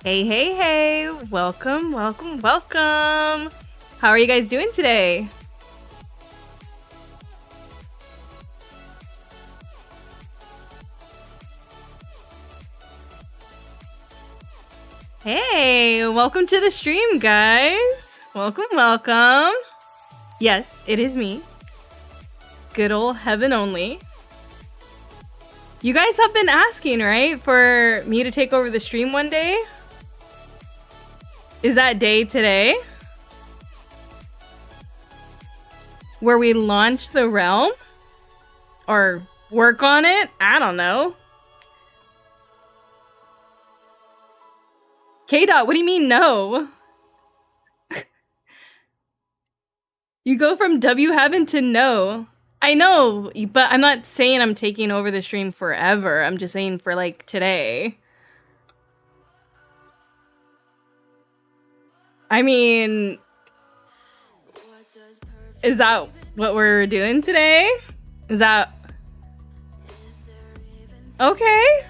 Hey, hey, hey! Welcome, welcome, welcome! How are you guys doing today? Hey, welcome to the stream, guys! Welcome, welcome! Yes, it is me. Good old heaven only. You guys have been asking, right, for me to take over the stream one day? Is that day today? Where we launch the realm? Or work on it? I don't know. K-Dot, what do you mean no? You go from W heaven to no. I know, but I'm not saying I'm taking over the stream forever. I'm just saying for like today. I mean, is that what we're doing today? Is that okay?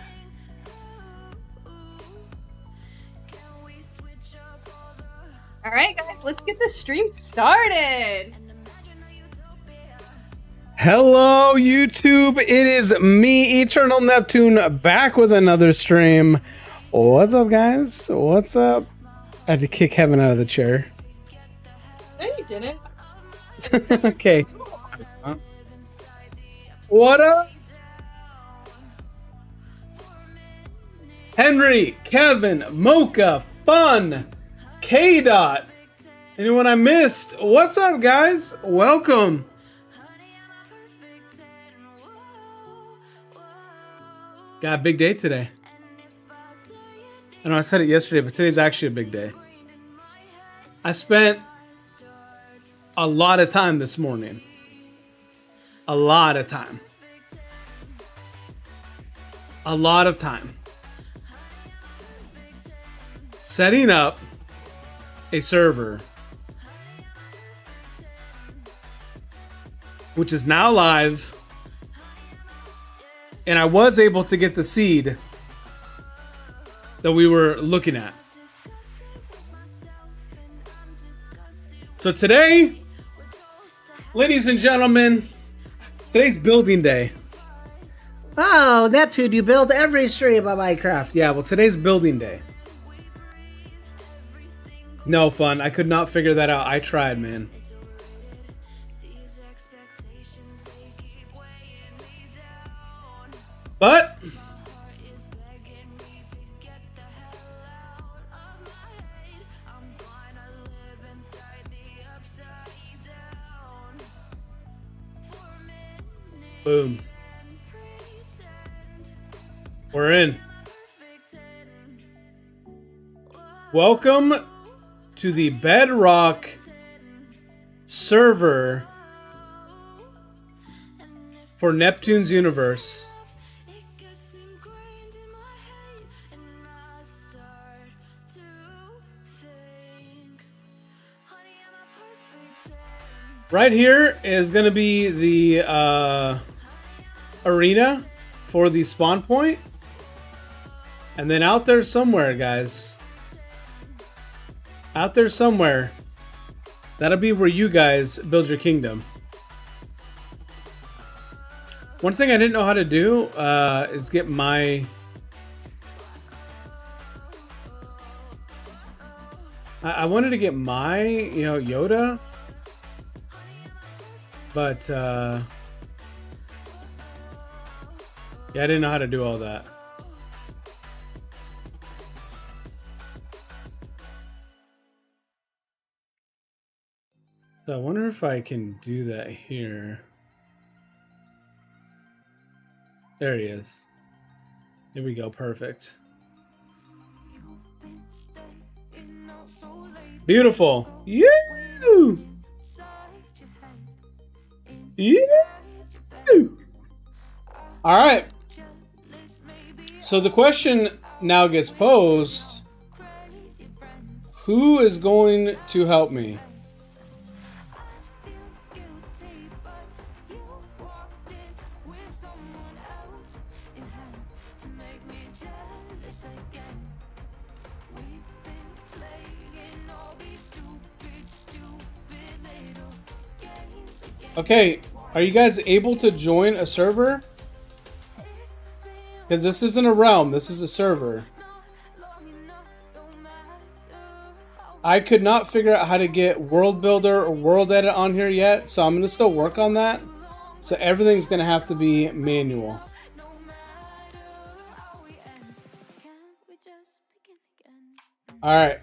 All right, guys, let's get the stream started. Hello, YouTube. It is me, Eternal Neptune, back with another stream. What's up, guys? What's up? I had to kick Heaven out of the chair. No, you didn't. Okay. What up? Henry, Kevin, Mocha, Fun, K-Dot. Anyone I missed? What's up, guys? Welcome. Got a big day today. I know I said it yesterday, but today's actually a big day. I spent a lot of time this morning. A lot of time. A lot of time. Setting up a server, which is now live. And I was able to get the seed that we were looking at. So today, ladies and gentlemen, today's building day. Oh, Neptune, you build every stream on Minecraft. Yeah, well, today's building day. No fun. I could not figure that out. I tried, man. But boom. We're in. Welcome to the Bedrock server for Neptune's universe. Right here is going to be the arena for the spawn point. And then out there somewhere, guys. Out there somewhere. That'll be where you guys build your kingdom. One thing I didn't know how to do is get my... I wanted to get my, Yoda. But, yeah, I didn't know how to do all that. So I wonder if I can do that here. There he is. Here we go, perfect. Beautiful. You. All right. So the question now gets posed. Who is going to help me? Okay, are you guys able to join a server? Because this isn't a realm, this is a server. I could not figure out how to get World Builder or World Edit on here yet, so I'm going to still work on that. So everything's going to have to be manual. Alright.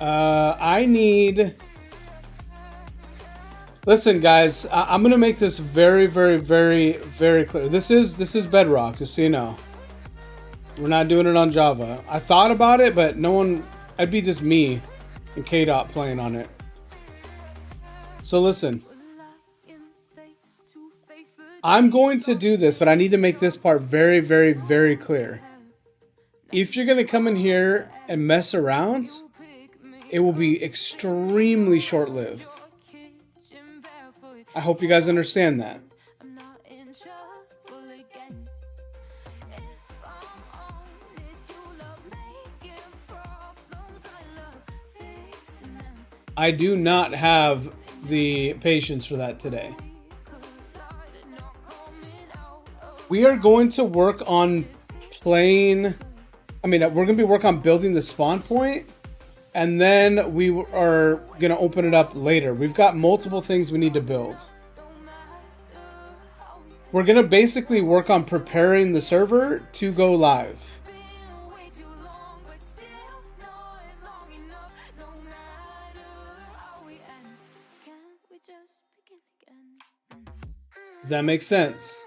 I need... Listen, guys, I'm going to make this very, very, very, very clear. This is Bedrock, just so you know. We're not doing it on Java. I thought about it, but no one... It'd be just me and K-Dot playing on it. So listen. I'm going to do this, but I need to make this part very, very, very clear. If you're going to come in here and mess around, it will be extremely short-lived. I hope you guys understand that. I do not have the patience for that today. We are going to work on playing... we're going to be working on building the spawn point, and then we are going to open it up later. We've got multiple things we need to build. We're going to basically work on preparing the server to go live. Does that make sense?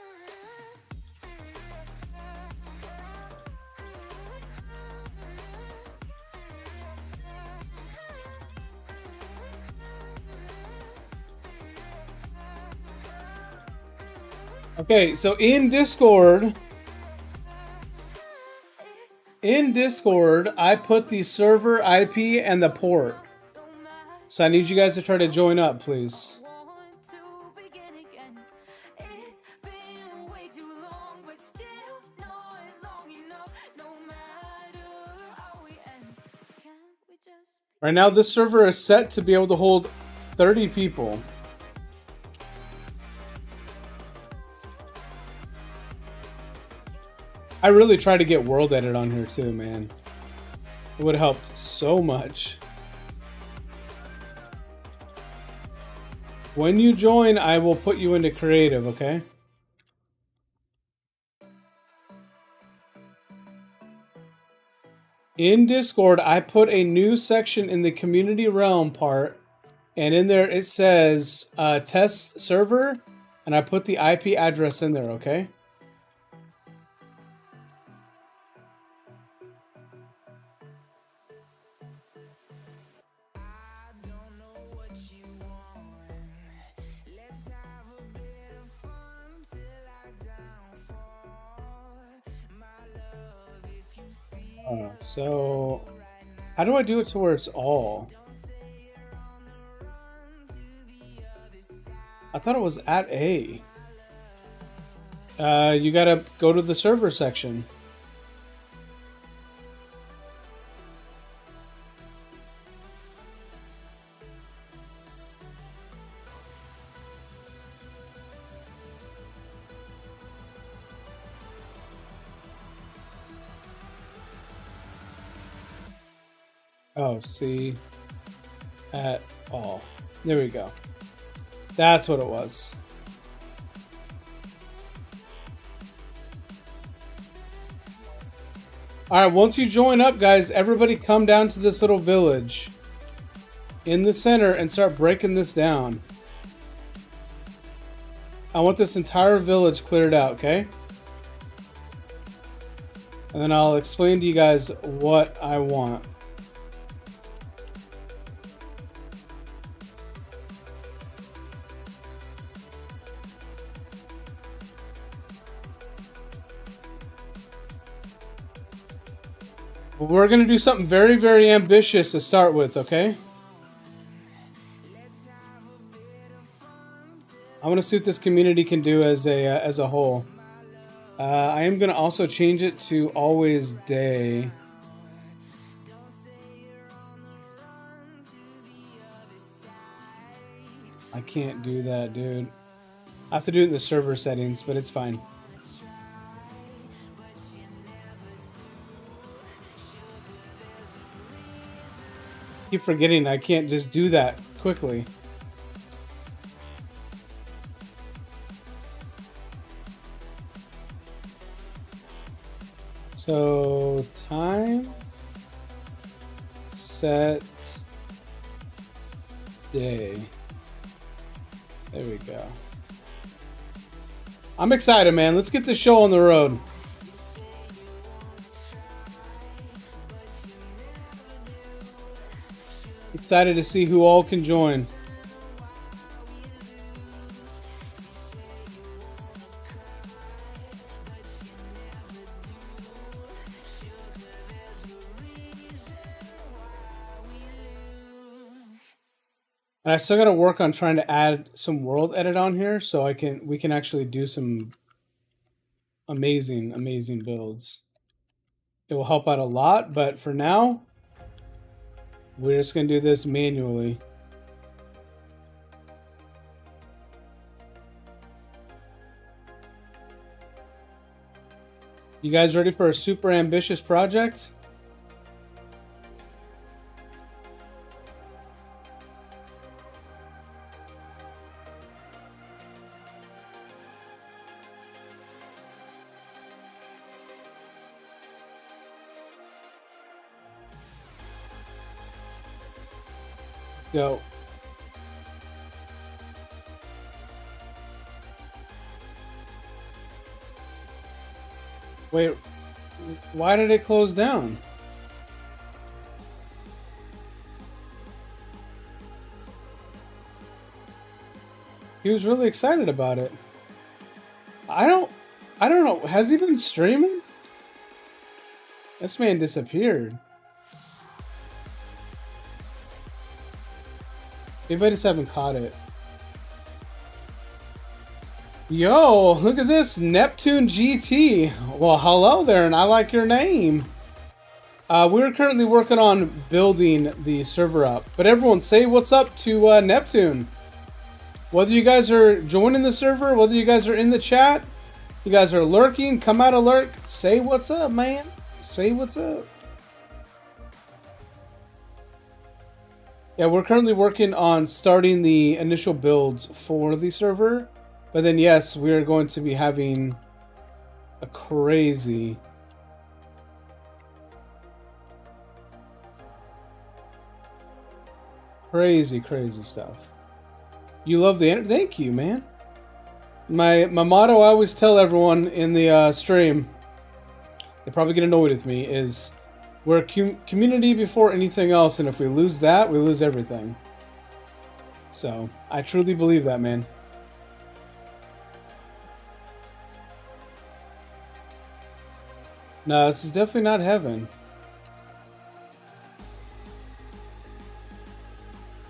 Okay, so in Discord, I put the server IP and the port. So I need you guys to try to join up, please. Right now, this server is set to be able to hold 30 people. I really tried to get World Edit on here too, man. It would have helped so much. When you join, I will put you into creative, okay? In Discord, I put a new section in the community realm part, and in there it says test server, and I put the IP address in there, okay? So, how do I do it to where it's all? I thought it was at A. You gotta go to the server section. Oh, see, at all. There we go. That's what it was. Alright, once you join up, guys, everybody come down to this little village in the center and start breaking this down. I want this entire village cleared out, okay? And then I'll explain to you guys what I want. We're going to do something very, very ambitious to start with, okay? I want to see what this community can do as a whole. I am going to also change it to always day. I can't do that, dude. I have to do it in the server settings, but it's fine. Keep forgetting I can't just do that quickly. So time, set, day. There we go. I'm excited, man. Let's get this show on the road. Excited to see who all can join. And I still got to work on trying to add some world edit on here so we can actually do some amazing builds. It will help out a lot, but for now, we're just going to do this manually. You guys ready for a super ambitious project? Go. Wait, why did it close down? He was really excited about it. I don't know. Has he been streaming? This man disappeared. Maybe I just haven't caught it. Yo, look at this. Neptune GT. Well, hello there, and I like your name. We're currently working on building the server up. But everyone, say what's up to Neptune. Whether you guys are joining the server, whether you guys are in the chat, you guys are lurking, come out of lurk. Say what's up, man. Say what's up. Yeah, we're currently working on starting the initial builds for the server. But then, yes, we are going to be having a crazy stuff. You love the internet? Thank you, man. My motto I always tell everyone in the stream, they probably get annoyed with me, is we're a community before anything else, and if we lose that, we lose everything. So, I truly believe that, man. No, this is definitely not heaven.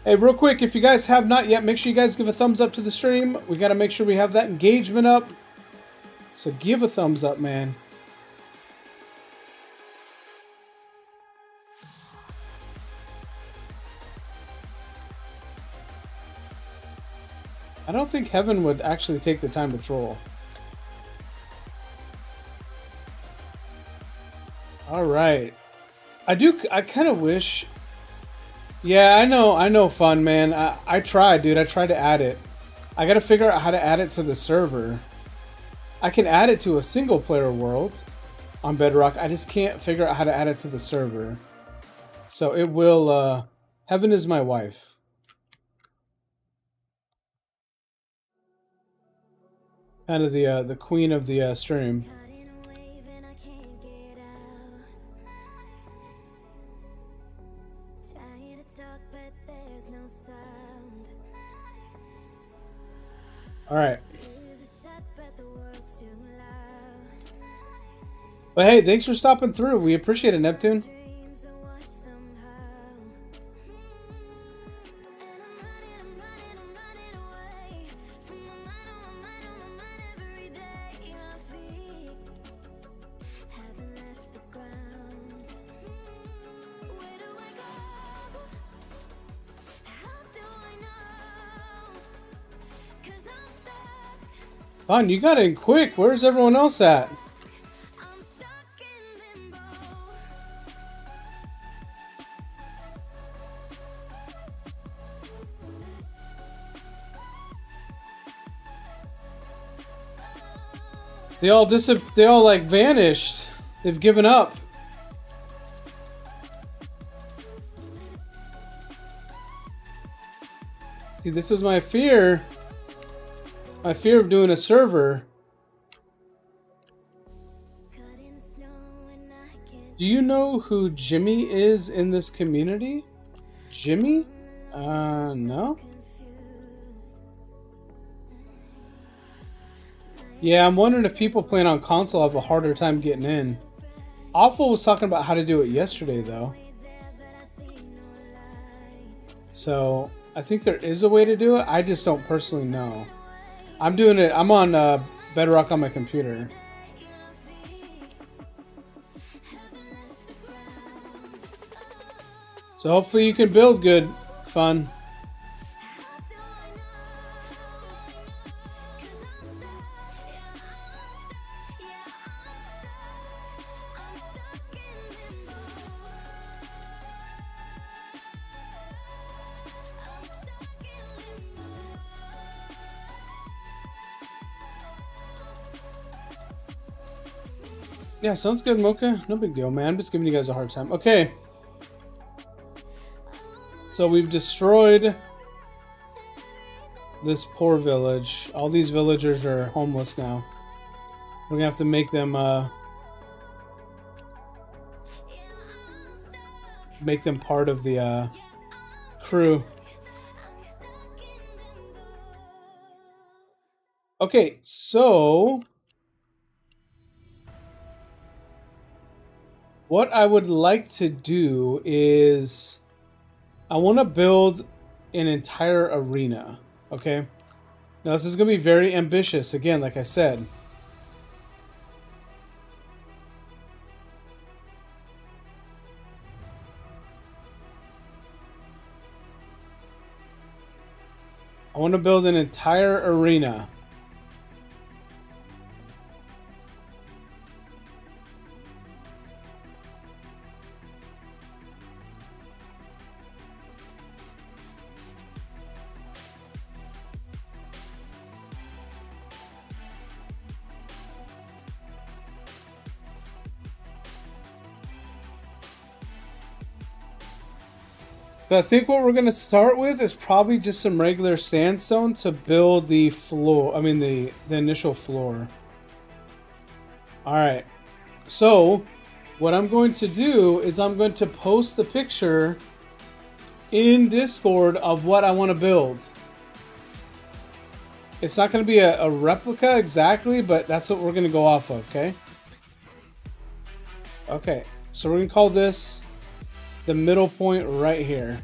Hey, real quick, if you guys have not yet, make sure you guys give a thumbs up to the stream. We got to make sure we have that engagement up. So give a thumbs up, man. I don't think heaven would actually take the time to troll. All right. I kind of wish. Yeah, I know fun, man. I tried, dude. I tried to add it. I got to figure out how to add it to the server. I can add it to a single player world on Bedrock. I just can't figure out how to add it to the server. So it will, heaven is my wife. Kind of the queen of the stream. All right. But hey, thanks for stopping through. We appreciate it, Neptune. Fun, you got in quick. Where's everyone else at? They all like vanished. They've given up. See, this is my fear. My fear of doing a server. Do you know who Jimmy is in this community? Jimmy? No. Yeah, I'm wondering if people playing on console have a harder time getting in. Awful was talking about how to do it yesterday, though. So, I think there is a way to do it. I just don't personally know. I'm doing it. I'm on Bedrock on my computer. So hopefully you can build good fun. Yeah, sounds good, Mocha. No big deal, man. I'm just giving you guys a hard time. Okay. So we've destroyed this poor village. All these villagers are homeless now. We're gonna have to make them part of the crew. Okay, so what I would like to do is I want to build an entire arena, okay? Now this is going to be very ambitious, again, like I said. I want to build an entire arena. So I think what we're going to start with is probably just some regular sandstone to build the floor. I mean, the initial floor. Alright. So, what I'm going to do is I'm going to post the picture in Discord of what I want to build. It's not going to be a replica exactly, but that's what we're going to go off of, okay? Okay. So we're going to call this the middle point right here.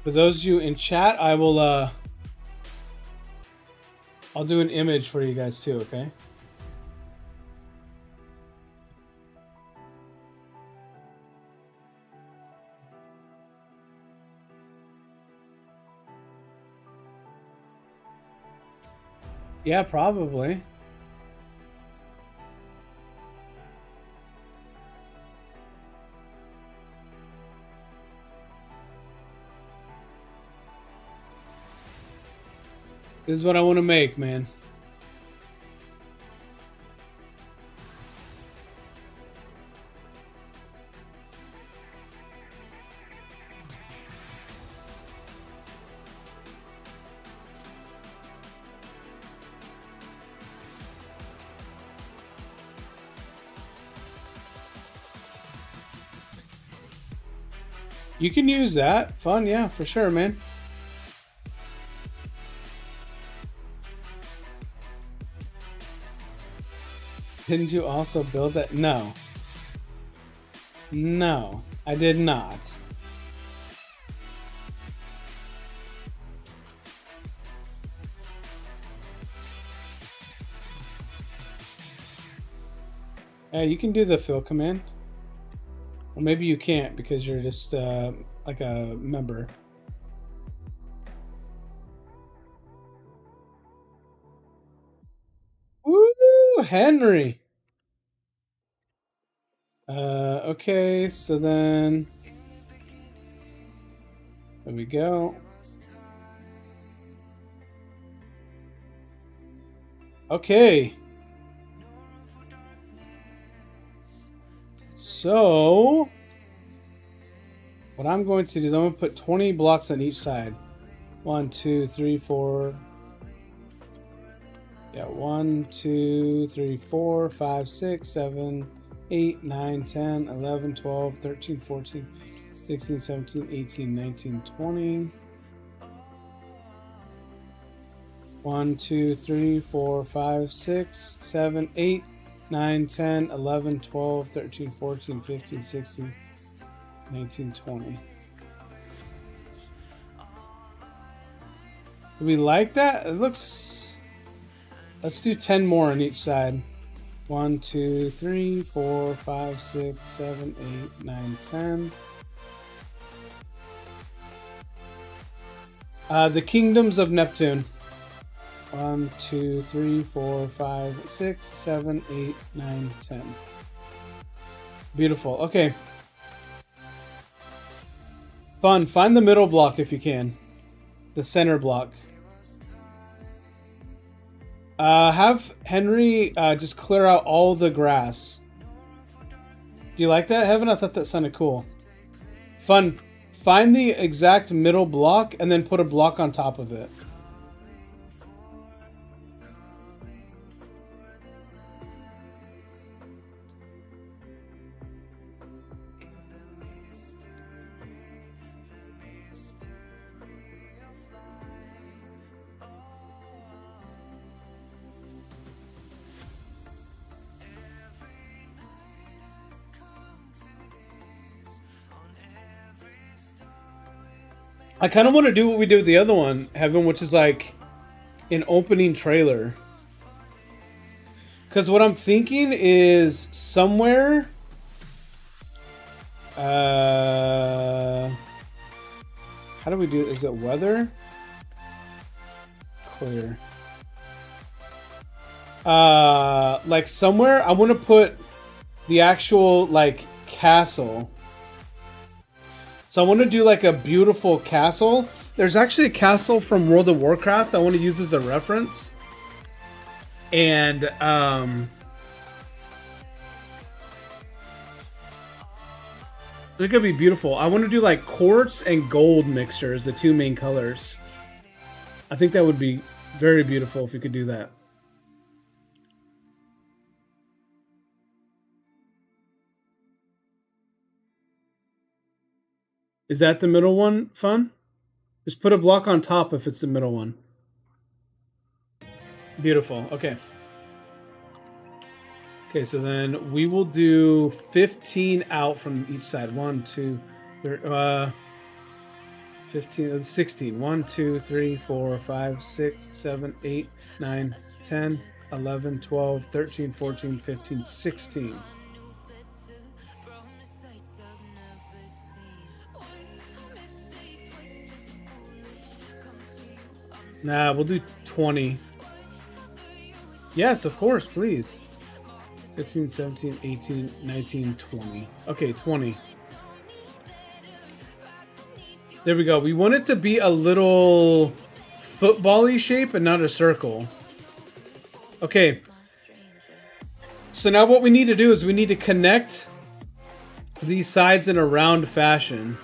For those of you in chat, I will I'll do an image for you guys too, okay? Yeah, probably. This is what I want to make, man. You can use that. Fun, yeah, for sure, man. Didn't you also build that? No. No, I did not. You can do the fill command. Or maybe you can't because you're just like a member. Woo, Henry. Okay, so then there we go. Okay. So what I'm going to do is I'm going to put 20 blocks on each side. 1, 2, 3, 4. Yeah, 1, 2, 3, 4, 5, 6, 7, 8, 9, 10, 11, 12, 13, 14, 16, 17, 18, 19, 20. 1, 2, 3, 4, 5, 6, 7, 8, 9, 10, 11, 12, 13, 14, 15, 16, 19, 20. Do we like that? It looks... Let's do 10 more on each side. 1, 2, 3, 4, 5, 6, 7, 8, 9, 10. The Kingdoms of Neptune. 1, 2, 3, 4, 5, 6, 7, 8, 9, 10. Beautiful. Okay. Fun. Find the middle block if you can. The center block. Have Henry just clear out all the grass. Do you like that, Heaven? I thought that sounded cool. Fun. Find the exact middle block and then put a block on top of it. I kind of want to do what we did with the other one, Heaven, which is like an opening trailer. Because what I'm thinking is somewhere... how do we do it? Is it weather? Clear. Like somewhere, I want to put the actual, like, castle. So I want to do like a beautiful castle. There's actually a castle from World of Warcraft I want to use as a reference. And it could be beautiful. I want to do like quartz and gold mixtures, the two main colors. I think that would be very beautiful if you could do that. Is that the middle one, Fun? Just put a block on top if it's the middle one. Beautiful. Okay. Okay, so then we will do 15 out from each side. 1, 2, 3, 15, 16. 1, 2, 3, 4, 5, 6, 7, 8, 9, 10, 11, 12, 13, 14, 15, 16. Nah, we'll do 20. Yes, of course, please. 16, 17, 18, 19, 20. Okay, 20. There we go. We want it to be a little football-y shape and not a circle. Okay. So now what we need to do is we need to connect these sides in a round fashion.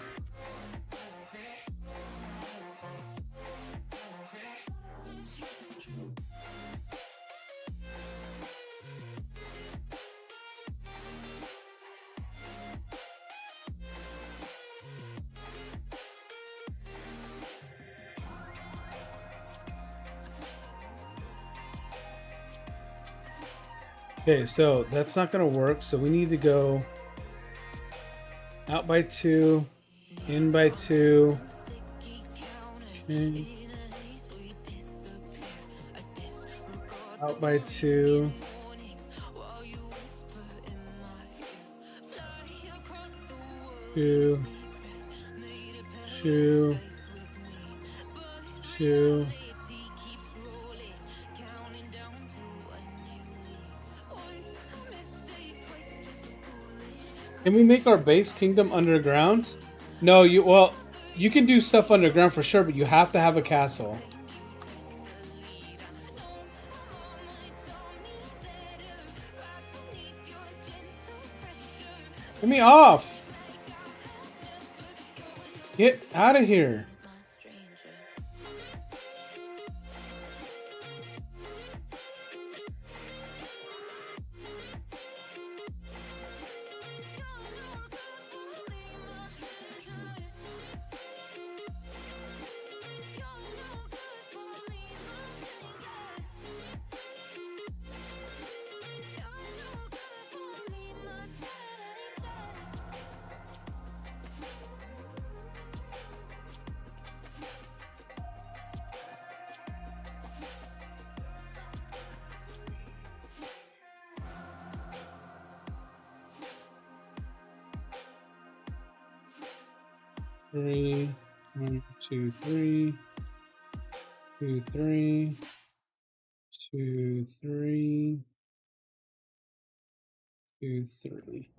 Okay, so that's not going to work, so we need to go Out by 2. In by 2. Okay. Out by 2. 2. 2. 2. Can we make our base kingdom underground? No, you can do stuff underground for sure, but you have to have a castle. Get me off! Get out of here. Three, 1, 2, 3, 2, 3, 2, 3, 2, 3.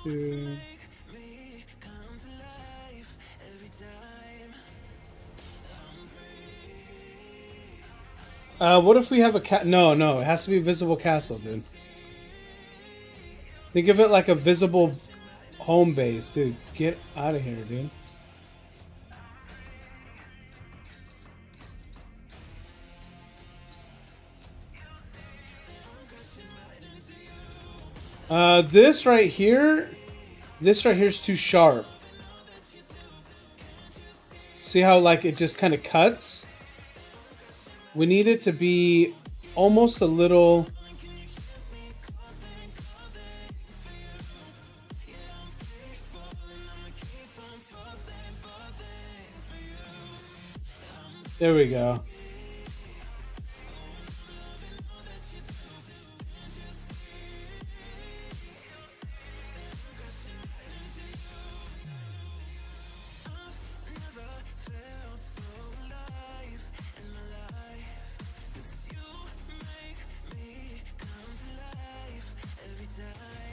Two. What if we have a No, it has to be a visible castle, dude. Think of it like a visible home base, dude. Get out of here, dude. This right here is too sharp. See how like it just kind of cuts? We need it to be almost a little... There we go.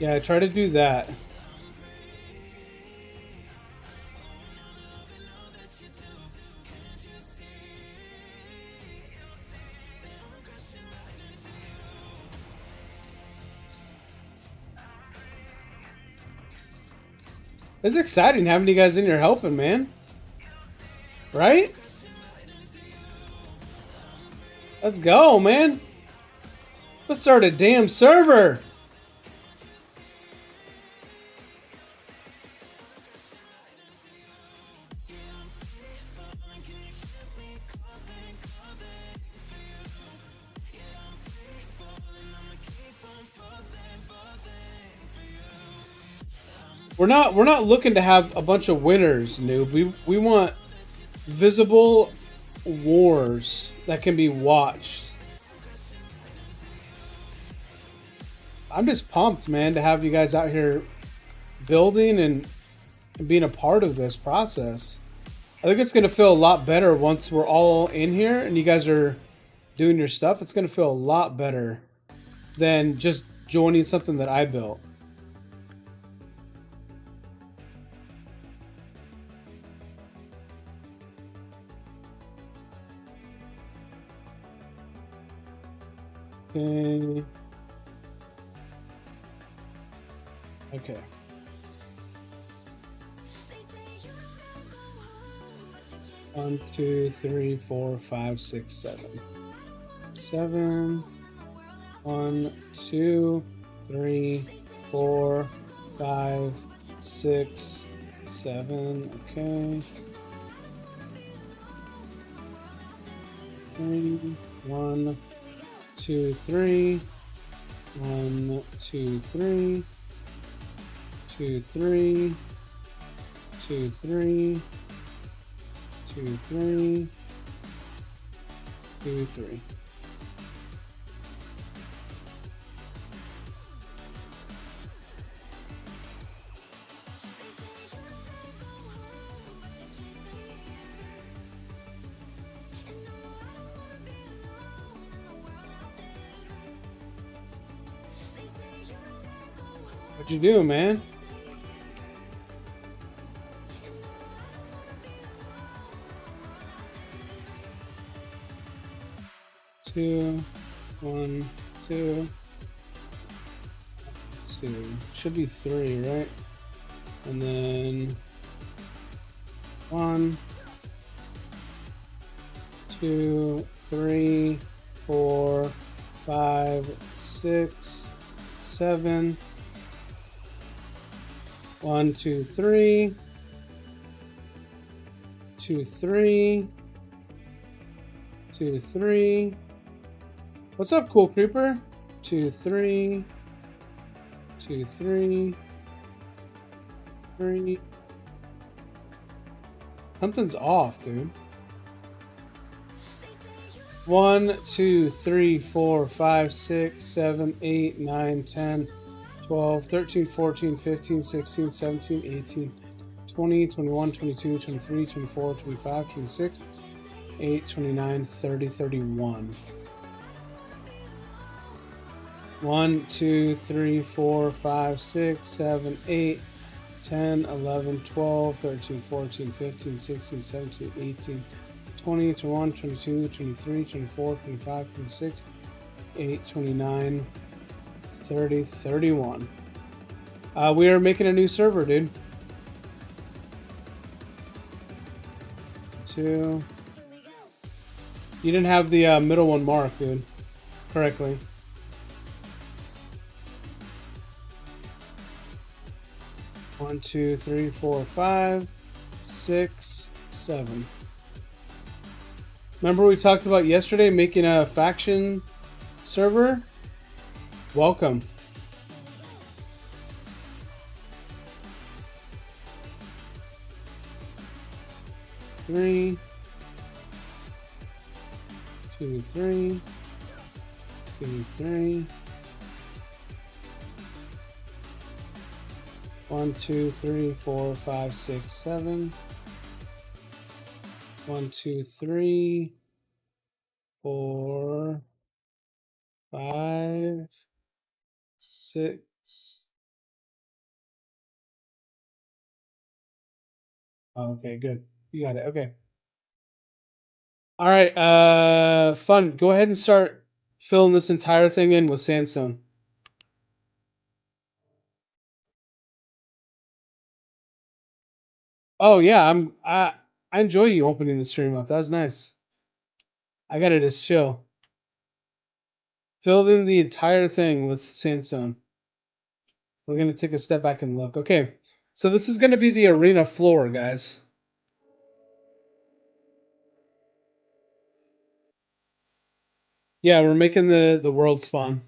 Yeah, try to do that. It's exciting having you guys in here helping, man. Right? Let's go, man. Let's start a damn server. We're not looking to have a bunch of winners, noob. We want visible wars that can be watched. I'm just pumped, man, to have you guys out here building and being a part of this process. I think it's going to feel a lot better once we're all in here and you guys are doing your stuff. It's going to feel a lot better than just joining something that I built. Okay. Okay. One, 2, 3, 4, 5, 6, 7. 7. 1, 2, 3, 4, 5, 6, 7. Okay. 3, 1, 2, 3. 1, 2, 3. 2, 3. 2, 3. 2, 3. 2, 3. What you doing, man? Two, 1, 2, 2. Should be 3, right? And then 1, 2, 3, 4, 5, 6, 7. 1, 2, 3. 2, 3. 2, 3. What's up, Cool Creeper? 2, 3. 2, 3. 3. Something's off, dude. 1, 2, 3, 4, 5, 6, 7, 8, 9, 10, 12, 13, 14, 15, 16, 17, 18, 20, 21, 22, 23, 24, 25, 26, 8, 29, 30, 31. 1, 2, 3, 4, 5, 6, 7, 8, 10, 11, 12, 13, 14, 15, 16, 17, 18, 20, 21, 22, 23, 24, 25, 26, 8, 29, 30, 31. We are making a new server, dude. 2. You didn't have the middle one marked, dude, correctly. 1, 2, 3, 4, 5, 6, 7. Remember we talked about yesterday making a faction server? Welcome. Three, 2, 3, 2, 3. 1, 2, 3, 4, 5, 6, 7. 1, 2, 3, 4, 5, 6. Okay, good. You got it. Okay. All right. Fun. Go ahead and start filling this entire thing in with sandstone. Oh yeah, I enjoy you opening the stream up. That was nice. I gotta just chill. Filled in the entire thing with sandstone. We're gonna take a step back and look. Okay, so this is gonna be the arena floor, guys. Yeah, we're making the world spawn.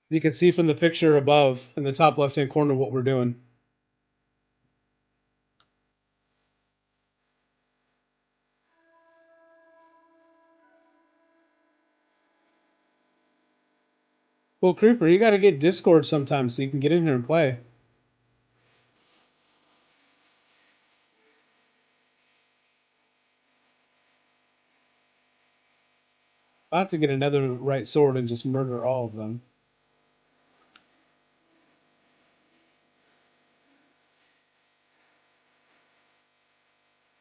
You can see from the picture above in the top left hand corner what we're doing. Well, Creeper, you gotta get Discord sometimes so you can get in here and play. About to get another right sword and just murder all of them.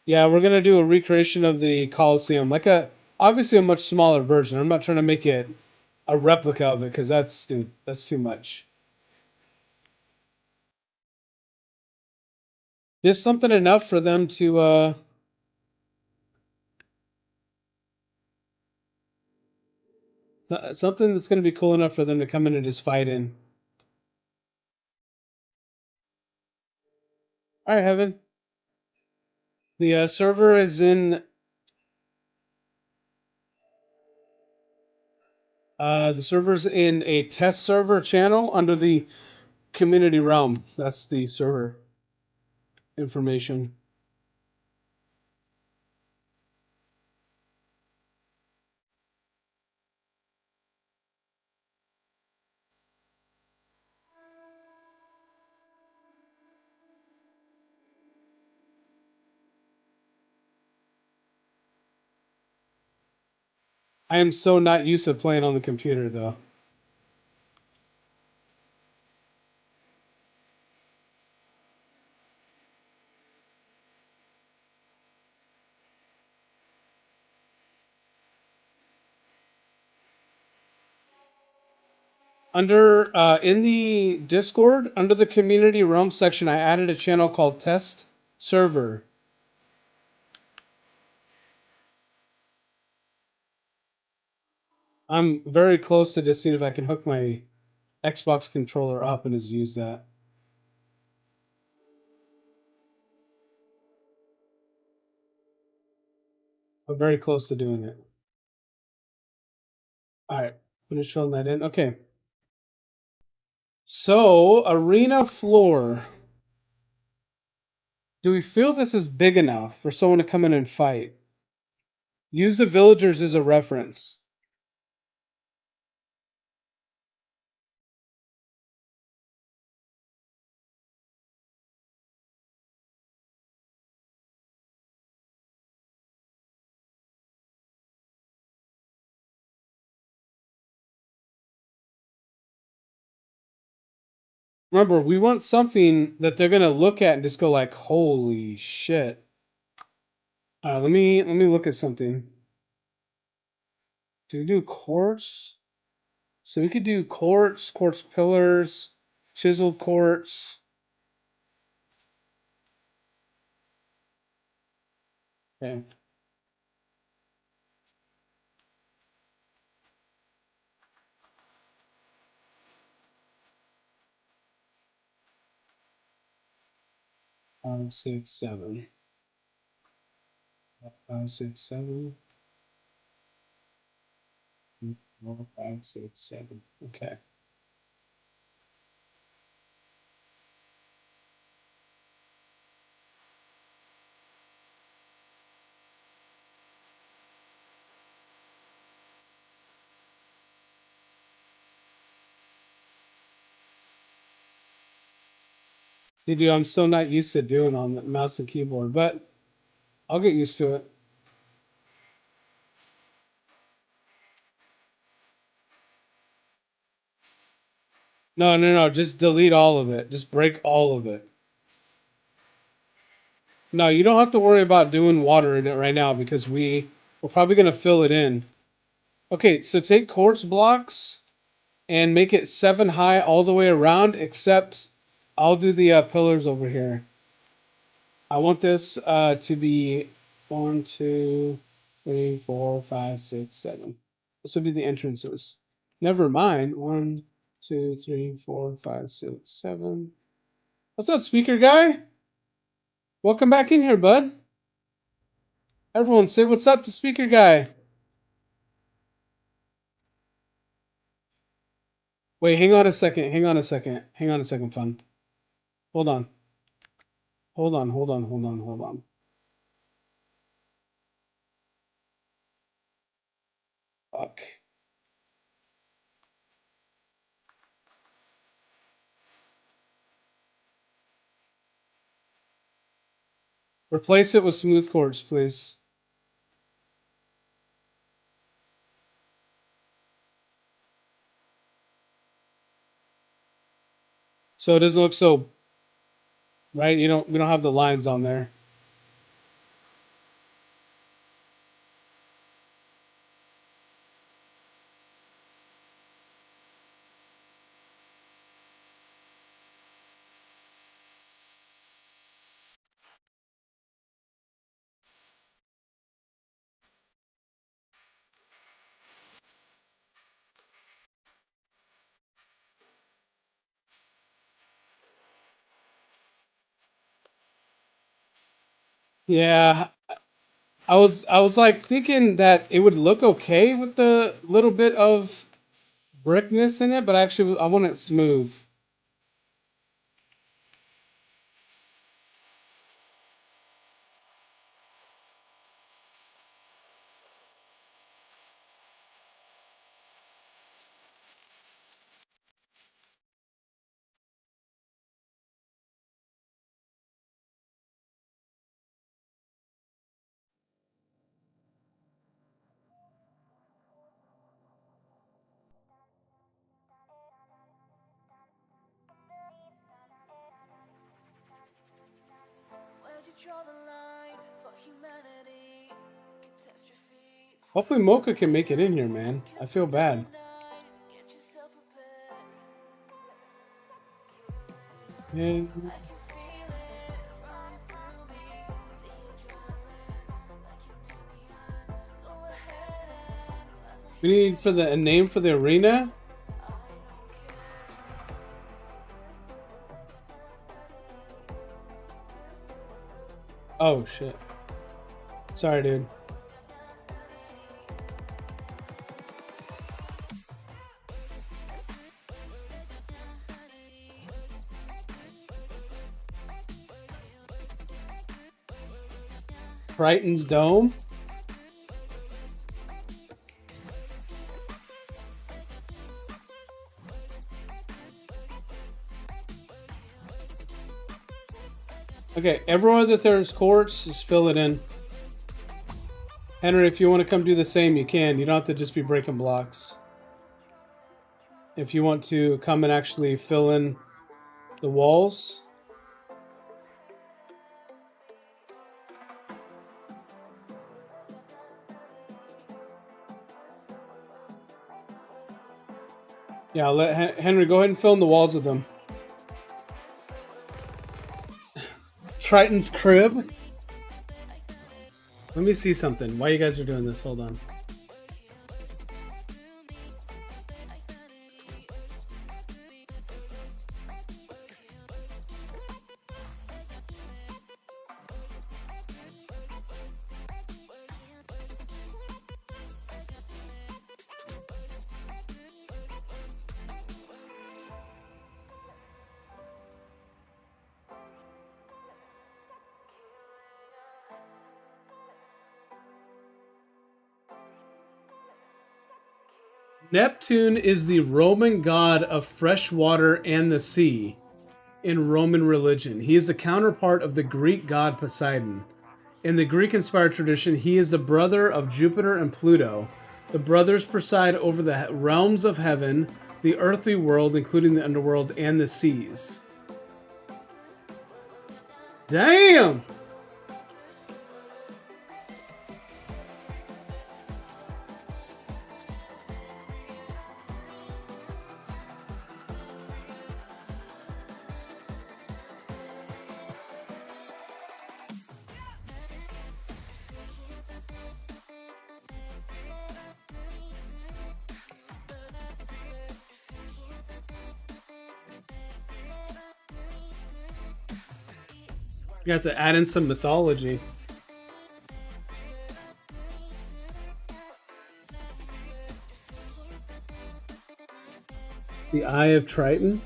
Yeah, we're gonna do a recreation of the Colosseum, like obviously a much smaller version. I'm not trying to make it a replica of it because that's too much. Just something enough for them to something that's gonna be cool enough for them to come in and just fight in. All right, Heaven. The server is in. The server's in a test server channel under the community realm. That's the server information. I am so not used to playing on the computer, though. Under in the Discord, under the community realm section, I added a channel called Test Server. I'm very close to just seeing if I can hook my Xbox controller up and just use that. I'm very close to doing it. All right, finish filling that in. Okay. So, arena floor. Do we feel this is big enough for someone to come in and fight? Use the villagers as a reference. Remember, we want something that they're gonna look at and just go like, "Holy shit!" Let me look at something. Do we do quartz? So we could do quartz pillars, chiseled quartz. Okay. Five, six, seven. 5, 6, 7. 4, 5, 6, 7. Okay. See, dude, I'm so not used to doing on the mouse and keyboard, but I'll get used to it. No, no, no. Just delete all of it. Just break all of it. No, you don't have to worry about doing water in it right now because we're probably gonna fill it in. Okay, so take quartz blocks and make it 7 high all the way around, except I'll do the pillars over here. I want this to be 1, 2, 3, 4, 5, 6, 7. This will be the entrances. Never mind. 1, 2, 3, 4, 5, 6, 7. What's up, speaker guy? Welcome back in here, bud. Everyone say what's up to speaker guy. Wait, hang on a second. Hang on a second. Hang on a second, fun. Hold on. Hold on, hold on, hold on, hold on. Fuck. Replace it with smooth quartz, please. So it doesn't look so right. We don't have the lines on there. Yeah, I was like thinking that it would look okay with the little bit of brickness in it, but actually I want it smooth. Hopefully Mocha can make it in here, man. I feel bad. And we need for a name for the arena. Oh shit. Sorry, dude. Triton's Dome. Okay, everywhere that there's courts, just fill it in. Henry, if you want to come do the same, you can. You don't have to just be breaking blocks. If you want to come and actually fill in the walls. Yeah, I'll let Henry go ahead and fill in the walls with them. Triton's crib. Let me see something. Why you guys are doing this? Hold on. Neptune is the Roman god of fresh water and the sea in Roman religion. He is the counterpart of the Greek god Poseidon. In the Greek-inspired tradition, he is the brother of Jupiter and Pluto. The brothers preside over the realms of heaven, the earthly world, including the underworld, and the seas. Damn! You got to add in some mythology. The Eye of Triton.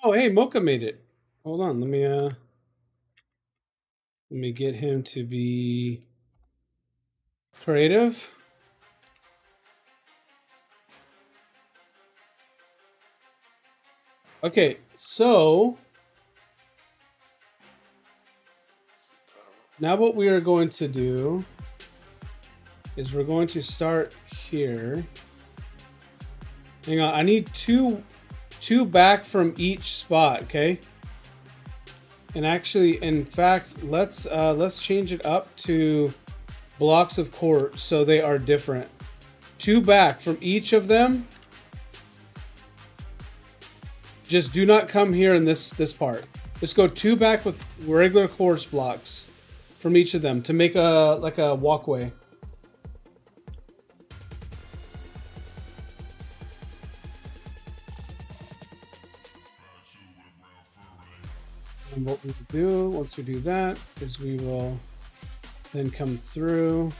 Oh, hey, Mocha made it. Hold on, let me get him to be creative. Okay, so now what we are going to do is we're going to start here. Hang on, I need two back from each spot, okay? And actually, in fact, let's change it up to blocks of court so they are different. Two back from each of them. Just do not come here in this part. Just go two back with regular course blocks from each of them to make a walkway. And what we'll do once we do that is we will then come through.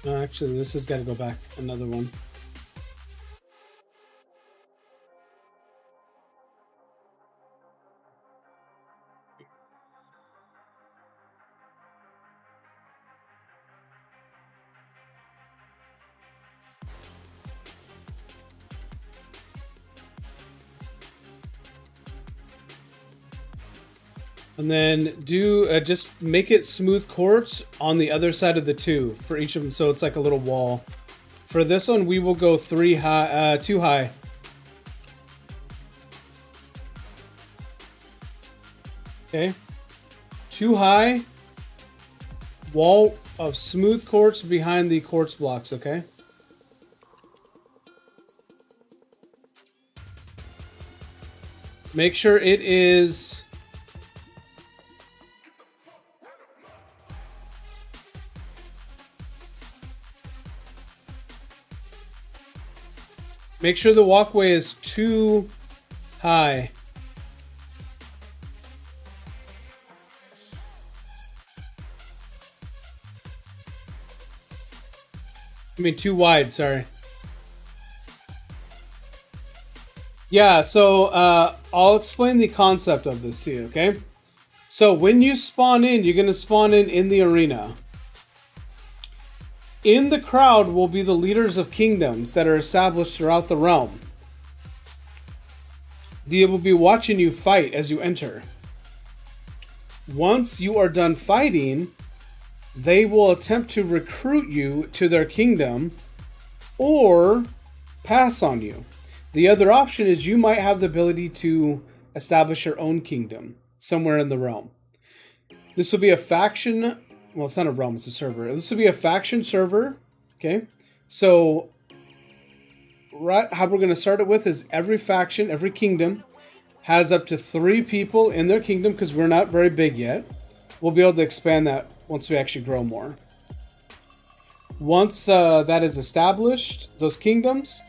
No, actually, this has got to go back another one. And then do just make it smooth quartz on the other side of the two for each of them, so it's like a little wall. For this one, we will go 2 high. Okay, 2 high. Wall of smooth quartz behind the quartz blocks. Okay. Make sure it is. Make sure the walkway is 2 high. I mean 2 wide, sorry. Yeah, so I'll explain the concept of this to you, okay? So when you spawn in, you're going to spawn in the arena. In the crowd will be the leaders of kingdoms that are established throughout the realm. They will be watching you fight as you enter. Once you are done fighting, they will attempt to recruit you to their kingdom or pass on you. The other option is you might have the ability to establish your own kingdom somewhere in the realm. This will be a faction. Well, it's not a realm, it's a server. This will be a faction server, okay? So, right, how we're going to start it with is every faction, every kingdom has up to 3 people in their kingdom because we're not very big yet. We'll be able to expand that once we actually grow more. Once that is established, those kingdoms,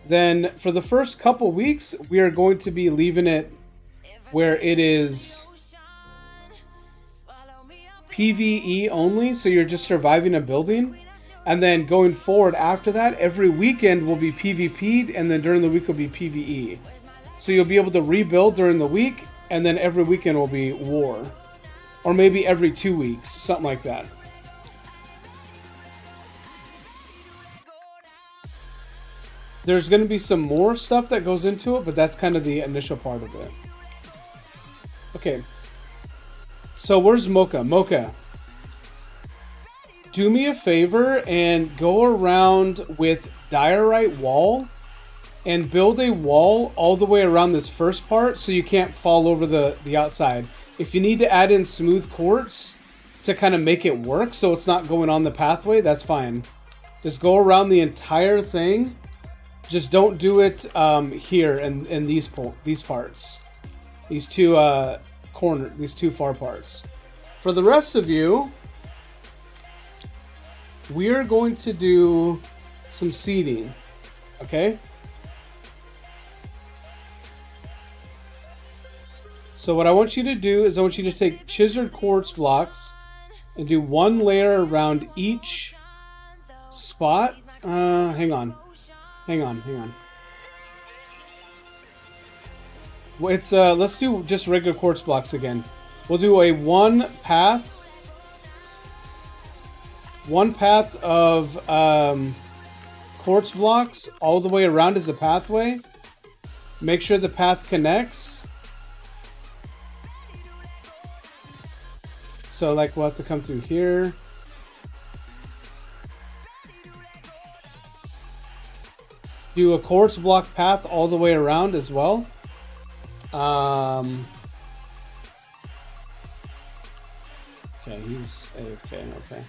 then for the first couple weeks, we are going to be leaving it where it is PvE only, so you're just surviving a building. And then going forward after that, every weekend will be PvP'd, and then during the week will be PvE. So you'll be able to rebuild during the week, and then every weekend will be war. Or maybe every 2 weeks, something like that. There's going to be some more stuff that goes into it, but that's kind of the initial part of it. Okay. So where's Mocha? Mocha, do me a favor and go around with diorite wall and build a wall all the way around this first part so you can't fall over the outside. If you need to add in smooth quartz to kind of make it work so it's not going on the pathway, that's fine. Just go around the entire thing. Just don't do it here in these parts. These two these 2 far parts. For the rest of you, we're going to do some seeding, okay? So what I want you to do is I want you to take chiseled quartz blocks and do 1 layer around each spot. Hang on. It's let's do just regular quartz blocks again. We'll do a one path of quartz blocks all the way around as a pathway. Make sure the path connects. So like we'll have to come through here. Do a quartz block path all the way around as well. Okay, he's AFK, okay.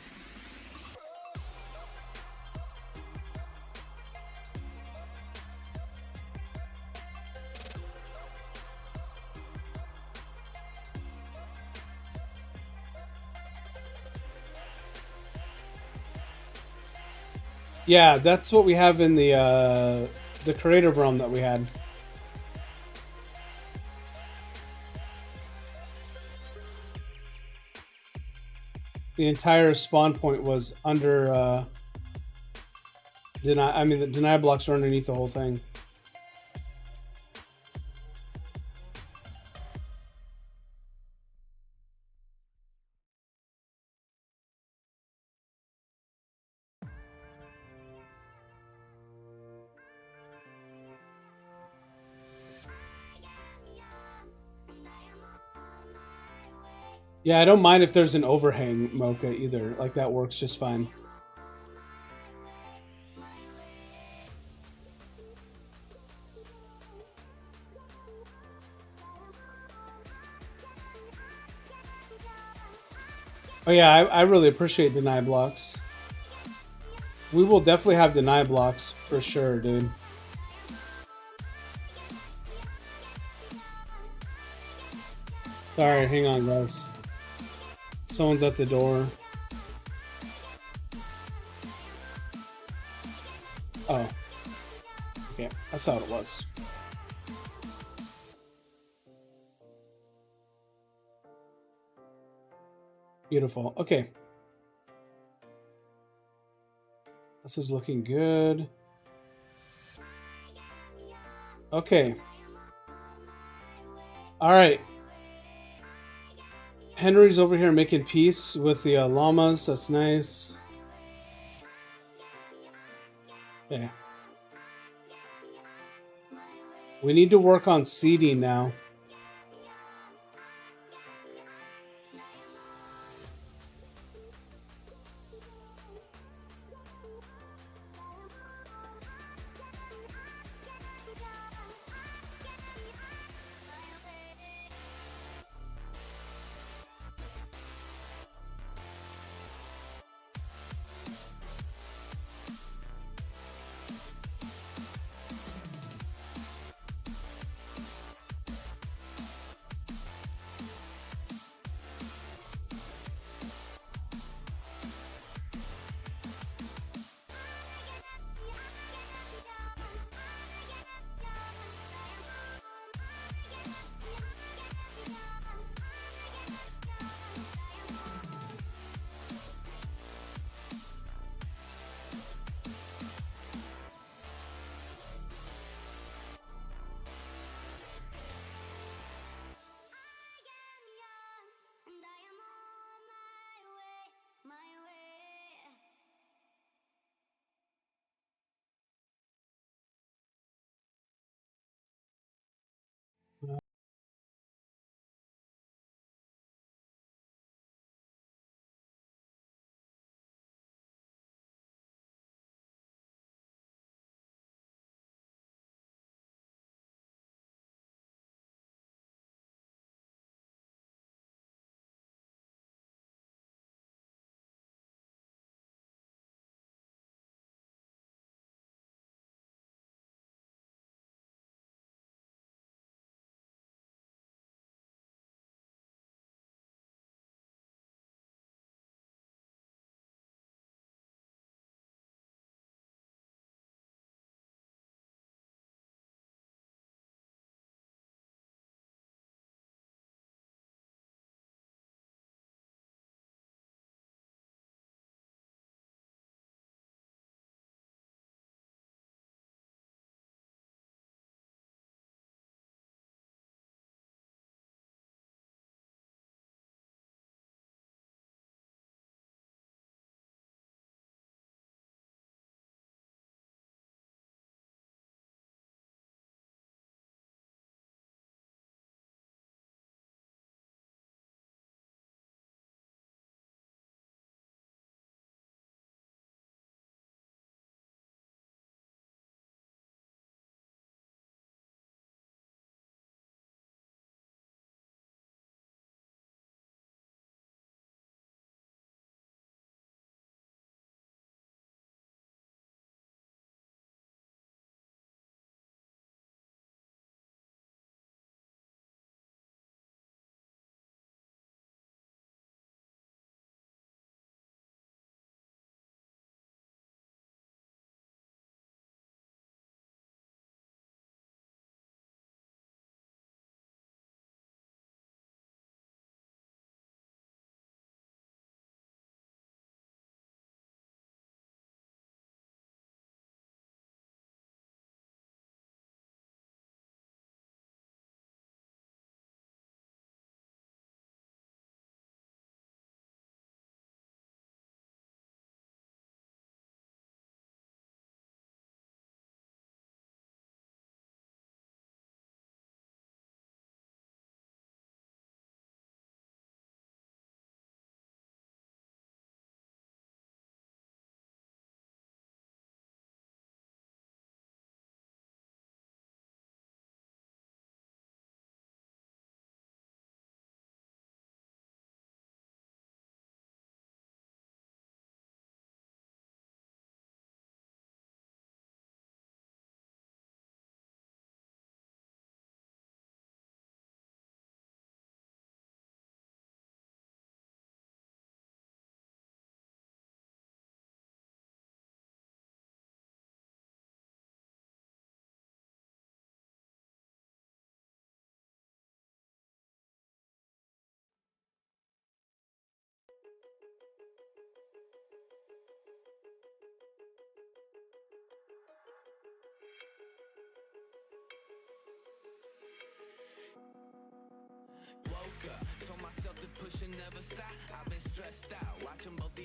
Yeah, that's what we have in the creative realm that we had. The entire spawn point was under the deny blocks are underneath the whole thing. Yeah, I don't mind if there's an overhang, Mocha, either. Like, that works just fine. Oh yeah, I really appreciate deny blocks. We will definitely have deny blocks for sure, dude. Sorry, hang on, guys. Someone's at the door. Oh. Okay, that's how it was. Beautiful. Okay. This is looking good. Okay. All right. Henry's over here making peace with the llamas. That's nice. Okay. We need to work on seeding now.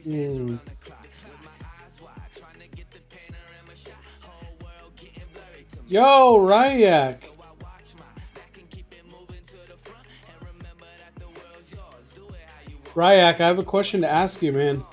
Hmm. Yo, Ryak. Ryak, I have a question to ask you, man.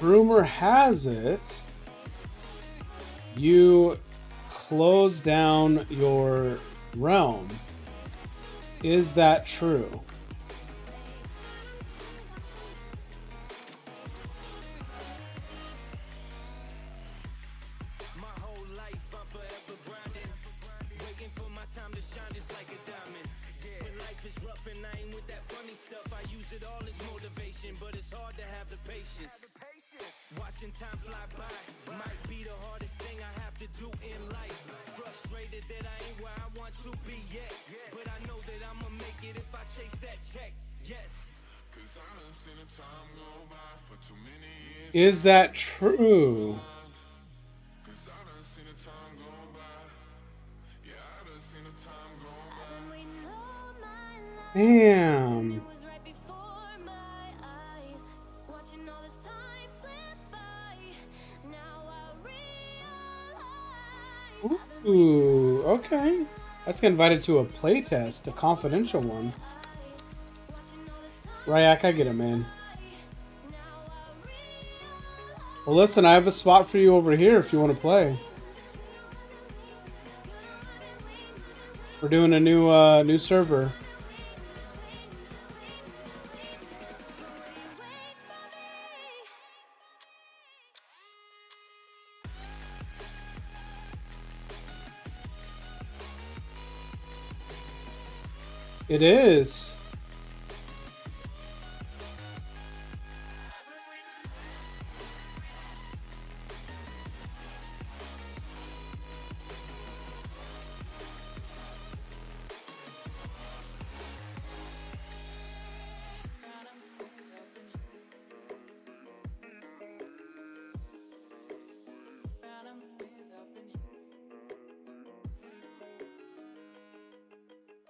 Rumor has it you closed down your realm. Is that true? Watching time fly by might be the hardest thing I have to do in life. Frustrated that I ain't where I want to be yet, but I know that I'ma make it if I chase that check. Yes. Cause I done seen the time go by for too many years. Is that true? Cause I done seen the time go by. Yeah, I done seen the time go by. Damn. Ooh, okay. Let's get invited to a playtest, a confidential one. Ryak, I get it, man. Well, listen, I have a spot for you over here if you want to play. We're doing a new server. It is.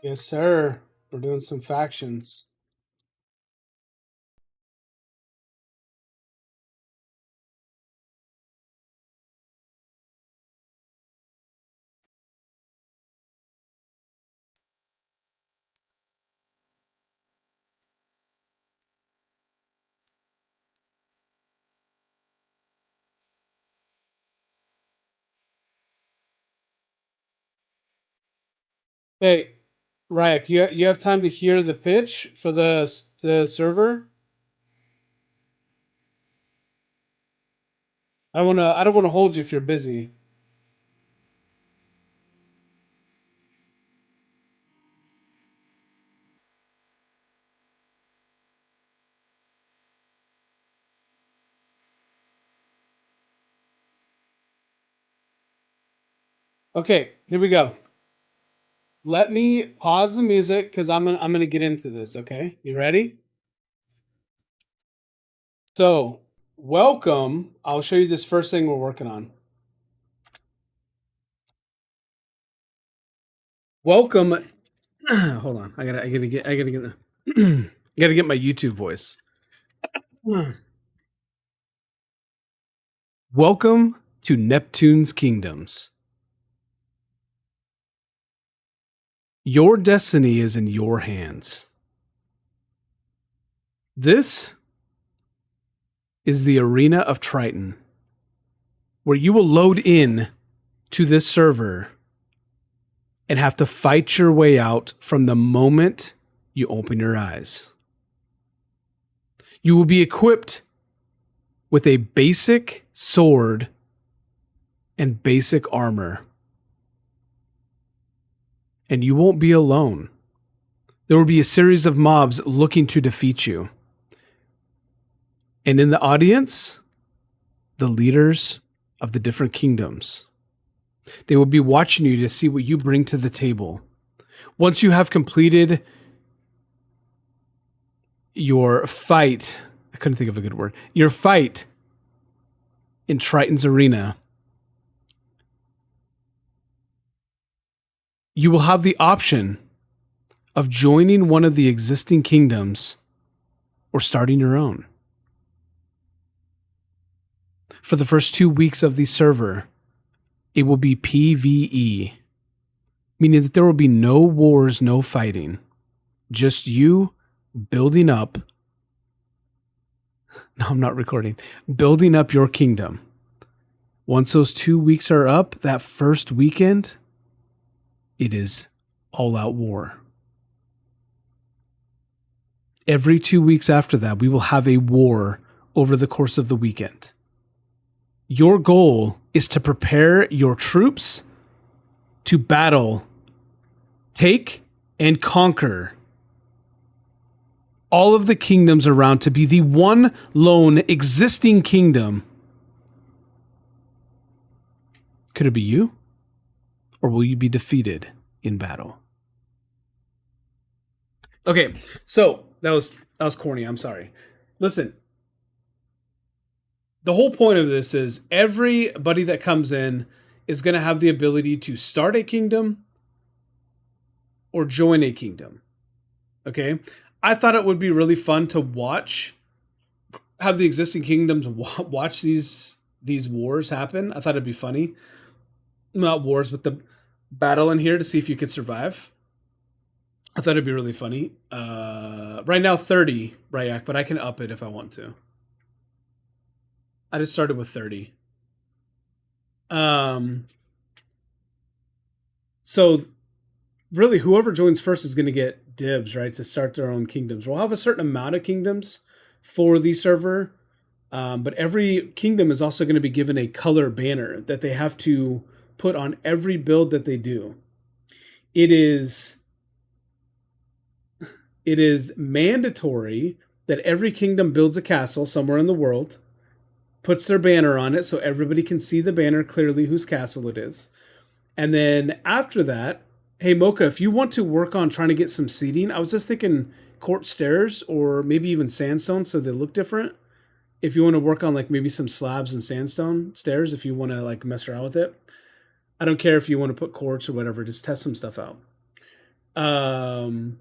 Yes, sir. We're doing some factions. Hey, Ryak, you have time to hear the pitch for the server? I don't wanna hold you if you're busy. Okay, here we go. Let me pause the music because I'm gonna get into this. Okay, you ready? So, welcome. I'll show you this first thing we're working on. Welcome. Hold on. I gotta get I gotta get my YouTube voice. Welcome to Neptune's Kingdoms. Your destiny is in your hands. This is the arena of Triton, where you will load in to this server and have to fight your way out from the moment you open your eyes. You will be equipped with a basic sword and basic armor. And you won't be alone. There will be a series of mobs looking to defeat you. And in the audience, the leaders of the different kingdoms. They will be watching you to see what you bring to the table. Once you have completed your fight, I couldn't think of a good word, your fight in Triton's arena, you will have the option of joining one of the existing kingdoms or starting your own. For the first 2 weeks of the server, it will be PvE, meaning that there will be no wars, no fighting, just you building up. No, I'm not recording. Building up your kingdom. Once those 2 weeks are up, that first weekend, it is all-out war. Every 2 weeks after that, we will have a war over the course of the weekend. Your goal is to prepare your troops to battle, take, and conquer all of the kingdoms around to be the one lone existing kingdom. Could it be you? Or will you be defeated in battle? Okay, so that was corny. I'm sorry. Listen, the whole point of this is everybody that comes in is going to have the ability to start a kingdom or join a kingdom. Okay? I thought it would be really fun to have the existing kingdoms watch these wars happen. I thought it'd be funny. Not wars, but the battle in here to see if you could survive. I thought it'd be really funny. Right now 30, Ryak, but I can up it if I want to. I just started with 30. So really whoever joins first is going to get dibs, right, to start their own kingdoms. We'll have a certain amount of kingdoms for the server, but every kingdom is also going to be given a color banner that they have to put on every build that they do. It is mandatory that every kingdom builds a castle somewhere in the world, puts their banner on it so everybody can see the banner clearly whose castle it is. And then after that, hey, Mocha, if you want to work on trying to get some seating, I was just thinking court stairs or maybe even sandstone so they look different. If you want to work on like maybe some slabs and sandstone stairs, if you want to like mess around with it. I don't care if you want to put quartz or whatever, just test some stuff out. And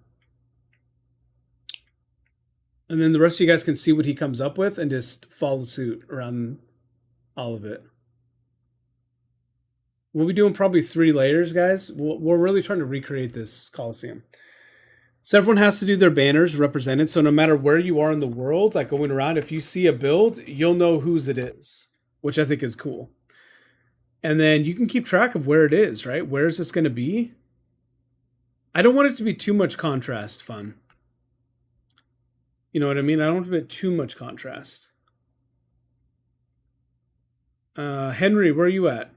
then the rest of you guys can see what he comes up with and just follow suit around all of it. We'll be doing probably 3 layers, guys. We're really trying to recreate this Coliseum. So everyone has to do their banners represented. So no matter where you are in the world, like going around, if you see a build, you'll know whose it is, which I think is cool. And then you can keep track of where it is, right? Where is this going to be? I don't want it to be too much contrast fun. You know what I mean? I don't want to be too much contrast. Henry, where are you at?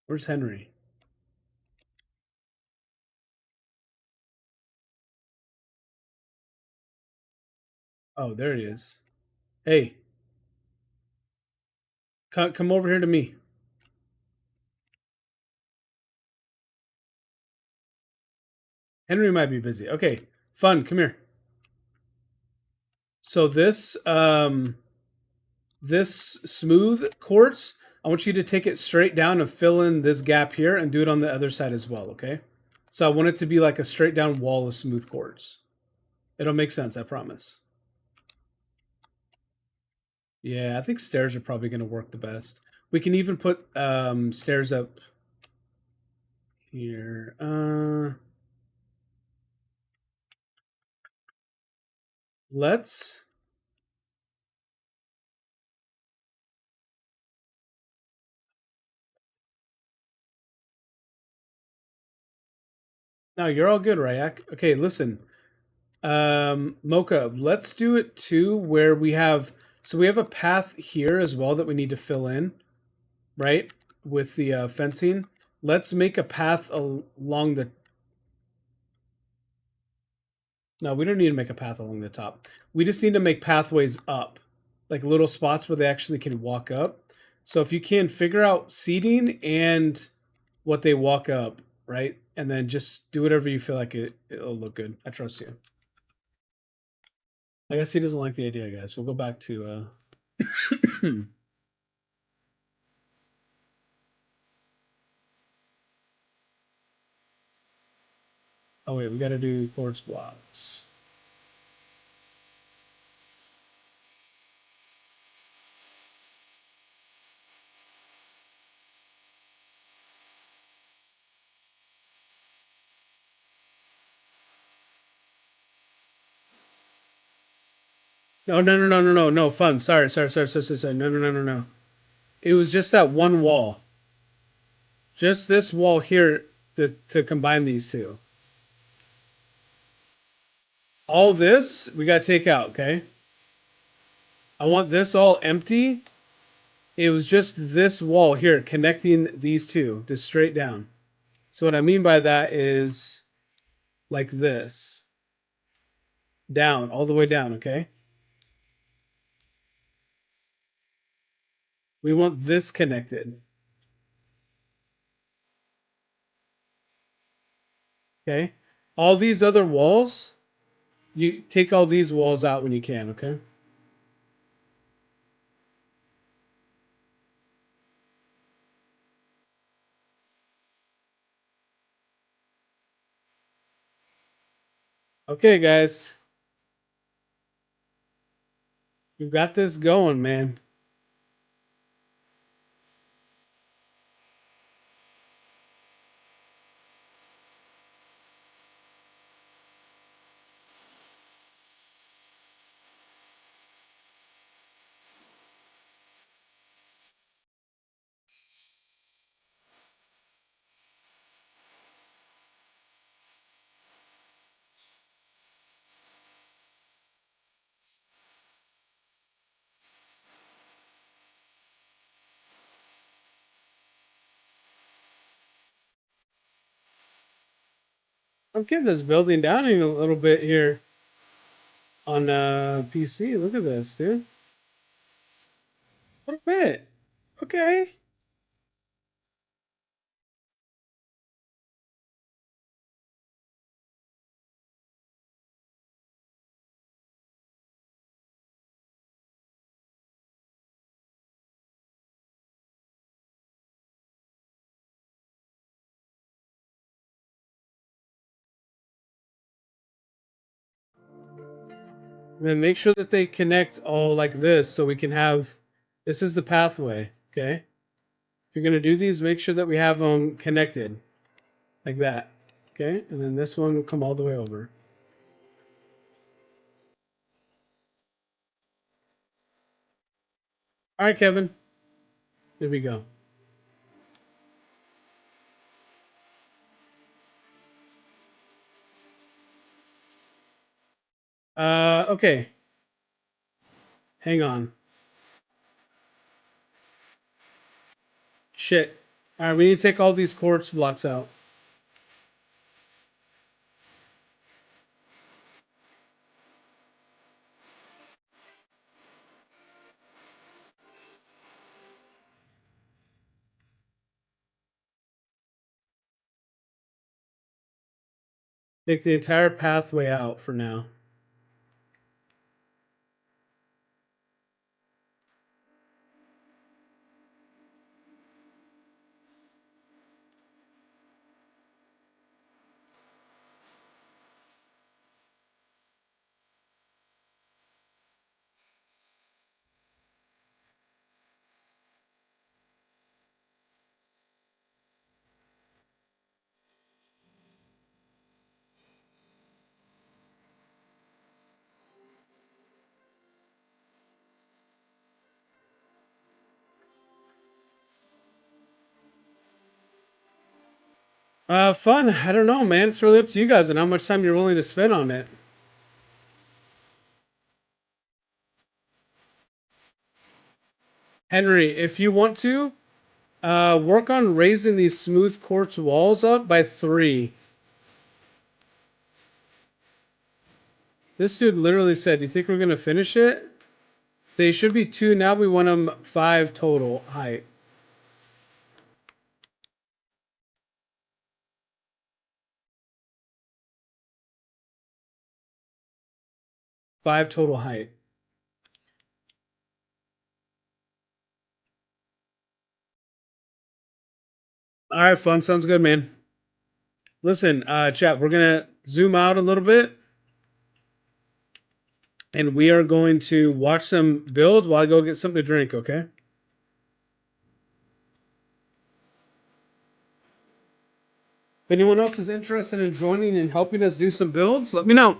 Where's Henry? Oh, there he is. Hey. Come over here to me. Henry might be busy. Okay, Fun, come here. So this smooth quartz, I want you to take it straight down and fill in this gap here and do it on the other side as well, okay? So I want it to be like a straight down wall of smooth quartz. It'll make sense, I promise. Yeah, I think stairs are probably going to work the best. We can even put stairs up here. Let's... No, you're all good, Ryak. Okay, listen. Mocha, let's do it too where we have... So we have a path here as well that we need to fill in, right? with the fencing. Let's make a path along the... No, we don't need to make a path along the top. We just need to make pathways up, like little spots where they actually can walk up. So if you can figure out seating and what they walk up, right? And then just do whatever you feel like it'll look good. I trust you. I guess he doesn't like the idea, guys. We'll go back to oh wait, we gotta do quartz blocks. No, fun. Sorry. No. It was just that one wall. Just this wall here to combine these two. All this we gotta take out, okay? I want this all empty. It was just this wall here connecting these two, just straight down. So what I mean by that is like this. Down, all the way down, okay? We want this connected. Okay? All these other walls, you take all these walls out when you can, okay? Okay, guys. We've got this going, man. I'll give this building down a little bit here on PC. Look at this, dude. A little bit. Okay. And then make sure that they connect all like this so we can have... This is the pathway, okay? If you're going to do these, make sure that we have them connected like that, okay? And then this one will come all the way over. All right, Kevin. Here we go. Okay. Hang on. Shit. All right, we need to take all these quartz blocks out. Take the entire pathway out for now. Fun. I don't know, man. It's really up to you guys and how much time you're willing to spend on it. Henry, if you want to, Work on raising these smooth quartz walls up by 3. This dude literally said, "You think we're gonna finish it?" They should be 2 now. We want them 5 total height. Five total height. All right, fun. Sounds good, man. Listen, chat, we're gonna zoom out a little bit, and we are going to watch some builds while I go get something to drink. Okay. If anyone else is interested in joining and helping us do some builds, let me know.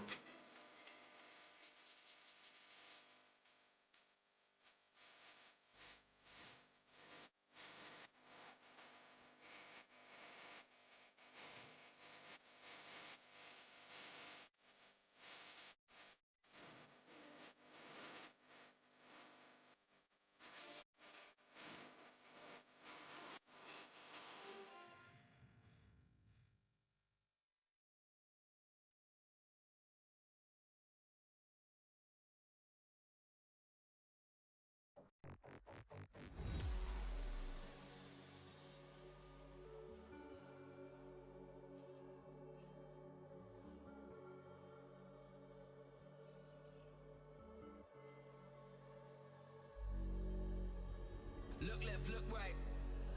Look left, look right.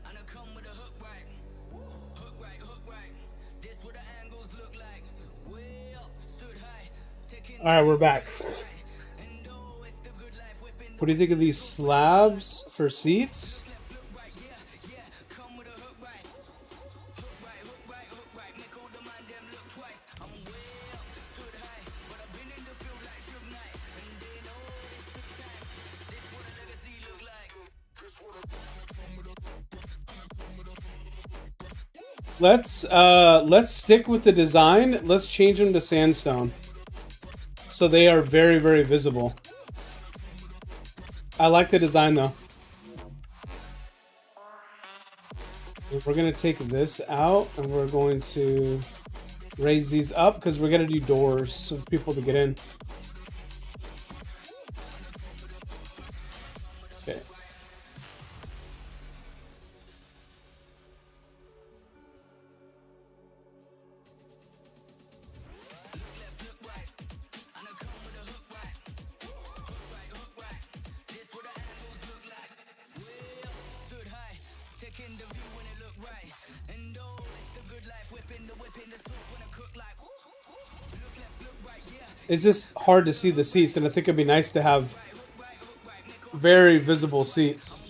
And I come with a hook right. Hook right, hook right. This what the angles look like. Way up, stood high. Taking All right, we're back. and oh, it's the good life whipping. What do you think of these slabs for seats? Look right, yeah. Come with a hook right. Hook right, hook right, hook right. Make all the man them look twice. I'm way up, stood high. But I've been in the field like Suge Knight. And they know this took time. This what a legacy look like. Let's stick with the design. Let's change them to sandstone, so they are very, very visible. I like the design though. We're gonna take this out and we're going to raise these up because we're gonna do doors for people to get in. Okay. It's just hard to see the seats, and I think it'd be nice to have very visible seats.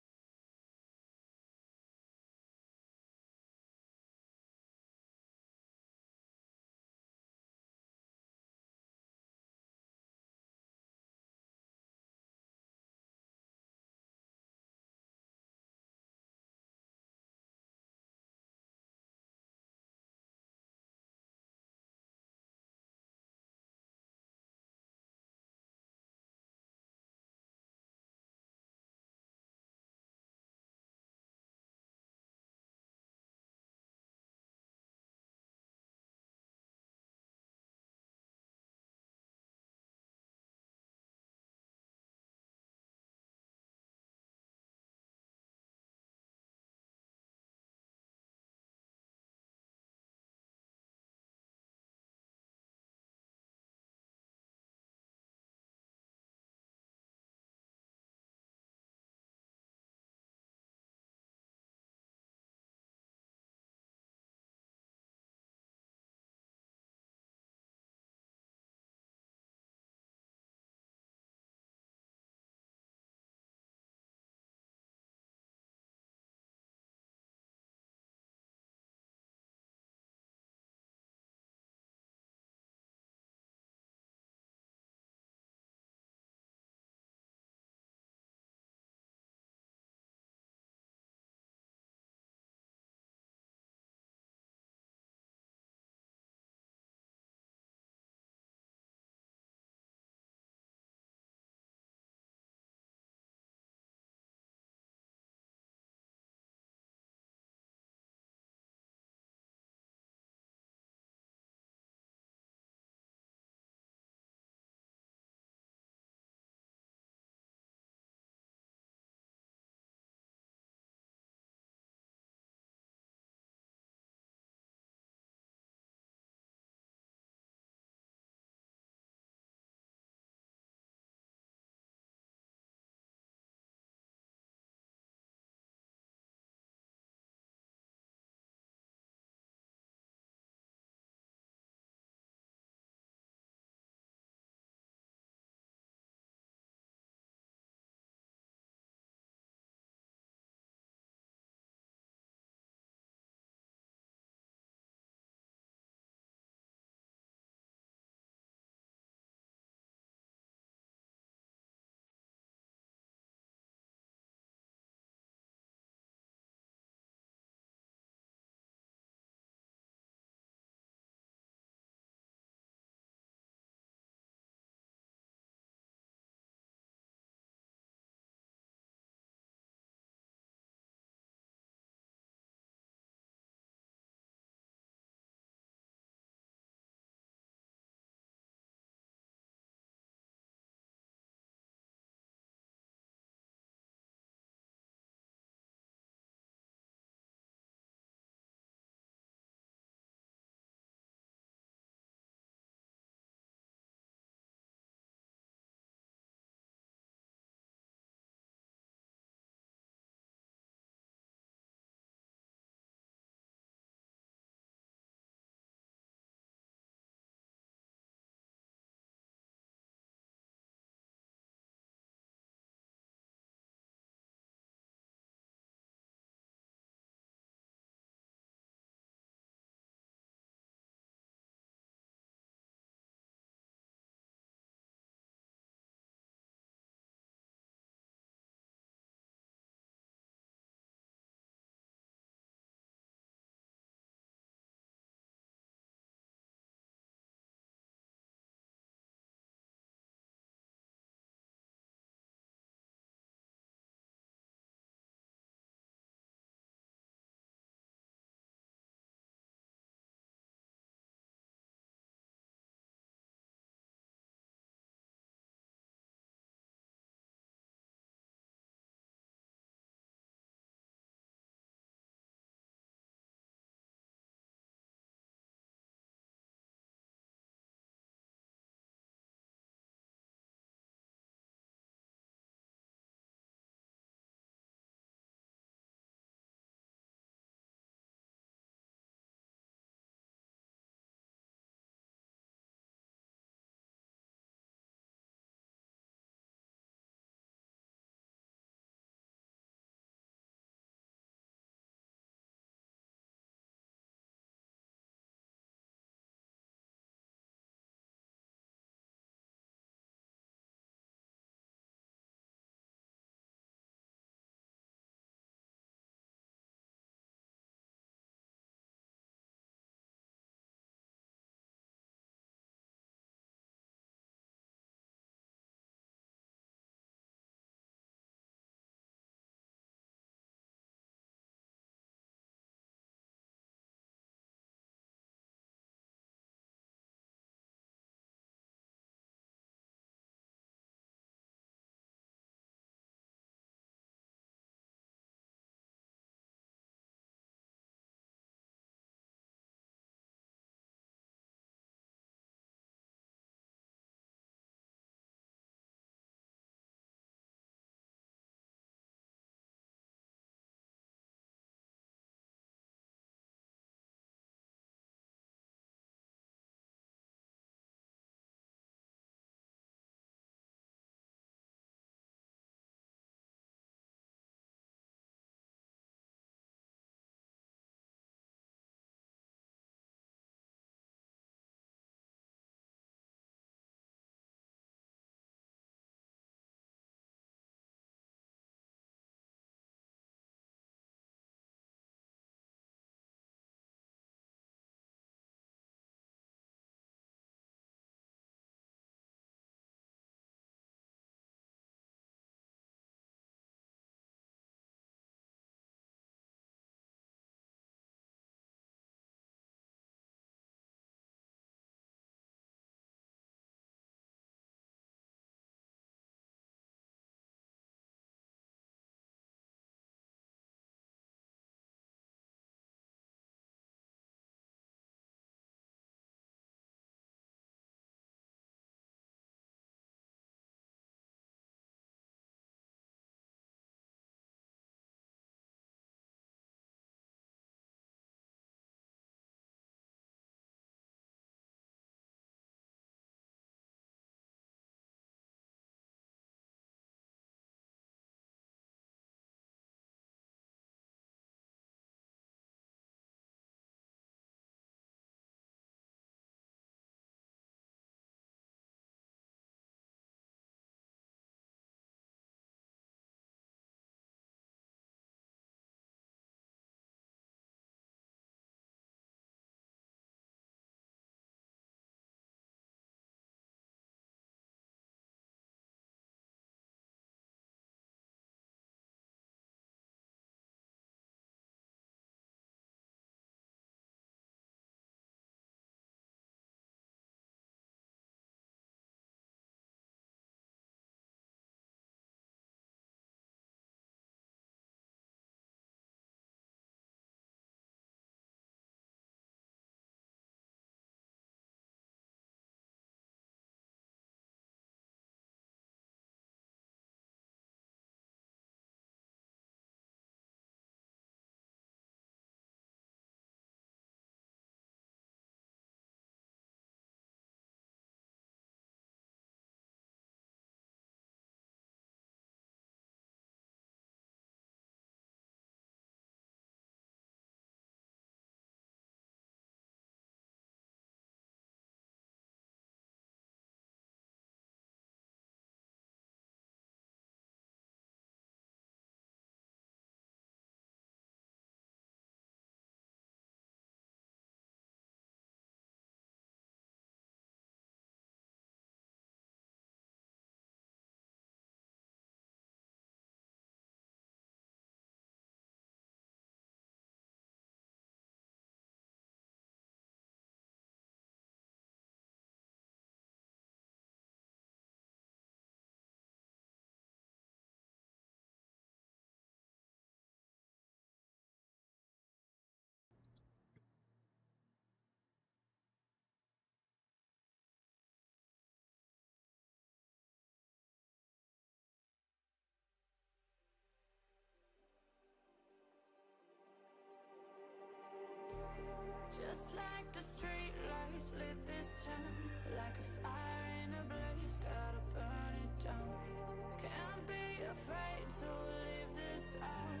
afraid to leave this out.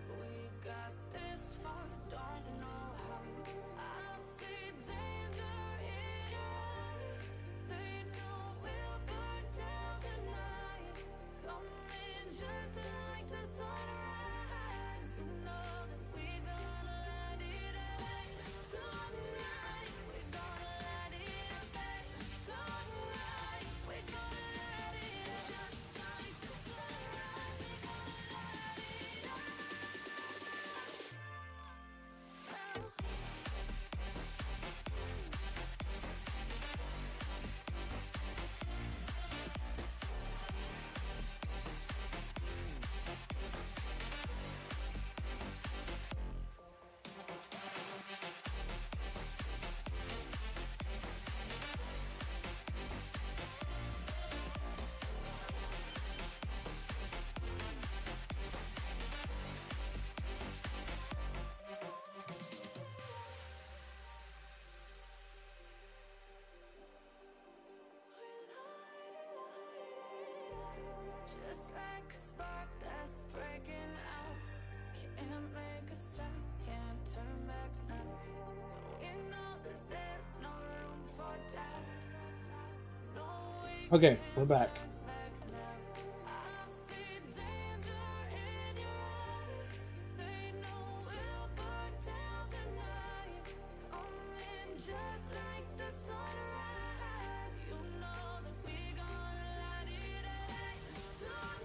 We got this far, don't know how. I see danger in your eyes. They know we'll burn down the night. Coming just like the sunrise. You know that we're gonna let it away. Tonight, we're gonna let it away. Tonight, we're gonna let it away. Just like the sunrise, we're gonna let it away. Just like a spark that's breaking out. Can't make a stop, can't turn back now. We know that there's no room for doubt. No, we Okay, we're back. can't back now. I see danger in your eyes. They know we'll burn down the night. Coming just like the sunrise. You know that we're gonna light it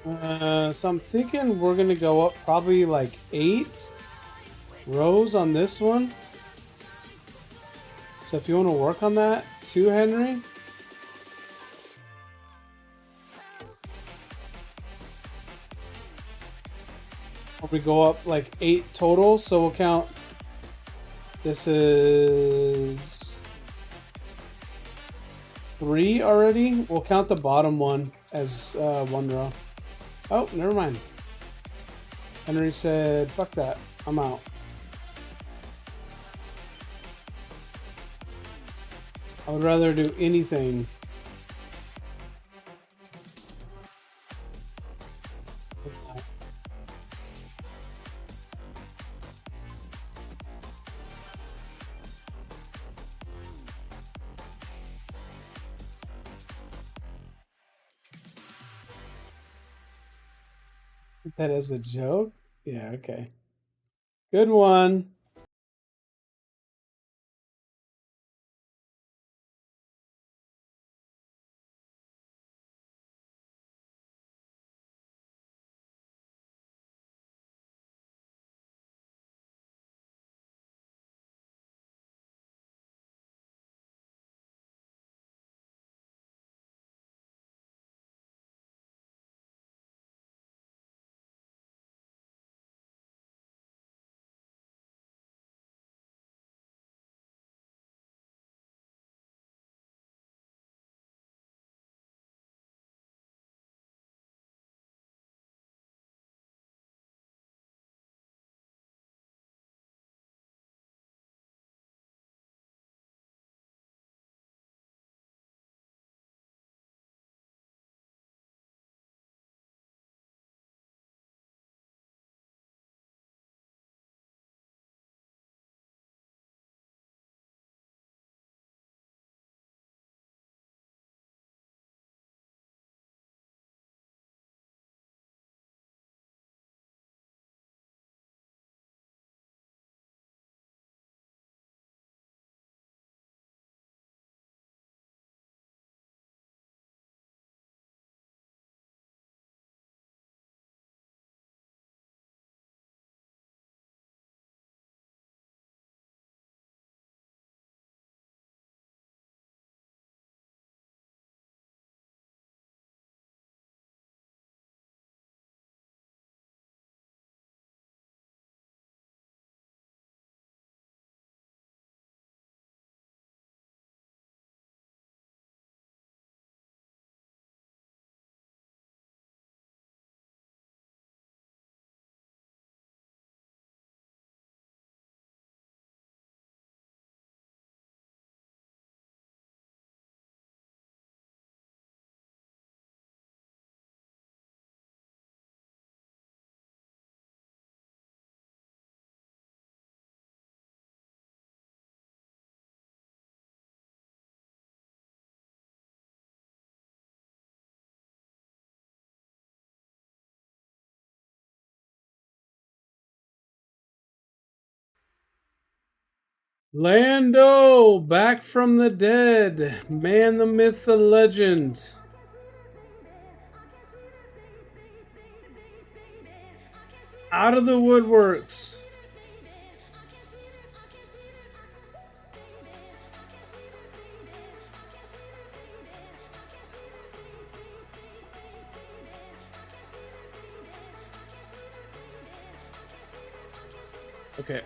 up. So I'm thinking we're gonna go up probably like 8 rows on this one. So if you want to work on that too, Henry. Or we go up like 8 total, so we'll count. This is 3 already. We'll count the bottom one as 1 row. Oh, never mind. Henry said, fuck that. I'm out. I would rather do anything. That as a joke? Yeah, okay. Good one. Lando, back from the dead. Man, the myth, the legend. Out of the woodworks. Okay.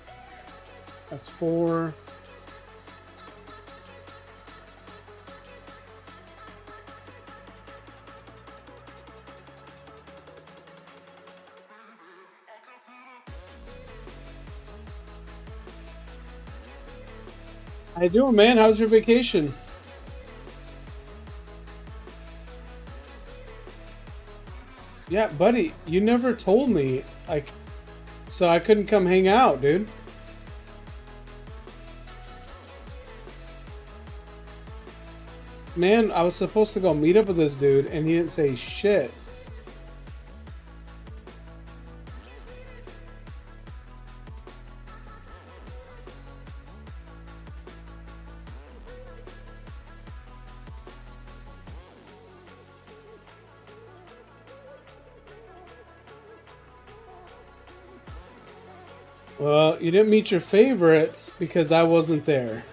That's 4. How you doing, man? How's your vacation? Yeah, buddy, you never told me, like, so I couldn't come hang out, dude. Man, I was supposed to go meet up with this dude, and he didn't say shit. Well, you didn't meet your favorites because I wasn't there.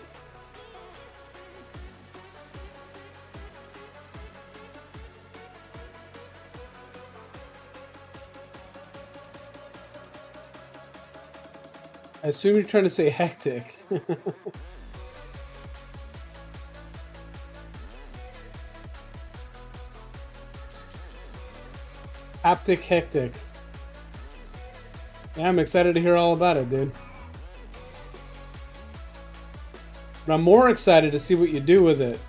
I assume you're trying to say hectic. Haptic hectic. Yeah, I'm excited to hear all about it, dude. But I'm more excited to see what you do with it.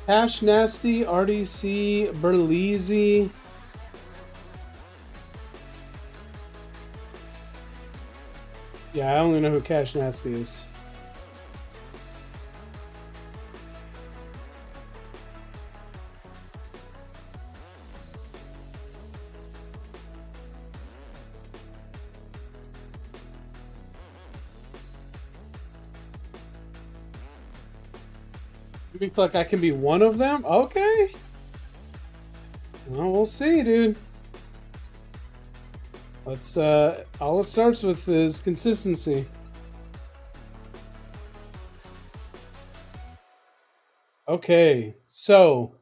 Cash Nasty, RDC, Berleezy. Yeah, I only know who Cash Nasty is. You feel like I can be one of them? Okay. Well, we'll see, dude. Let's, all it starts with is consistency. Okay, so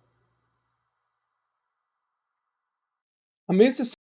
amazed to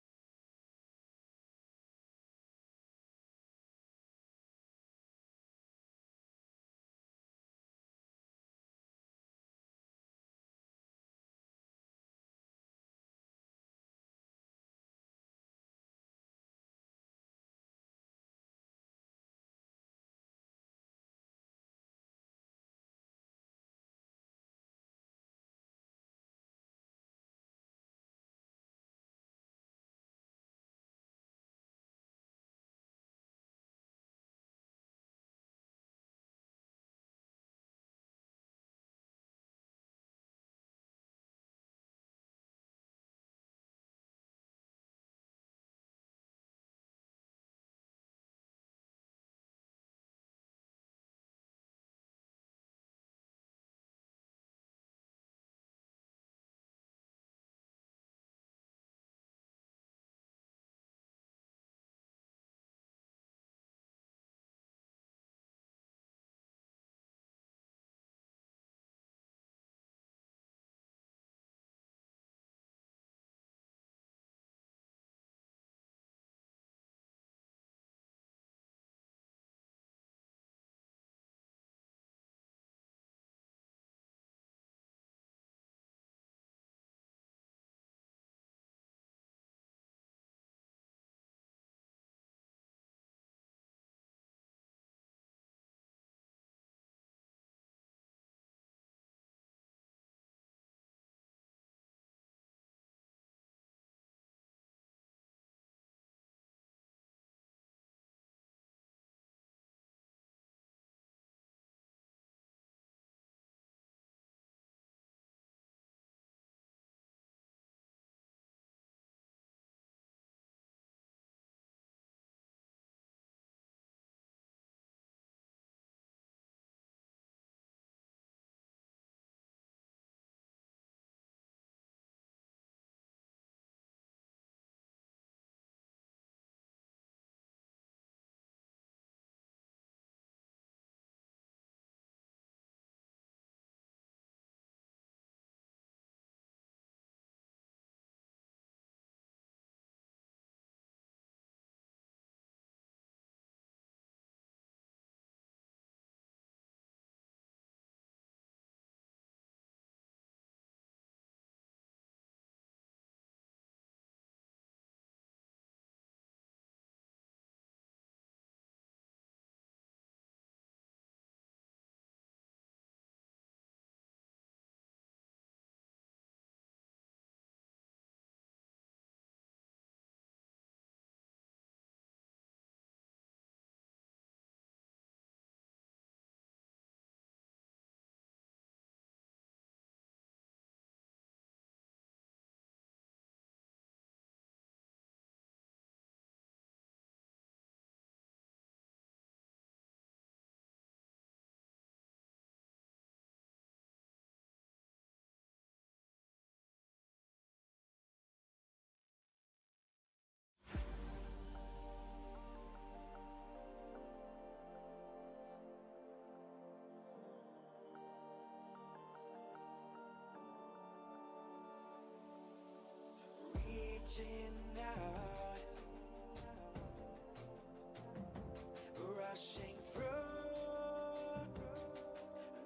Rushing through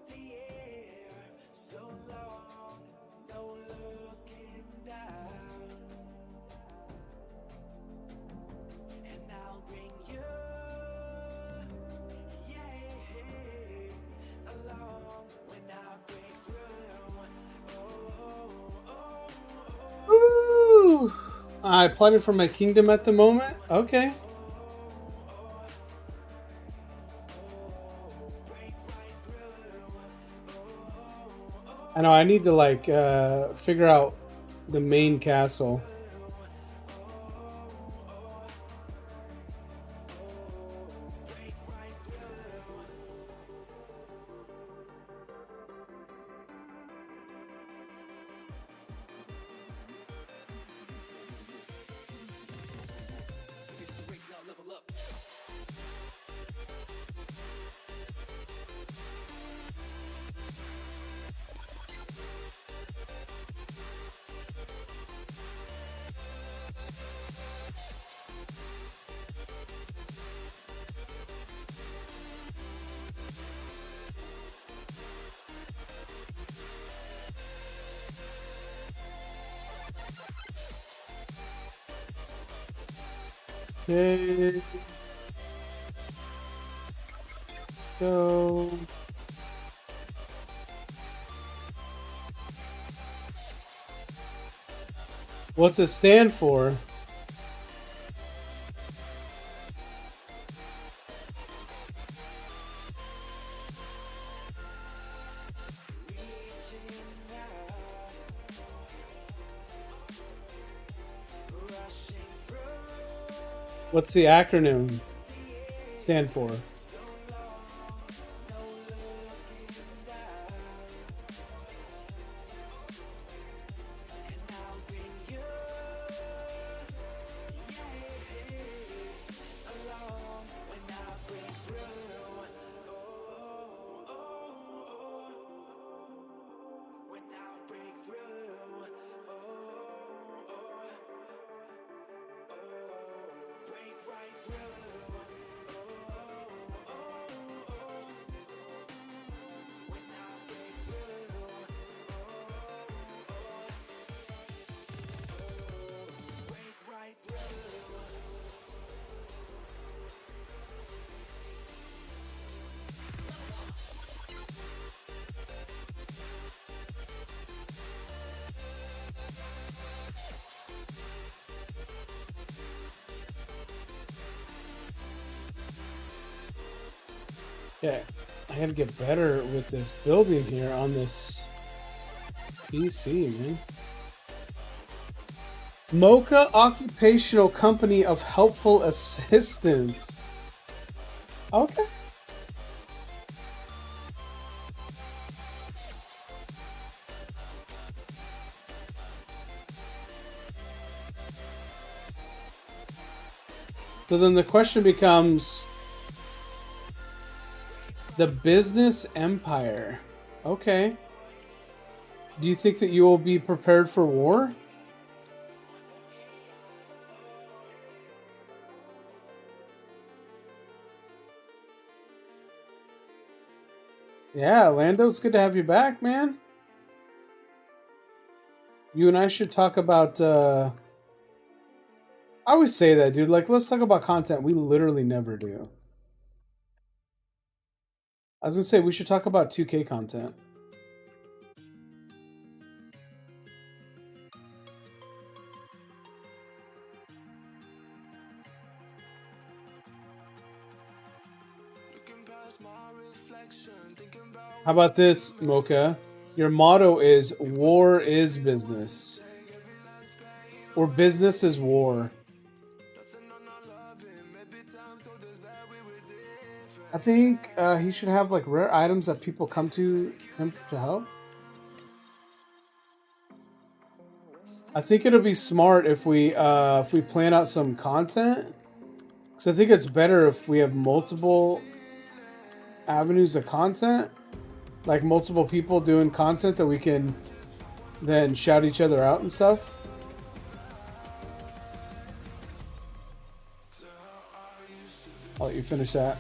the air, so long, no looking down. And I'll bring you, yeah, along when I break through. Ooh, I plotted for my kingdom at the moment. Okay. I know I need to like figure out the main castle. Okay. Go. What's it stand for? What's the acronym stand for? Okay, I gotta get better with this building here on this PC, man. Mocha Occupational Company of Helpful Assistance. Okay. So then the question becomes the business empire. Okay. Do you think that you will be prepared for war? Yeah, Lando, it's good to have you back, man. You and I should talk about I always say that, dude. Like, let's talk about content. We literally never do. I was gonna say we should talk about 2K content. How about this, Mocha? Your motto is war is business. Or business is war. I think he should have like rare items that people come to him to help. I think it'll be smart if we plan out some content, because I think it's better if we have multiple avenues of content, like multiple people doing content that we can then shout each other out and stuff. you finish that.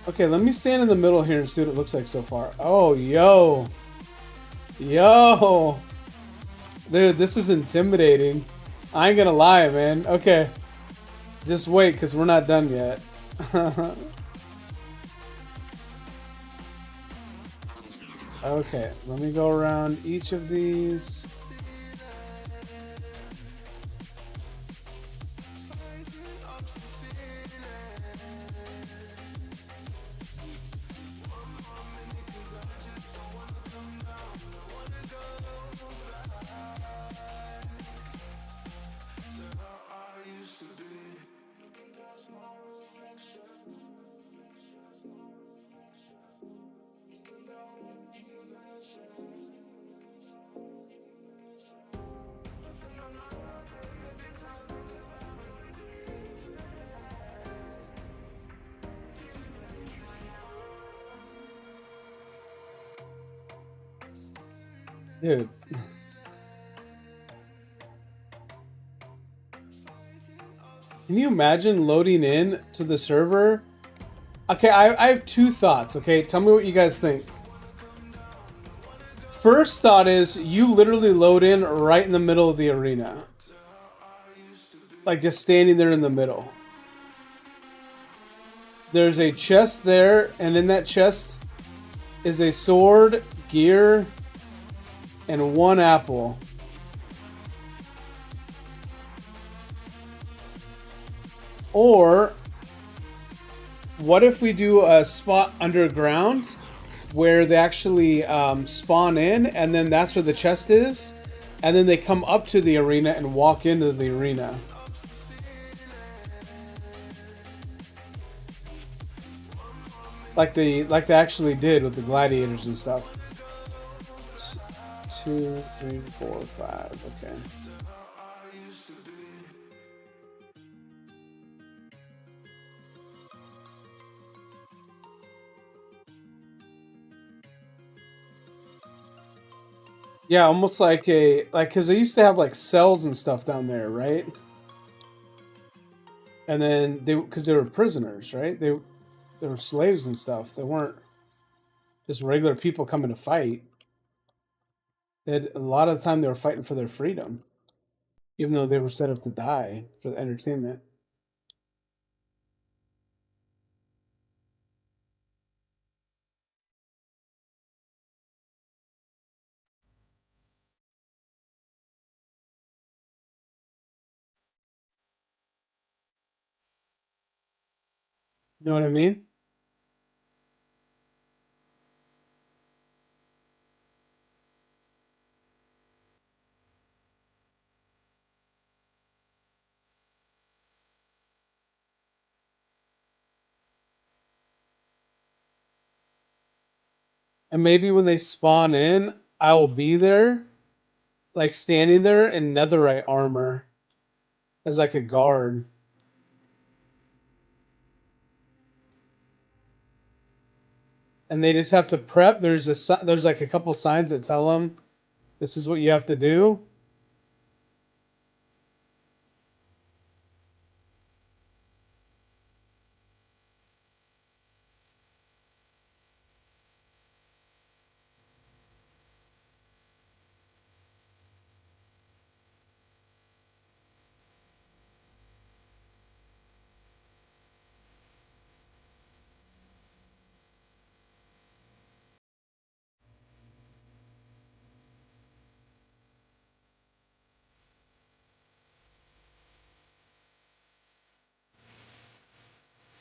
Okay, let me stand in the middle here and see what it looks like so far. Oh, yo. Yo. Dude, this is intimidating. I ain't gonna lie, man. Okay. Just wait, because we're not done yet. Okay, let me go around each of these. Dude. Can you imagine loading in to the server? Okay, I have two thoughts, okay? Tell me what you guys think. First thought is you literally load in right in the middle of the arena. Like just standing there in the middle. There's a chest there, and in that chest is a sword, gear, and one apple. Or what if we do a spot underground where they actually spawn in, and then that's where the chest is, and then they come up to the arena and walk into the arena. Like they actually did with the gladiators and stuff. 2, 3, 4, 5. Okay. Yeah, almost like because they used to have like cells and stuff down there, right? And then because they were prisoners, right? They were slaves and stuff. They weren't just regular people coming to fight. A lot of the time they were fighting for their freedom, even though they were set up to die for the entertainment. You know what I mean? And maybe when they spawn in, I will be there, like standing there in netherite armor as like a guard. And they just have to prep. There's like a couple signs that tell them this is what you have to do.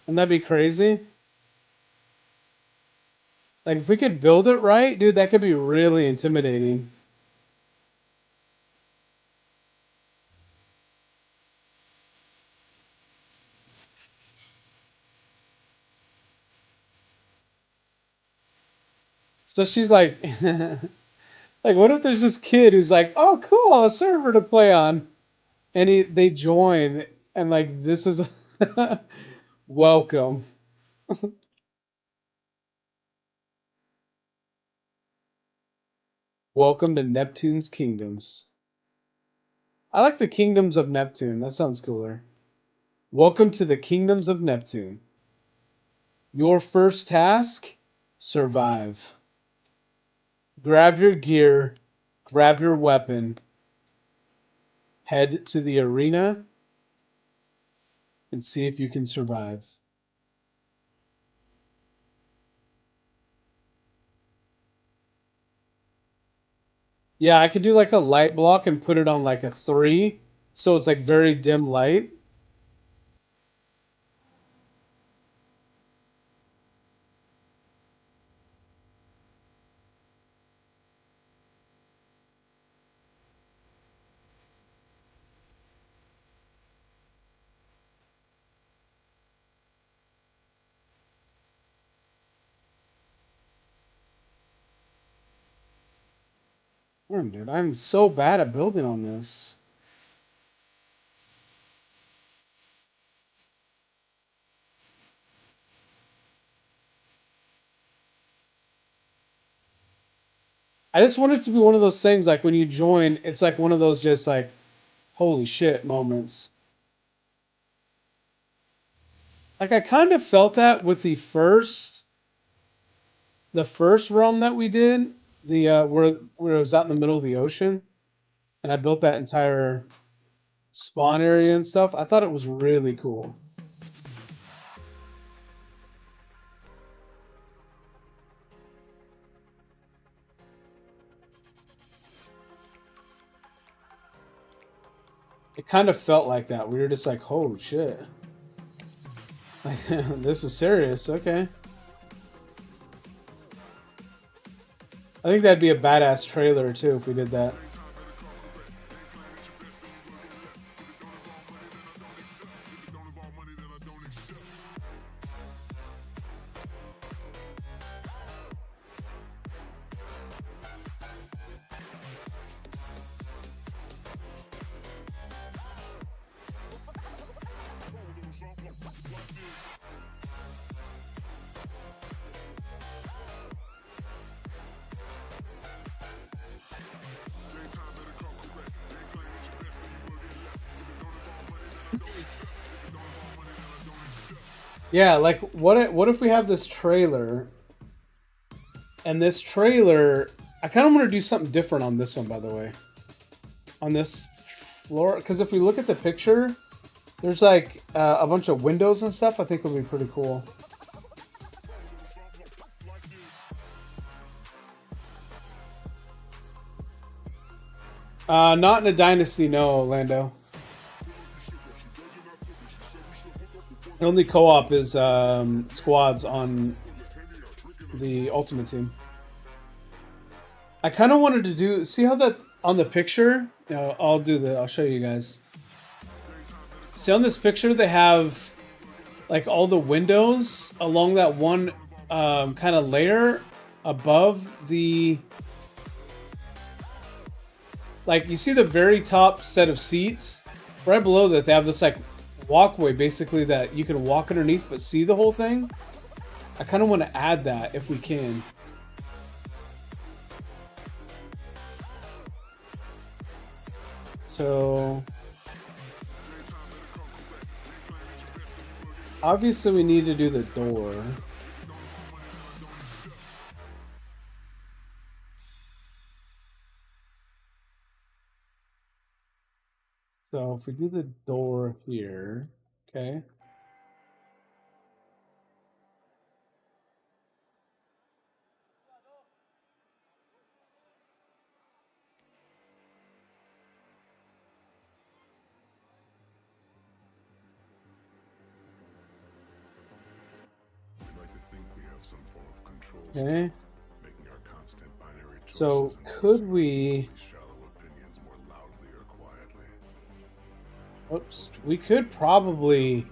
Wouldn't that be crazy? Like if we could build it right, dude, that could be really intimidating. Especially like like what if there's this kid who's like, "Oh, cool, a server to play on." And they join and like this is welcome. Welcome to Neptune's kingdoms. I like the kingdoms of Neptune. That sounds cooler. Welcome to the kingdoms of Neptune. Your first task, survive. Grab your gear, grab your weapon, head to the arena, and see if you can survive. Yeah, I could do like a light block and put it on like a 3, so it's like very dim light. Damn, dude, I'm so bad at building on this. I just want it to be one of those things like when you join, it's like one of those just like, holy shit moments. Like I kind of felt that with the first realm that we did, the where it was out in the middle of the ocean, and I built that entire spawn area and stuff. I thought it was really cool. It kind of felt like that. We were just like, holy shit. Like, this is serious. Okay. I think that'd be a badass trailer too if we did that. Yeah, like what if we have this trailer, and this trailer, I kind of want to do something different on this one, by the way. On this floor, because if we look at the picture, there's like a bunch of windows and stuff. I think it'll be pretty cool. Not in a dynasty, no, Lando. The only co-op is squads on the Ultimate Team. I kind of wanted to do, see how that on the picture. I'll show you guys. See on this picture they have like all the windows along that one kind of layer above the. Like you see the very top set of seats, right below that they have this like walkway basically that you can walk underneath but see the whole thing. I kind of want to add that if we can. So obviously we need to do the door. So if we do the door here, okay. Okay. So could we? Oops. We could probably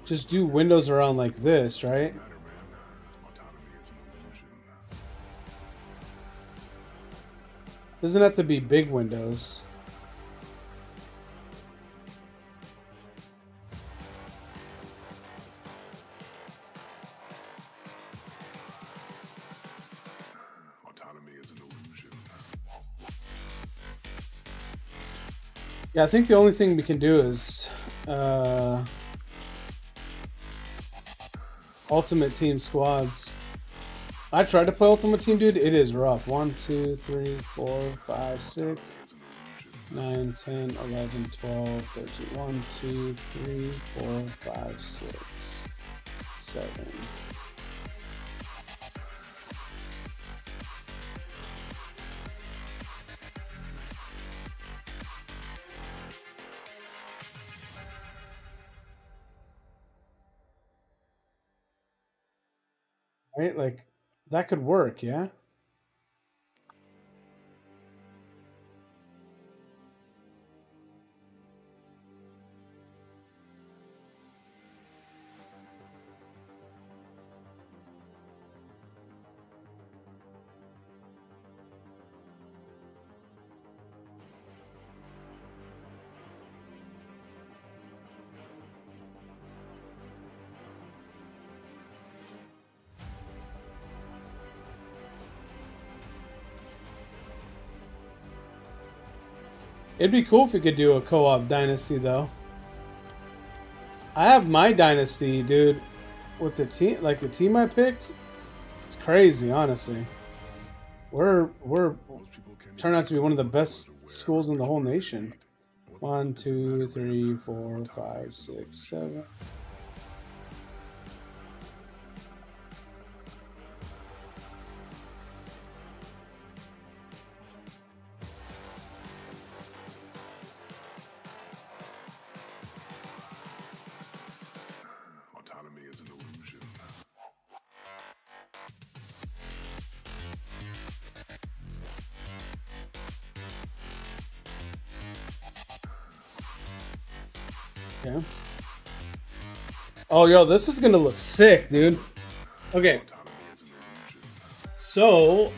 just do windows around like this, right? Doesn't have to be big windows. Yeah, I think the only thing we can do is Ultimate Team squads. I tried to play Ultimate Team, dude. It is rough. 1, 2, 3, 4, 5, 6, 9, 10, 11, 12, 13. 1, 2, 3, 4, 5, 6, 7. Right? Like, that could work, yeah? It'd be cool if we could do a co-op dynasty, though. I have my dynasty, dude, with the team, like the team I picked. It's crazy, honestly. We're turned out to be one of the best schools in the whole nation. 1, 2, 3, 4, 5, 6, 7. Autonomy is an illusion. Okay. Oh, yo, this is gonna look sick, dude. Okay. So,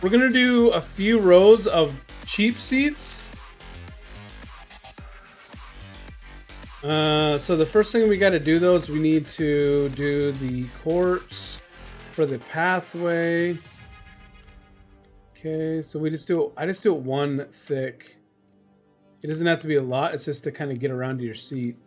we're gonna do a few rows of cheap seats. So the first thing we got to do, though, is we need to do the courts for the pathway. Okay, so I just do it one thick. It doesn't have to be a lot. It's just to kind of get around to your seat.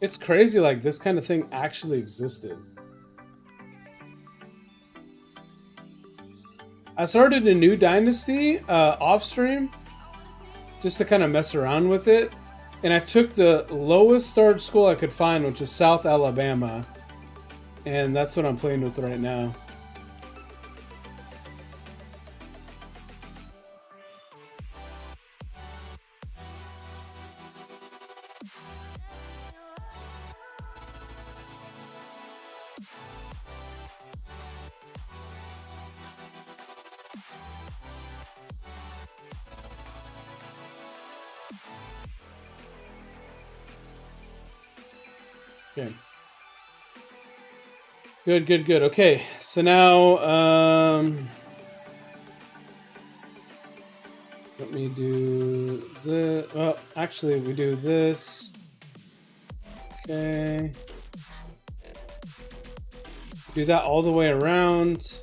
It's crazy, like, this kind of thing actually existed. I started a new dynasty off stream just to kind of mess around with it. And I took the lowest starred school I could find, which is South Alabama. And that's what I'm playing with right now. Okay. Good. Okay, so now let me do the. Well, actually, we do this. Okay. Do that all the way around.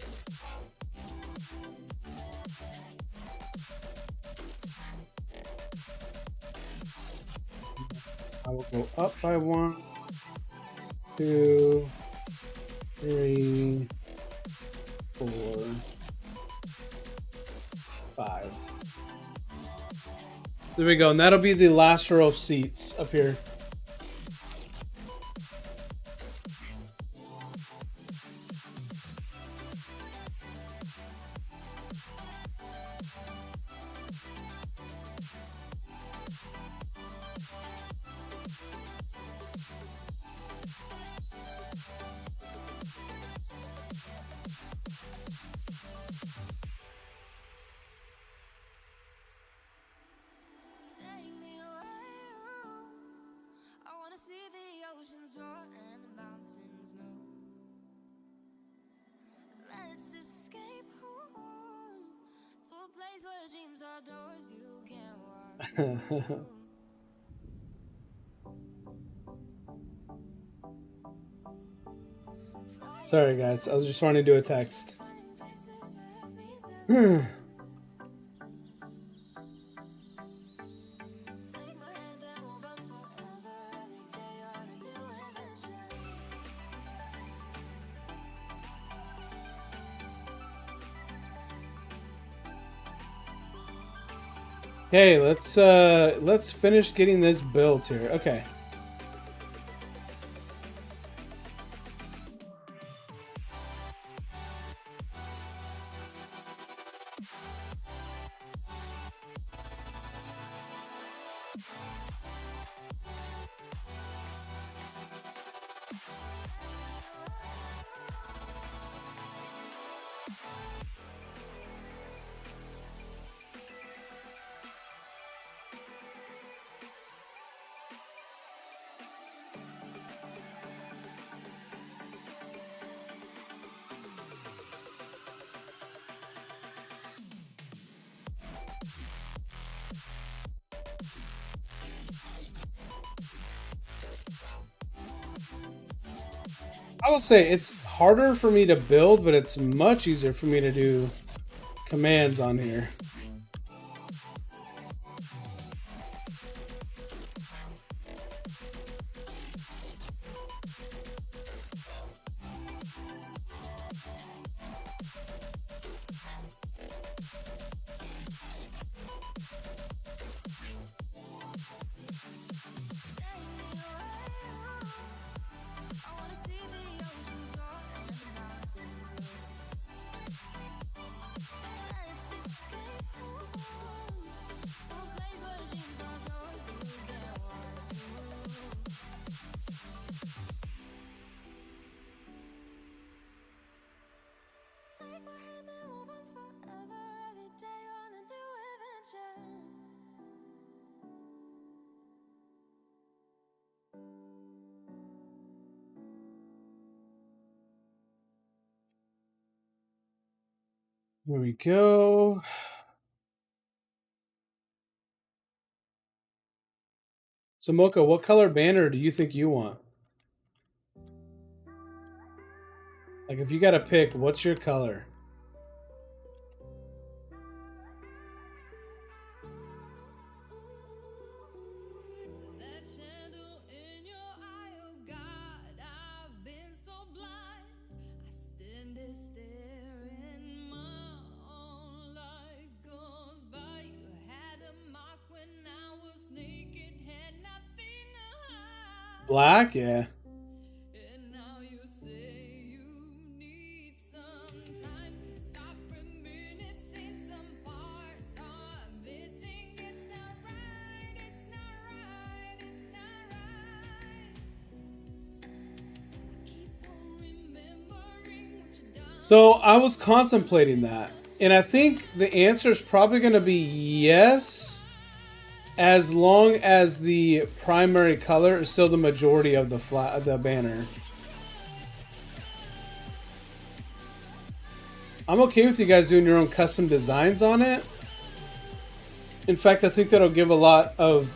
I will go up by 1, 2, 3, 4, 5. There we go, and that'll be the last row of seats up here. Sorry, guys. I was just trying to do a text. Okay, let's finish getting this built here. Okay. I will say it's harder for me to build, but it's much easier for me to do commands on here. Here we go. So Mocha, what color banner do you think you want? Like if you gotta pick, what's your color? Black, yeah. So I was contemplating that, and I think the answer is probably going to be yes, as long as the primary color is still the majority of the banner. I'm okay with you guys doing your own custom designs on it. In fact, I think that'll give a lot of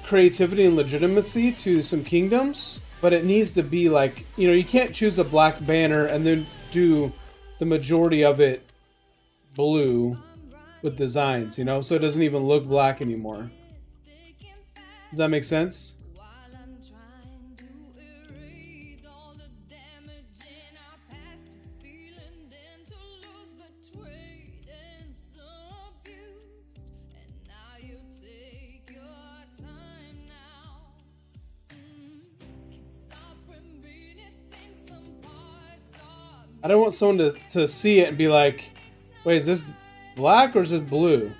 creativity and legitimacy to some kingdoms, but it needs to be like, you know, you can't choose a black banner and then do the majority of it blue with designs, you know, so it doesn't even look black anymore. Does that make sense? I don't want someone to see it and be like, wait, is this black or is this blue?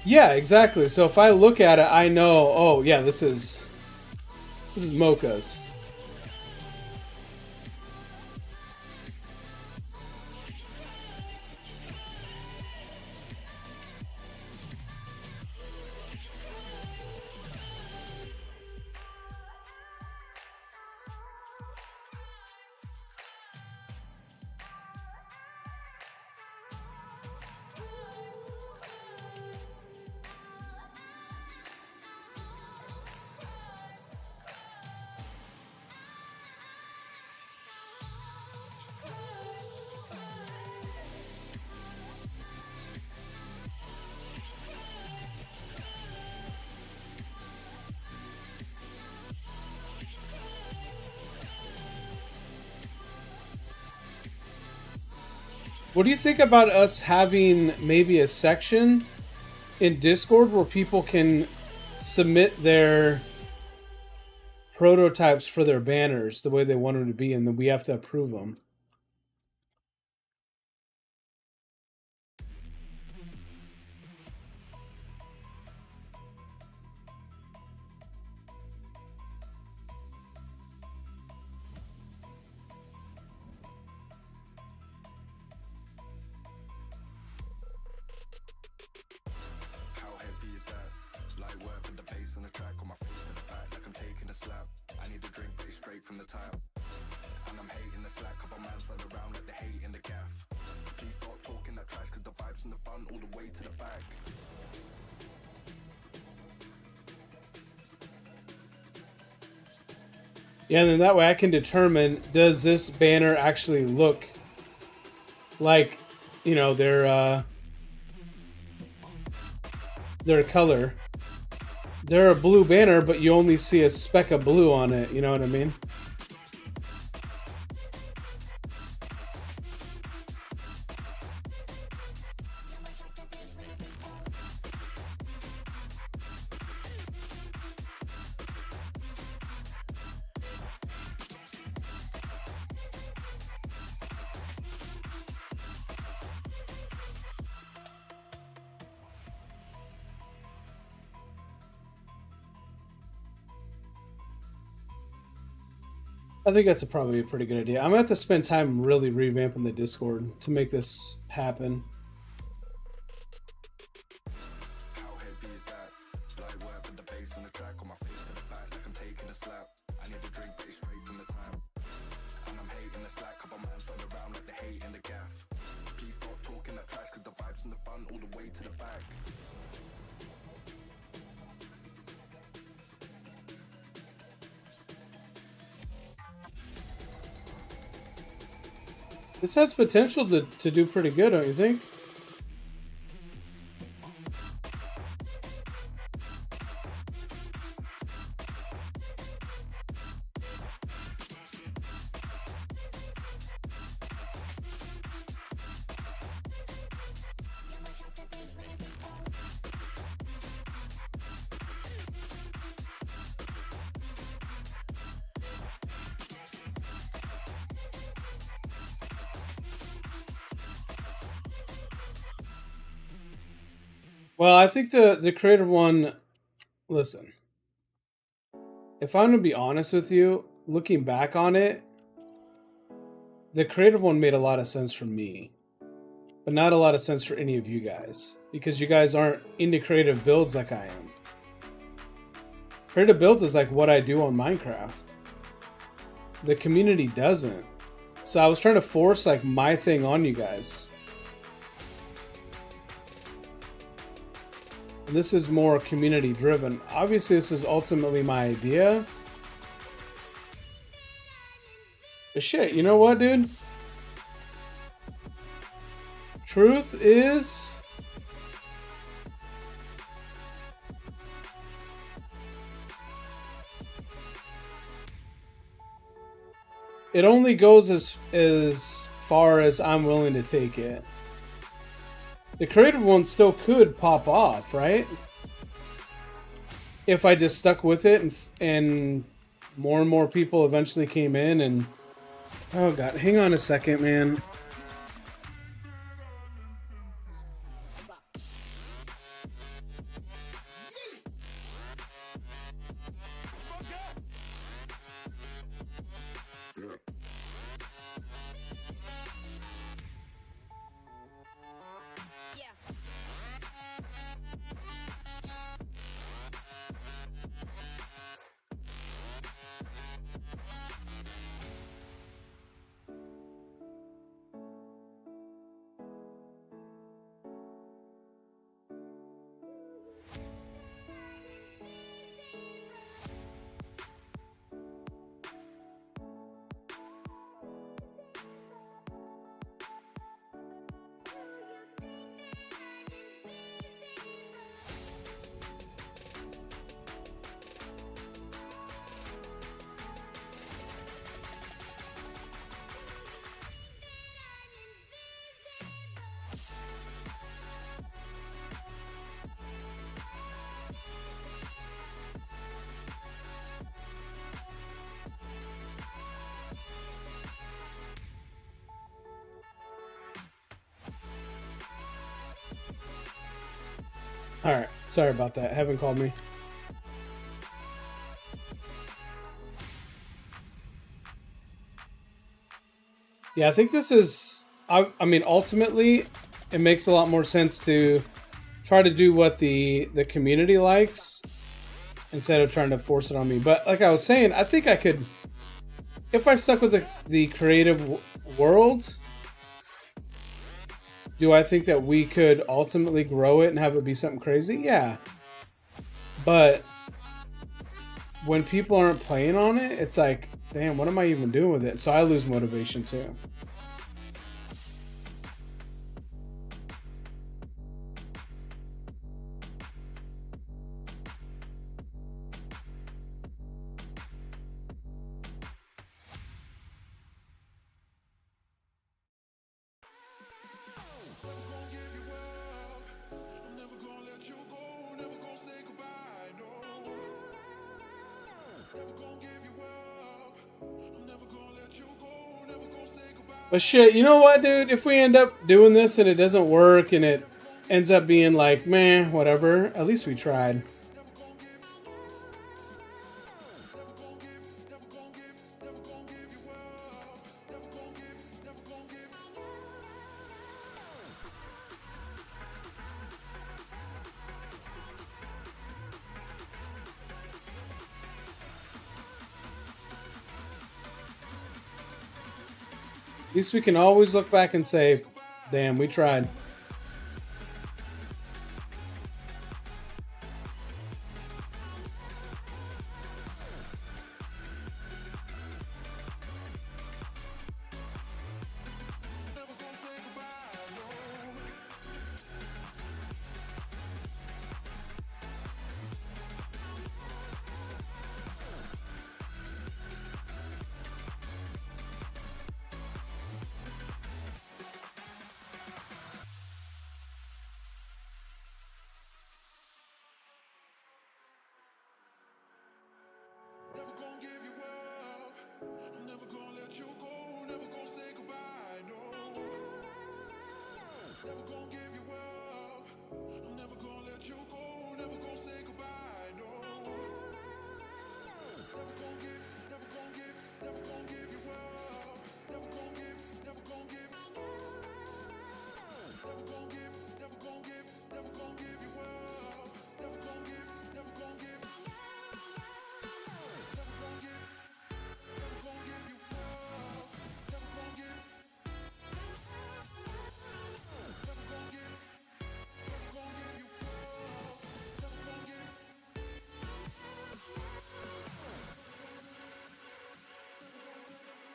Yeah, exactly. So if I look at it, I know, oh yeah, this is Mocha's. What do you think about us having maybe a section in Discord where people can submit their prototypes for their banners the way they want them to be, and then we have to approve them? How heavy is that? Light work with the bass on the track, on my face to the back like I'm taking a slap. I need a drink, but it's straight from the tap. And I'm hating the slack, couple man slide around like the hate in the gaff. Please stop talking that trash, cause the vibes and the fun all the way to the back. Yeah, and then that way I can determine, does this banner actually look like, you know, their color. They're a blue banner, but you only see a speck of blue on it, you know what I mean? I think that's probably a pretty good idea. I'm gonna have to spend time really revamping the Discord to make this happen. How heavy is that? Light work with the bass on the track, on my face to the back like I'm taking a slap. I need a drink, but it's straight from the tap. And I'm hating the slack, couple man slide around like the hate in the gaff. Please stop talking that trash, cause the vibes and the fun all the way to the back. This has potential to do pretty good, don't you think? Well, I think the creative one, listen, if I'm going to be honest with you, looking back on it, the creative one made a lot of sense for me, but not a lot of sense for any of you guys, because you guys aren't into creative builds like I am. Creative builds is like what I do on Minecraft. The community doesn't. So I was trying to force like my thing on you guys. And this is more community driven. Obviously, this is ultimately my idea. But shit, you know what, dude? Truth is, it only goes as far as I'm willing to take it. The creative one still could pop off, right? If I just stuck with it and more people eventually came in and... Oh god, hang on a second, man. All right, sorry about that. Heaven called me. Yeah, I think this is. I mean, ultimately, it makes a lot more sense to try to do what the community likes instead of trying to force it on me. But like I was saying, I think I could, if I stuck with the creative world. Do I think that we could ultimately grow it and have it be something crazy? Yeah. But when people aren't playing on it, it's like, damn, what am I even doing with it? So I lose motivation too. But shit, you know what, dude? If we end up doing this and it doesn't work and it ends up being like, man, whatever, at least we tried. At least we can always look back and say, damn, we tried.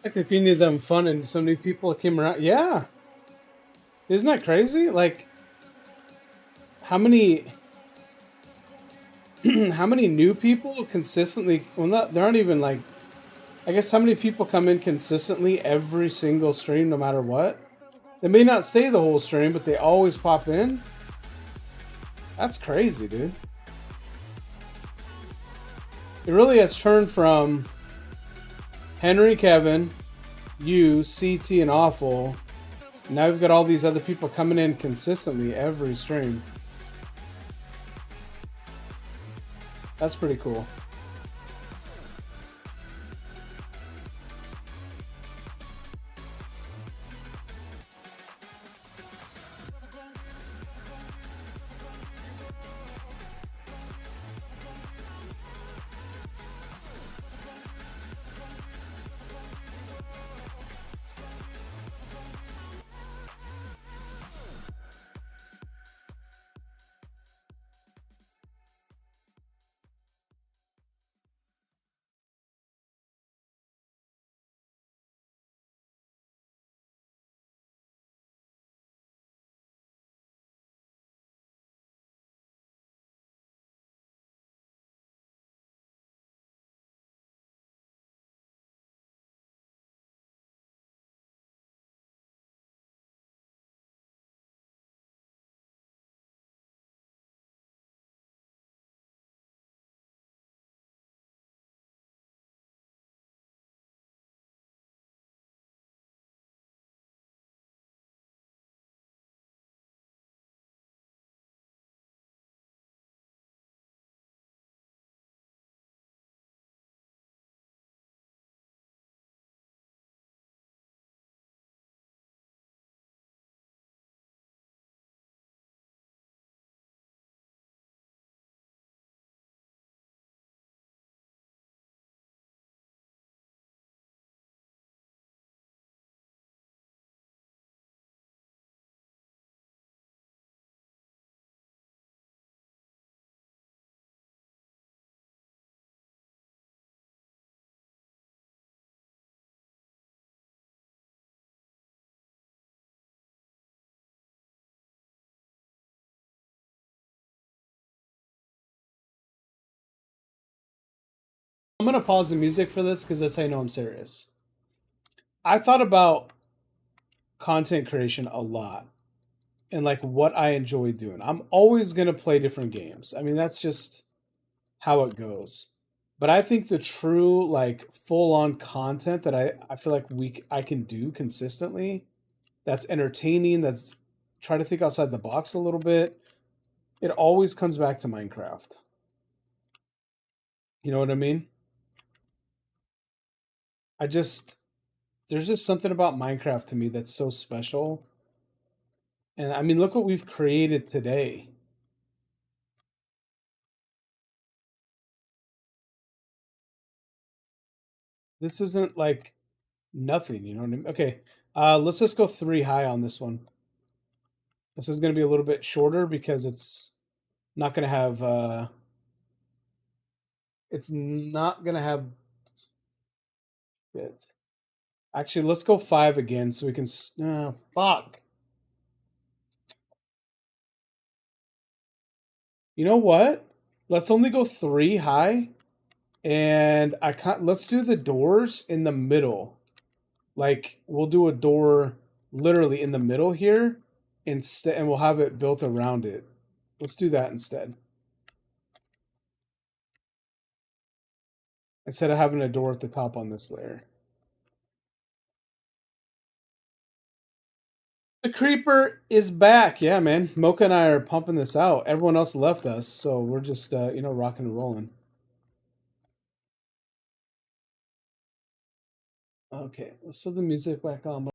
Like the opinion is having fun and so many people came around. Yeah. Isn't that crazy? Like, how many how many new people consistently, well, not, there aren't even like, I guess how many people come in consistently every single stream no matter what? They may not stay the whole stream, but they always pop in. That's crazy, dude. It really has turned from Henry, Kevin, you, CT, and Awful. Now we've got all these other people coming in consistently every stream. That's pretty cool. I'm gonna pause the music for this because that's how you know I'm serious. I thought about content creation a lot and like what I enjoy doing. I'm always gonna play different games. I mean, that's just how it goes. But I think the true like full on content that I feel like I can do consistently, that's entertaining, that's try to think outside the box a little bit. It always comes back to Minecraft. You know what I mean? I just there's just something about Minecraft to me that's so special. And I mean, look what we've created today. This isn't like nothing, you know what I mean? Okay, let's just go 3 high on this one. This is going to be a little bit shorter because not going to have, it's not going to have it. Actually, let's go 5 again so we can, fuck. You know what? Let's only go 3 high, and I can't, let's do the doors in the middle. Like, we'll do a door literally in the middle here instead, and we'll have it built around it. Let's do that instead. Instead of having a door at the top on this layer. The creeper is back. Yeah, man. Mocha and I are pumping this out. Everyone else left us, so we're just, rocking and rolling. Okay, let's throw the music back on.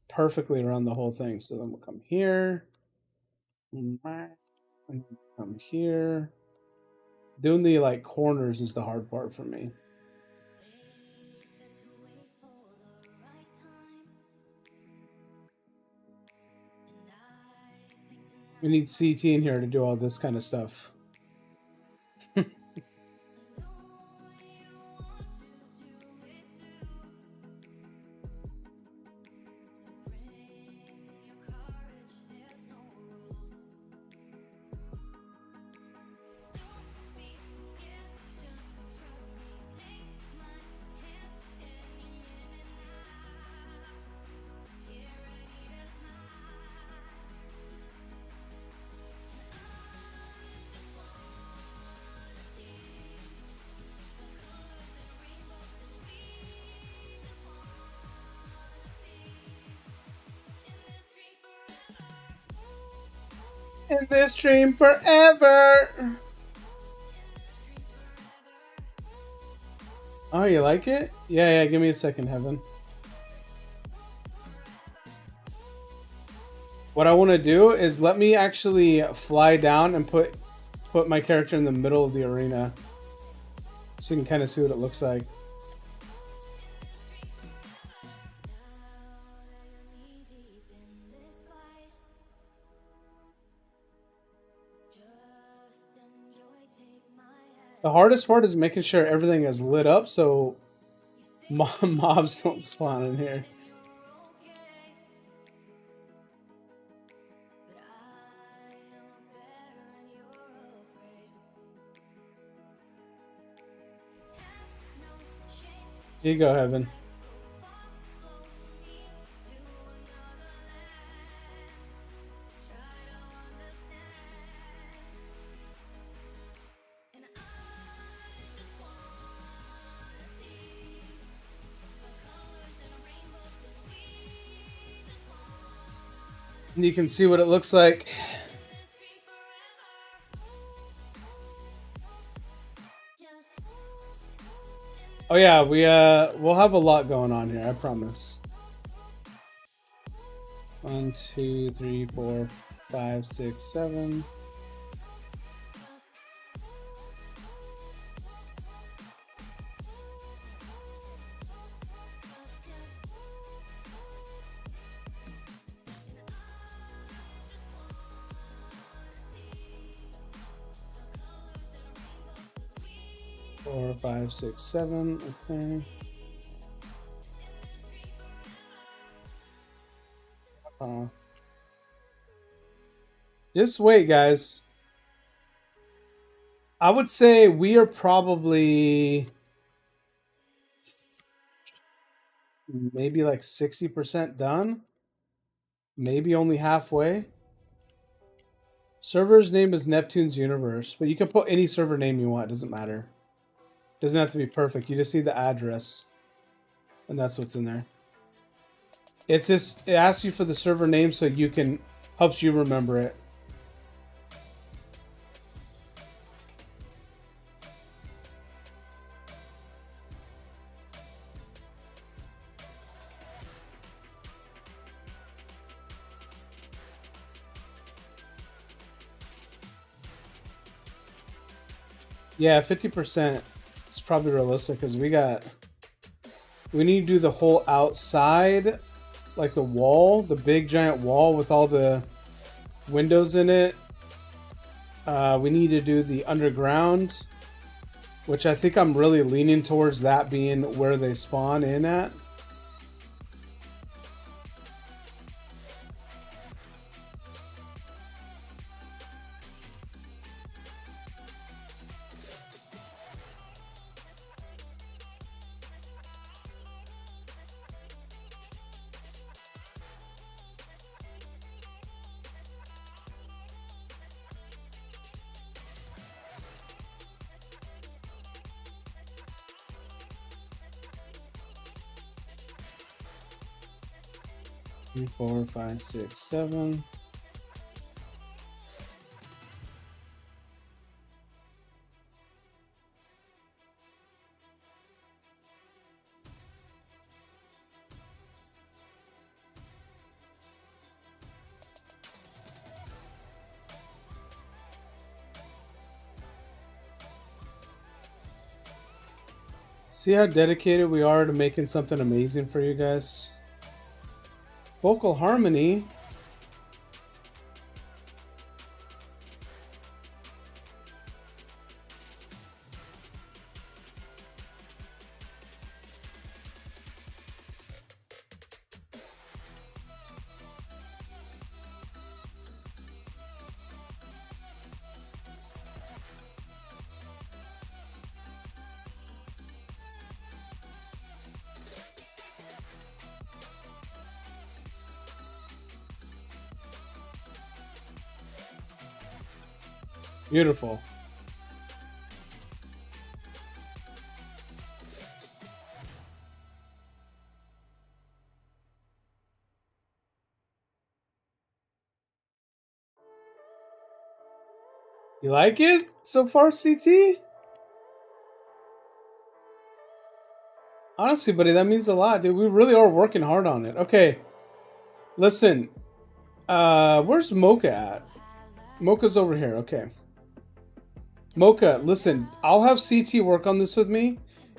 perfectly around the whole thing. So then we'll come here. And come here. Doing the like corners is the hard part for me. We need CT in here to do all this kind of stuff. In this dream forever. Oh, you like it? Yeah, give me a second, Heaven. What I want to do is let me actually fly down and put my character in the middle of the arena so you can kind of see what it looks like. The hardest part is making sure everything is lit up so mobs don't spawn in here. Here you go, Heaven. And you can see what it looks like. Oh yeah, we'll have a lot going on here, I promise. 1, 2, 3, 4, 5, 6, 7. Four, 5, 6, 7. Okay. Just wait, guys. I would say we are probably maybe like 60% done. Maybe only halfway. Server's name is Neptune's Universe, but you can put any server name you want. It doesn't matter. Doesn't have to be perfect. You just need the address, and that's what's in there. It's just, it asks you for the server name so you can, helps you remember it. Yeah, 50% is probably realistic because we need to do the whole outside, like the wall, the big giant wall with all the windows in it. We need to do the underground, which I think I'm really leaning towards that being where they spawn in at. Three, 4, 5, 6, 7. See how dedicated we are to making something amazing for you guys? Vocal harmony. Beautiful. You like it so far, CT? Honestly, buddy, that means a lot, dude. We really are working hard on it. Okay. Listen. Where's Mocha at? Mocha's over here. Okay. Mocha, listen, I'll have CT work on this with me.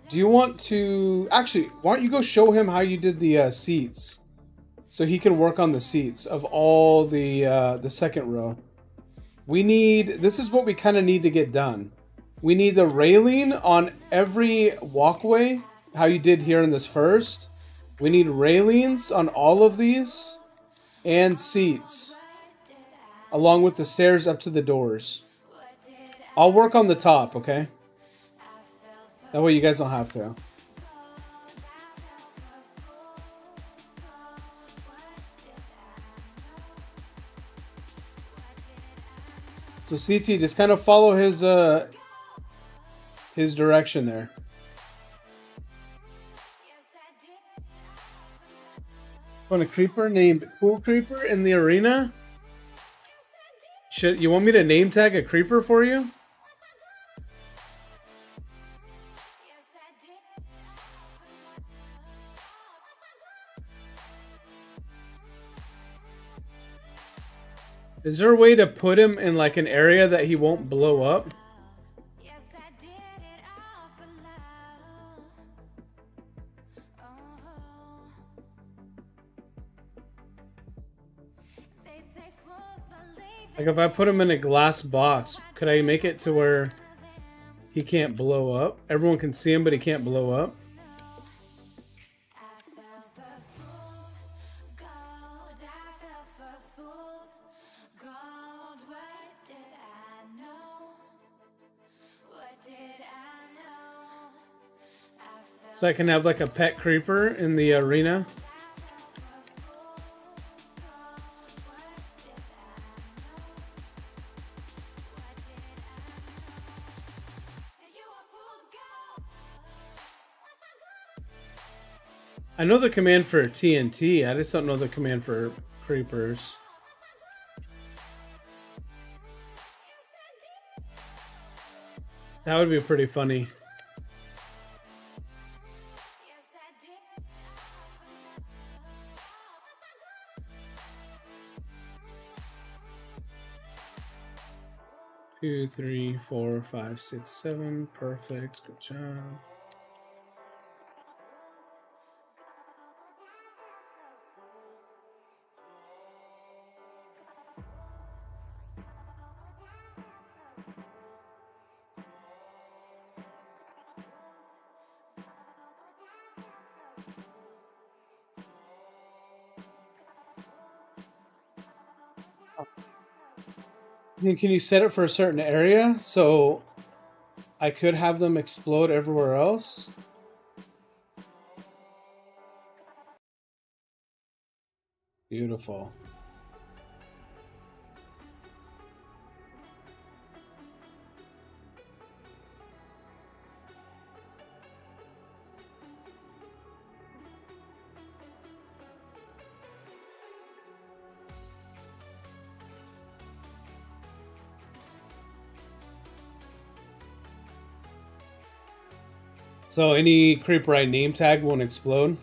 Do you want to... Actually, why don't you go show him how you did the seats? So he can work on the seats of all the second row. We need... This is what we kind of need to get done. We need the railing on every walkway, how you did here in this first. We need railings on all of these. And seats. Along with the stairs up to the doors. I'll work on the top, okay? That way you guys don't have to. So CT, just kind of follow his direction there. Want a creeper named Cool Creeper in the arena? You want me to name tag a creeper for you? Is there a way to put him in like an area that he won't blow up? Like if I put him in a glass box, could I make it to where he can't blow up? Everyone can see him, but he can't blow up. So I can have like a pet creeper in the arena. I know the command for TNT, I just don't know the command for creepers. That would be pretty funny. Two, 3, 4, 5, 6, 7. Perfect. Good job. Can you set it for a certain area so I could have them explode everywhere else? Beautiful. So any creeper I name tag won't explode?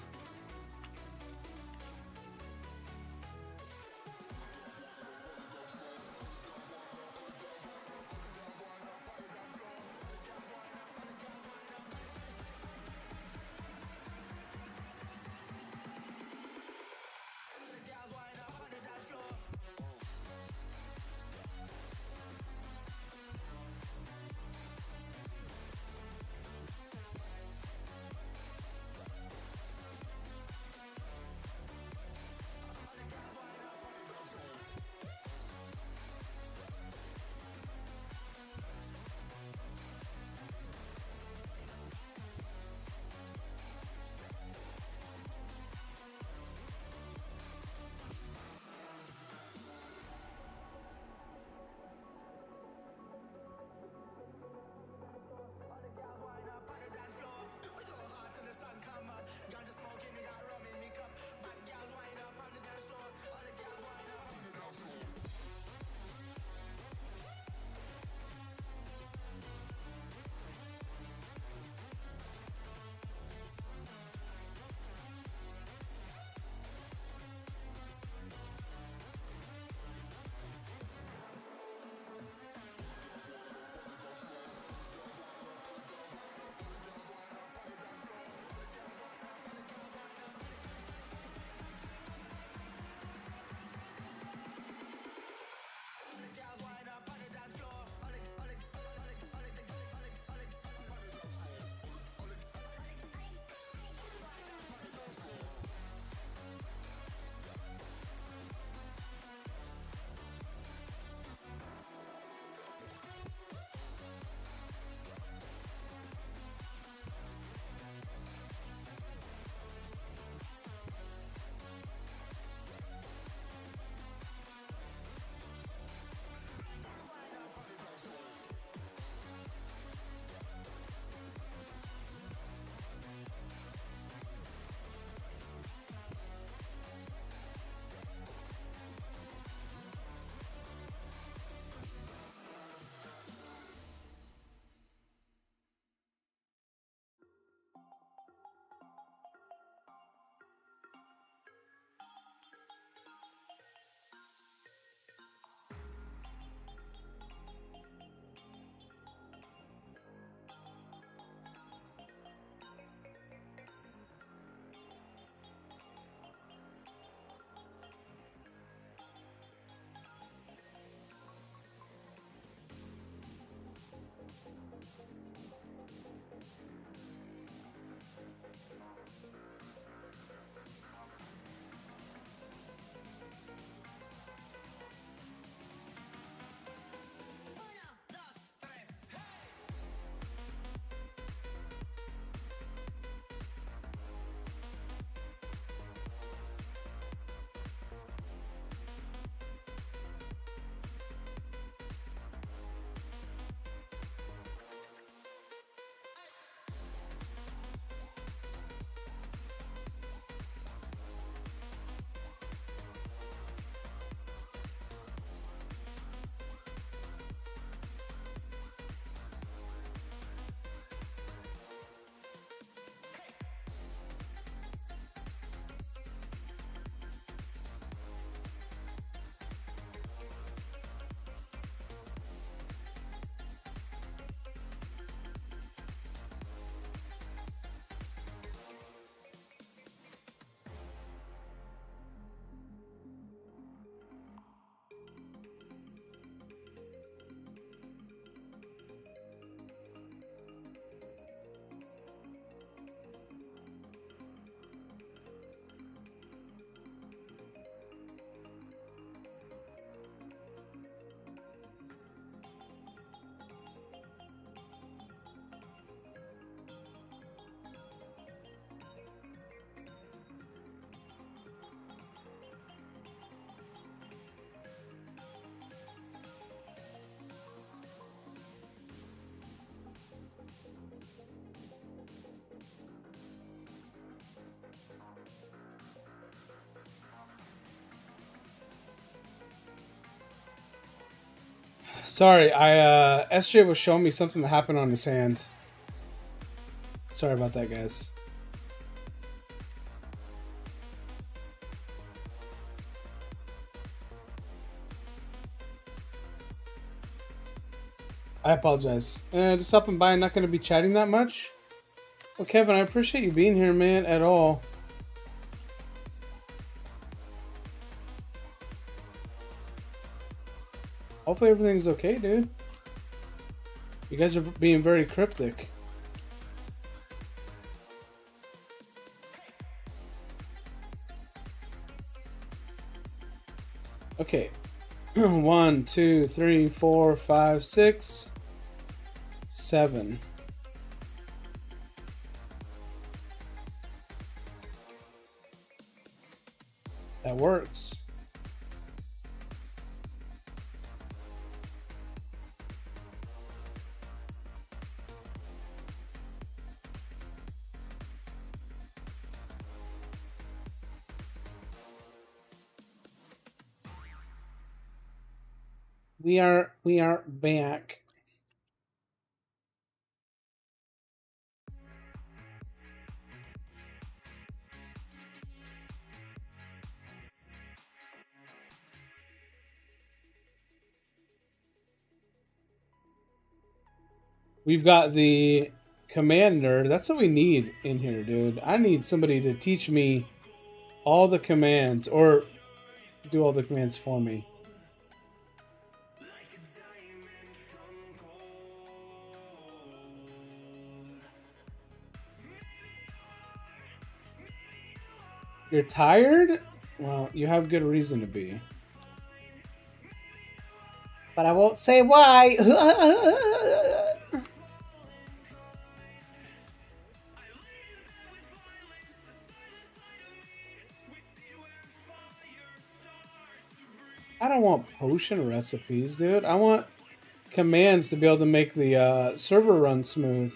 Sorry, SJ was showing me something that happened on his hand. Sorry about that, guys. I apologize. Just stopping by, not going to be chatting that much. Well, Kevin, I appreciate you being here, man, at all. Hopefully everything's okay, dude. You guys are being very cryptic. Okay. 1, 2, 3, 4, 5, 6, 7. That works. We are back. We've got the commander. That's what we need in here, dude. I need somebody to teach me all the commands or do all the commands for me. You're tired? Well, you have good reason to be. But I won't say why. I don't want potion recipes, dude. I want commands to be able to make the server run smooth.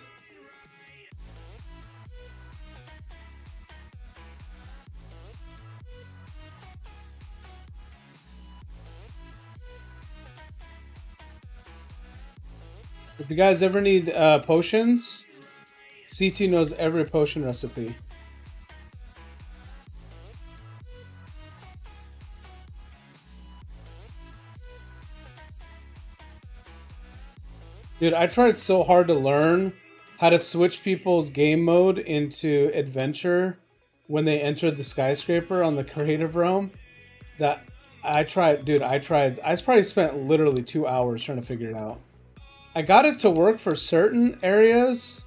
If you guys ever need potions, CT knows every potion recipe. Dude, I tried so hard to learn how to switch people's game mode into adventure when they entered the skyscraper on the creative realm that I tried. I probably spent literally 2 hours trying to figure it out. I got it to work for certain areas,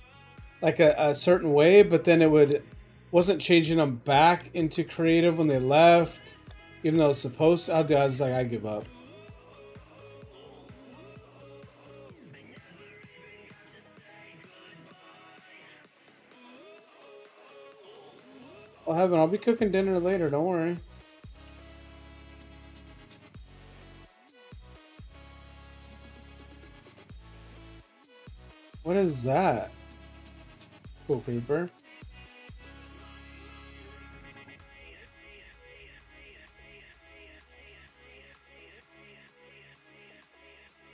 like a certain way, but then wasn't changing them back into creative when they left, even though it was supposed to. I was like, I give up. Well, Heaven, I'll be cooking dinner later, don't worry. What is that? Cool creeper.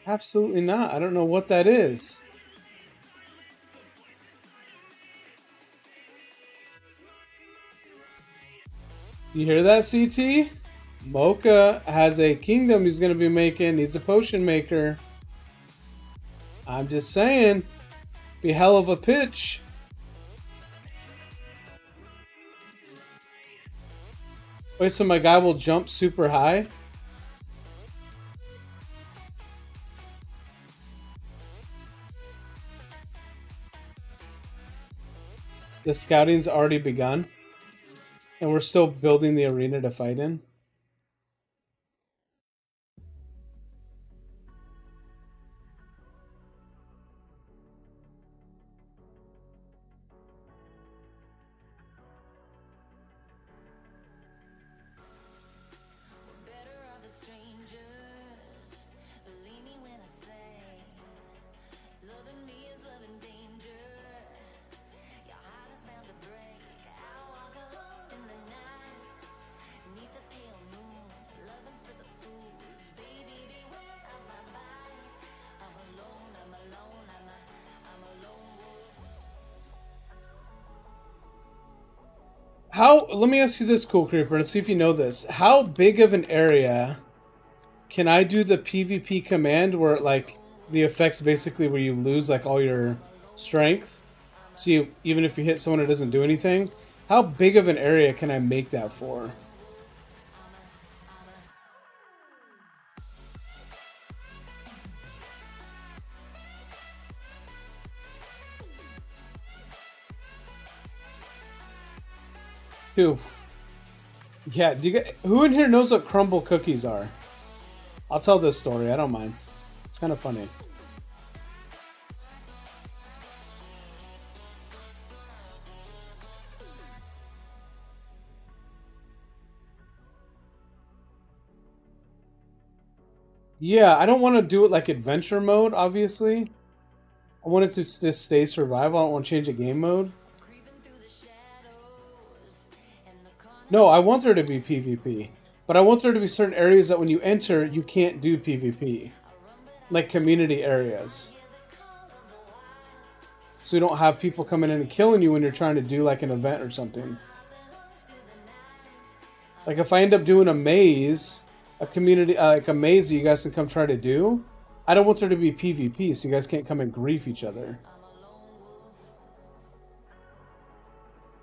Absolutely not. I don't know what that is. You hear that, CT? Mocha has a kingdom he's going to be making. Needs a potion maker. I'm just saying. Be hell of a pitch. Wait, so my guy will jump super high? The scouting's already begun. And we're still building the arena to fight in. Let me ask you this, Cool Creeper, and see if you know this. How big of an area can I do the PvP command where, like, the effects basically where you lose, like, all your strength? So you, even if you hit someone, it doesn't do anything? How big of an area can I make that for? Who? Yeah, who in here knows what crumble cookies are? I'll tell this story, I don't mind. It's kind of funny. Yeah, I don't want to do it like adventure mode, obviously. I want it to just stay survival. I don't want to change the game mode. No, I want there to be PvP. But I want there to be certain areas that when you enter, you can't do PvP. Like community areas. So you don't have people coming in and killing you when you're trying to do like an event or something. Like if I end up doing a maze, a community, like a maze that you guys can come try to do, I don't want there to be PvP so you guys can't come and grief each other.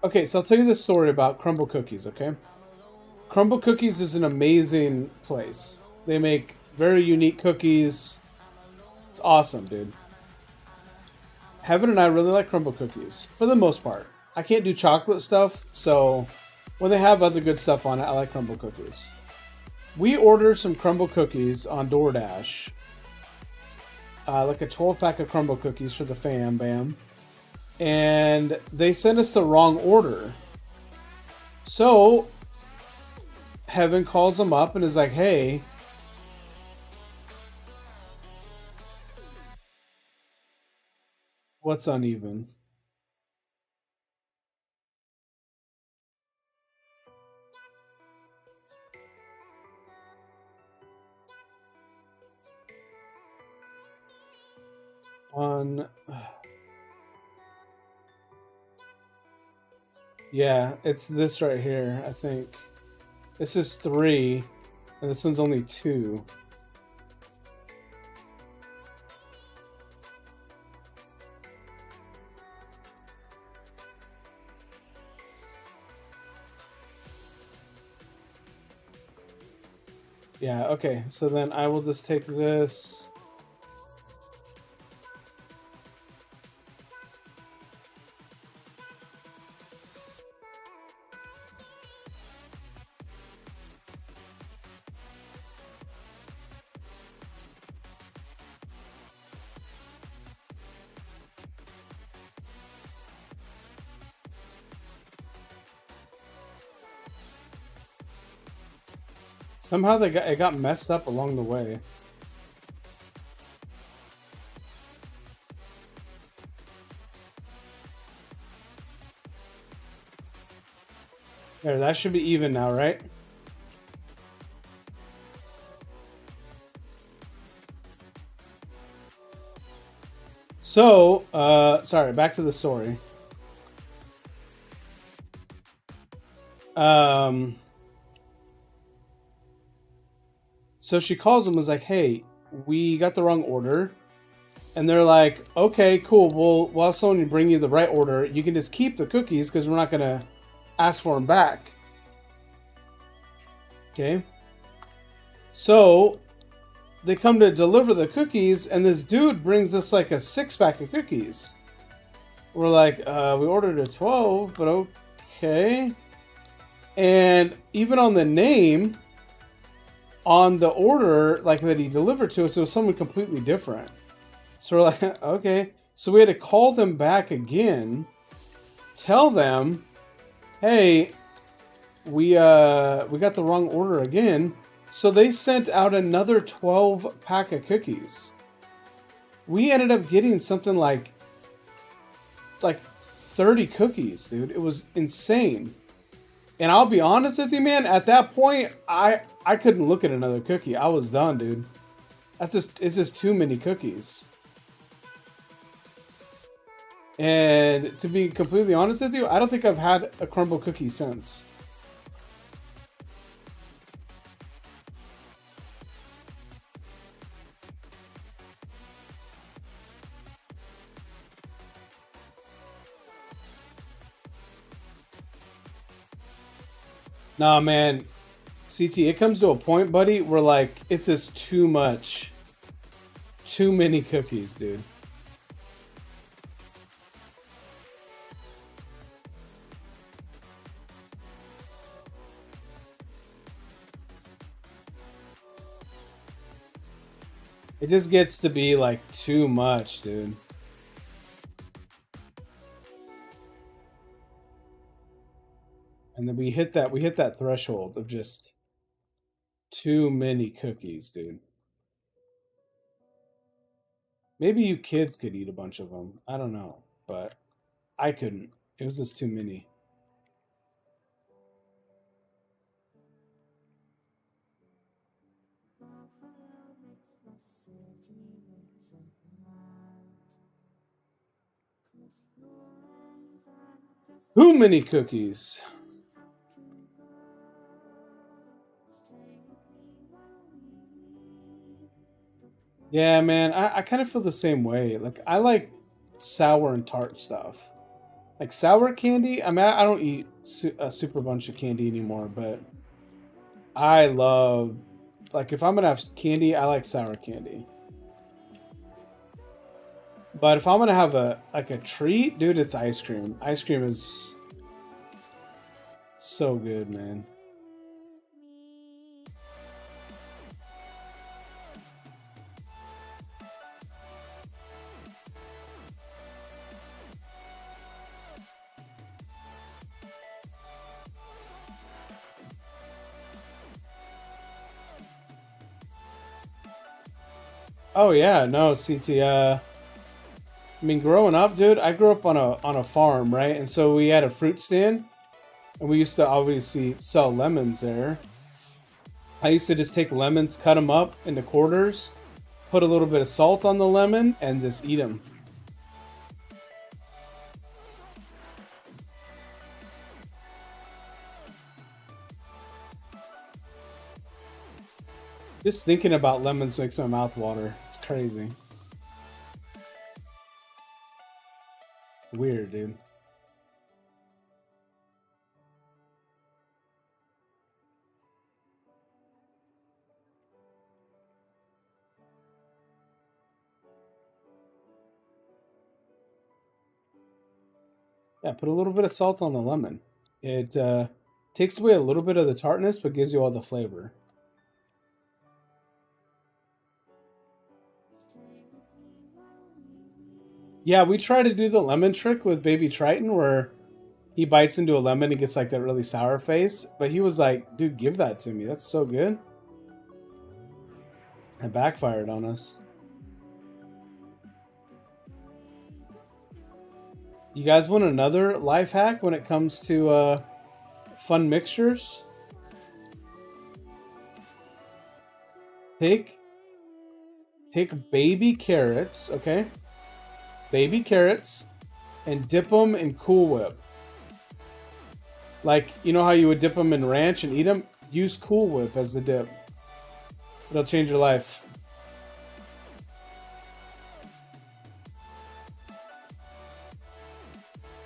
Okay, so I'll tell you this story about Crumble Cookies, okay? Crumble Cookies is an amazing place. They make very unique cookies. It's awesome, dude. Heaven and I really like Crumble Cookies, for the most part. I can't do chocolate stuff, so when they have other good stuff on it, I like Crumble Cookies. We ordered some Crumble Cookies on DoorDash. Like a 12-pack of Crumble Cookies for the fam, bam. And they sent us the wrong order. So, Heaven calls them up and is like, hey, what's uneven? Yeah, it's this right here, I think. This is 3, and this one's only 2. Yeah, okay, so then I will just take this. Somehow it got messed up along the way. There, that should be even now, right? So, sorry, back to the story. So she calls them, was like, hey, we got the wrong order. And they're like, okay, cool. We'll have someone bring you the right order. You can just keep the cookies because we're not going to ask for them back. Okay. So they come to deliver the cookies, and this dude brings us like a 6-pack of cookies. We're like, we ordered a 12, but okay. And even on the name, on the order like that he delivered to us, it was someone completely different. So we're like, okay. So we had to call them back again, tell them, hey, we got the wrong order again. So they sent out another 12-pack of cookies. We ended up getting something like 30 cookies, dude. It was insane. And I'll be honest with you, man, at that point, I couldn't look at another cookie. I was done, dude. It's just too many cookies. And to be completely honest with you, I don't think I've had a crumble cookie since. Nah, man. CT, it comes to a point, buddy, where like it's just too much. Too many cookies, dude. It just gets to be like too much, dude. And then we hit that threshold of just too many cookies, dude. Maybe you kids could eat a bunch of them. I don't know, but I couldn't. It was just too many. Too many cookies. Yeah, man, I kind of feel the same way. Like, I like sour and tart stuff. Like, sour candy, I mean, I don't eat a super bunch of candy anymore, but I love, like, if I'm gonna have candy, I like sour candy. But if I'm gonna have a treat, dude, it's ice cream. Ice cream is so good, man. Oh yeah, no, CT. I mean, growing up, dude, I grew up on a farm, right? And so we had a fruit stand, and we used to obviously sell lemons there. I used to just take lemons, cut them up into quarters, put a little bit of salt on the lemon, and just eat them. Just thinking about lemons makes my mouth water. It's crazy. Weird, dude. Yeah, put a little bit of salt on the lemon. It takes away a little bit of the tartness, but gives you all the flavor. Yeah, we try to do the lemon trick with Baby Triton where he bites into a lemon and gets like that really sour face. But he was like, dude, give that to me. That's so good. It backfired on us. You guys want another life hack when it comes to fun mixtures? Take baby carrots, okay? Baby carrots, and dip them in Cool Whip. Like, you know how you would dip them in ranch and eat them? Use Cool Whip as the dip. It'll change your life.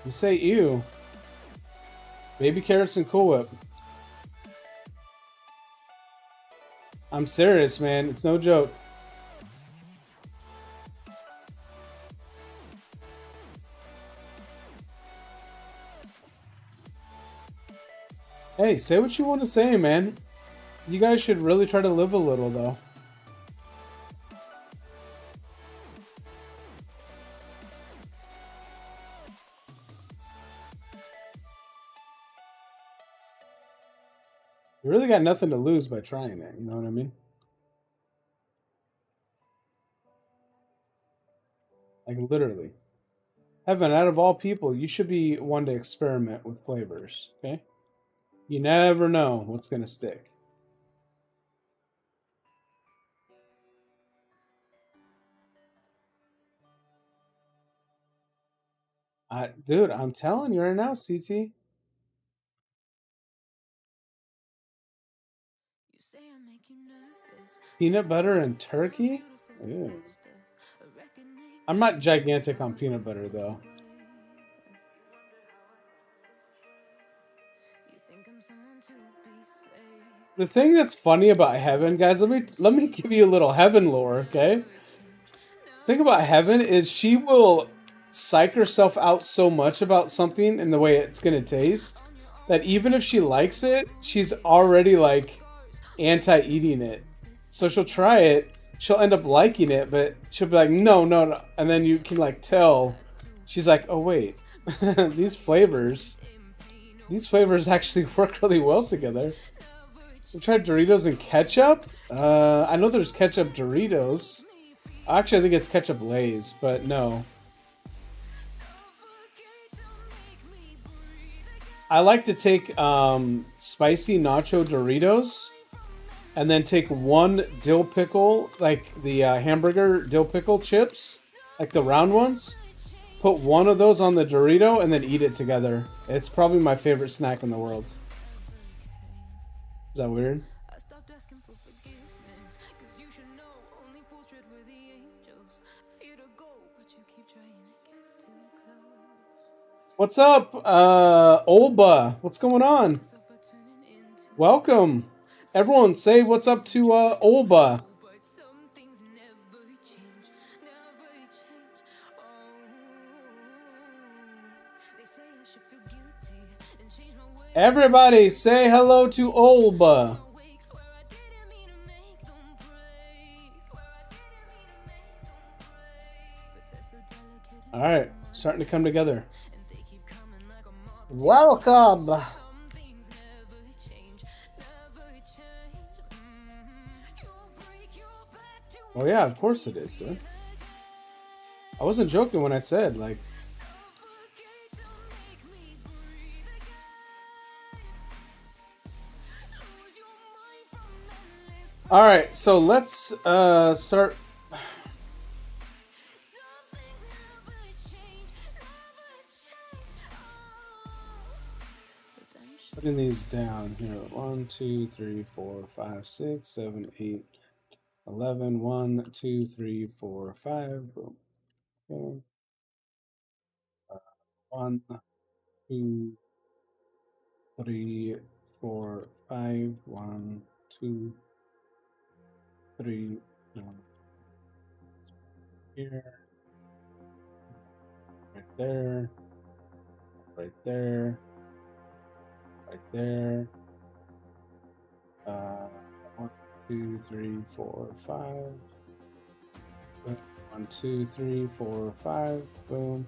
You say ew. Baby carrots and Cool Whip. I'm serious, man. It's no joke. Hey, say what you want to say, man. You guys should really try to live a little, though. You really got nothing to lose by trying it, you know what I mean? Like, literally. Heaven, out of all people, you should be one to experiment with flavors, okay? You never know what's going to stick. Dude, I'm telling you right now, CT. Peanut butter and turkey? Ew. I'm not gigantic on peanut butter though. The thing that's funny about heaven, guys, let me give you a little heaven lore, okay? The thing about heaven is she will psych herself out so much about something and the way it's gonna taste that even if she likes it, she's already like anti-eating it. So she'll try it, she'll end up liking it, but she'll be like, no, no, no. And then you can like tell, she's like, oh wait, these flavors actually work really well together. We tried Doritos and ketchup. I know there's ketchup Doritos. Actually, I think it's ketchup Lay's, but no. I like to take spicy nacho Doritos and then take one dill pickle, like the hamburger dill pickle chips, like the round ones. Put one of those on the Dorito and then eat it together. It's probably my favorite snack in the world. Is that weird? What's up, Olba? What's going on? Welcome. Everyone say what's up to Olba. Everybody say hello to Olba. All right, starting to come together. Welcome. Oh yeah, of course it is, dude. I wasn't joking when I said like. All right, so let's start. Putting these down here. 1, 2, 3, 4, 5, 6, 7, 8, 11. 1, 2, 3, 4, 5. Boom. Okay. 1, 2, 3, 4, 5. 1, 2, 3, 4. Here. Right there. Right there. Right there. 1, 2, 3, 4, 5. 1, 2, 3, 4, 5. Boom.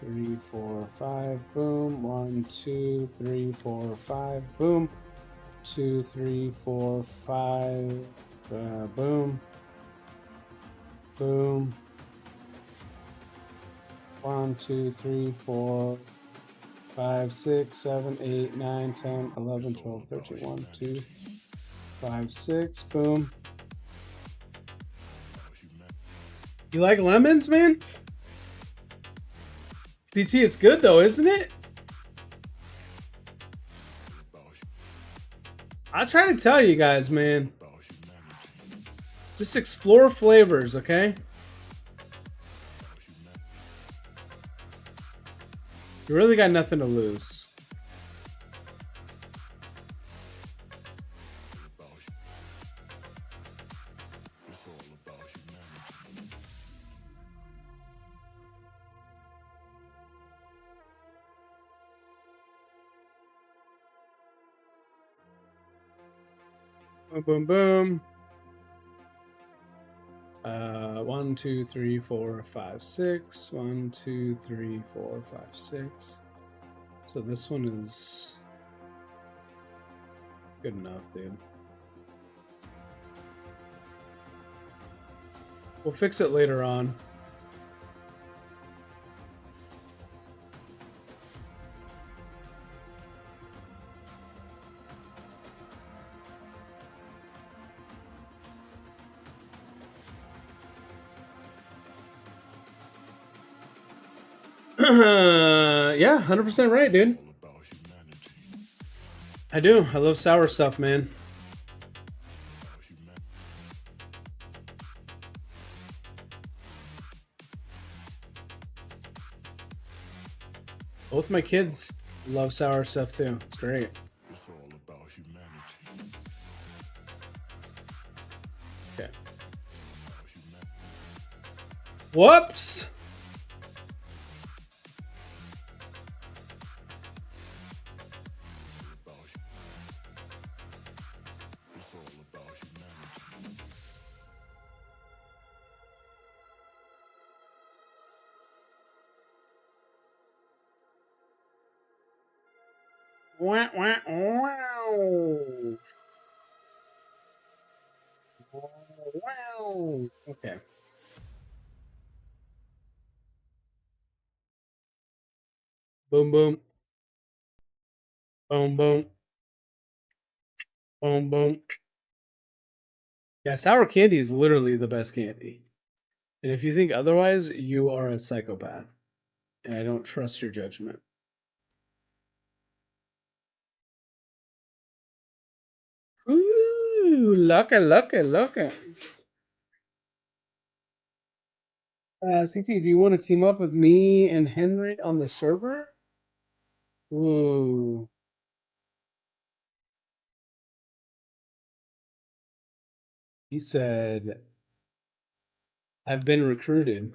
3, 4, 5. Boom. 1, 2, 3, 4, 5. Boom. 2, 3, 4, 5. Boom. Boom. 1, 2, 3, 4, 5, 6, 7, 8, 9, 10, 11, 12, 13. 1, 2, 5, 6. Boom. You like lemons, man? CT, it's good though, isn't it? I try to tell you guys, man. Just explore flavors, okay? You really got nothing to lose. Boom, boom, boom. 1, 2, 3, 4, 5, 6. 1, 2, 3, 4, 5, 6. So this one is good enough, dude. We'll fix it later on. Yeah, 100% right, dude. I do. I love sour stuff, man. Both my kids love sour stuff too. It's great. Okay. Whoops. Wah, wah, wow. Wow. Okay. Boom, boom. Boom, boom. Boom, boom. Yeah, sour candy is literally the best candy. And if you think otherwise, you are a psychopath. And I don't trust your judgment. Ooh, lucky. CT, do you want to team up with me and Henry on the server? Ooh. He said, I've been recruited.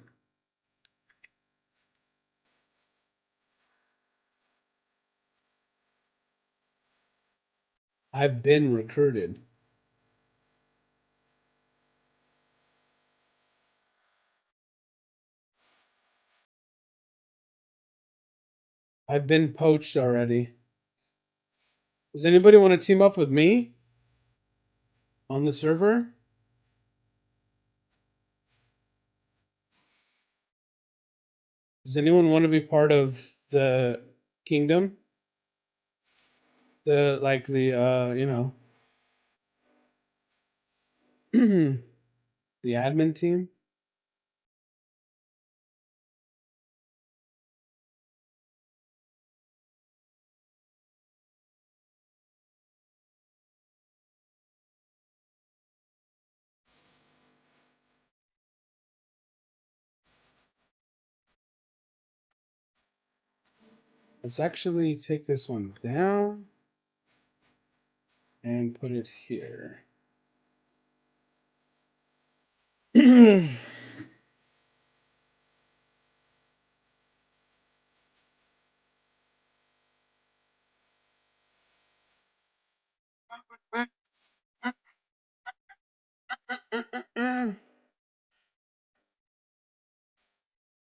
I've been recruited. I've been poached already. Does anybody want to team up with me on the server? Does anyone want to be part of the kingdom? The like the the admin team? Let's actually take this one down and put it here.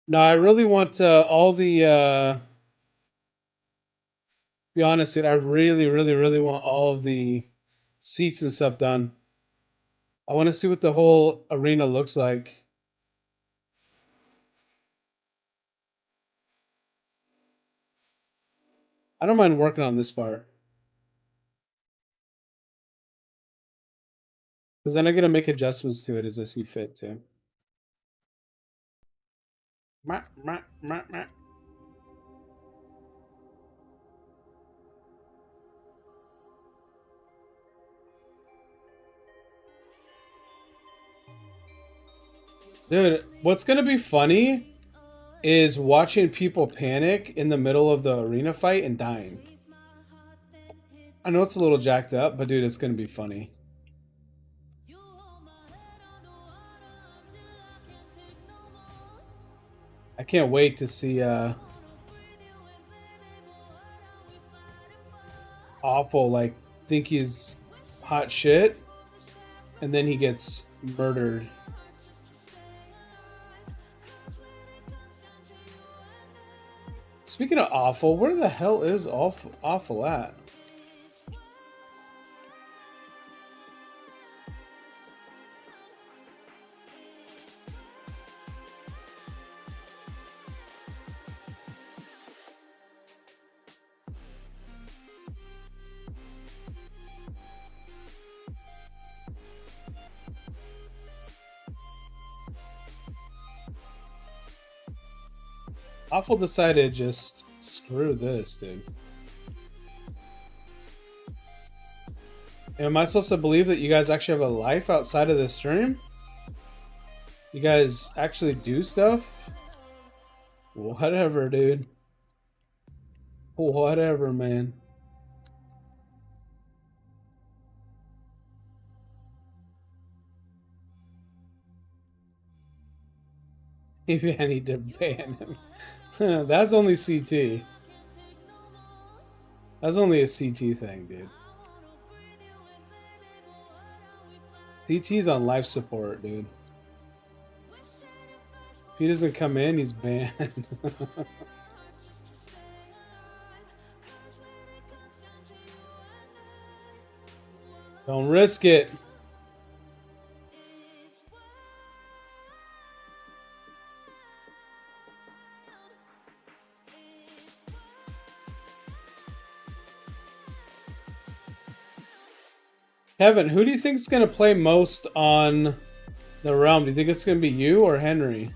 No, I really want all the be honest, dude, I really want all of the seats and stuff done. I want to see what the whole arena looks like. I don't mind working on this part. Because then I gotta make adjustments to it as I see fit too. Meh, meh, meh, meh. Dude, what's gonna be funny is watching people panic in the middle of the arena fight and dying. I know it's a little jacked up, but dude, it's gonna be funny. I can't wait to see Awful like think he's hot shit and then he gets murdered. Speaking of Awful, where the hell is Awful at? Awful decided just screw this, dude. Am I supposed to believe that you guys actually have a life outside of this stream? You guys actually do stuff? Whatever, dude. Whatever, man. Maybe I need to ban him. That's only CT. That's only a CT thing, dude. CT's on life support, dude. If he doesn't come in, he's banned. Don't risk it. Kevin, who do you think is going to play most on the realm? Do you think it's going to be you or Henry?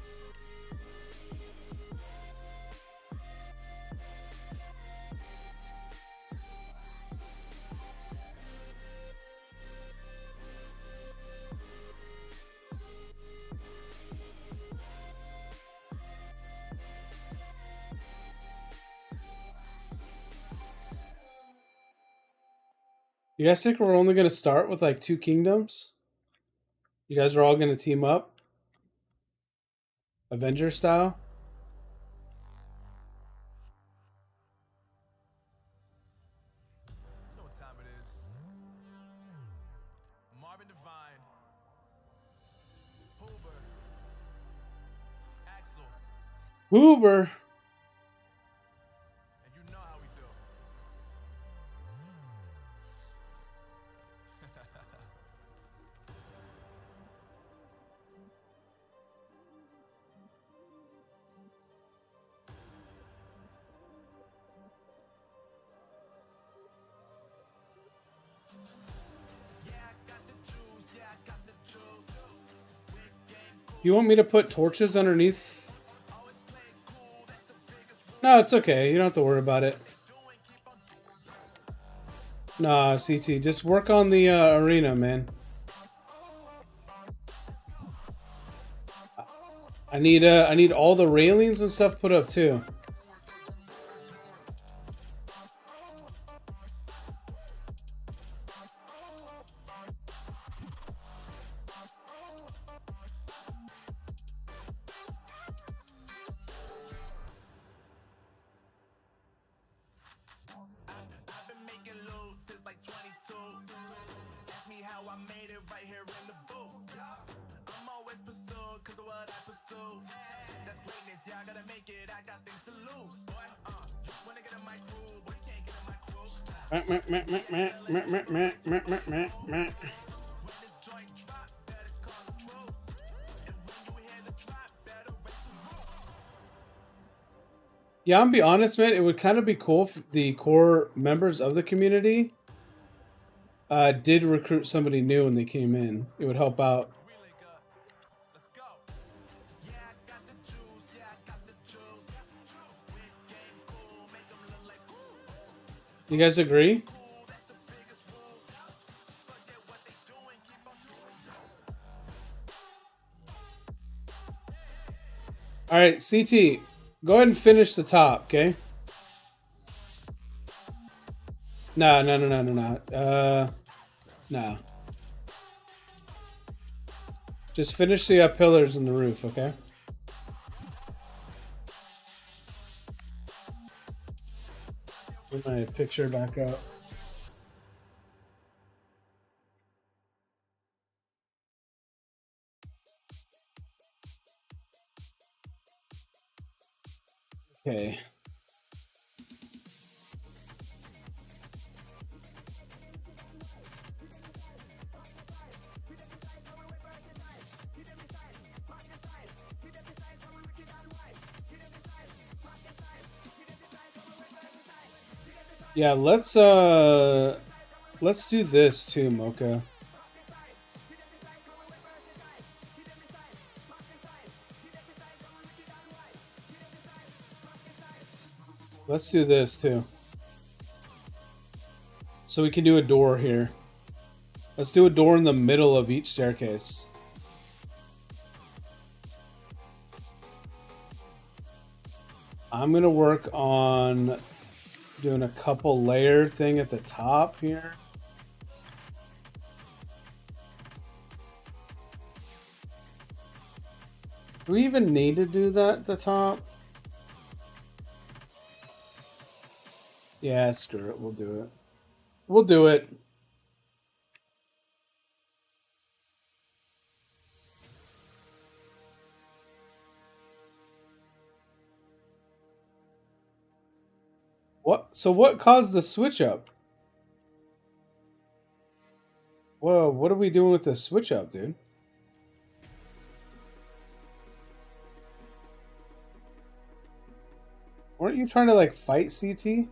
You guys think we're only going to start with like 2 kingdoms? You guys are all going to team up? Avenger style? You know what time it is. Marvin Devine, Hoover, Axel, Uber. and you know how we do. You want me to put torches underneath? No, it's okay. You don't have to worry about it. Nah, CT, just work on the arena, man. I need all the railings and stuff put up too. I've been making loot since like 22. Ask me how I made it right here in the booth. I'm always pursued cause of what I pursue. That's greatness, yeah, I gotta make it, I got things to lose. Boy, wanna get in my crew, boy, you can't get in my crew. When this joint drop, better call the troops. And when you hear the drop, better raise the roof. Yeah, I'm be honest, man. It would kind of be cool if the core members of the community did recruit somebody new when they came in. It would help out. We link up. Let's go. Yeah, I got the juice. Yeah, I got the juice. Quick game, cool. Make them look like cool. You guys agree? Cool, that's the biggest rule. Forget what they doing. Keep on doing. All right, CT, go ahead and finish the top, okay? No. No. Just finish the pillars and the roof, okay? Get my picture back up. Okay. Yeah, let's do this too, Mocha. Let's do this too. So we can do a door here. Let's do a door in the middle of each staircase. I'm gonna work on doing a couple layer thing at the top here. Do we even need to do that at the top? Yeah, screw it. We'll do it. We'll do it. What? So what caused the switch up? Whoa, what are we doing with the switch up, dude? Weren't you trying to like fight CT?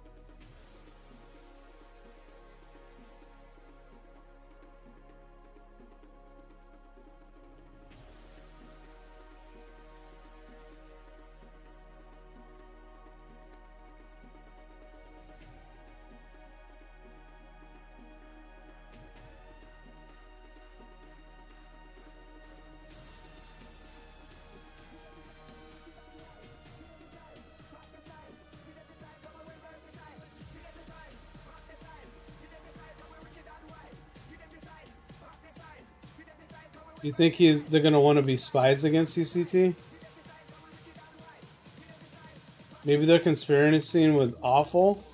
You think they're gonna want to be spies against UCT? Maybe they're conspiring with Awful?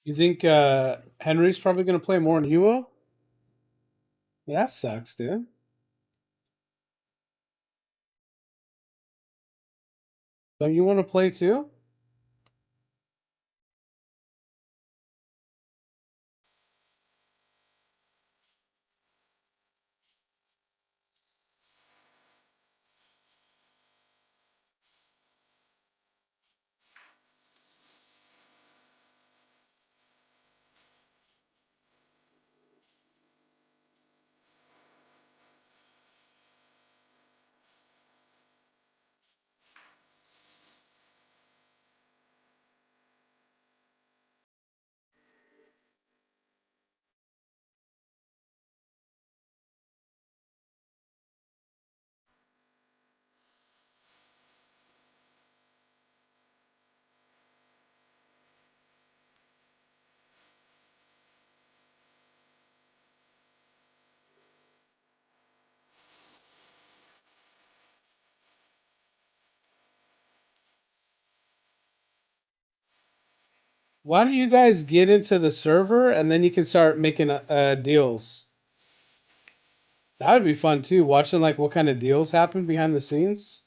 You think Henry's probably gonna play more than Huo? Yeah, that sucks, dude. Don't you want to play too? Why don't you guys get into the server and then you can start making deals? That would be fun too, watching like what kind of deals happen behind the scenes.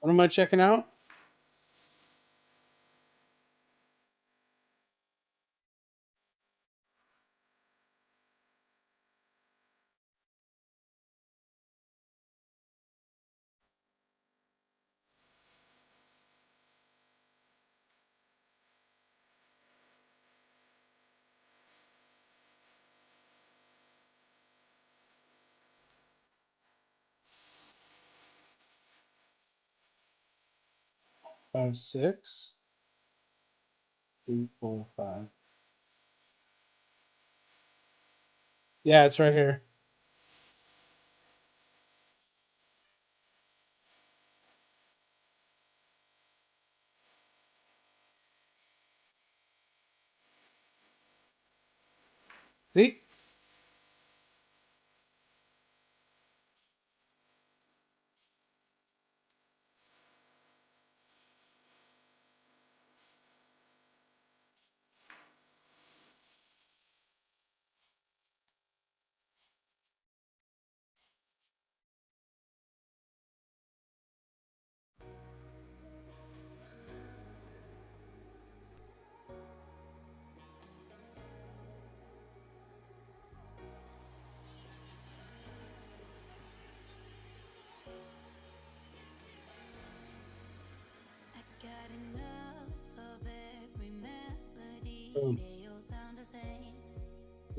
What am I checking out? Five, six, three, four, five. Yeah, it's right here. See?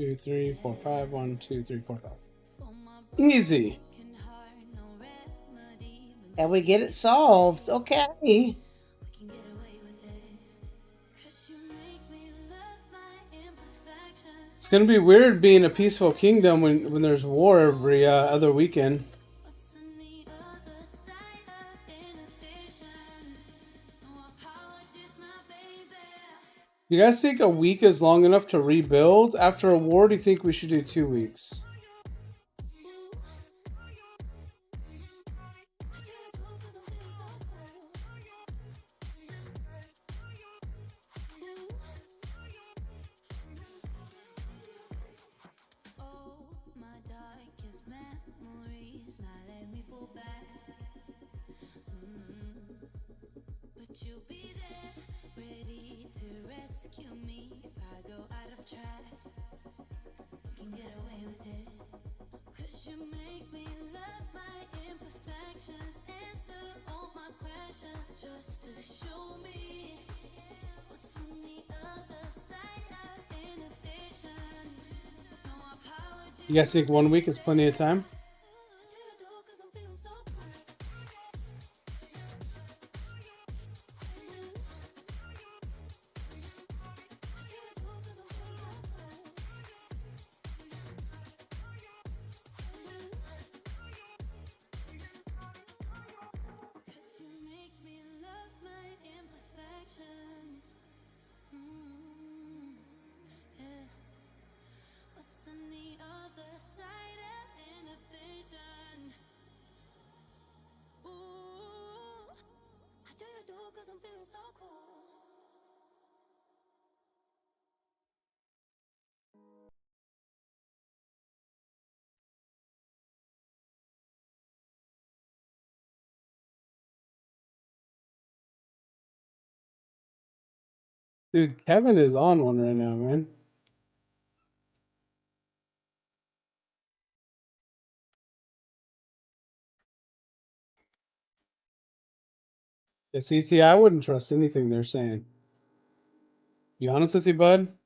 2, 3, 4, 5. 1, 2, 3, 4, 5. Easy. And we get it solved. Okay. It's gonna be weird being a peaceful kingdom when there's war every other weekend. You guys think a week is long enough to rebuild? After a war, do you think we should do 2 weeks? You'll be there, ready to rescue me if I go out of track. You can get away with it. 'Cause you make me love my imperfections, answer all my questions, just to show me what's on the other side of inhibition. No apology. You guys think 1 week is plenty of time? What's on the other side of inhibition? Ooh, I do you do 'cause I'm feeling so cool. Dude, Kevin is on one right now, man. Yeah, see, I wouldn't trust anything they're saying. Be honest with you, bud?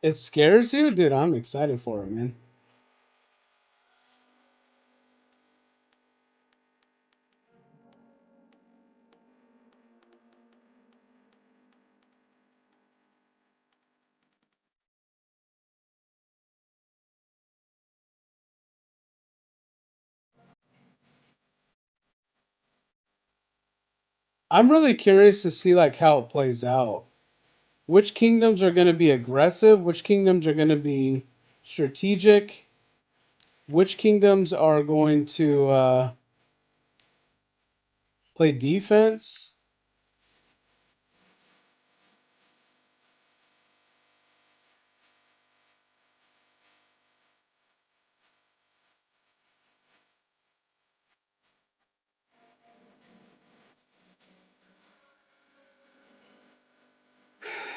It scares you? Dude, I'm excited for it, man. I'm really curious to see like how it plays out. Which kingdoms are going to be aggressive? Which kingdoms are going to be strategic? Which kingdoms are going to play defense?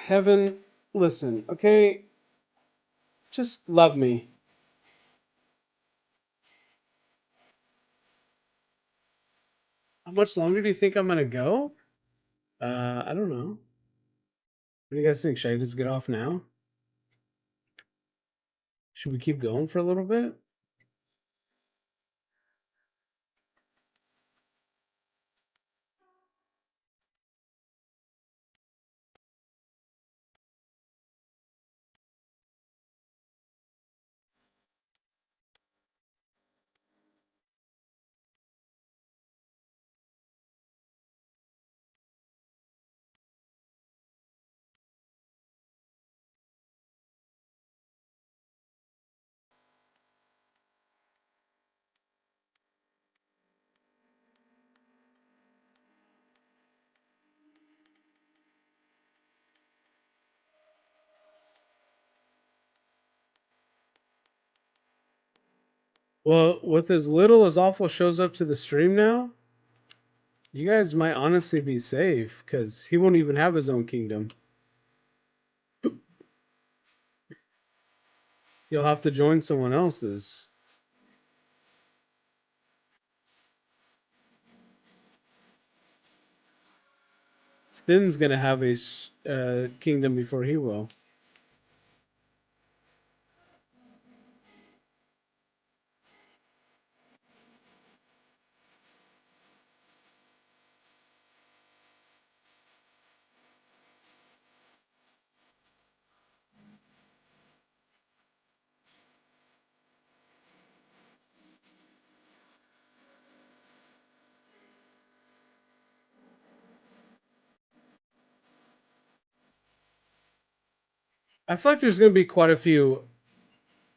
Heaven, listen, okay? Just love me. How much longer do you think I'm going to go? I don't know. What do you guys think? Should I just get off now? Should we keep going for a little bit? Well, with as little as Awful shows up to the stream now, you guys might honestly be safe, because he won't even have his own kingdom. You'll have to join someone else's. Sin's gonna have a kingdom before he will. I feel like there's gonna be quite a few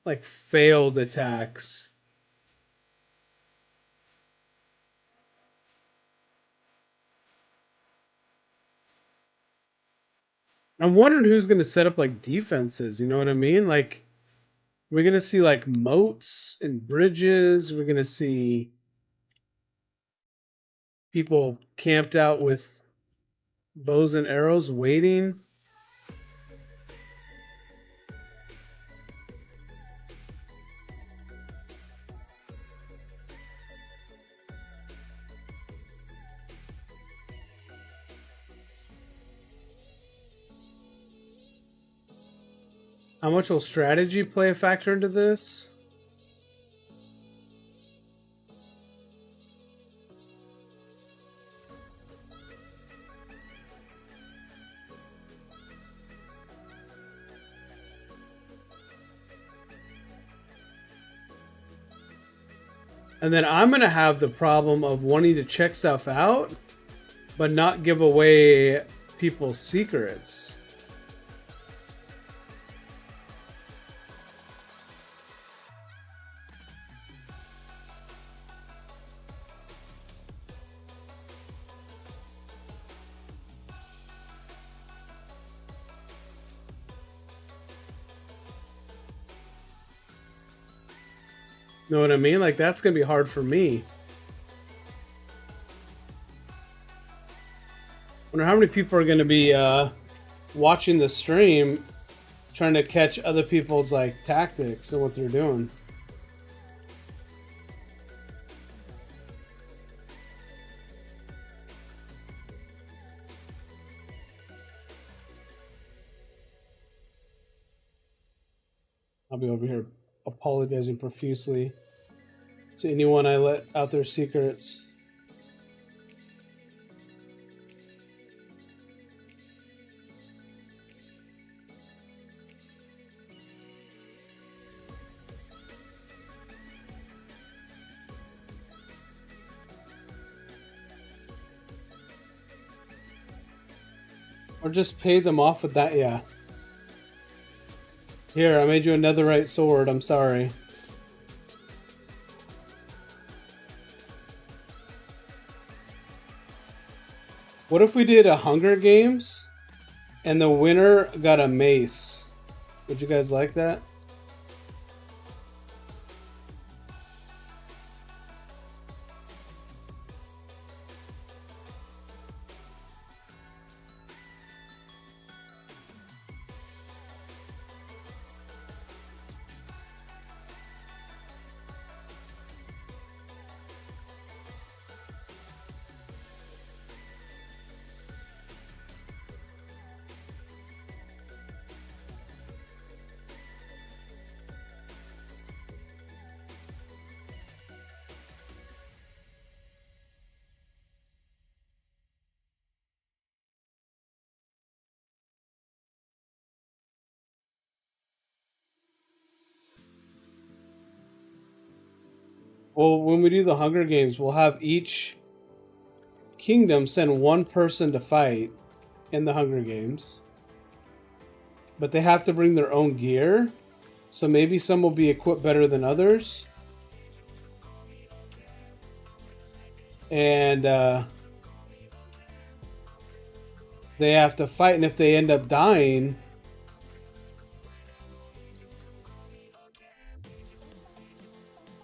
like failed attacks. I'm wondering who's gonna set up like defenses. You know what I mean? Like we're gonna see like moats and bridges. We're gonna see people camped out with bows and arrows waiting. How much will strategy play a factor into this? And then I'm going to have the problem of wanting to check stuff out, but not give away people's secrets. Know what I mean? Like, that's going to be hard for me. Wonder how many people are going to be watching the stream trying to catch other people's like tactics and what they're doing. I'll be over here apologizing profusely to anyone I let out their secrets. Or just pay them off with that, yeah. Here, I made you a netherite sword, I'm sorry. What if we did a Hunger Games and the winner got a mace? Would you guys like that? Well, when we do the Hunger Games, we'll have each kingdom send one person to fight in the Hunger Games. But they have to bring their own gear. So maybe some will be equipped better than others. And they have to fight, and if they end up dying,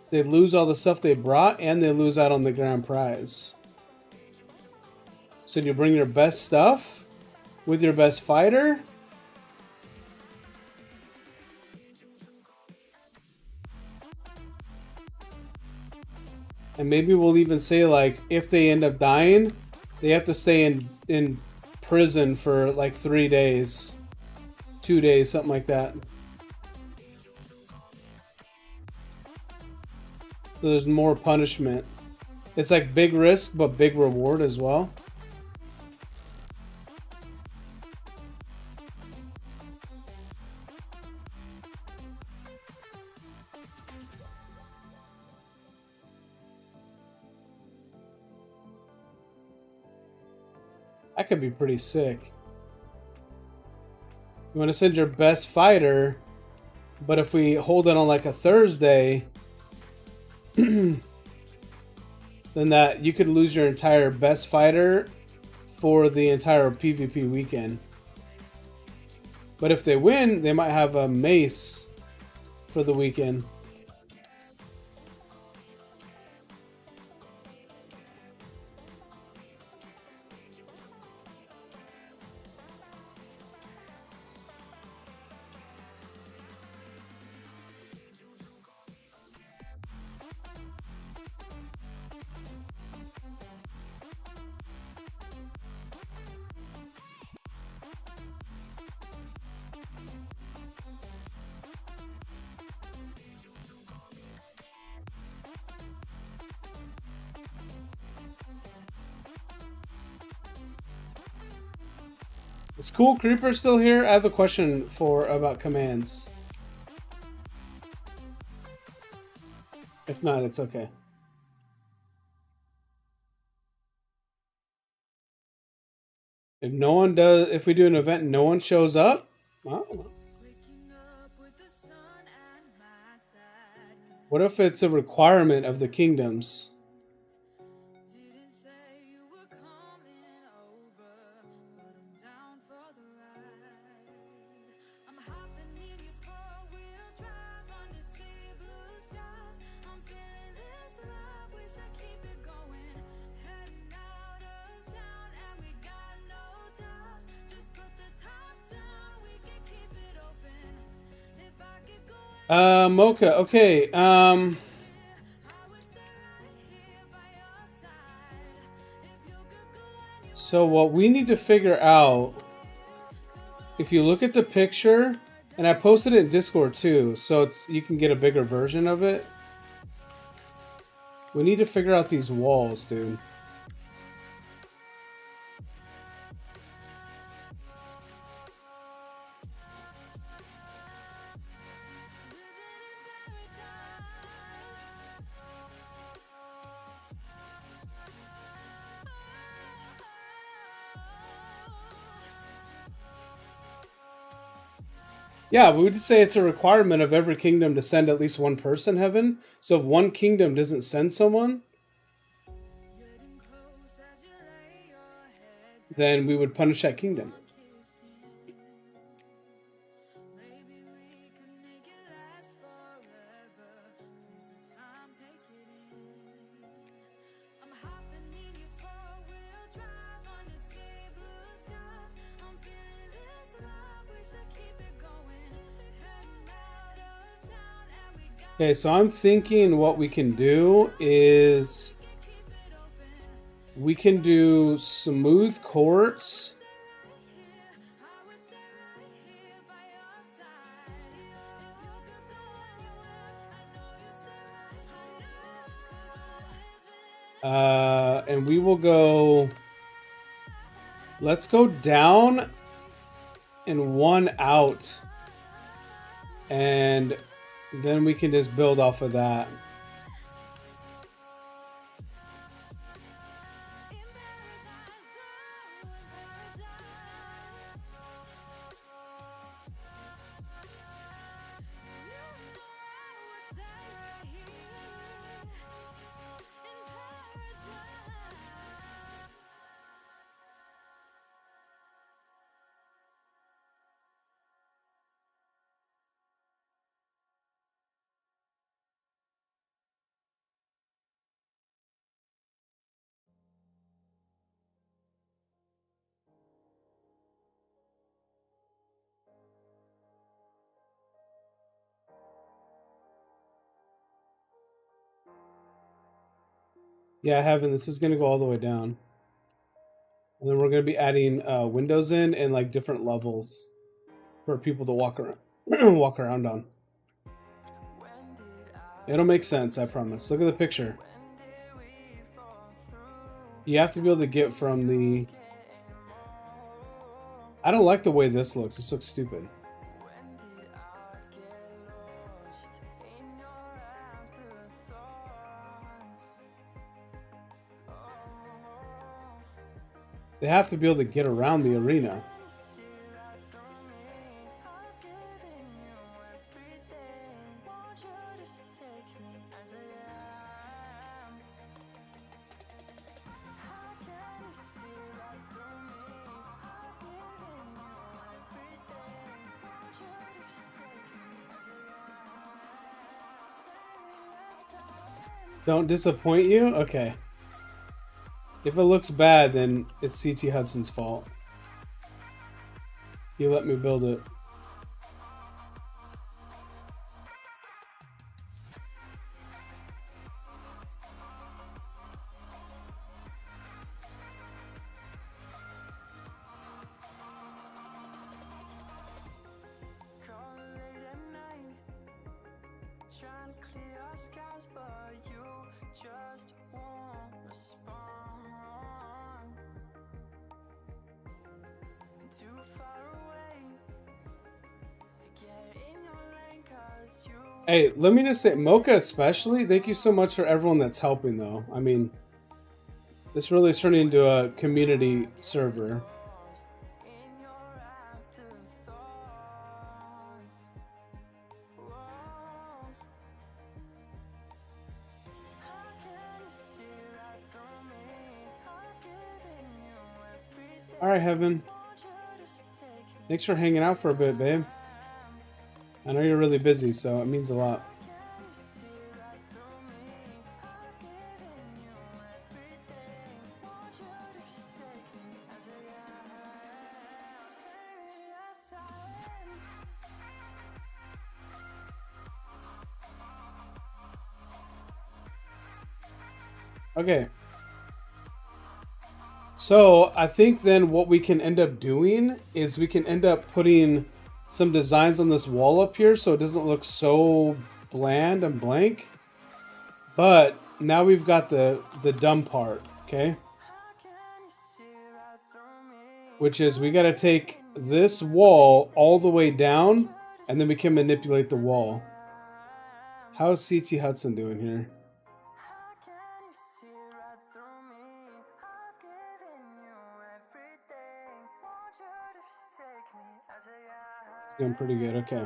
they lose all the stuff they brought, and they lose out on the grand prize. So you bring your best stuff with your best fighter, And maybe we'll even say, like, if they end up dying, they have to stay in prison for like 3 days, 2 days, something like that. So there's more punishment. It's like big risk, but big reward as well. That could be pretty sick. You want to send your best fighter, but if we hold it on like a Thursday, then that you could lose your entire best fighter for the entire PvP weekend. But if they win, they might have a mace for the weekend. Is Cool Creeper still here? I have a question about commands. If not, it's okay. If no one does, if we do an event and no one shows up, I don't know. What if it's a requirement of the kingdoms? Mocha, okay, so what we need to figure out, if you look at the picture, and I posted it in Discord too, so you can get a bigger version of it. We need to figure out these walls, dude. Yeah, we would say it's a requirement of every kingdom to send at least one person, Heaven. So if one kingdom doesn't send someone, then we would punish that kingdom. Okay, so I'm thinking what we can do is we can do smooth courts. And we will go, let's go down and one out. And then we can just build off of that. Yeah, I haven't. This is gonna go all the way down. And then we're gonna be adding windows in and like different levels for people to walk around walk around on. It'll make sense, I promise. Look at the picture. You have to be able to get from the... I don't like the way this looks. This looks stupid. They have to be able to get around the arena. Don't disappoint you? Okay. If it looks bad, then it's CT Hudson's fault. He let me build it. Hey, let me just say, Mocha especially, thank you so much for everyone that's helping, though. I mean, this really is turning into a community server. Alright, Heaven. Thanks for hanging out for a bit, babe. I know you're really busy, so it means a lot. Okay. So I think then what we can end up doing is we can end up putting some designs on this wall up here so it doesn't look so bland and blank. But now we've got the dumb part, okay? Which is we got to take this wall all the way down and then we can manipulate the wall. How's CT Hudson doing here? Doing pretty good, okay.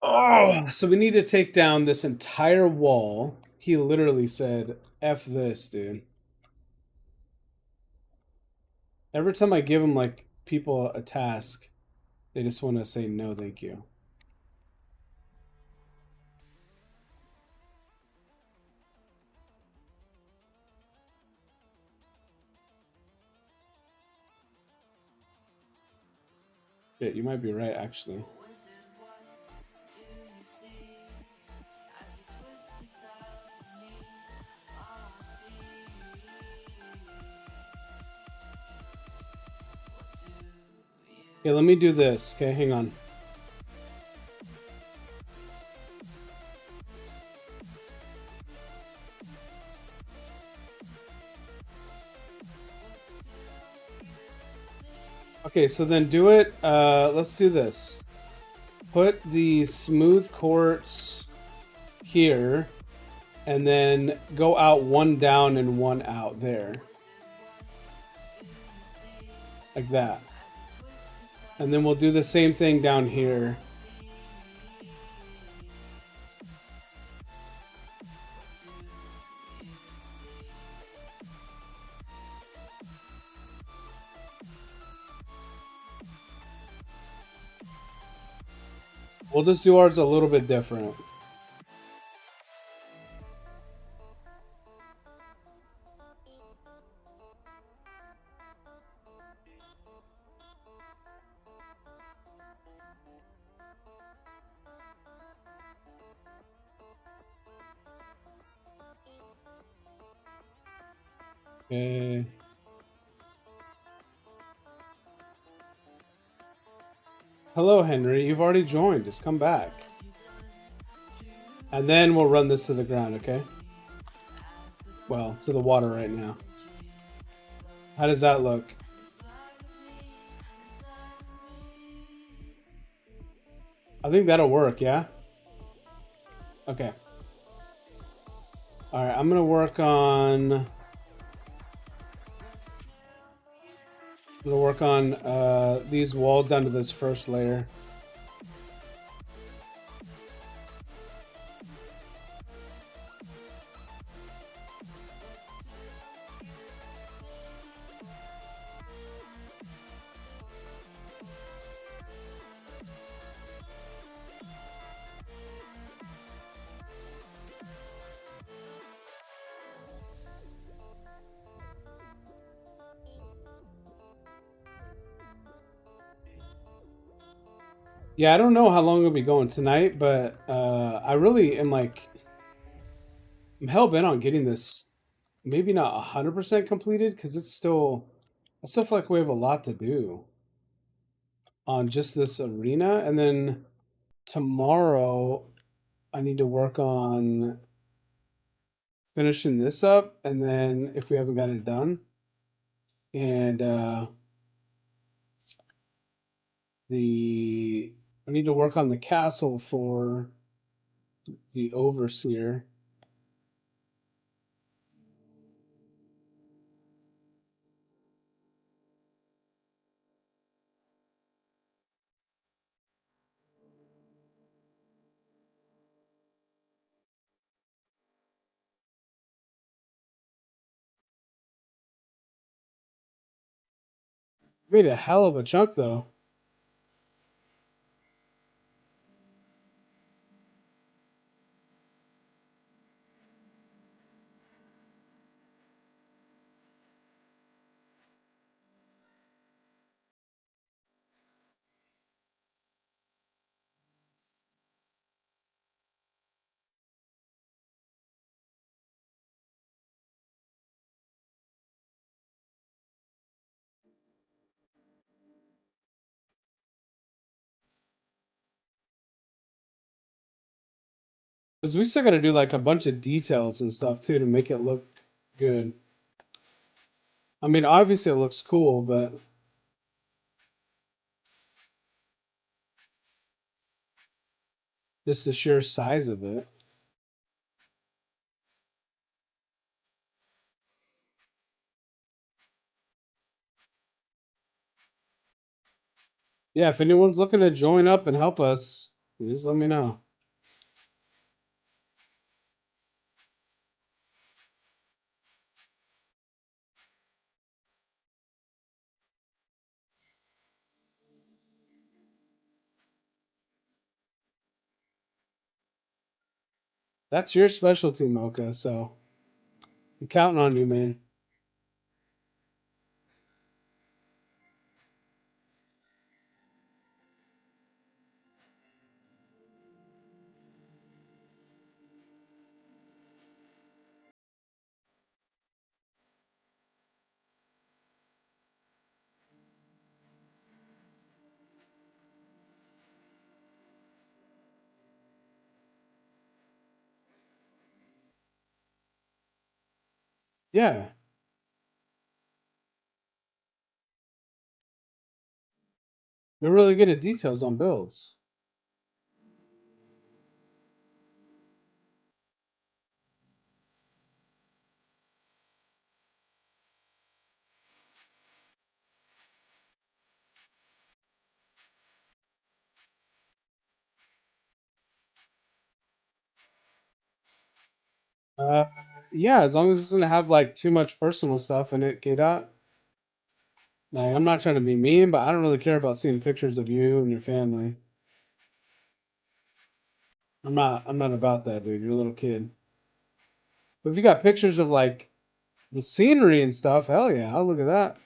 Oh, so we need to take down this entire wall. He literally said, F this, dude. Every time I give him, like, people a task, they just want to say no, thank you. Shit, you might be right, actually. Okay, let me do this. Okay, hang on. Okay, so then do it. Let's do this. Put the smooth quartz here, and then go out one down and one out there. Like that. And then we'll do the same thing down here. We'll just do ours a little bit different. Okay. Hello, Henry. You've already joined. Just come back. And then we'll run this to the ground, okay? Well, to the water right now. How does that look? I think that'll work, yeah? Okay. Alright, I'm gonna work on... these walls down to this first layer. Yeah, I don't know how long it'll be going tonight, but I really am like... I'm hell bent on getting this maybe not 100% completed because it's still... I still feel like we have a lot to do on just this arena. And then tomorrow I need to work on finishing this up, and then if we haven't got it done, and the I need to work on the castle for the overseer. Made a hell of a chunk though. Because we still got to do like a bunch of details and stuff too to make it look good. I mean, obviously it looks cool, but just the sheer size of it. Yeah, if anyone's looking to join up and help us, just let me know. That's your specialty, Mocha, so I'm counting on you, man. Yeah, you're really good at details on builds. Uh, yeah, as long as it doesn't have like too much personal stuff in it, K-Dot. Like, I'm not trying to be mean, but I don't really care about seeing pictures of you and your family. I'm not about that, dude. You're a little kid. But if you got pictures of like the scenery and stuff, hell yeah, I'll look at that.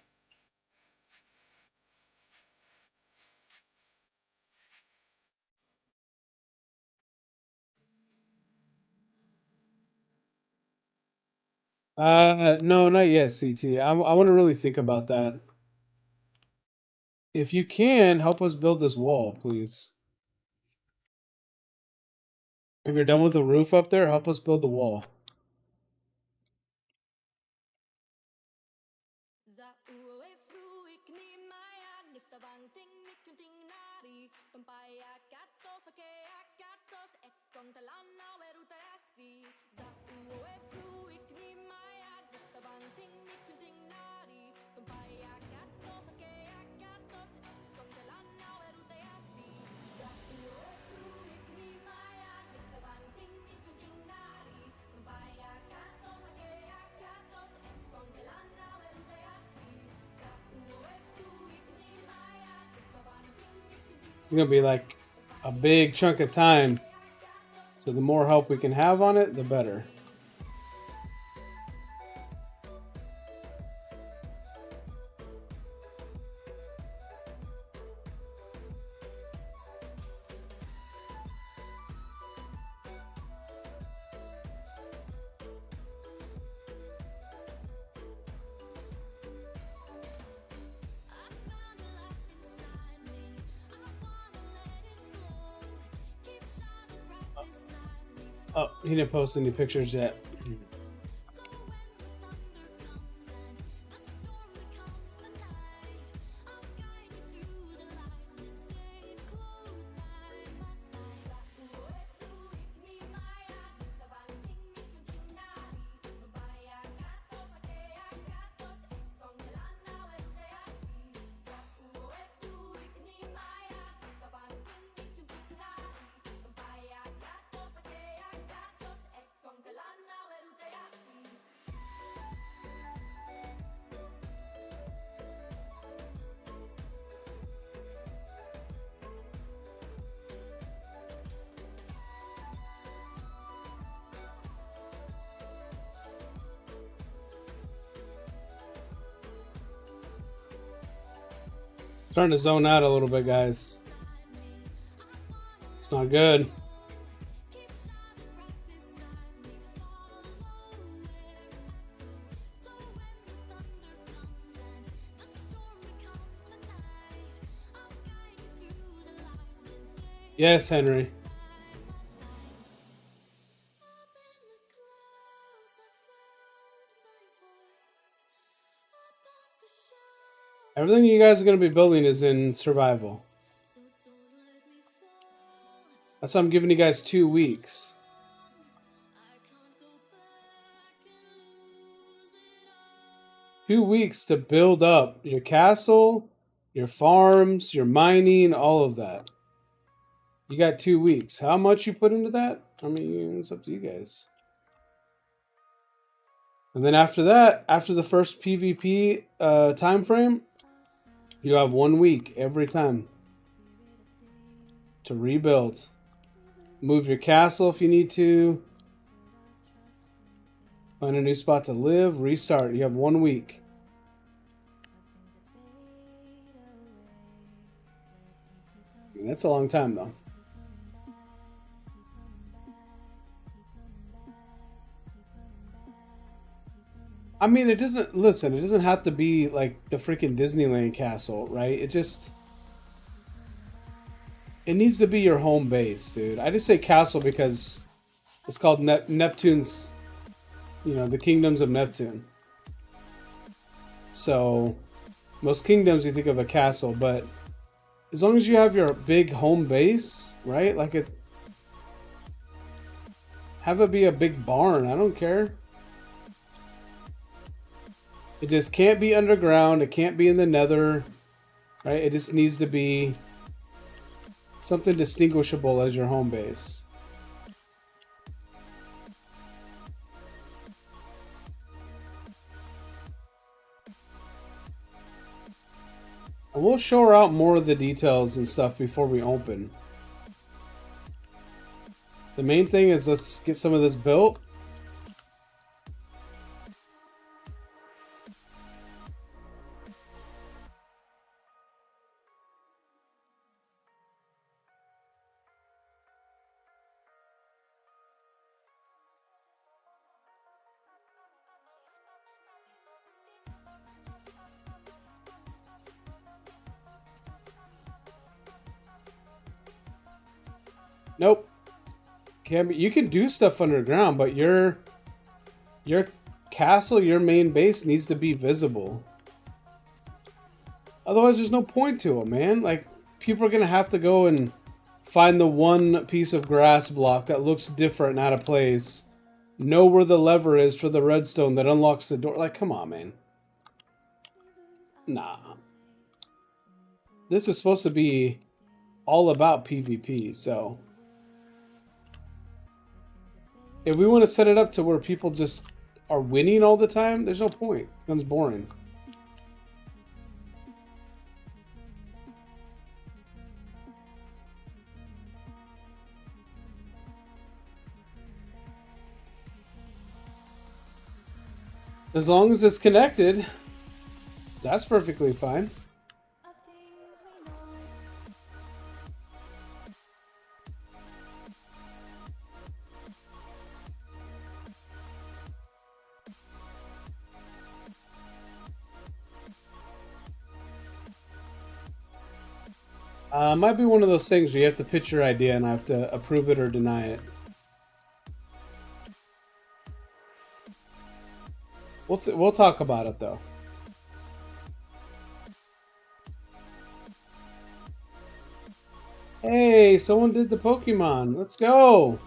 No, not yet, CT. I want to really think about that. If you can, help us build this wall, please. If you're done with the roof up there, help us build the wall. It's gonna be like a big chunk of time. So the more help we can have on it, the better. Oh, he didn't post any pictures yet. Starting to zone out a little bit, guys. It's not good. Yes, Henry. Everything you guys are going to be building is in survival. That's why I'm giving you guys 2 weeks. Two weeks to build up your castle, your farms, your mining, all of that. You got 2 weeks. How much you put into that? I mean, it's up to you guys. And then after that, after the first PvP time frame, you have 1 week every time to rebuild. Move your castle if you need to. Find a new spot to live. Restart. You have 1 week. That's a long time, though. I mean, it doesn't, listen, it doesn't have to be like the freaking Disneyland castle, right? It needs to be your home base, dude. I just say castle because it's called Neptune's, you know, the kingdoms of Neptune. So, most kingdoms you think of a castle, but as long as you have your big home base, right? Like have it be a big barn, I don't care. It just can't be underground. It can't be in the nether, right? It just needs to be something distinguishable as your home base. And we'll show out more of the details and stuff before we open. The main thing is let's get some of this built. Nope. Can't be. You can do stuff underground, but your castle, your main base needs to be visible. Otherwise, there's no point to it, man. Like, people are gonna have to go and find the one piece of grass block that looks different and out of place. Know where the lever is for the redstone that unlocks the door. Like, come on, man. Nah. This is supposed to be all about PvP, so if we want to set it up to where people just are winning all the time, there's no point. It's boring. As long as it's connected, that's perfectly fine. Might be one of those things where you have to pitch your idea and I have to approve it or deny it. We'll talk about it though. Hey, someone did the Pokemon. Let's go.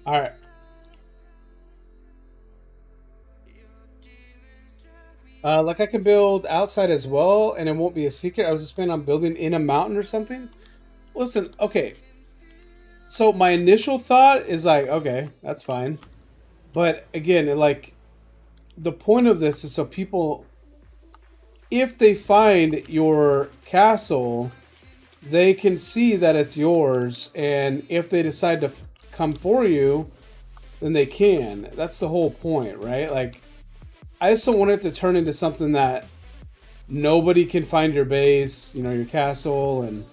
All right. Like I can build outside as well, and it won't be a secret. I was just planning on building in a mountain or something. Listen, okay. So my initial thought is like, okay, that's fine. But again, the point of this is so people, if they find your castle, they can see that it's yours, and if they decide to come for you, then they can. That's the whole point, right? Like, I just don't want it to turn into something that nobody can find your base, you know, your castle, and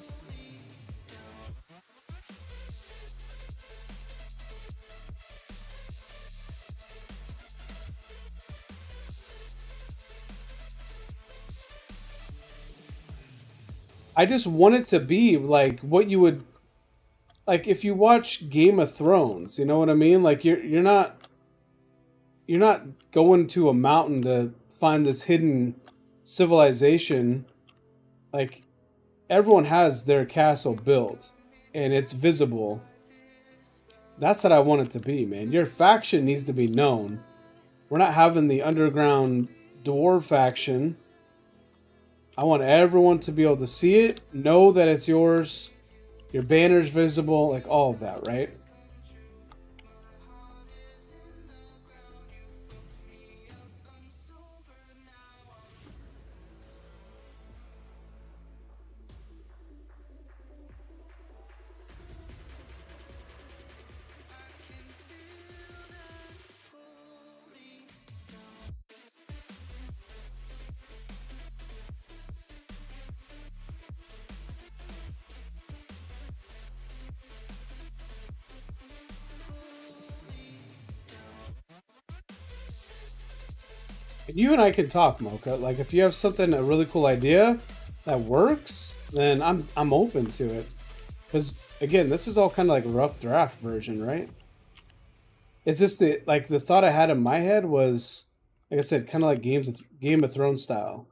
I just want it to be like what you would like if you watch Game of Thrones, you know what I mean? Like you're not going to a mountain to find this hidden civilization. Like everyone has their castle built and it's visible. That's what I want it to be, man. Your faction needs to be known. We're not having the underground dwarf faction. I want everyone to be able to see it, know that it's yours, your banner's visible, like all of that, right? You and I can talk, Mocha. Like, if you have something, a really cool idea that works, then I'm open to it. Because again, this is all kind of like a rough draft version, right? It's just the thought I had in my head was, like I said, kind of like Game of Thrones style,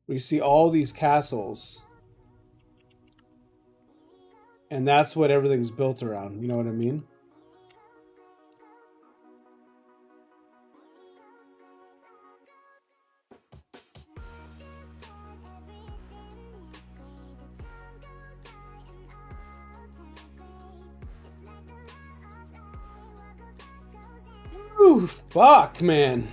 where you see all these castles. And that's what everything's built around. You know what I mean? Ooh, fuck, man.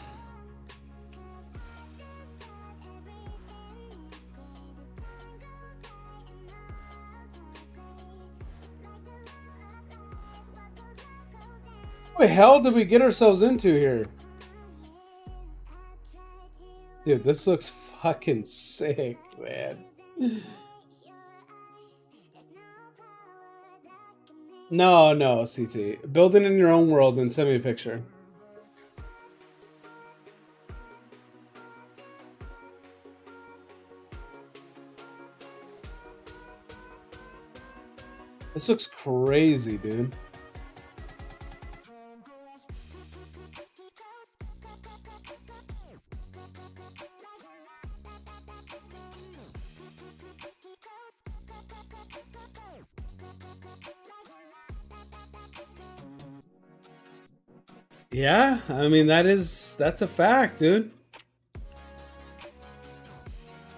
What the hell did we get ourselves into here? Dude, this looks fucking sick, man. No, CT. Build it in your own world and send me a picture. This looks crazy, dude. Yeah, I mean that's a fact, dude.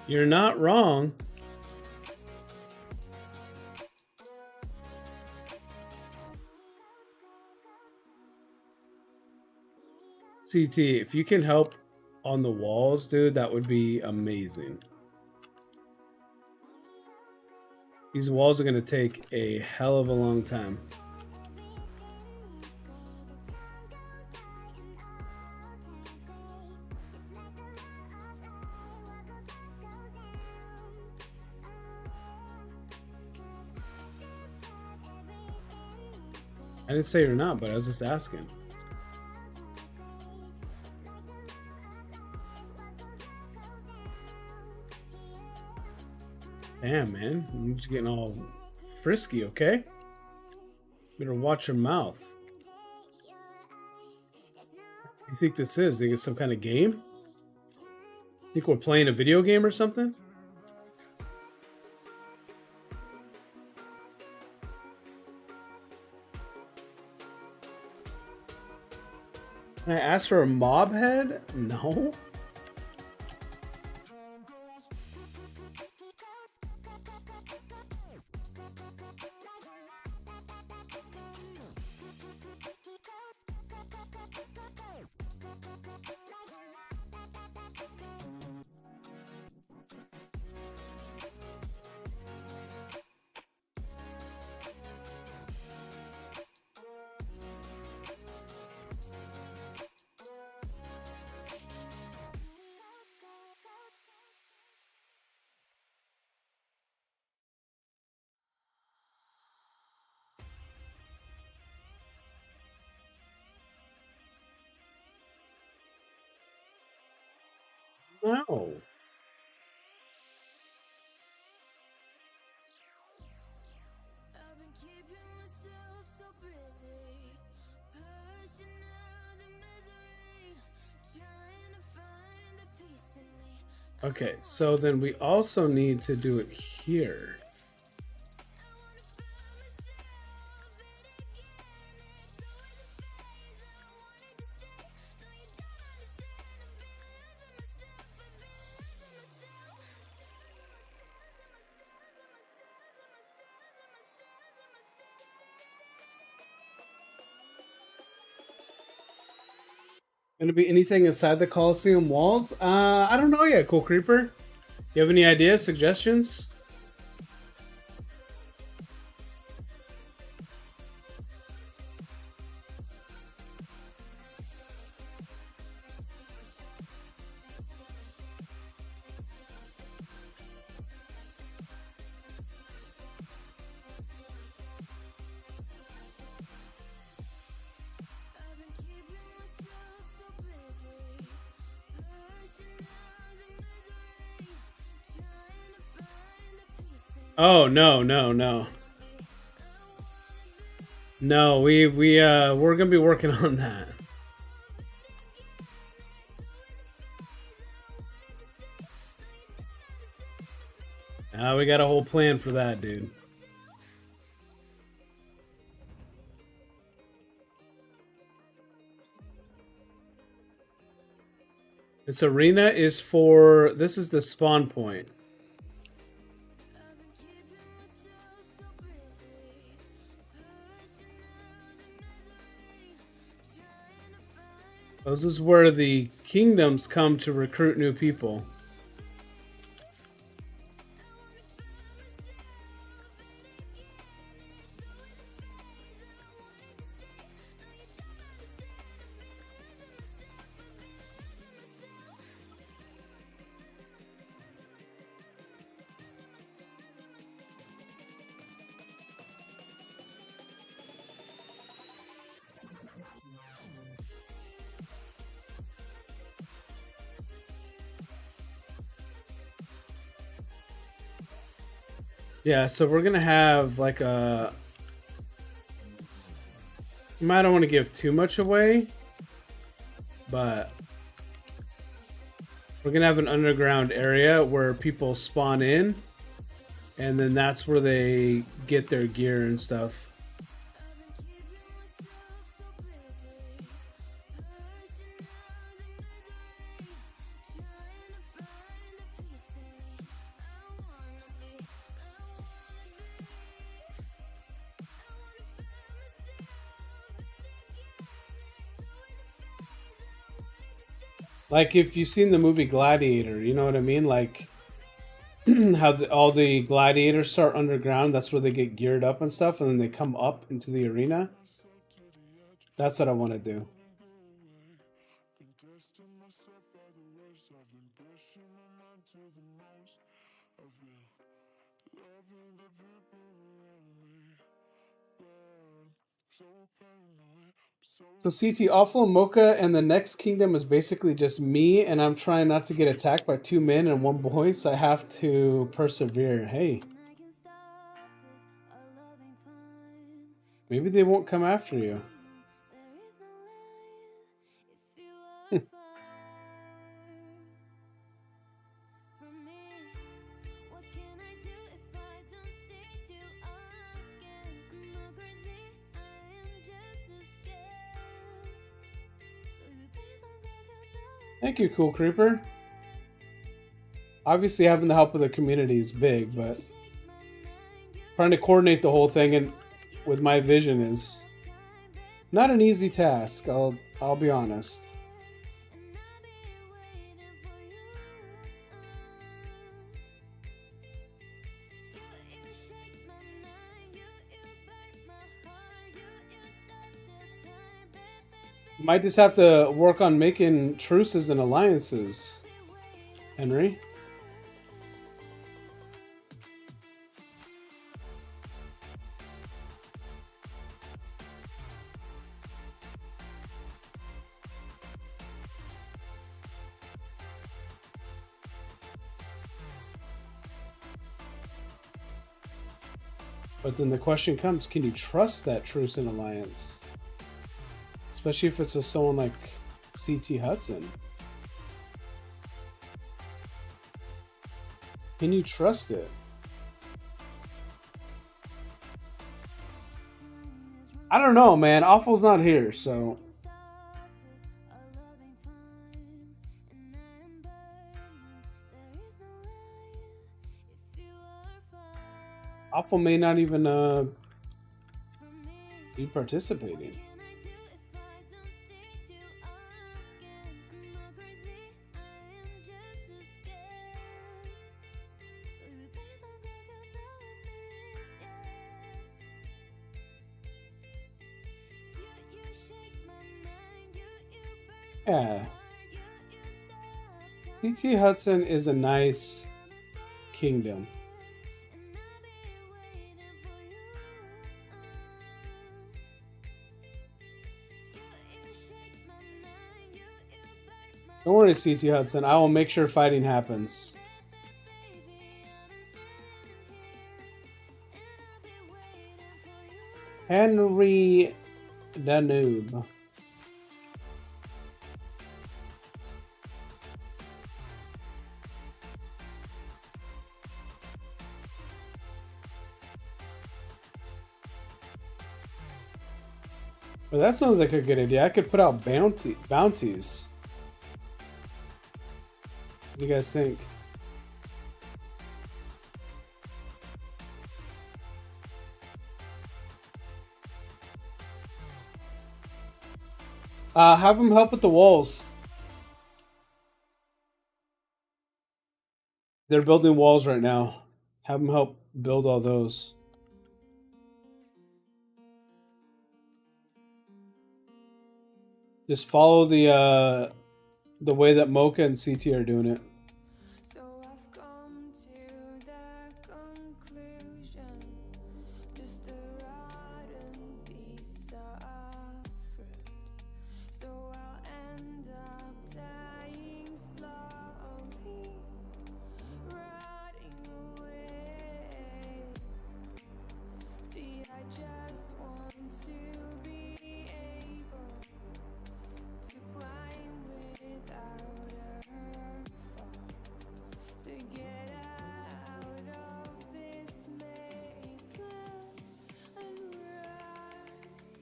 You're not wrong. CT, if you can help on the walls, dude, that would be amazing. These walls are going to take a hell of a long time. I didn't say you're not, but I was just asking. Damn, man. You're just getting all frisky, okay? Better watch your mouth. You think this is? Think it's some kind of game? Think we're playing a video game or something? Can I ask for a mob head? No. No. Okay, so then we also need to do it here. Gonna be anything inside the Coliseum walls? I don't know yet, Cool Creeper. You have any ideas, suggestions? Oh no. No, we're gonna be working on that. We got a whole plan for that, dude. This arena is for, this is the spawn point. This is where the kingdoms come to recruit new people. Yeah, so we're gonna have like a. I don't want to give too much away, but we're gonna have an underground area where people spawn in, and then that's where they get their gear and stuff. Like if you've seen the movie Gladiator, you know what I mean? Like how all the gladiators start underground. That's where they get geared up and stuff, and then they come up into the arena. That's what I want to do. So CT, Awful Mocha and the next kingdom is basically just me, and I'm trying not to get attacked by 2 men and 1 boy, so I have to persevere. Hey. Maybe they won't come after you. Thank you, Cool Creeper. Obviously, having the help of the community is big, but trying to coordinate the whole thing and with my vision is not an easy task. I'll be honest. You might just have to work on making truces and alliances, Henry. But then the question comes, can you trust that truce and alliance? Especially if it's with someone like CT Hudson. Can you trust it? I don't know, man. Awful's not here, so... Awful may not even be participating. Yeah. CT Hudson is a nice kingdom. Don't worry, CT Hudson. I will make sure fighting happens. Henry Danube. Well, that sounds like a good idea. I could put out bounties. What do you guys think? Have him help with the walls. They're building walls right now. Have him help build all those. Just follow the way that Mocha and CT are doing it. So I've come to the conclusion, just a rotten piece of fruit. So I'll end up dying slowly, rotting away. See, I just want to be able to climb without a fall, to get out of this maze and run.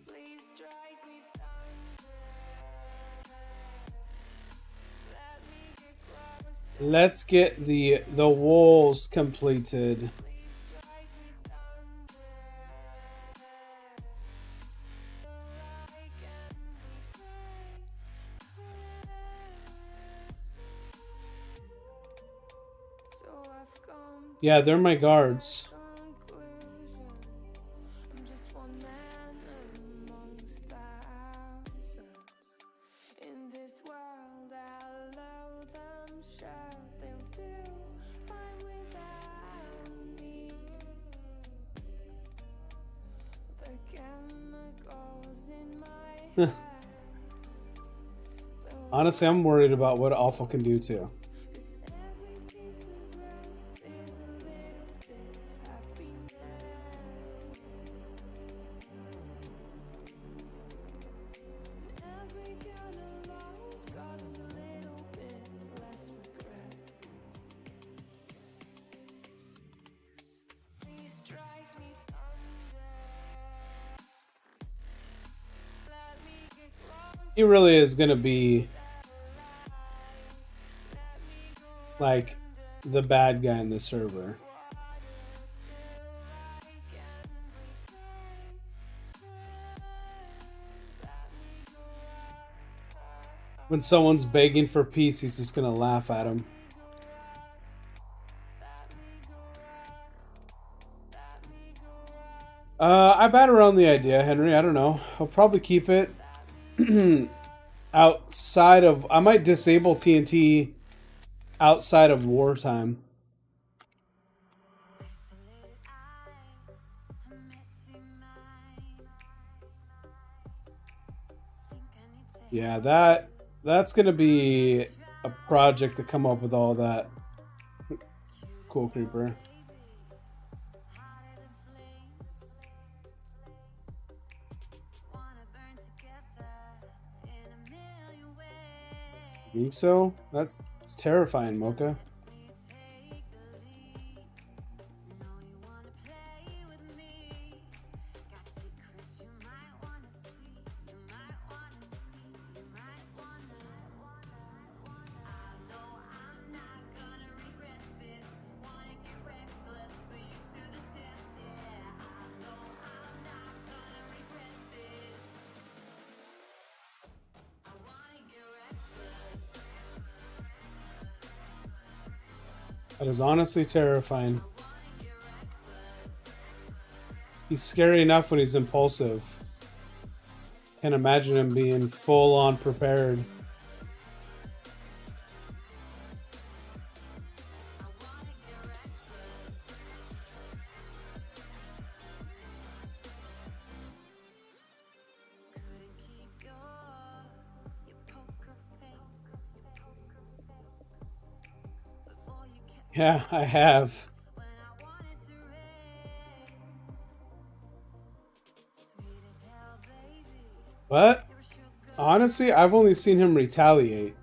Please strike me thunder. Let me get closer. Let's get the walls completed. Please strike me thunder. So I can be free. So I've come Yeah, they're my guards. conclusion. I'm just one man amongst thousands. In this world, I'll allow them sure they'll do fine without me. The chemicals in my head. Honestly, I'm worried about what Alpha can do too. 'Cause every piece of road is a little bit of happiness. Every kind of load causes a little bit less regret. Please strike me thunder. Let me get close. He really is gonna be like the bad guy in the server. When someone's begging for peace, he's just gonna laugh at him. I bat around the idea, Henry. I don't know. I'll probably keep it outside of. I might disable TNT outside of wartime. Yeah, that's gonna be a project to come up with all that. Cool creeper. Think so? That's terrifying, Mocha. That is honestly terrifying. He's scary enough when he's impulsive. Can't imagine him being full on prepared. Yeah, I have. But honestly, I've only seen him retaliate.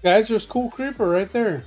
Guys, there's cool creeper right there.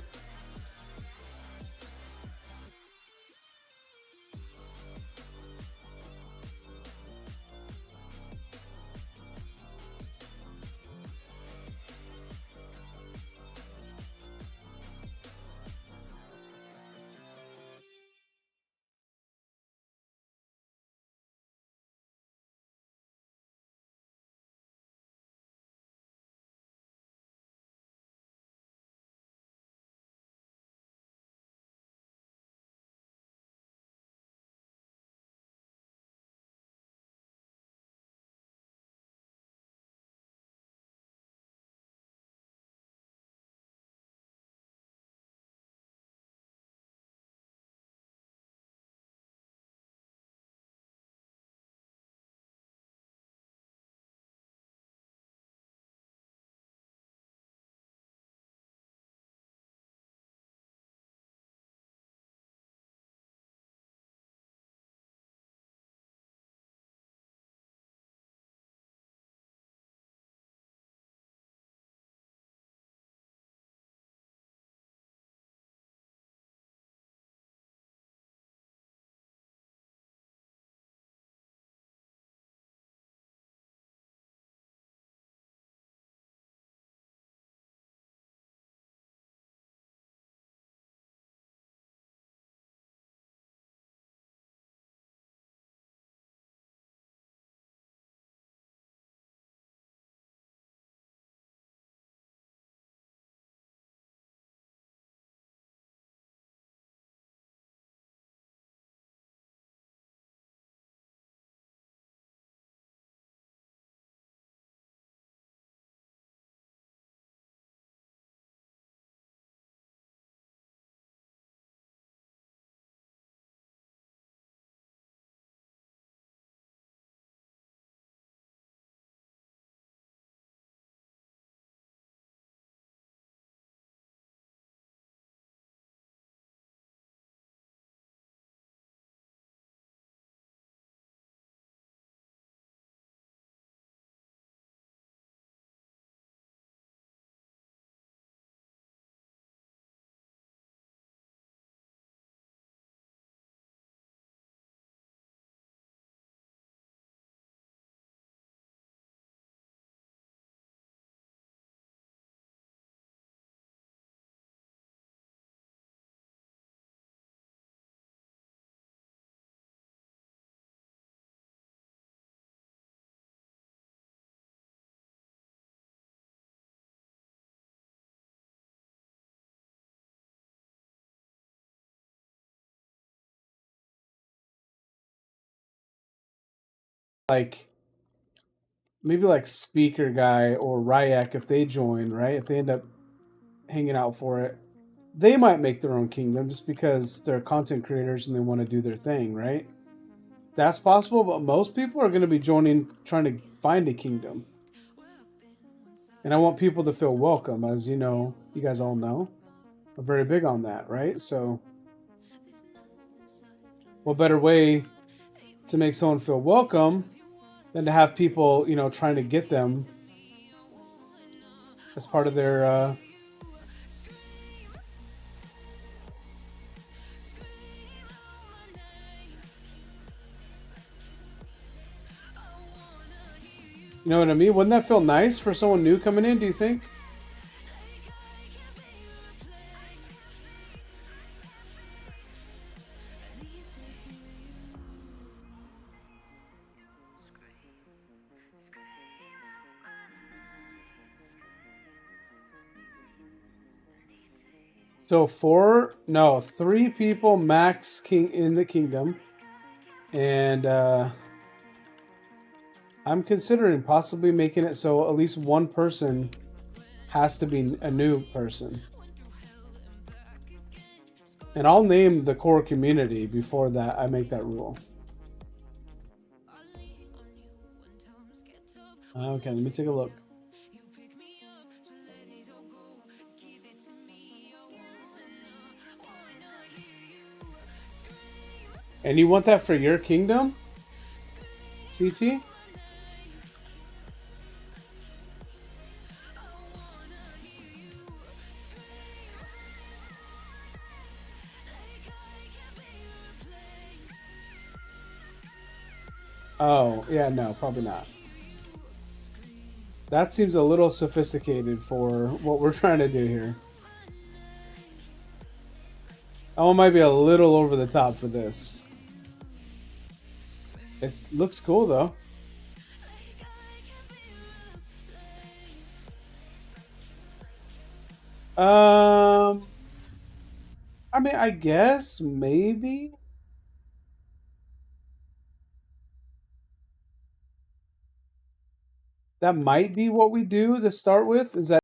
Like maybe like Speaker Guy or Ryak, if they join, right? If they end up hanging out for it, they might make their own kingdom just because they're content creators and they want to do their thing, right? That's possible, but most people are going to be joining, trying to find a kingdom. And I want people to feel welcome, as you know, you guys all know. I'm very big on that, right? So, what better way to make someone feel welcome than to have people, you know, trying to get them as part of their you know what I mean? Wouldn't that feel nice for someone new coming in, do you think? So 3 people max king in the kingdom. And I'm considering possibly making it so at least one person has to be a new person. And I'll name the core community before that I make that rule. Okay, let me take a look. And you want that for your kingdom? CT? Oh, yeah, no, probably not. That seems a little sophisticated for what we're trying to do here. That one might be a little over the top for this. It looks cool though. I mean, I guess maybe that might be what we do to start with. Is that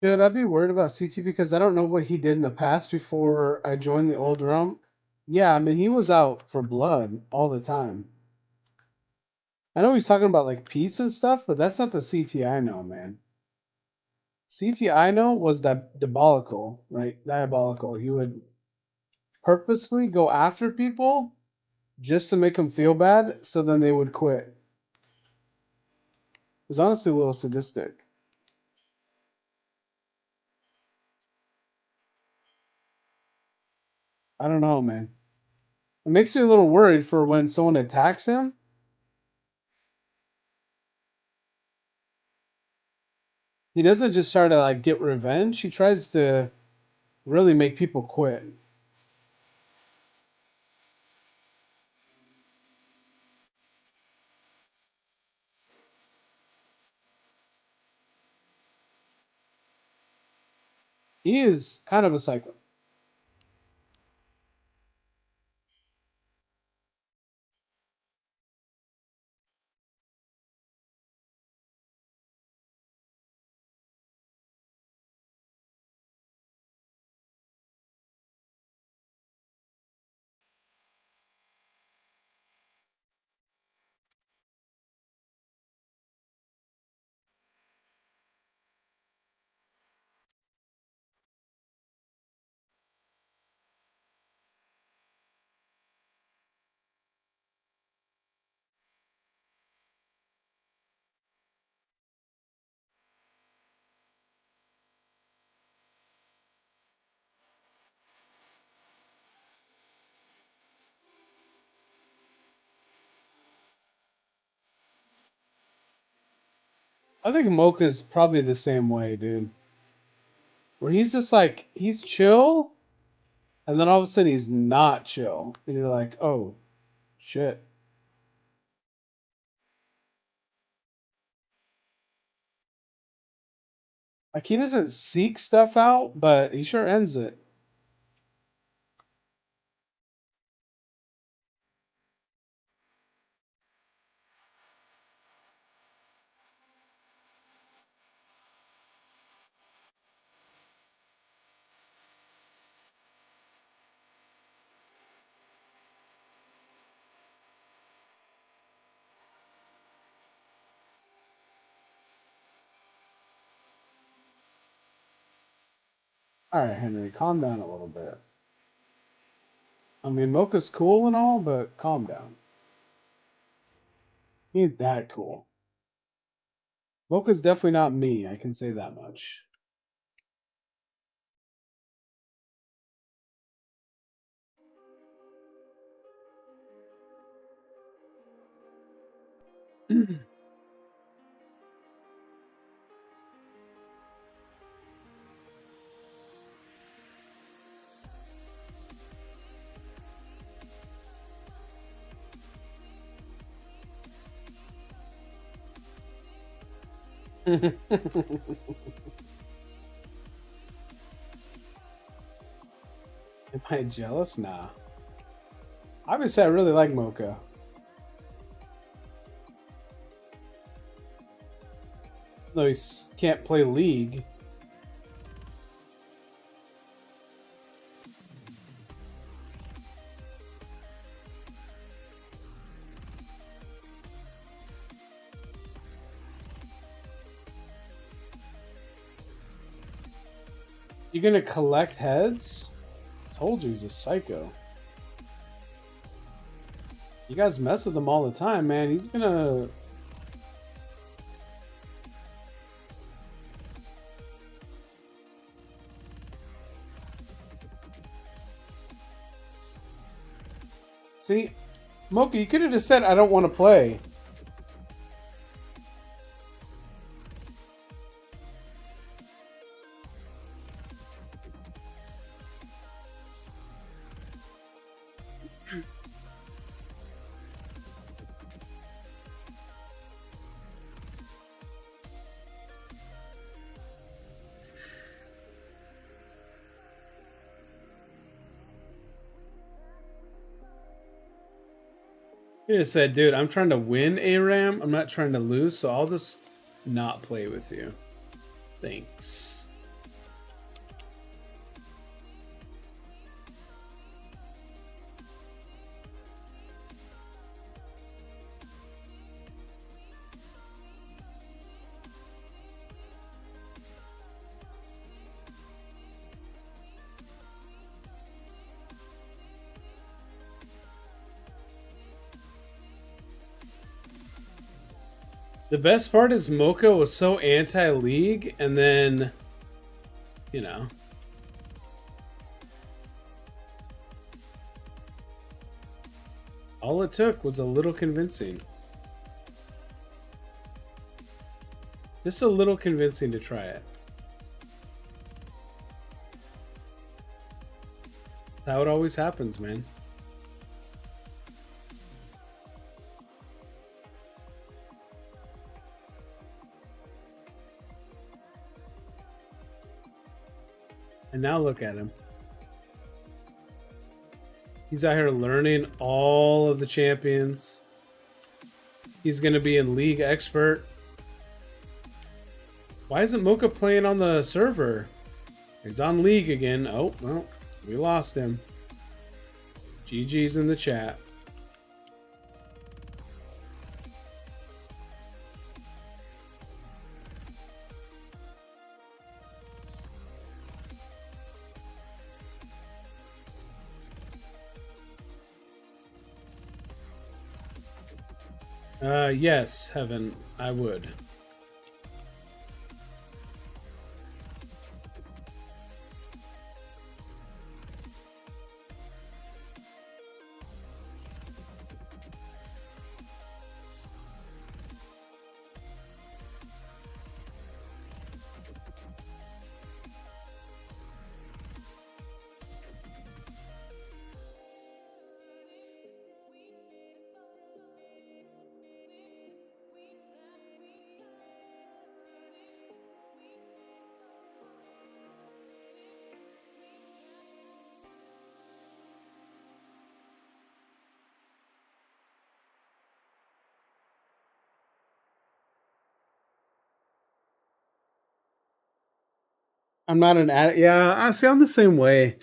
should I be worried about CT because I don't know what he did in the past before I joined the old realm? Yeah, I mean he was out for blood all the time. I know he's talking about like peace and stuff, but that's not the CT I know, man. CT I know was that diabolical, right? Diabolical. He would purposely go after people just to make them feel bad, so then they would quit. It was honestly a little sadistic. I don't know, man. It makes me a little worried for when someone attacks him. He doesn't just try to like get revenge. He tries to really make people quit. He is kind of a psycho. I think Mocha's probably the same way, dude. Where he's just like, he's chill, and then all of a sudden he's not chill. And you're like, oh, shit. Like, he doesn't seek stuff out, but he sure ends it. Alright, Henry, calm down a little bit. I mean, Mocha's cool and all, but calm down. He ain't that cool. Mocha's definitely not me, I can say that much. Am I jealous? Nah. Obviously, I really like Mocha. Though he can't play League. You gonna collect heads? Told you he's a psycho. You guys mess with him all the time, man. He's gonna... See? Mocha, you could have just said, I don't want to play. You just said, dude, I'm trying to win ARAM. I'm not trying to lose, so I'll just not play with you. Thanks. The best part is Mocha was so anti-league, and then, you know. All it took was a little convincing. Just a little convincing to try it. That's how it always happens, man. And now look at him. He's out here learning all of the champions. He's going to be in League Expert. Why isn't Mocha playing on the server? He's on League again. Oh, well, we lost him. GG's in the chat. Yes, Heaven, I would. I'm not an addict. Yeah, I see. I'm the same way.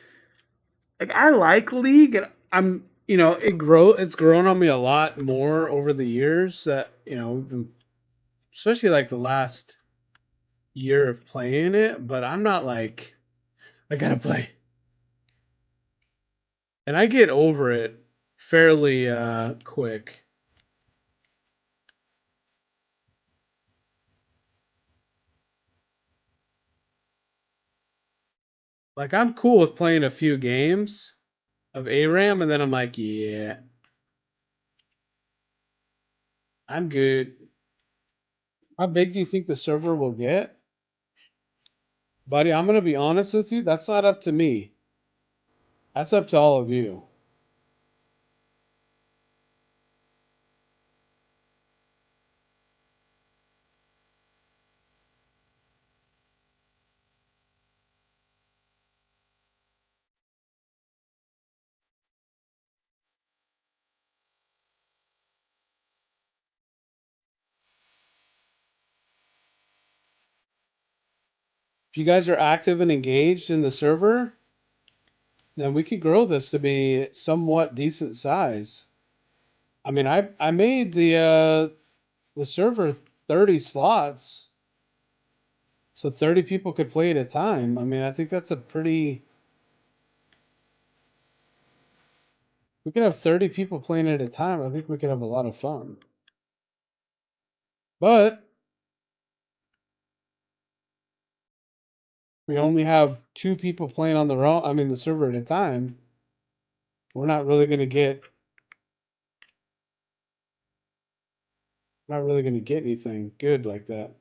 Like I like League, and I'm it's grown on me a lot more over the years. That especially like the last year of playing it. But I'm not like I gotta play, and I get over it fairly quick. Like I'm cool with playing a few games of ARAM, and then I'm like, yeah, I'm good. How big do you think the server will get? Buddy, I'm gonna be honest with you, that's not up to me. That's up to all of you. If you guys are active and engaged in the server, then we could grow this to be somewhat decent size. I mean, I made the server 30 slots, so 30 people could play at a time. I mean, I think that's a pretty. We could have 30 people playing at a time. I think we could have a lot of fun. But we only have two people playing on the server at a time. We're not really gonna get not really gonna get anything good like that.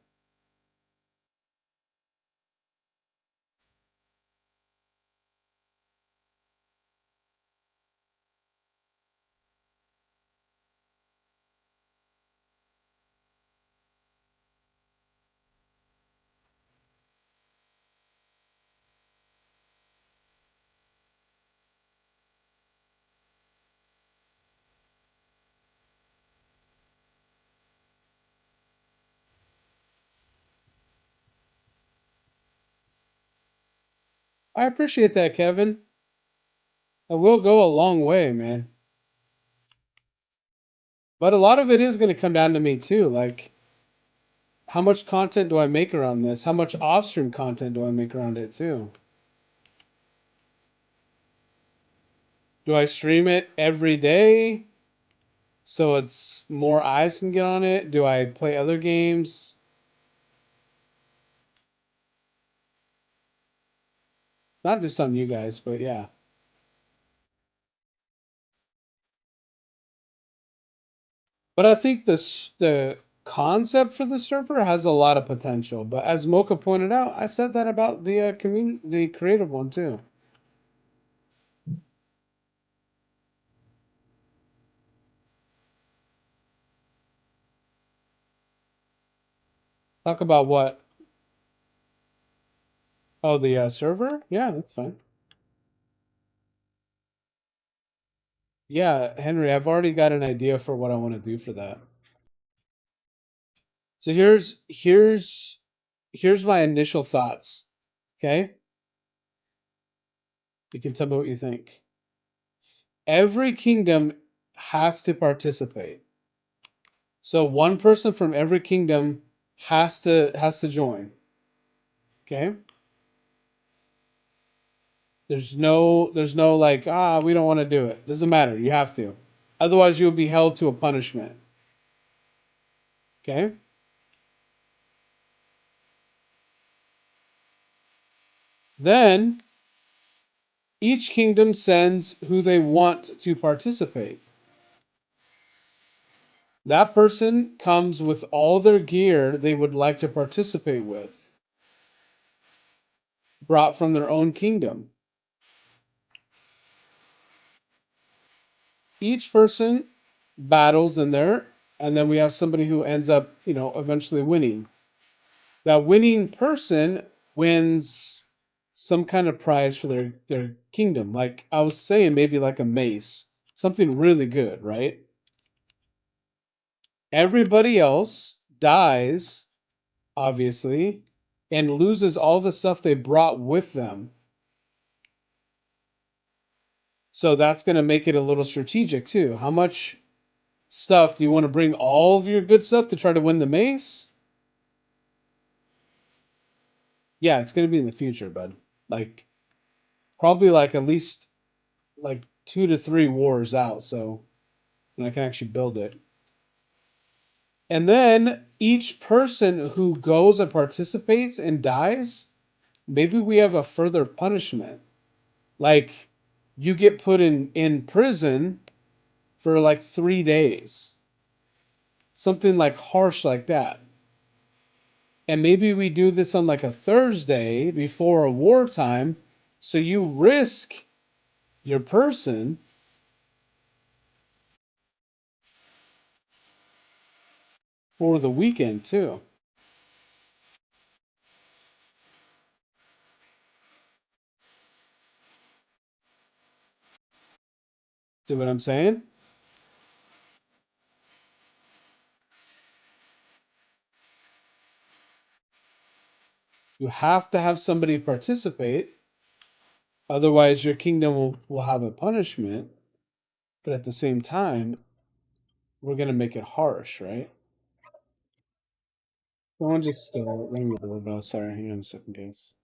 I appreciate that, Kevin. It will go a long way, man. But a lot of it is gonna come down to me too. Like, how much content do I make around this? How much off-stream content do I make around it too? Do I stream it every day so it's more eyes can get on it? Do I play other games? Not just on you guys, but yeah. But I think the concept for the server has a lot of potential. But as Mocha pointed out, I said that about the the creative one too. Talk about what? Oh, the server? Yeah, that's fine. Yeah, Henry, I've already got an idea for what I want to do for that. So here's my initial thoughts. Okay? You can tell me what you think. Every kingdom has to participate. So one person from every kingdom has to join. Okay? There's no like, we don't want to do it. Doesn't matter. You have to. Otherwise you'll be held to a punishment. Okay? Then each kingdom sends who they want to participate. That person comes with all their gear they would like to participate with, brought from their own kingdom. Each person battles in there, and then we have somebody who ends up, eventually winning. That winning person wins some kind of prize for their kingdom. Like I was saying, maybe like a mace, something really good, right? Everybody else dies, obviously, and loses all the stuff they brought with them. So that's going to make it a little strategic too. How much stuff do you want to bring? All of your good stuff to try to win the mace? Yeah, it's going to be in the future, bud. Like probably like at least like 2 to 3 wars out, so and I can actually build it. And then each person who goes and participates and dies, maybe we have a further punishment. Like you get put in prison for like 3 days. Something like harsh like that. And maybe we do this on like a Thursday before a wartime, so you risk your person for the weekend too. See what I'm saying? You have to have somebody participate, otherwise your kingdom will have a punishment. But at the same time, we're gonna make it harsh, right? Someone just ring the doorbell. Sorry, hang on a second, guys.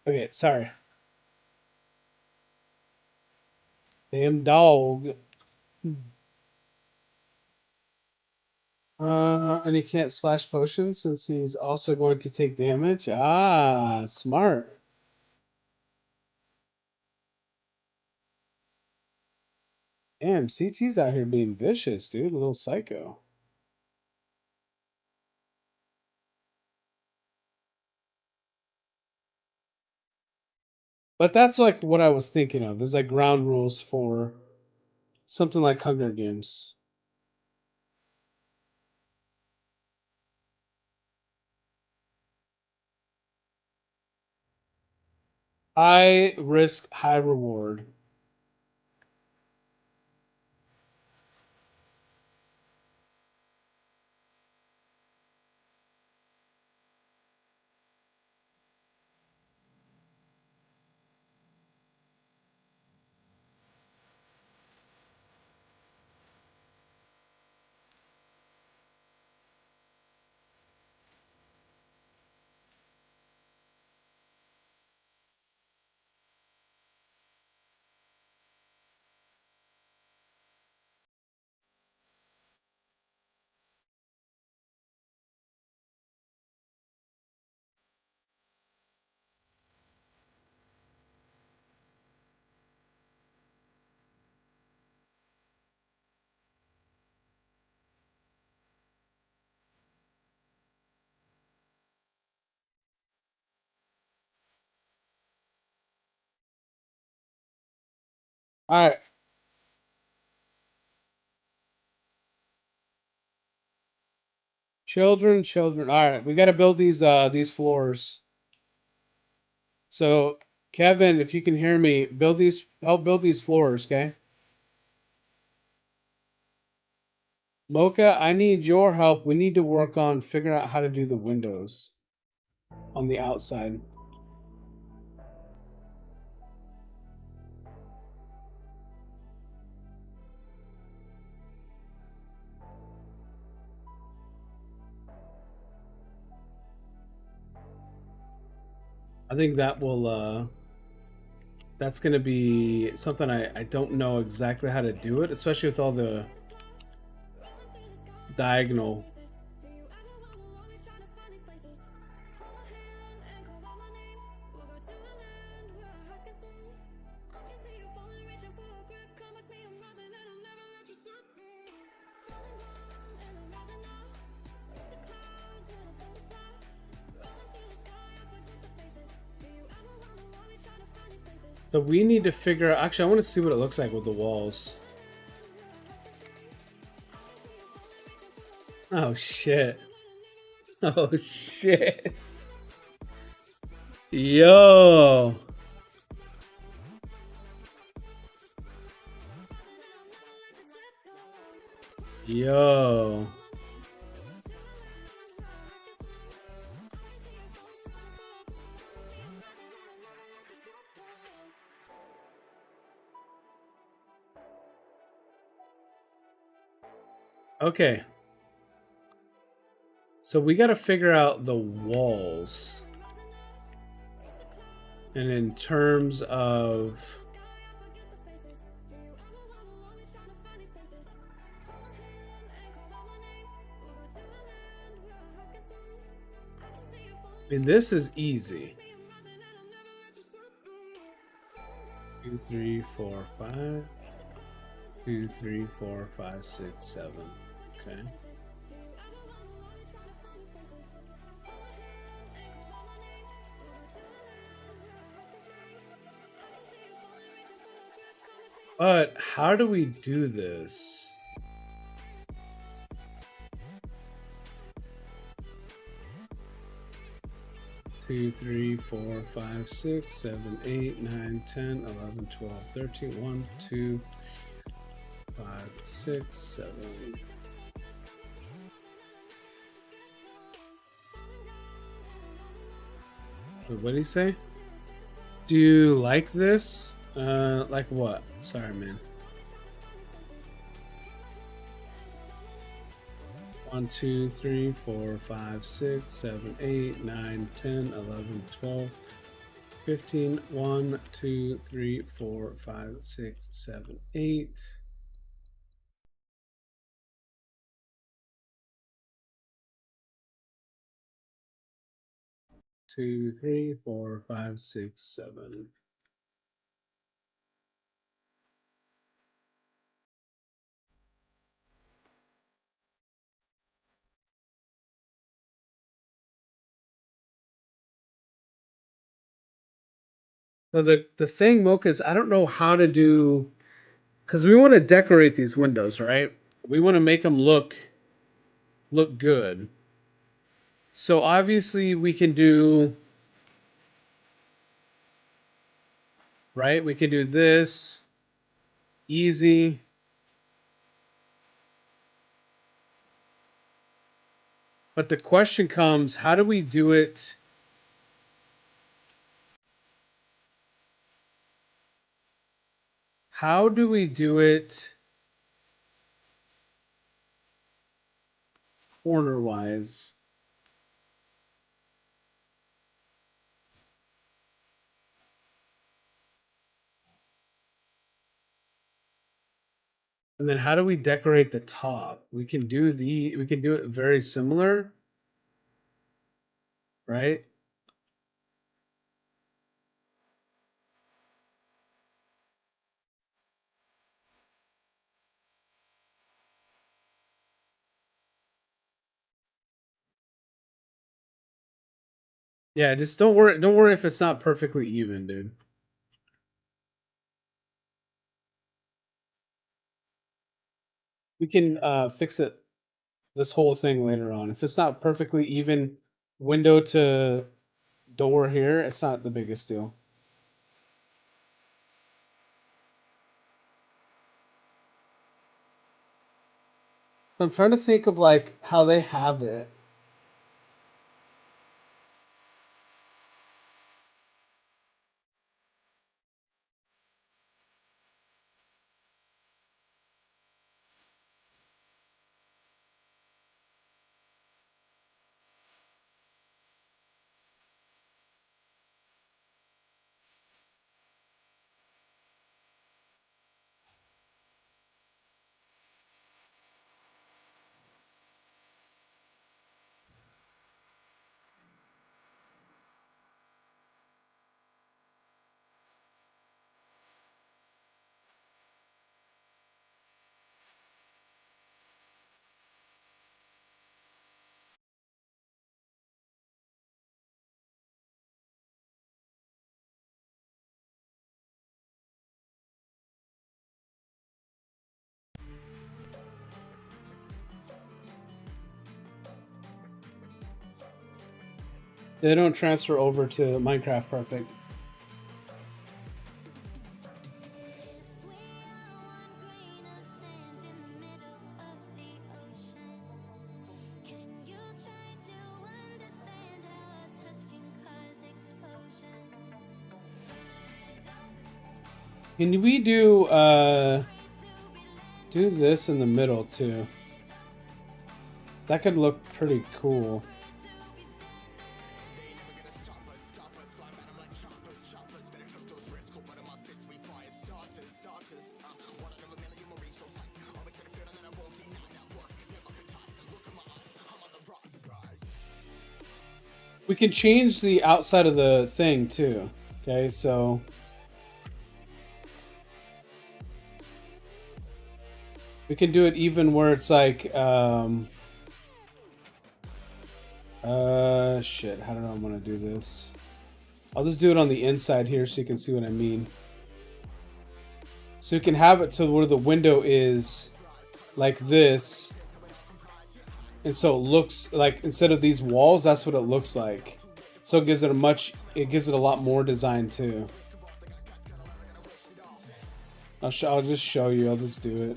Okay, sorry. Damn dog. And he can't splash potions since he's also going to take damage. Ah, smart. Damn, CT's out here being vicious, dude. A little psycho. But that's like what I was thinking of. Is like ground rules for something like Hunger Games. High risk, high reward. All right, children, children. All right, we got to build these floors. So, Kevin, if you can hear me, help build these floors, okay? Mocha, I need your help. We need to work on figuring out how to do the windows on the outside. I think that's gonna be something I don't know exactly how to do it, especially with all the diagonal. So we need to figure out. Actually, I want to see what it looks like with the walls. Oh shit. Oh shit. Yo. Yo. Okay. So we got to figure out the walls. And in terms of I mean, this is easy. 2, 3, 4, 5. 2, 3, 4, 5, 6, 7. Okay. But how do we do this? Two, 3, 4, 5, 6, 7, 8, 9, 10, 11, 12, 13. 1, 2, 5, 6, 7. What did he say? Do you like this? Like what? Sorry, man. 1, 2, 3, 4, 5, 6, 7, 8, 9, 10, 11, 12, 15. 1, 2, 3, 4, 5, 6, 7, 8. Two, 3, 4, 5, 6, 7. So the thing, Mocha, is I don't know how to do, because we want to decorate these windows, right? We want to make them look good. So obviously we can do, right? We can do this easy. But the question comes, how do we do it? How do we do it corner wise? And then how do we decorate the top? We can do it very similar, right? Yeah, just don't worry if it's not perfectly even, dude. We can fix it this whole thing later on. If it's not perfectly even window to door here, it's not the biggest deal. I'm trying to think of like how they have it. They don't transfer over to Minecraft perfect. Can we do this in the middle too? That could look pretty cool. We can change the outside of the thing too. Okay, so we can do it even where it's like shit, how do I want to do this? I'll just do it on the inside here so you can see what I mean. So you can have it to where the window is like this. And so it looks like, instead of these walls, that's what it looks like. So it gives it a lot more design too. I'll just show you, I'll just do it.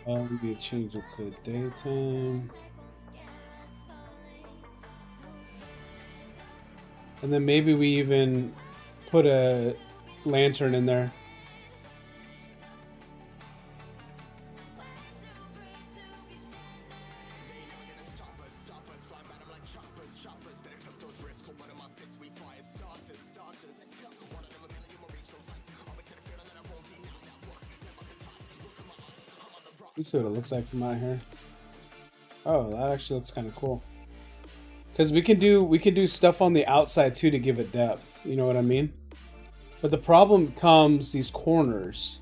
We need to change it to daytime. And then maybe we even put a lantern in there. Let's see what it looks like from out here. Oh, that actually looks kind of cool. Because we can do stuff on the outside too to give it depth. You know what I mean? But the problem comes these corners.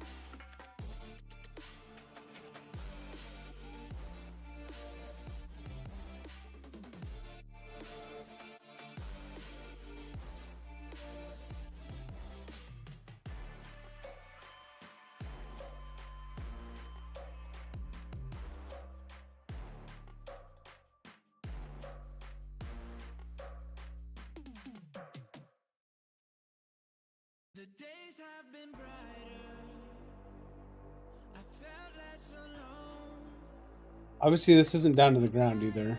The days have been brighter. I felt less alone. Obviously, this isn't down to the ground either.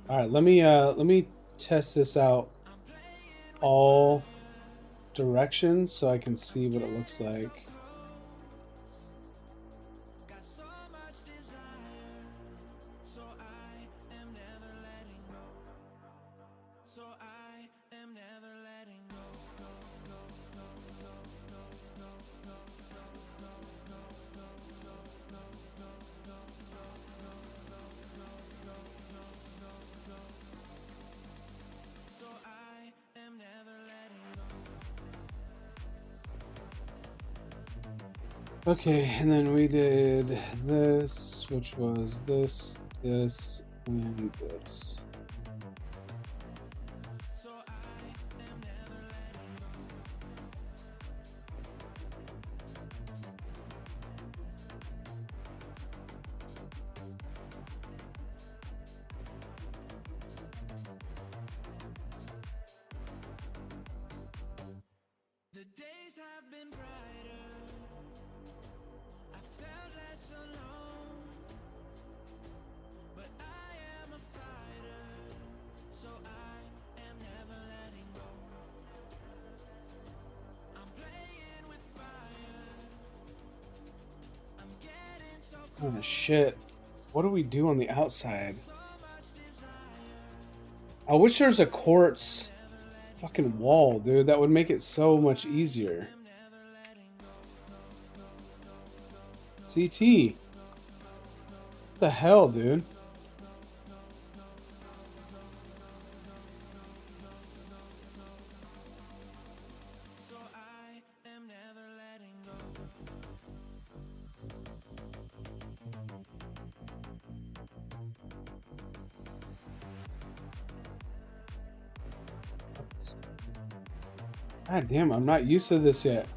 All right, let me test this out all directions so I can see what it looks like. Got so much desire. So I am never letting go. So I am never letting go. So I am never letting go. Okay, and then we did this, which was this, this, and this. So I am never letting go. The days have been brighter. I felt less alone. But I am a fighter. So I am never letting go. I'm playing with fire. I'm getting so close. Oh shit. What do we do on the outside? So much desire. I wish there was a quartz fucking wall, dude. That would make it so much easier. CT. What the hell, dude? God damn, I'm not used to this yet.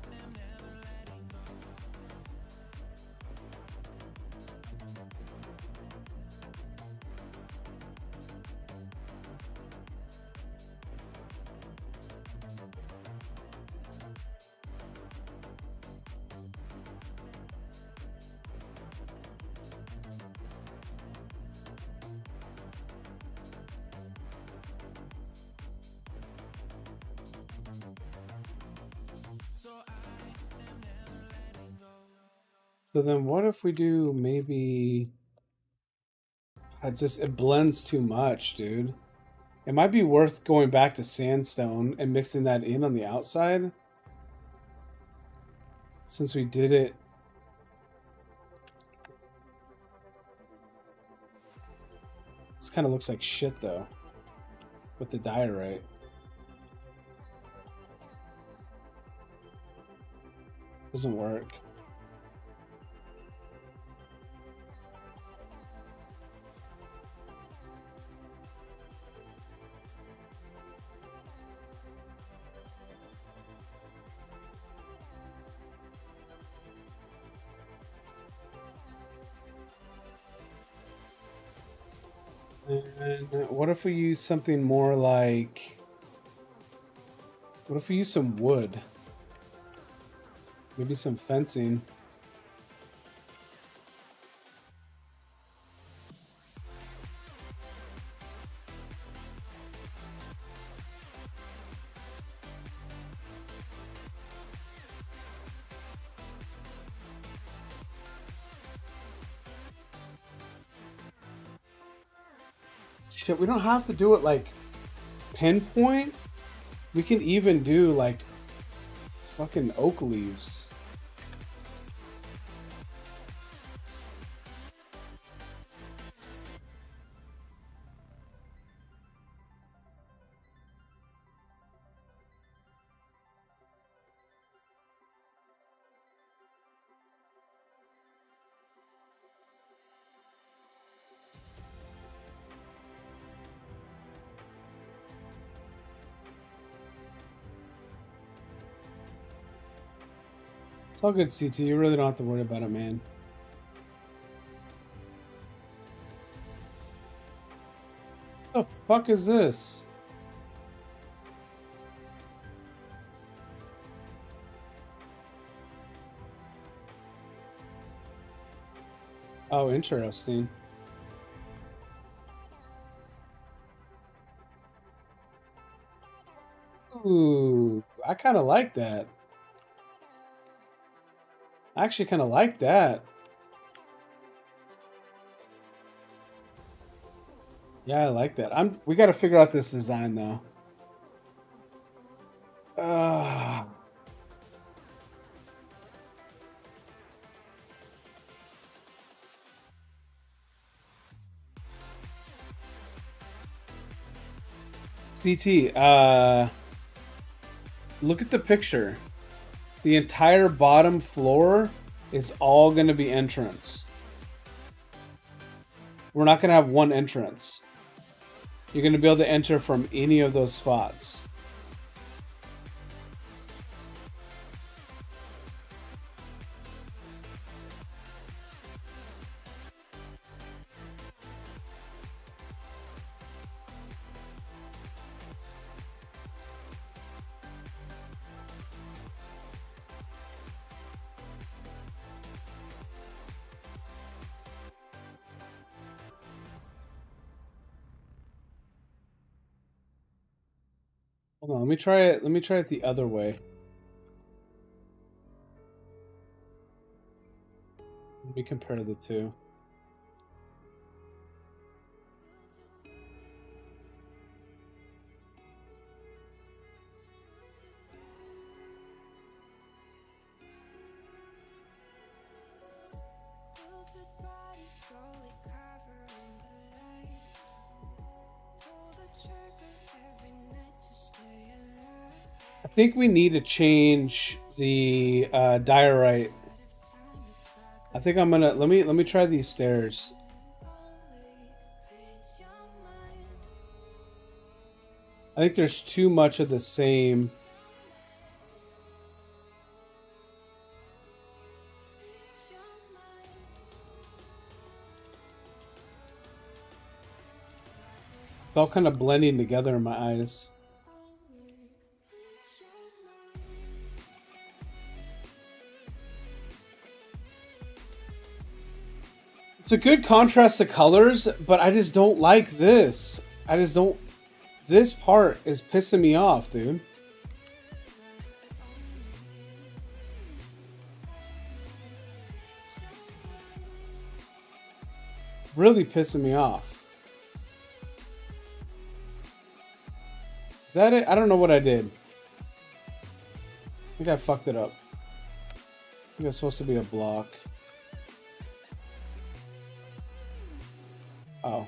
So then what if we do maybe... it blends too much, dude. It might be worth going back to sandstone and mixing that in on the outside. Since we did it. This kind of looks like shit though. With the diorite. Doesn't work. And what if we use something more like... What if we use some wood? Maybe some fencing. Shit, we don't have to do it like pinpoint. We can even do like fucking oak leaves. It's all good, CT. You really don't have to worry about it, man. What the fuck is this? Oh, interesting. Ooh, I kind of like that. I actually kind of like that. Yeah, I like that. We got to figure out this design though. DT, look at the picture. The entire bottom floor is all going to be entrance. We're not going to have one entrance. You're going to be able to enter from any of those spots. Hold on, let me try it. Let me try it the other way. Let me compare the two. I think we need to change the diorite. I think I'm gonna let me try these stairs. I think there's too much of the same It's all kind of blending together in my eyes. It's a good contrast to colors, but I just don't like this. I just don't... This part is pissing me off, dude. Really pissing me off. Is that it? I don't know what I did. I think I fucked it up. I think it's supposed to be a block. Oh.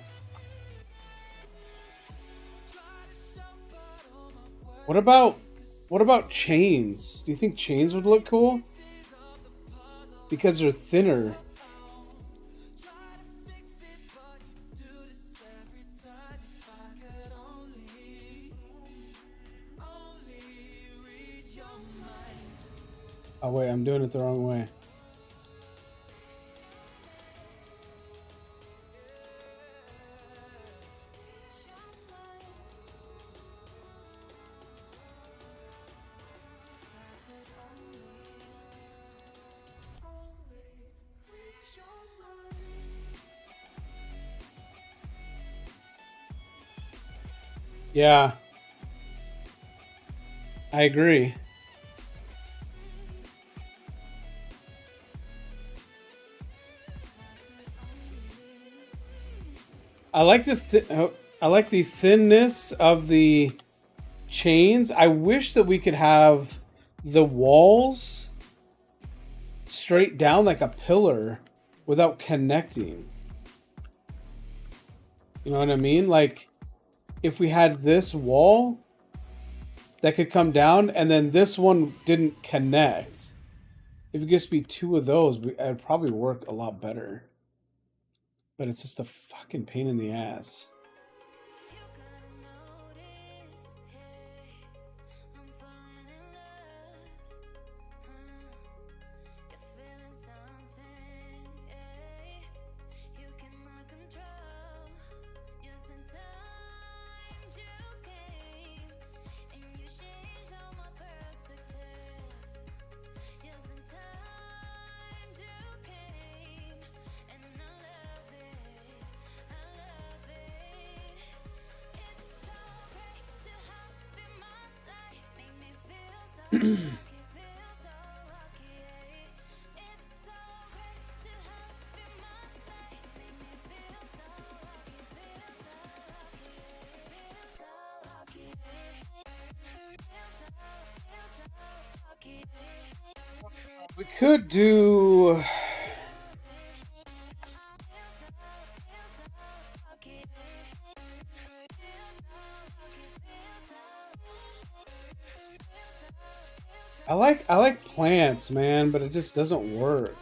What about chains? Do you think chains would look cool? Because they're thinner. Oh wait, I'm doing it the wrong way. Yeah. I agree. I like the thinness of the chains. I wish that we could have the walls straight down like a pillar without connecting. You know what I mean? Like if we had this wall that could come down and then this one didn't connect. If it could just be two of those, it'd probably work a lot better. But it's just a fucking pain in the ass. We could do... I like plants, man, but it just doesn't work.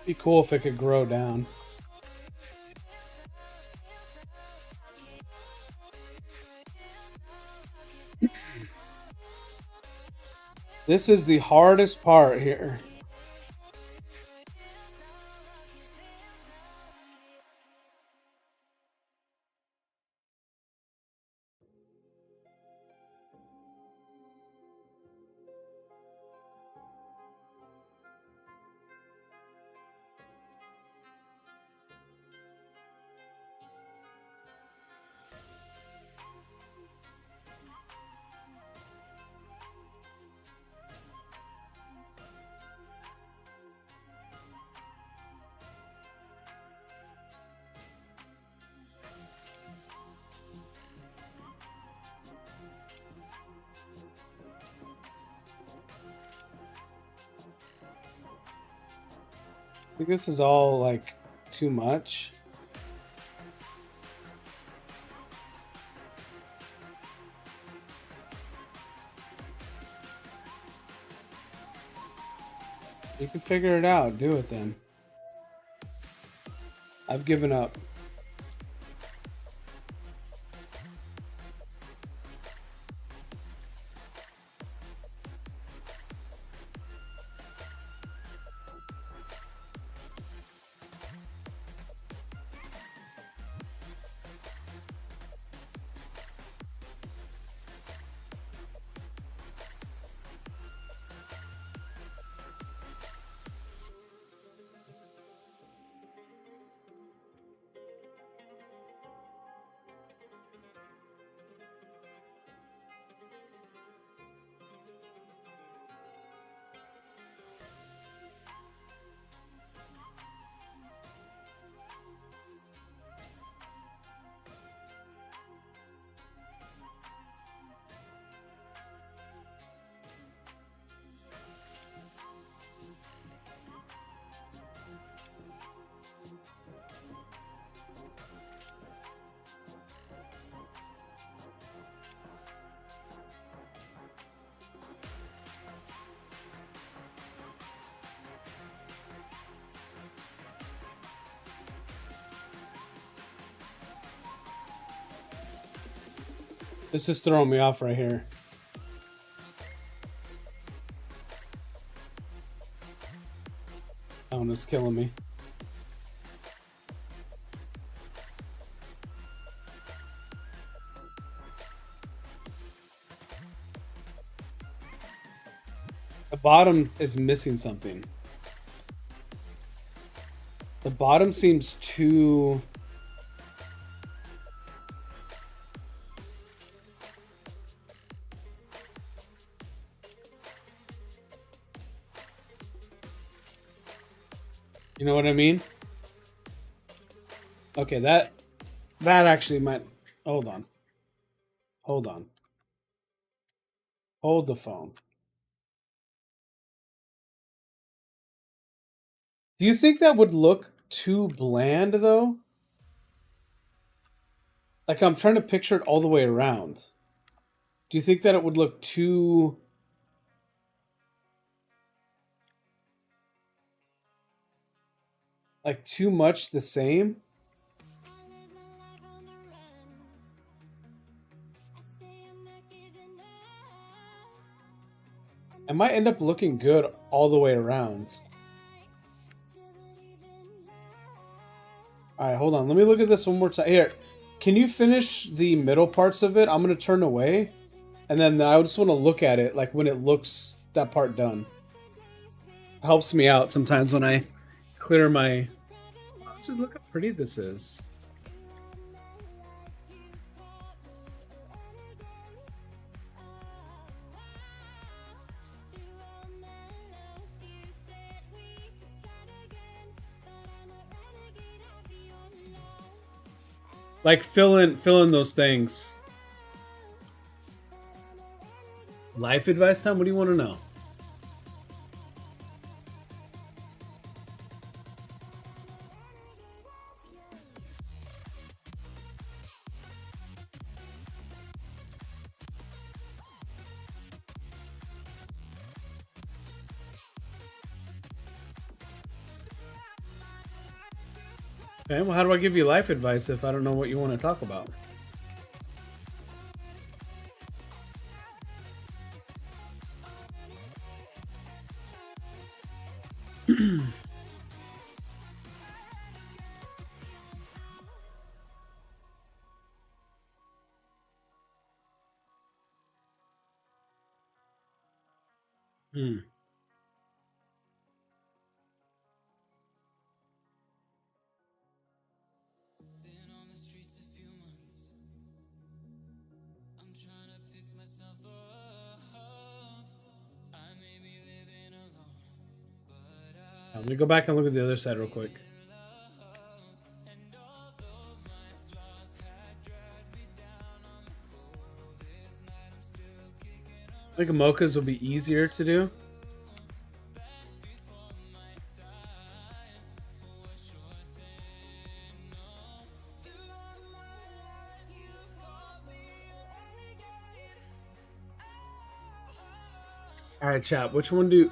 Be cool if it could grow down. This is the hardest part here. think this is all like too much. You can figure it out. Do it then. I've given up. This is throwing me off right here. That one is killing me. The bottom is missing something. The bottom seems too... You know what I mean? Okay, that actually might... Hold on. Hold on. Hold the phone. Do you think that would look too bland, though? Like, I'm trying to picture it all the way around. Do you think that it would look too... like, too much the same? It might end up looking good all the way around. Alright, hold on. Let me look at this one more time. Here, can you finish the middle parts of it? I'm going to turn away. And then I just want to look at it, like, when it looks that part done. It helps me out sometimes when I clear my... Look how pretty this is. Like fill in those things. Life advice time? What do you want to know? Okay, well, how do I give you life advice if I don't know what you want to talk about? Hmm. Let me go back and look at the other side real quick. I think mochas will be easier to do. All right, chat. Which one do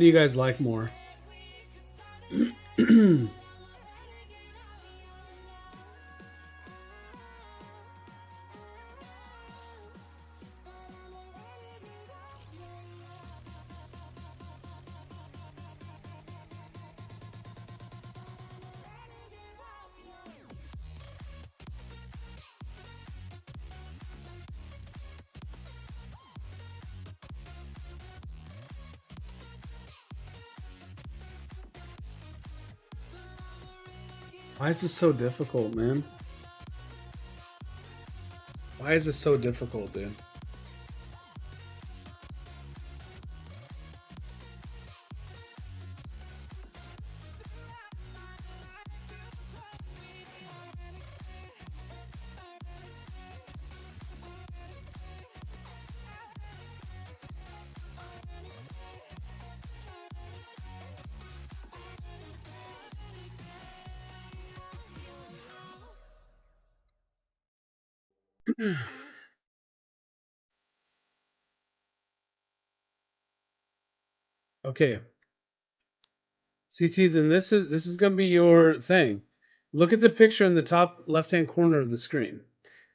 you guys like more? Why is this so difficult, man? Why is this so difficult, dude? Okay. CT, then this is gonna be your thing. Look at the picture in the top left-hand corner of the screen.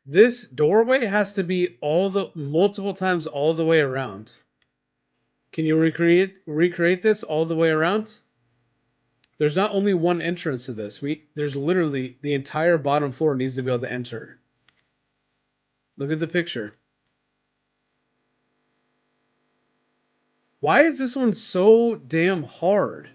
This doorway has to be multiple times all the way around. Can you recreate this all the way around? There's not only one entrance to this. There's literally the entire bottom floor needs to be able to enter. Look at the picture. Why is this one so damn hard?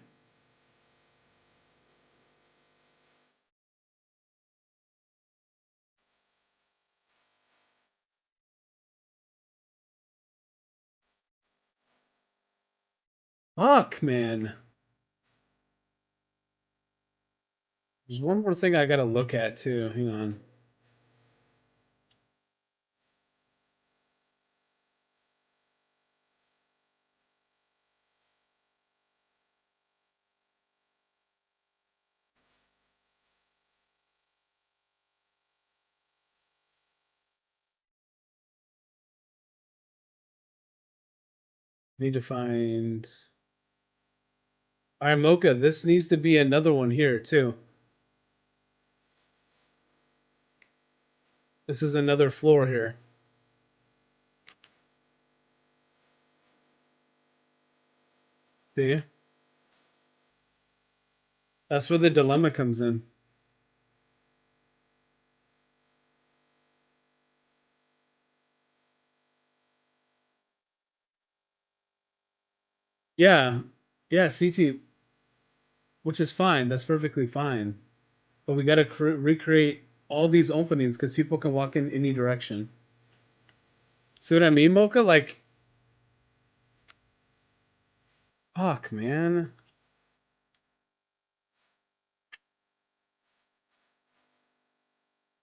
Fuck, man. There's one more thing I gotta look at too. Hang on. Need to find. All right, Mocha. This needs to be another one here too. This is another floor here. See? That's where the dilemma comes in. Yeah. Yeah, CT, which is fine. That's perfectly fine. But we got to recreate all these openings because people can walk in any direction. See what I mean, Mocha? Like, fuck, man.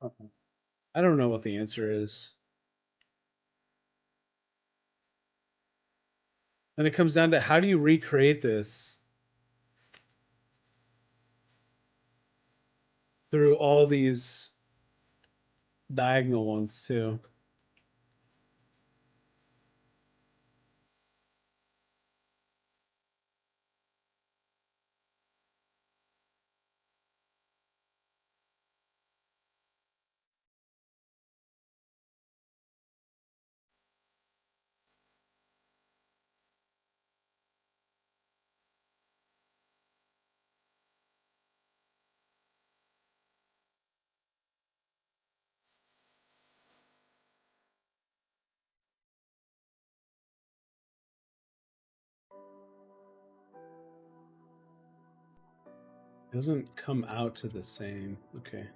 I don't know what the answer is. And it comes down to how do you recreate this through all these diagonal ones, too? It doesn't come out to the same. Okay.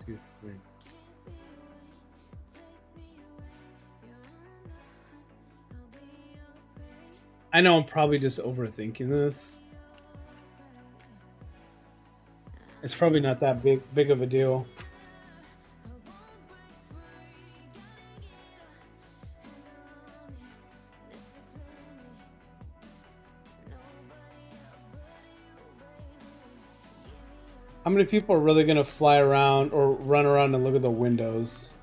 Two, three. I know I'm probably just overthinking this. It's probably not that big of a deal. How many people are really gonna fly around or run around and look at the windows?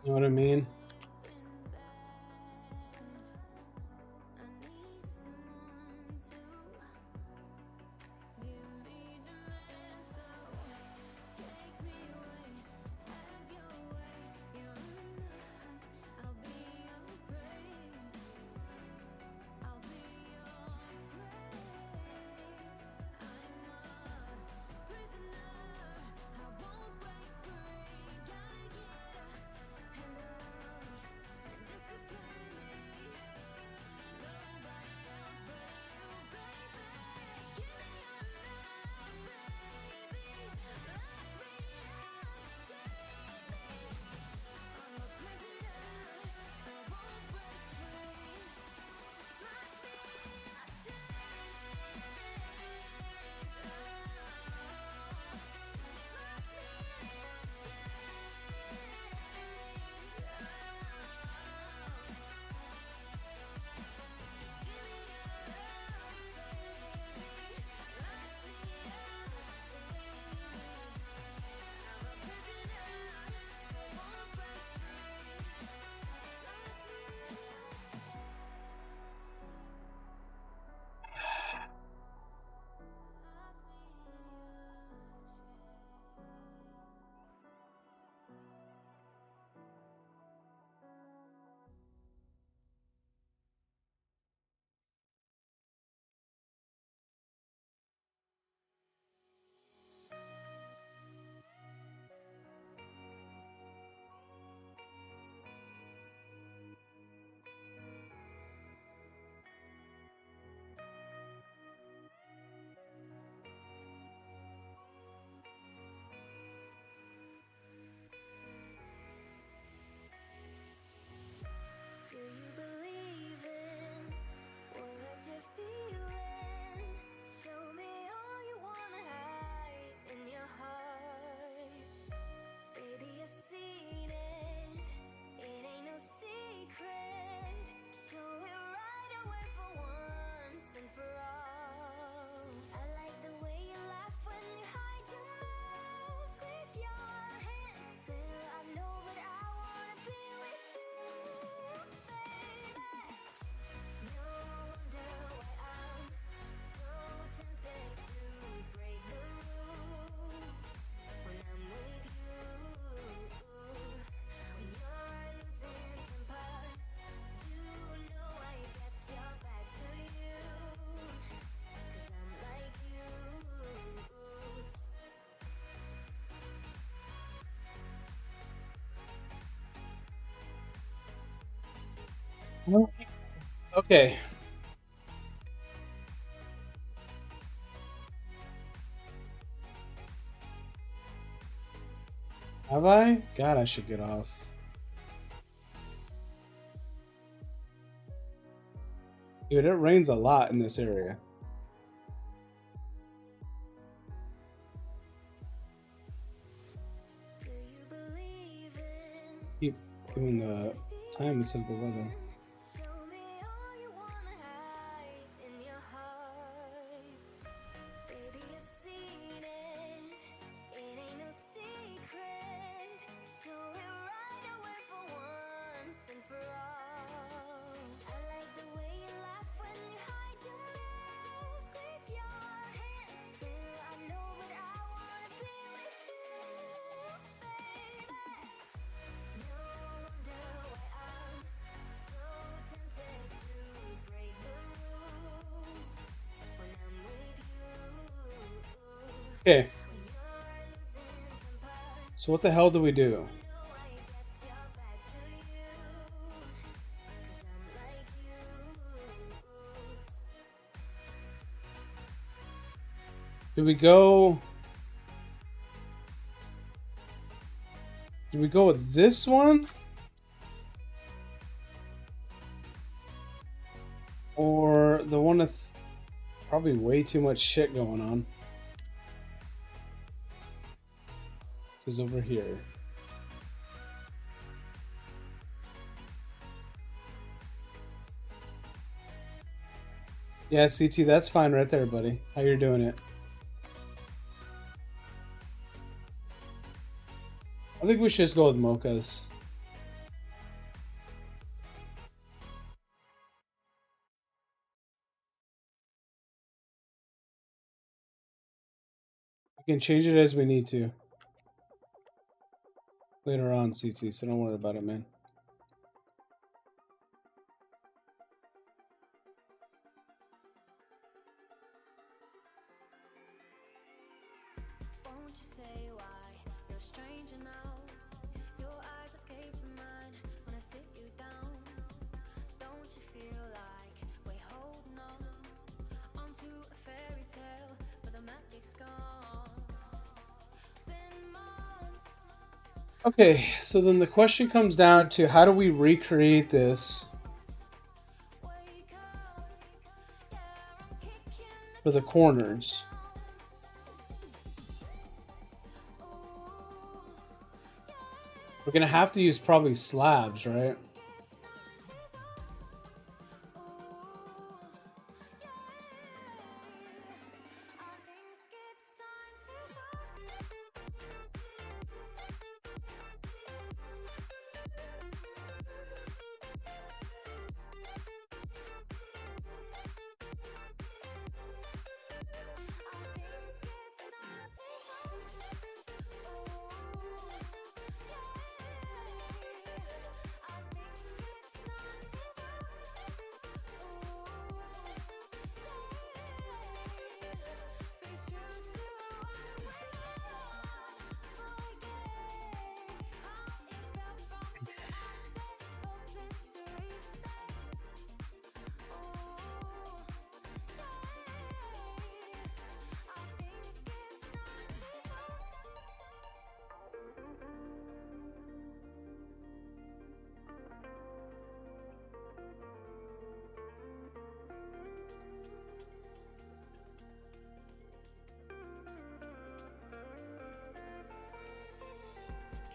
You know what I mean? Do you believe in what you're feeling? Show me all you wanna hide in your heart. Baby, I've seen it. It ain't no secret. Show it right away for once and for all. I like the way you laugh when you hide your mouth with your hand. Little I know, but I wanna be with you, baby. No wonder why I'm so tempted to break the rules when I'm with you. When you're losing temper, you know I got your back to you. 'Cause I'm like you. Okay. Have I? God, I should get off. Dude, it rains a lot in this area. Do you believe in Keep doing the time instead of the weather. show me all you wanna hide in your heart? Baby, I've seen it. It ain't no secret. Show it right away for once and for all. I like the way you laugh when you hide your mouth with your hand. Little I know, but I wanna be with you, baby. No wonder why I'm so tempted to break the rules when I'm with you. Okay, When you're losing temper, so what the hell do we do? know I got your back to you. 'Cause Do we go? Do we go with this one? Or the one with probably way too much shit going on? Is over here. Yeah, CT, that's fine right there, buddy. How you're doing it? I think we should just go with mochas. We can change it as we need to. Later on, CT, so don't worry about it, man. Won't you say why you're a stranger now? Your eyes escape mine when I sit you down. Don't you feel like we're holding on onto a fairy tale, but the magic's gone? Been months. Okay, so then the question comes down to how do we recreate this Wake up, yeah, I'm kicking for the corners? We're gonna have to use probably slabs, right?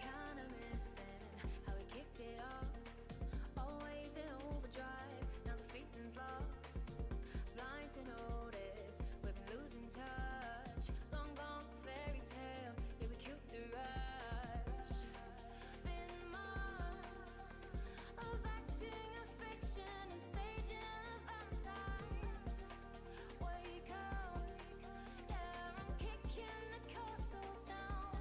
Kinda missing how we kicked it off. Always in overdrive, now the feeling's lost. Blind to notice, we've been losing touch. Long gone fairy tale, yeah we killed the rush. Been months of acting a fiction and staging a Valentine's. Wake up, yeah I'm kicking the castle down.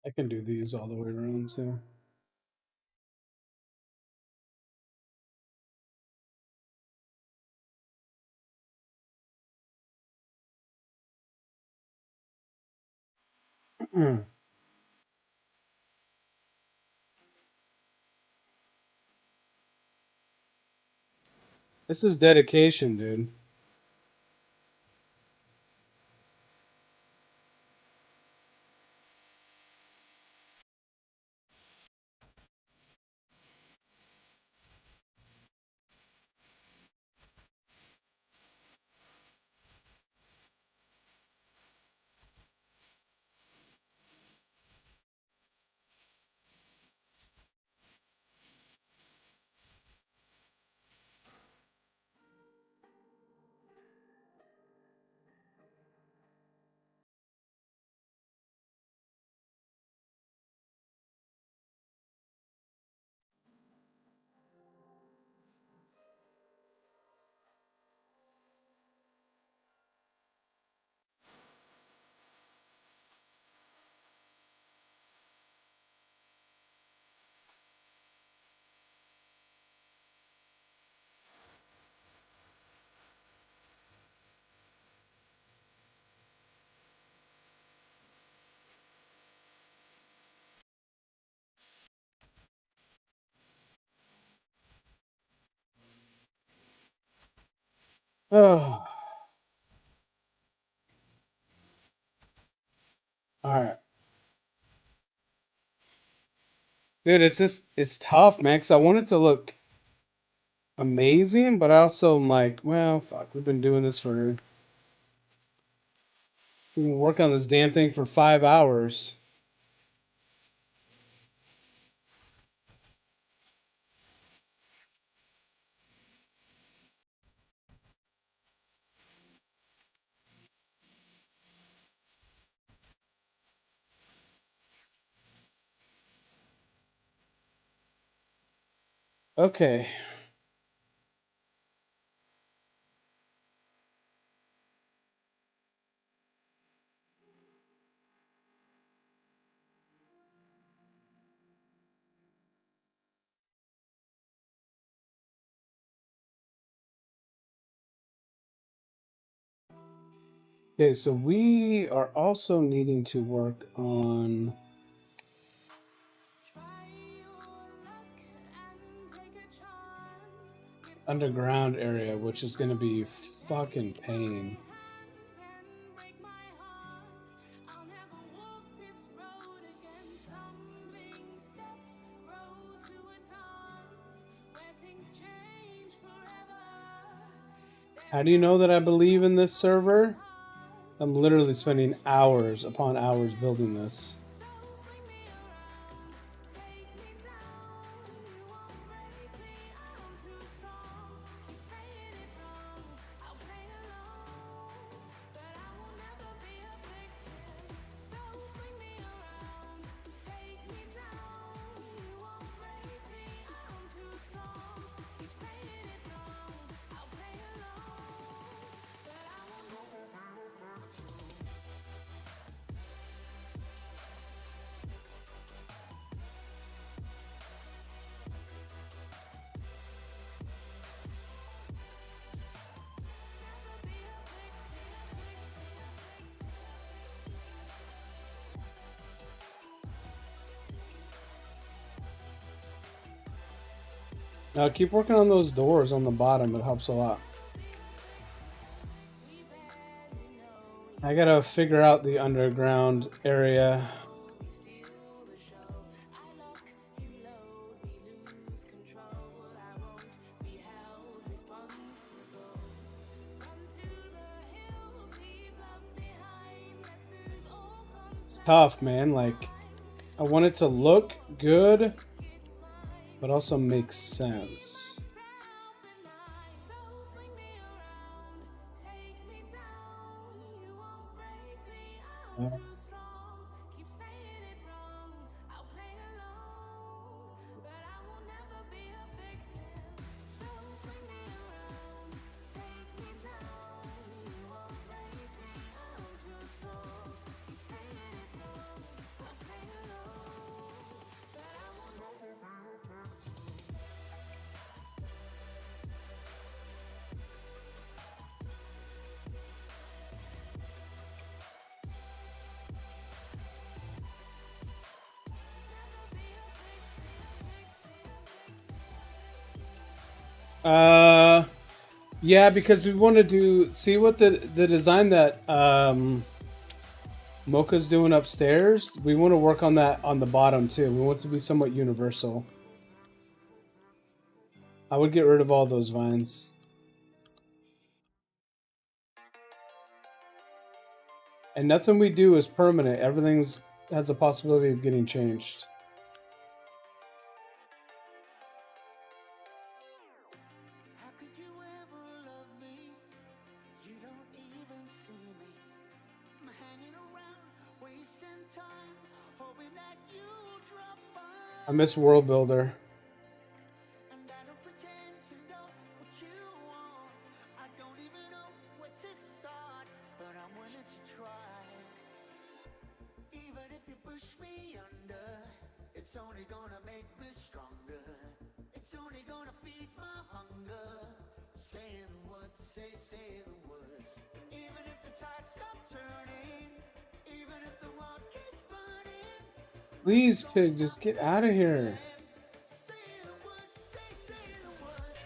I can do these all the way around too. This is dedication, dude. Oh, all right. Dude, it's tough, man, because I want it to look amazing, but I also am like, well, fuck, we've been doing this for, we can work on this damn thing for 5 hours. Okay. Okay, so we are also needing to work on underground area, which is going to be fucking pain. How do you know that I believe in this server? I'm literally spending hours upon hours building this. Now keep working on those doors on the bottom, it helps a lot. I gotta figure out the underground area. It's tough, man. Like, I want it to look good, but also make sense. Yeah, because we want to see what the design that Mocha's doing upstairs. We want to work on that on the bottom too. We want it to be somewhat universal. I would get rid of all those vines. And nothing we do is permanent. Everything's has a possibility of getting changed. How could you ever love me? You don't even see me. I'm hanging around, wasting time, hoping that you drop by. I miss World Builder. And I don't pretend to know what you want. I don't even know where to start, but I'm willing to try. Even if you push me under, it's only gonna make me stronger. It's only gonna feed my hunger. Say the words, say the words. Even if the tide stops turning, even if the world keeps burning. Please, pig, just get out of here. Say the words, say the words.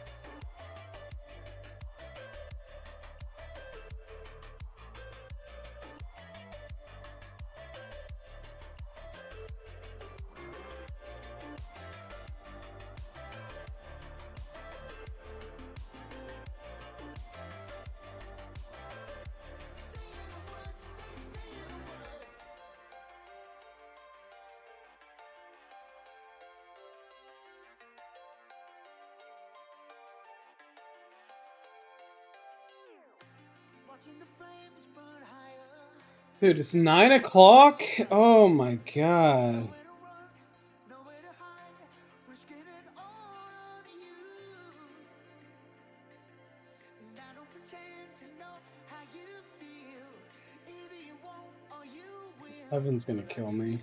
Dude, it's 9 o'clock? Oh my god. Heaven's gonna kill me.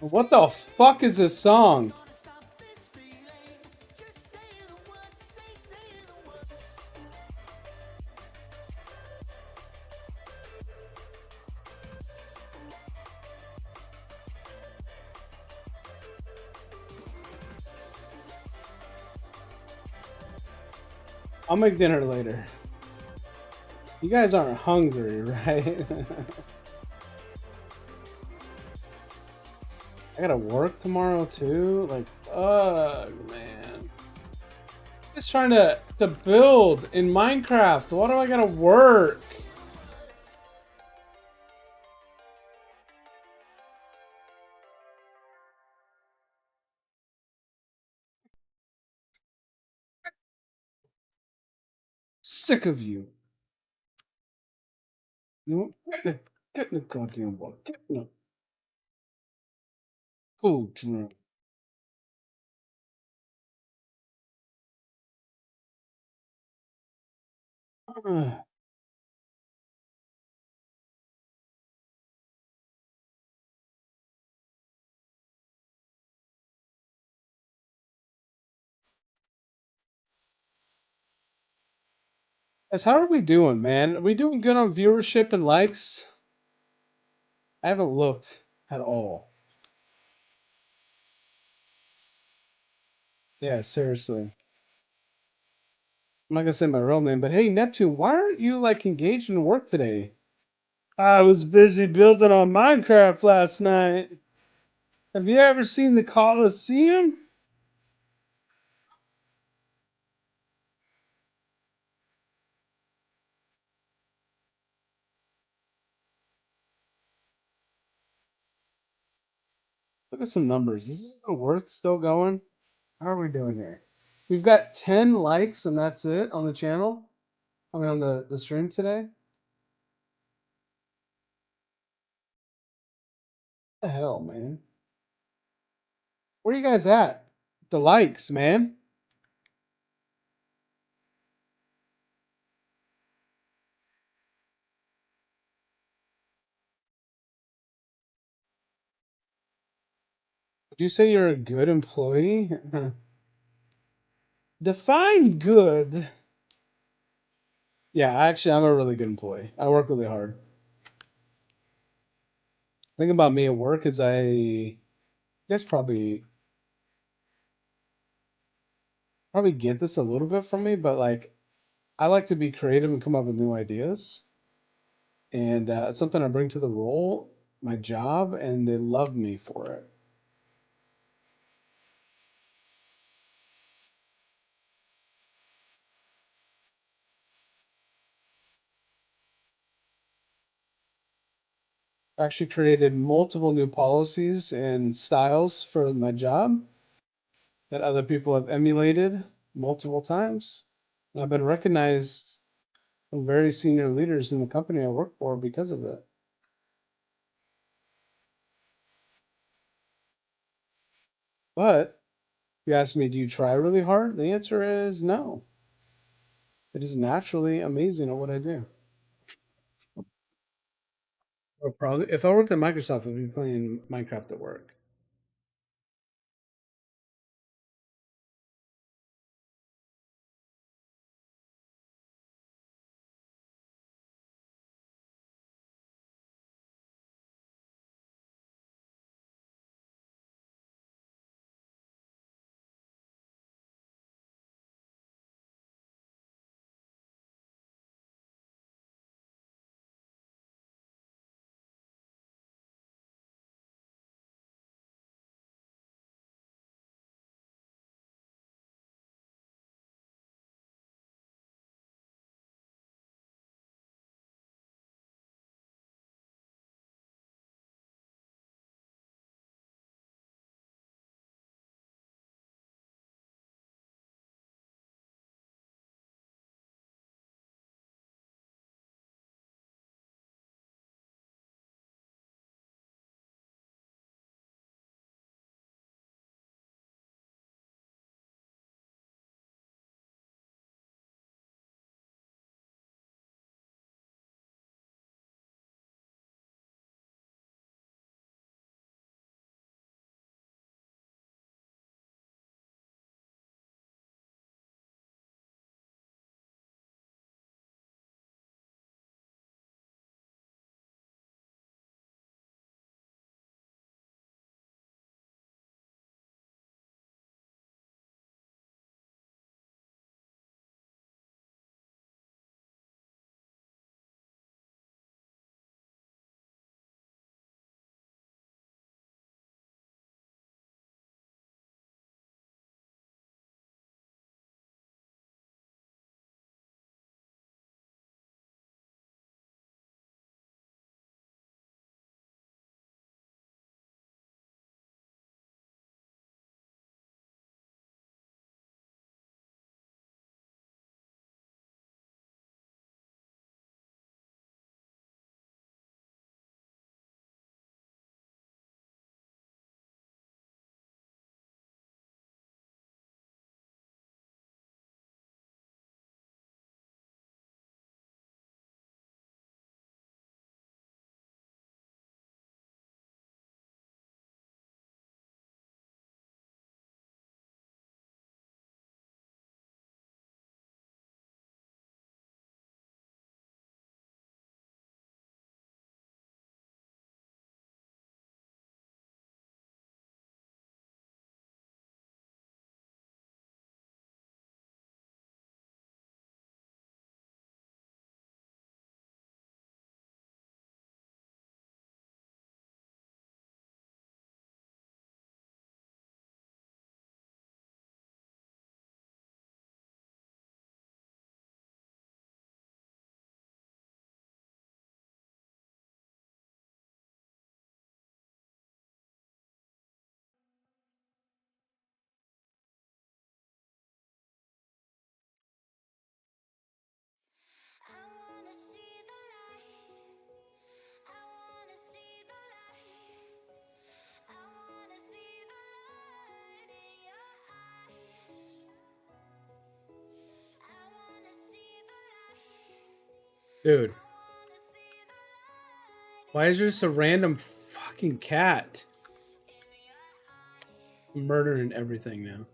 What the fuck is this song? I'll make dinner later. You guys aren't hungry, right? I gotta work tomorrow too? Like, ugh, man. Just trying to build in Minecraft. Why do I gotta work? Sick of you. You know, get in the goddamn work. Get in the food room. Ugh. Guys, how are we doing, man? Are we doing good on viewership and likes? I haven't looked at all. Yeah, seriously. I'm not gonna say my real name, but hey, Neptune, why aren't you like engaged in work today? I was busy building on Minecraft last night. Have you ever seen the Coliseum? Look at some numbers. Is it worth still going? How are we doing here? We've got 10 likes and that's it on the channel. I mean, on the stream today. What the hell, man? Where are you guys at? The likes, man. Would you say you're a good employee? Define good. Yeah, actually, I'm a really good employee. I work really hard. The thing about me at work is you guys probably get this a little bit from me, but like I like to be creative and come up with new ideas, and it's something I bring to the role, my job, and they love me for it. I actually created multiple new policies and styles for my job that other people have emulated multiple times. And I've been recognized from very senior leaders in the company I work for because of it. But if you ask me, do you try really hard? The answer is no. It is naturally amazing at what I do. Or probably, if I worked at Microsoft, I'd be playing Minecraft at work. Dude. Why is there just a random fucking cat? I'm murdering everything now.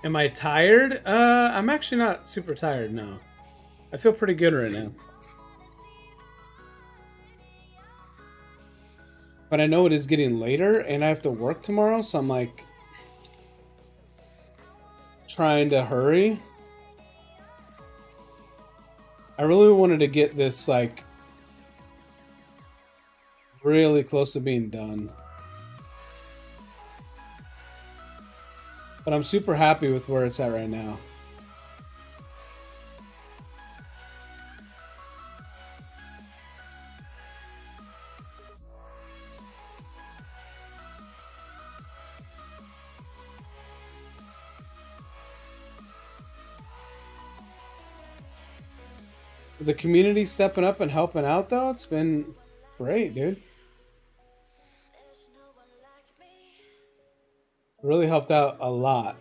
Am I tired? I'm actually not super tired, no. I feel pretty good right now. But I know it is getting later and I have to work tomorrow, so I'm like trying to hurry. I really wanted to get this like really close to being done. But I'm super happy with where it's at right now. The community stepping up and helping out though, it's been great, dude. Really helped out a lot.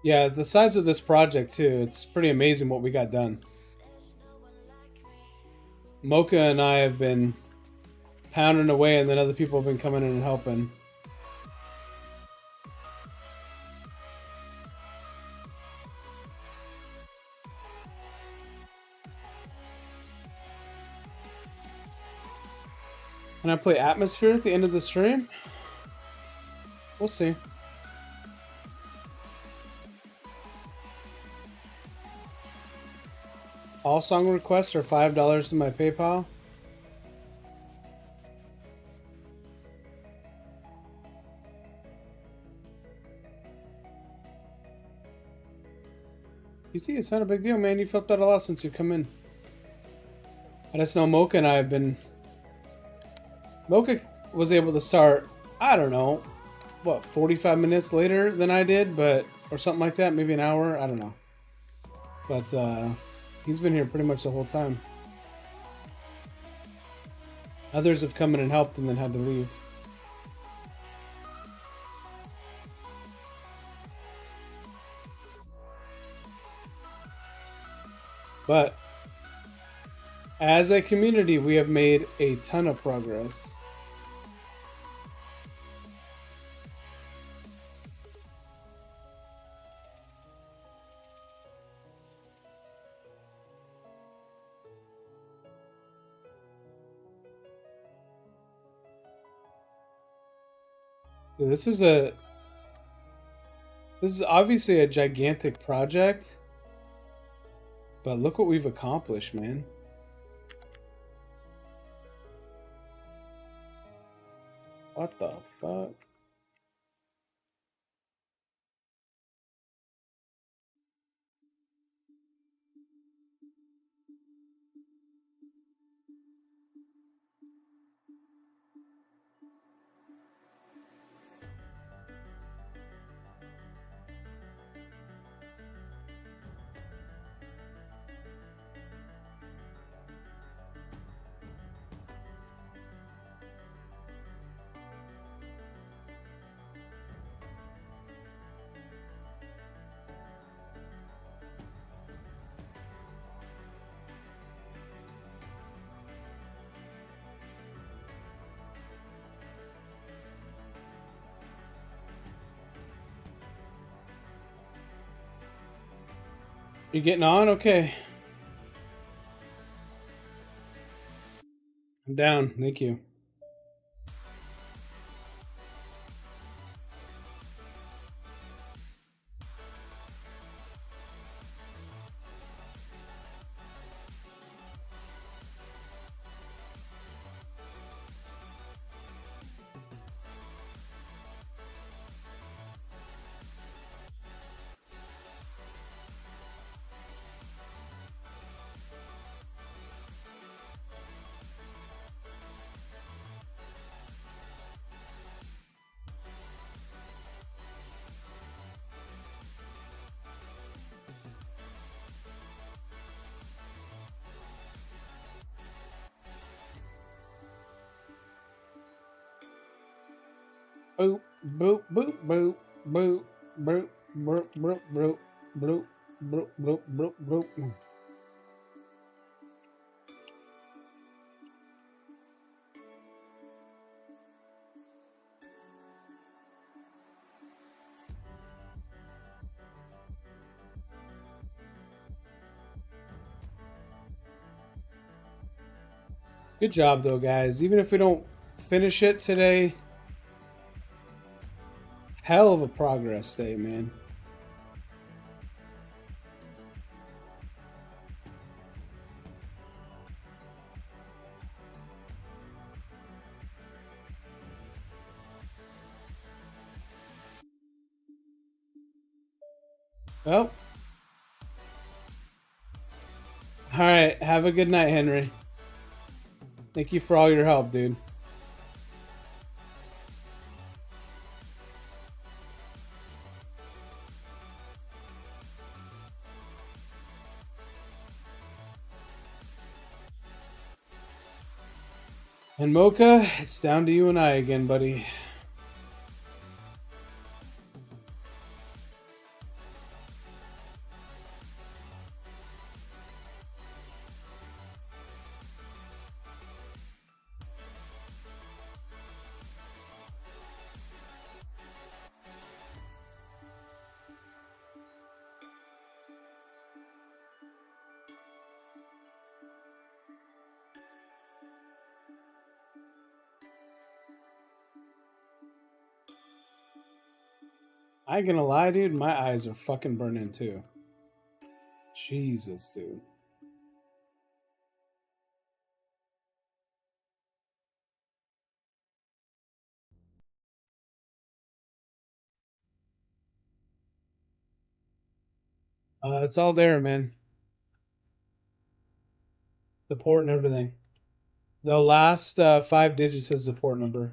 Yeah, the size of this project too, it's pretty amazing what we got done. Mocha and I have been pounding away and then other people have been coming in and helping. Can I play Atmosphere at the end of the stream? We'll see. All song requests are $5 to my PayPal. You see, it's not a big deal, man. You've helped out a lot since you've come in. I just know Mocha and I have been... Mocha was able to start, I don't know, what, 45 minutes later than I did, but... Or something like that, maybe an hour, I don't know. But, he's been here pretty much the whole time. Others have come in and helped and then had to leave. But as a community, we have made a ton of progress. This is obviously a gigantic project, but look what we've accomplished, man. What the fuck? You getting on? Okay. I'm down. Thank you. Boop, boop, boop, boop, boop, boop, boop, boop, boop, boop, boop, boop, boop, boop. Good job, though, guys. Even if we don't finish it today, hell of a progress day, man. Well, all right. Have a good night, Henry. Thank you for all your help, dude. And Mocha, it's down to you and I again, buddy. I ain't gonna lie, dude. My eyes are fucking burning too. Jesus, dude. It's all there, man. The port and everything. The last 5 digits is the port number.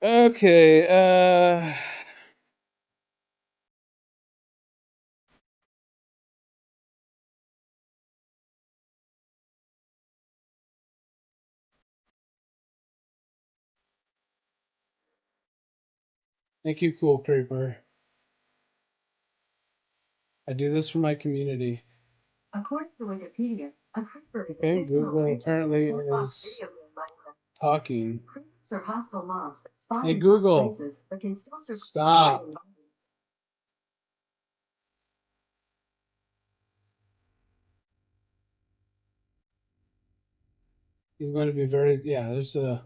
Okay, thank you, Cool Creeper. I do this for my community. According to Wikipedia, a creeper is Okay, a Google apparently is talking. creepers are hostile mobs that spawn Hey, in Google, places but can still survive. stop. He's going to be very, yeah, there's a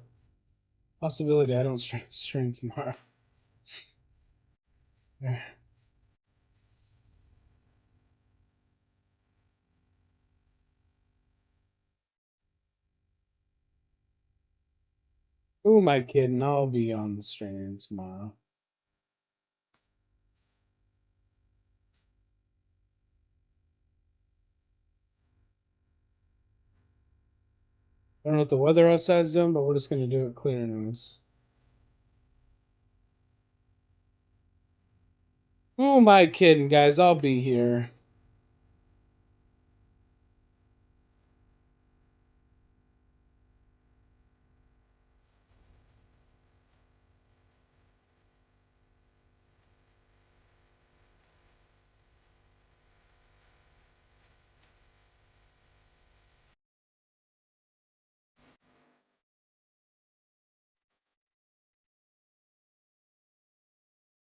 possibility I don't stream tomorrow. Who am I kidding? I'll be on the stream tomorrow. I don't know what the weather outside's doing, but we're just going to do it clear news. Who am I kidding, guys? I'll be here.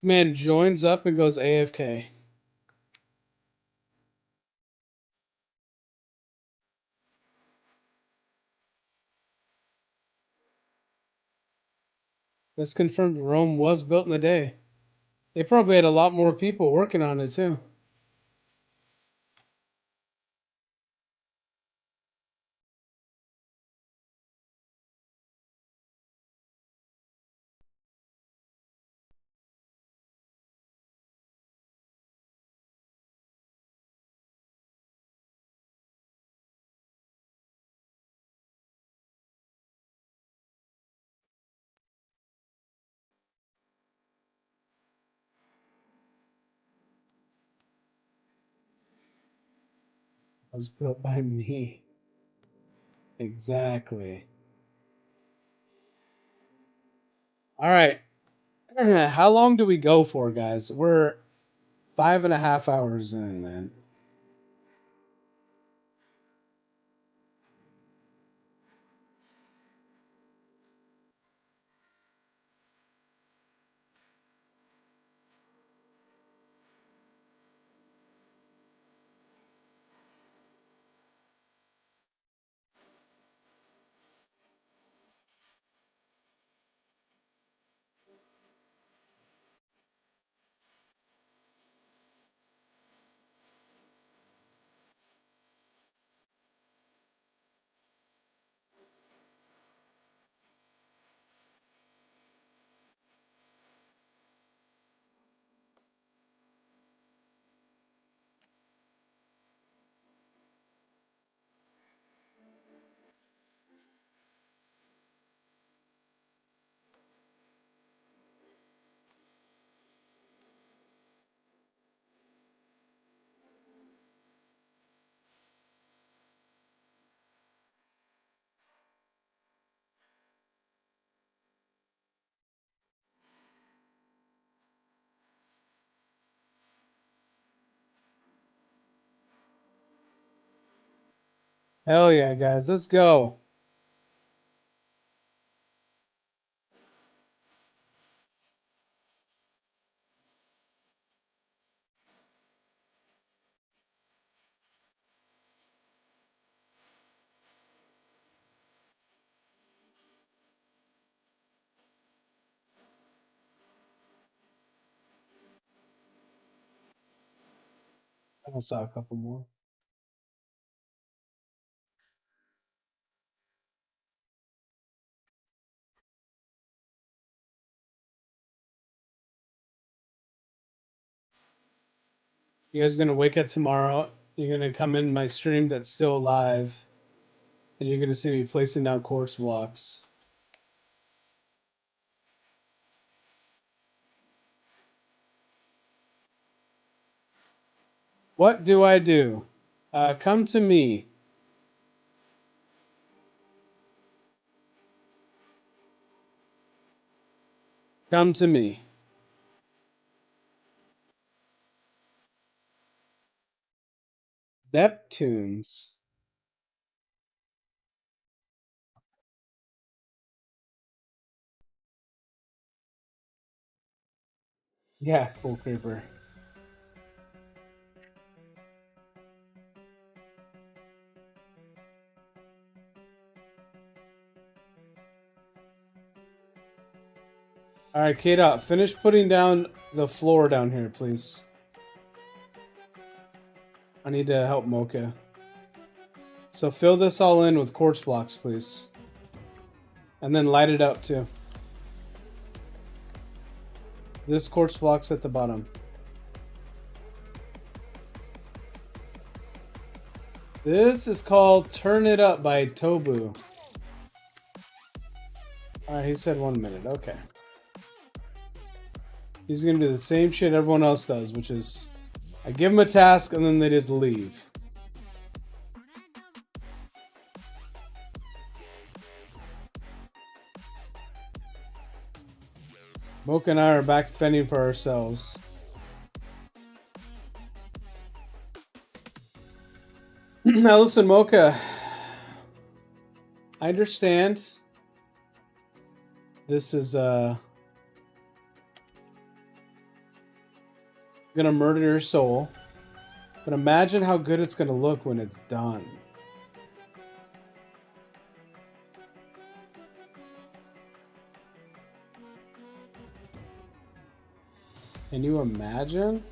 Man joins up and goes AFK. This confirmed Rome was built in a day. They probably had a lot more people working on it too. Was built by me. Exactly. All right. How long do we go for, guys? We're 5.5 hours in, man. Hell yeah, guys. Let's go. I saw a couple more. You guys gonna wake up tomorrow? You're gonna come in my stream that's still live, and you're gonna see me placing down course blocks. What do I do? Come to me. Come to me. Neptunes. Yeah, cool creeper. All right, K-Dot, finish putting down the floor down here, please. I need to help Mocha. So fill this all in with quartz blocks, please. And then light it up, too. This quartz block's at the bottom. This is called Turn It Up by Tobu. Alright, he said 1 minute. Okay. He's gonna do the same shit everyone else does, which is I give them a task and then they just leave. Mocha and I are back fending for ourselves. Now listen, Mocha. I understand. This is gonna murder your soul. But imagine how good it's gonna look when it's done. Can you imagine?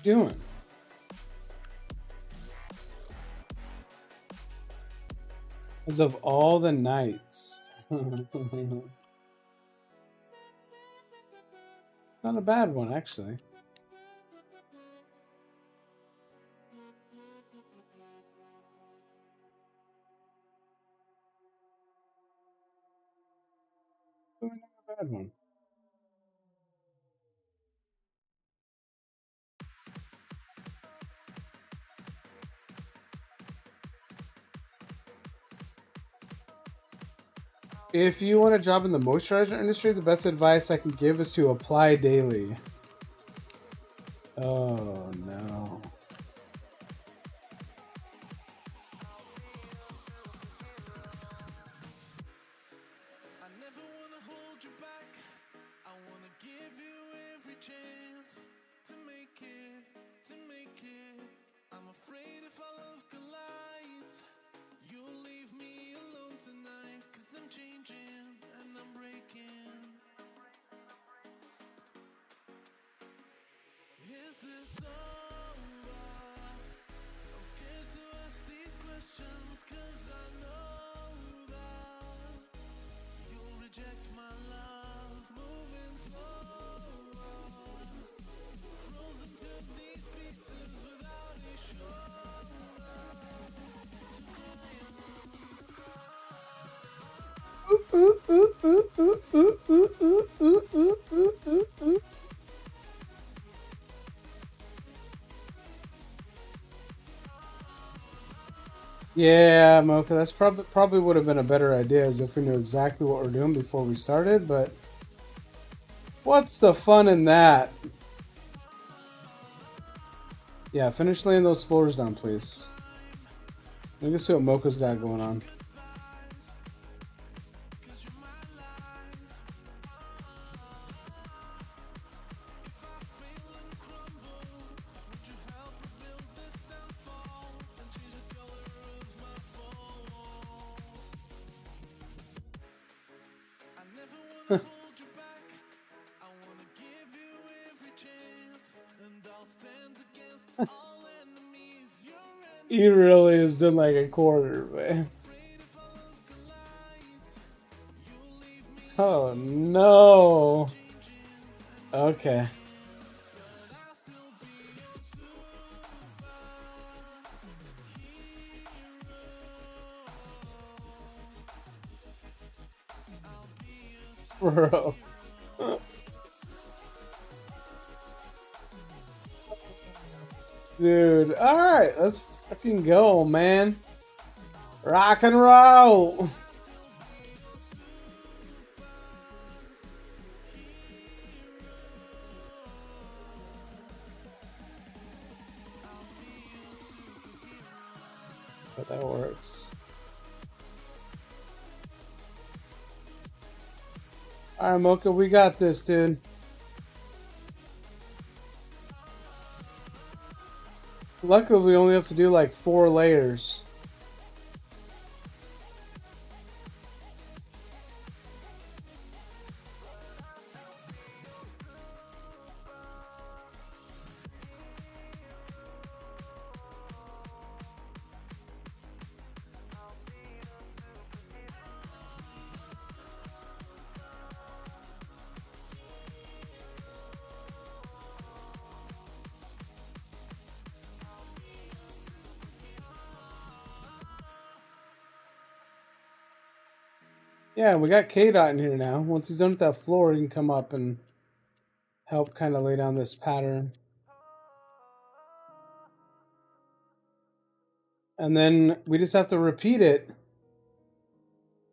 doing? As of all the nights. It's not a bad one, actually. Not a bad one. If you want a job in the moisturizer industry, the best advice I can give is to apply daily. Oh no. I never wanna hold you back. I wanna give you every chance to make it, to make it. I'm afraid if our love collides, you'll leave me alone tonight. 'Cause I'm changing and I'm breaking. Is this over? I'm scared to ask these questions 'cause I know that you'll reject my love, moving slower, frozen to these pieces without a shoulder to cry on. Yeah, Mocha, that's probably would have been a better idea as if we knew exactly what we're doing before we started, but what's the fun in that? Yeah, finish laying those floors down, please. Let me see what Mocha's got going on. He really is doing like a quarter, man. Oh no. Okay. Bro. Dude, alright, let's fucking go, man. Rock and roll. But that works. Alright, Mocha, we got this, dude. Luckily, we only have to do like 4 layers. Yeah, we got K-Dot in here now. Once he's done with that floor, he can come up and help kind of lay down this pattern. And then we just have to repeat it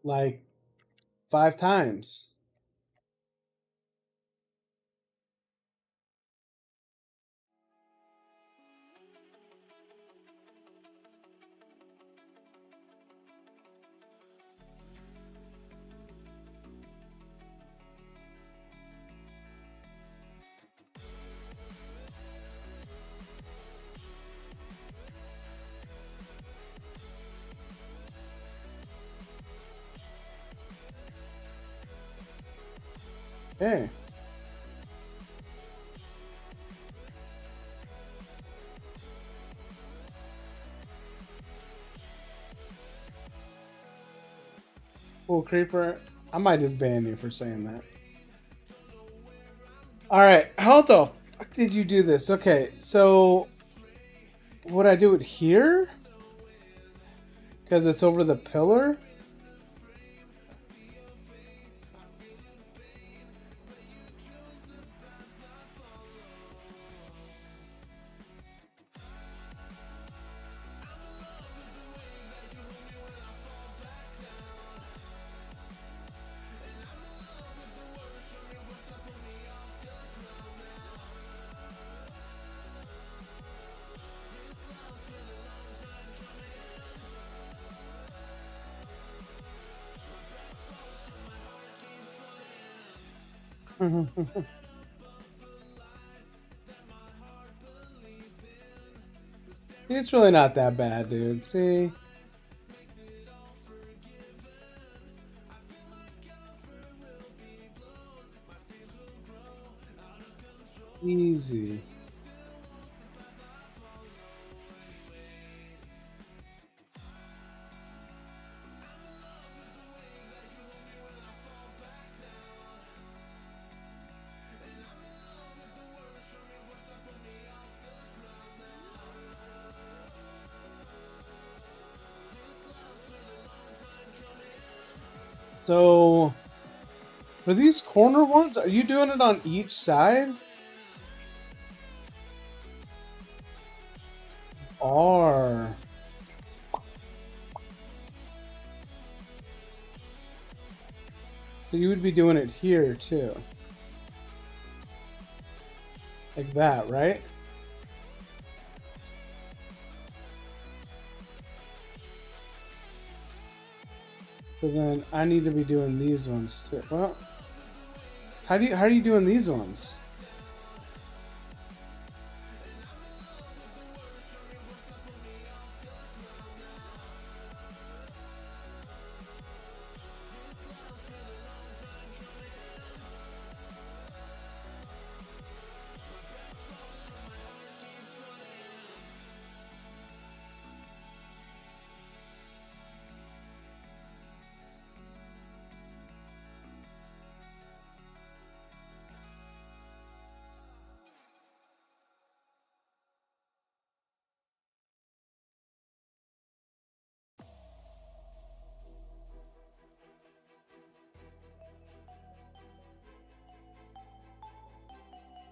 like 5 times. Okay. Oh, creeper. I might just ban you for saying that. Alright, how the fuck did you do this? Okay, so would I do it here? Because it's over the pillar? It's really not that bad, dude. See? Easy. So, for these corner ones, are you doing it on each side? Or so you would be doing it here too. Like that, right? So then I need to be doing these ones too. Well, how are you doing these ones?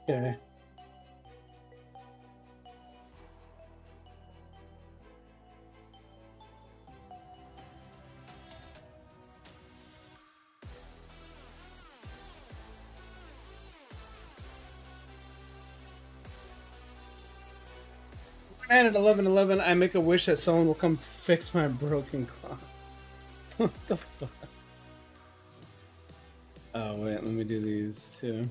Okay. And at 11:11, I make a wish that someone will come fix my broken car. What the fuck? Oh wait, let me do these too.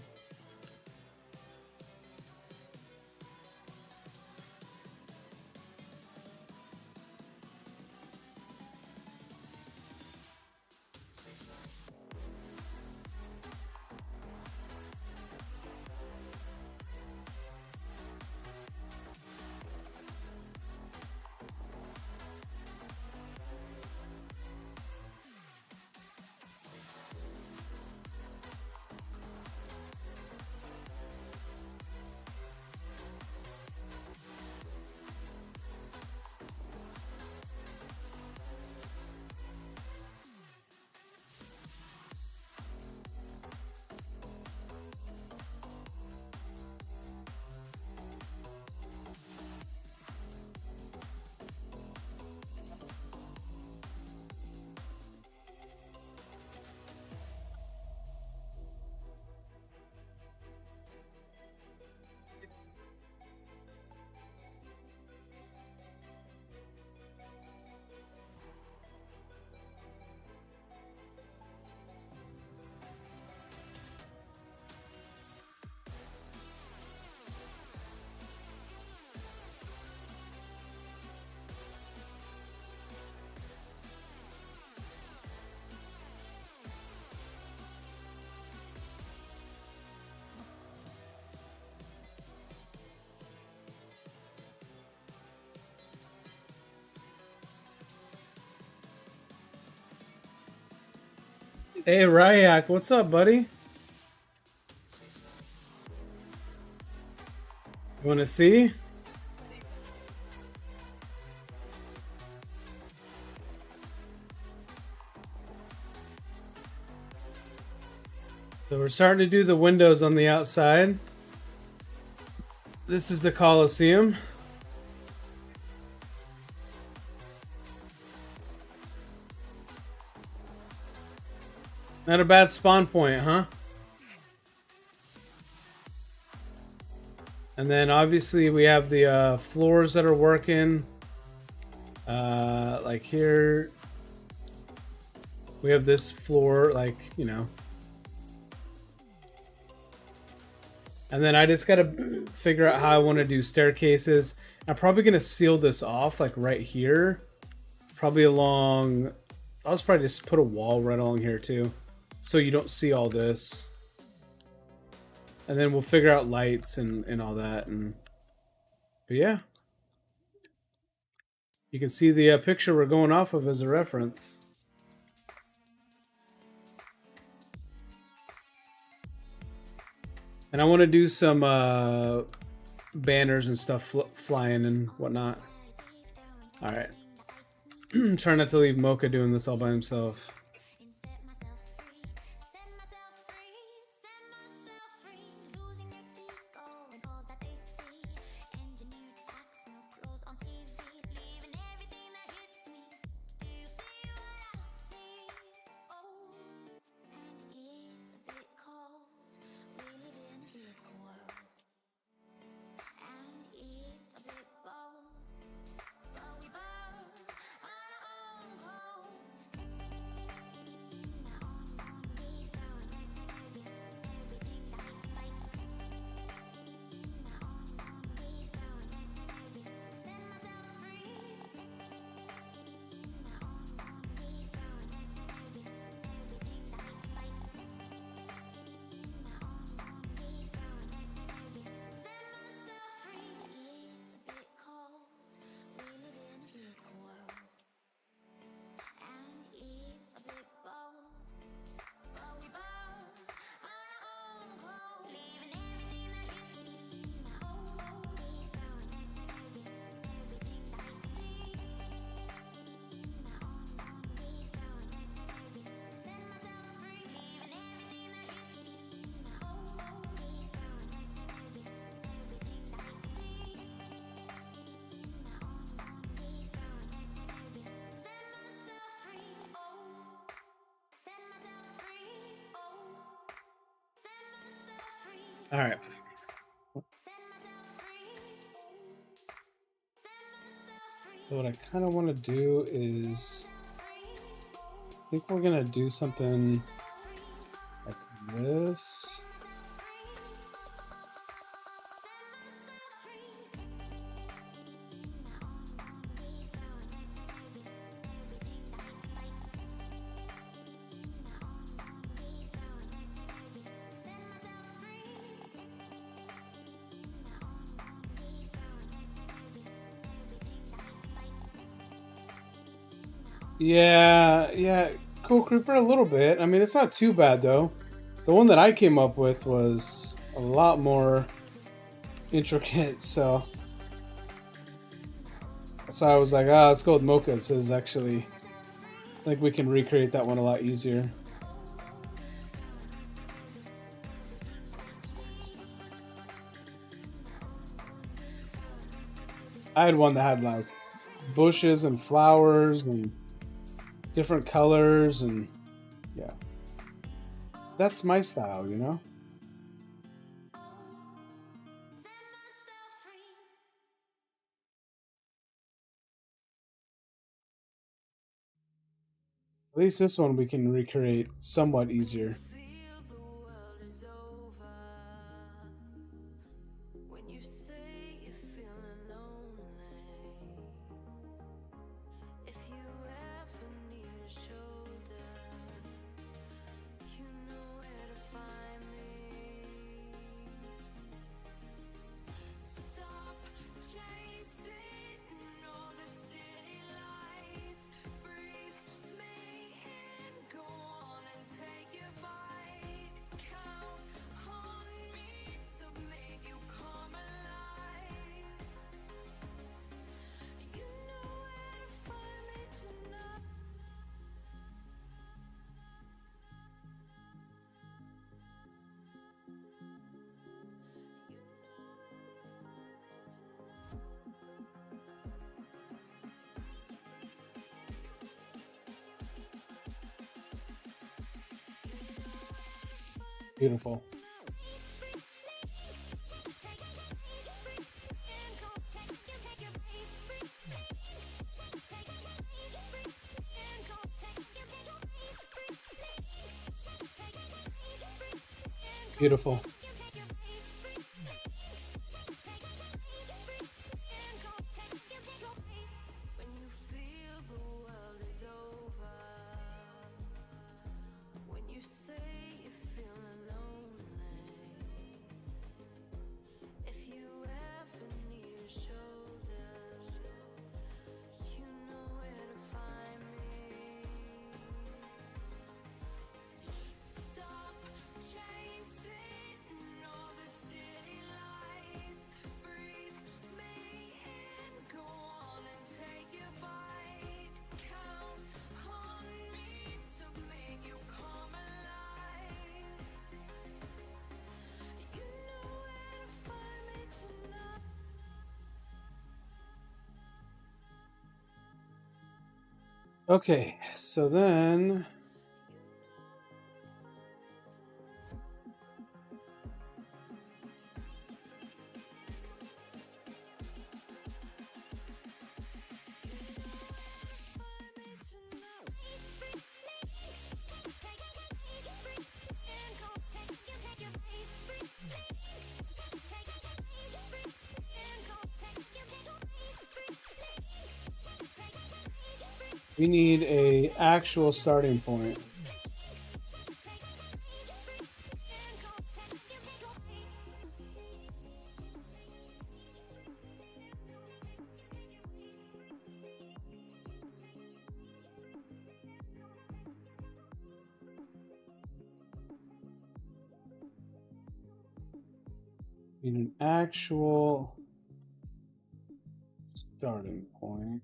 Hey, Ryak, what's up, buddy? You want to see? So we're starting to do the windows on the outside. This is the Coliseum. Not a bad spawn point, huh? And then obviously we have the floors that are working. Like here, we have this floor, like, you know. And then I just gotta figure out how I want to do staircases. I'm probably gonna seal this off, like right here. Probably along. I'll just probably just put a wall right along here too, so you don't see all this. And then we'll figure out lights and all that. But yeah, you can see the picture we're going off of as a reference. And I want to do some banners and stuff flying and whatnot. All right. Try not to leave Mocha doing this all by himself. All right. So what I kind of want to do is, I think we're gonna do something like this. Yeah, cool creeper a little bit. I mean, it's not too bad though. The one that I came up with was a lot more intricate, so that's why I was like, let's go with Mocha. It says actually, I think we can recreate that one a lot easier. I had one that had like bushes and flowers and different colors, and yeah, that's my style, you know. At least this one we can recreate somewhat easier. Beautiful. Beautiful. When you feel the world is over, when you say you feel lonely, if you ever need a shoulder, you know where to find me. Stop chasing all the city lights. Breathe me in, go on and take a bite. Count on me to make you come alive. You know where to find me tonight. Okay, so then we need a actual starting point. Need an actual starting point.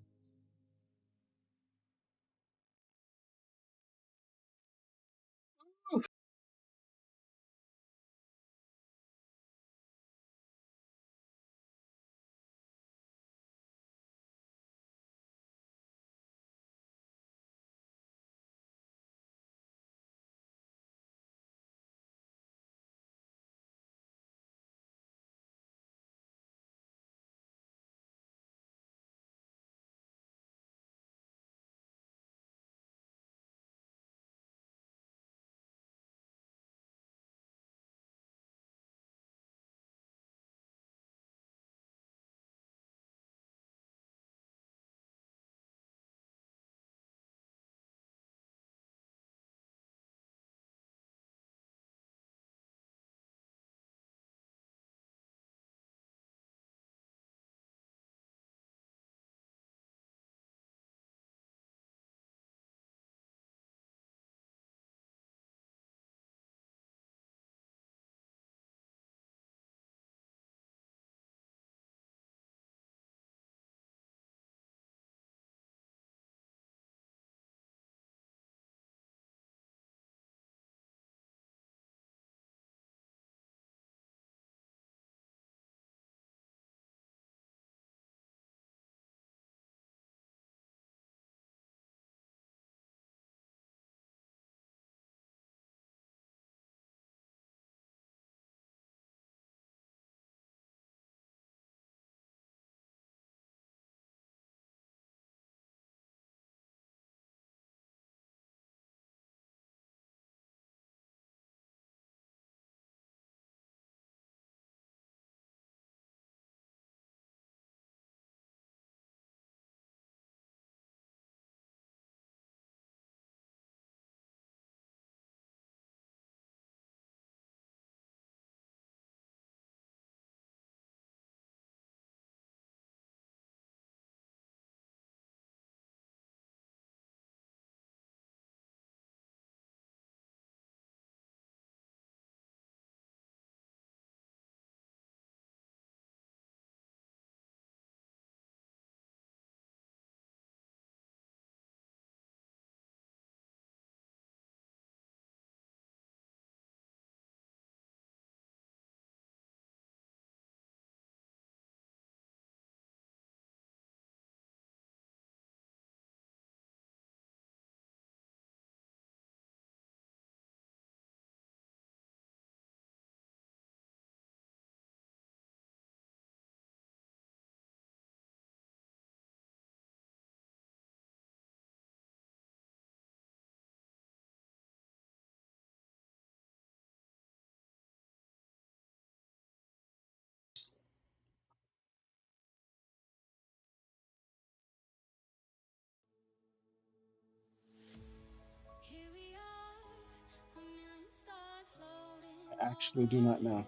actually do not know.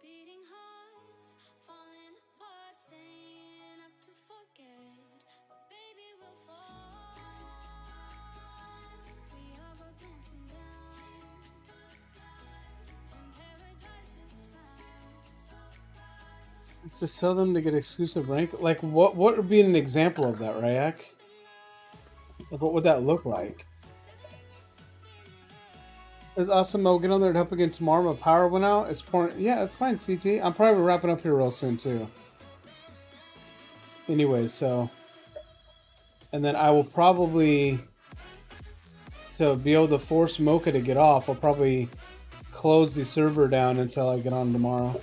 Beating hearts, falling apart, staying up to forget. But baby, we'll fall. We all go dancing down, and paradise is found. It's to sell them to get exclusive rank. Like, what would be an example of that, Ryak? Like, what would that look like? Is awesome. I'll get on there to help again tomorrow. My power went out. It's pouring. Yeah, it's fine, CT. I'm probably wrapping up here real soon, too. Anyway, so. And then I will probably, to be able to force Mocha to get off, I'll probably close the server down until I get on tomorrow.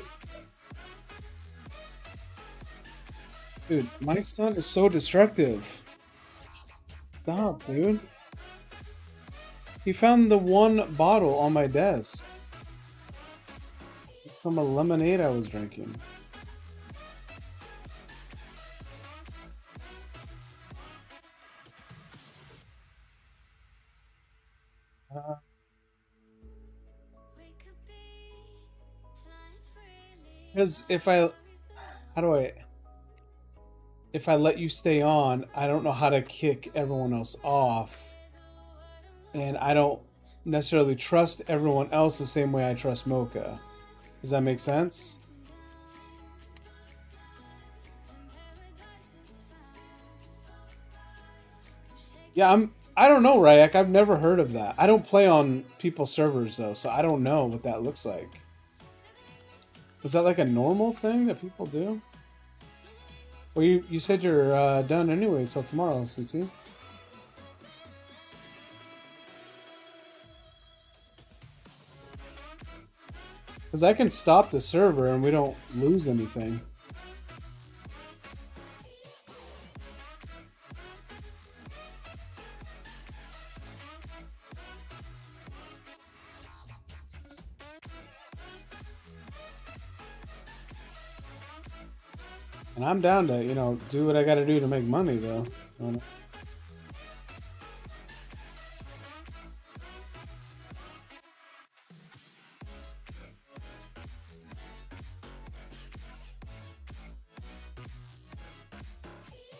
Dude, my son is so destructive. Stop, dude. He found the one bottle on my desk. It's from a lemonade I was drinking. Because if I let you stay on, I don't know how to kick everyone else off. And I don't necessarily trust everyone else the same way I trust Mocha. Does that make sense? Yeah, I don't know, Ryak. I've never heard of that. I don't play on people's servers though, so I don't know what that looks like. Is that like a normal thing that people do? Well, you said you're done anyway till tomorrow, CT. Because I can stop the server and we don't lose anything. And I'm down to, do what I gotta do to make money, though.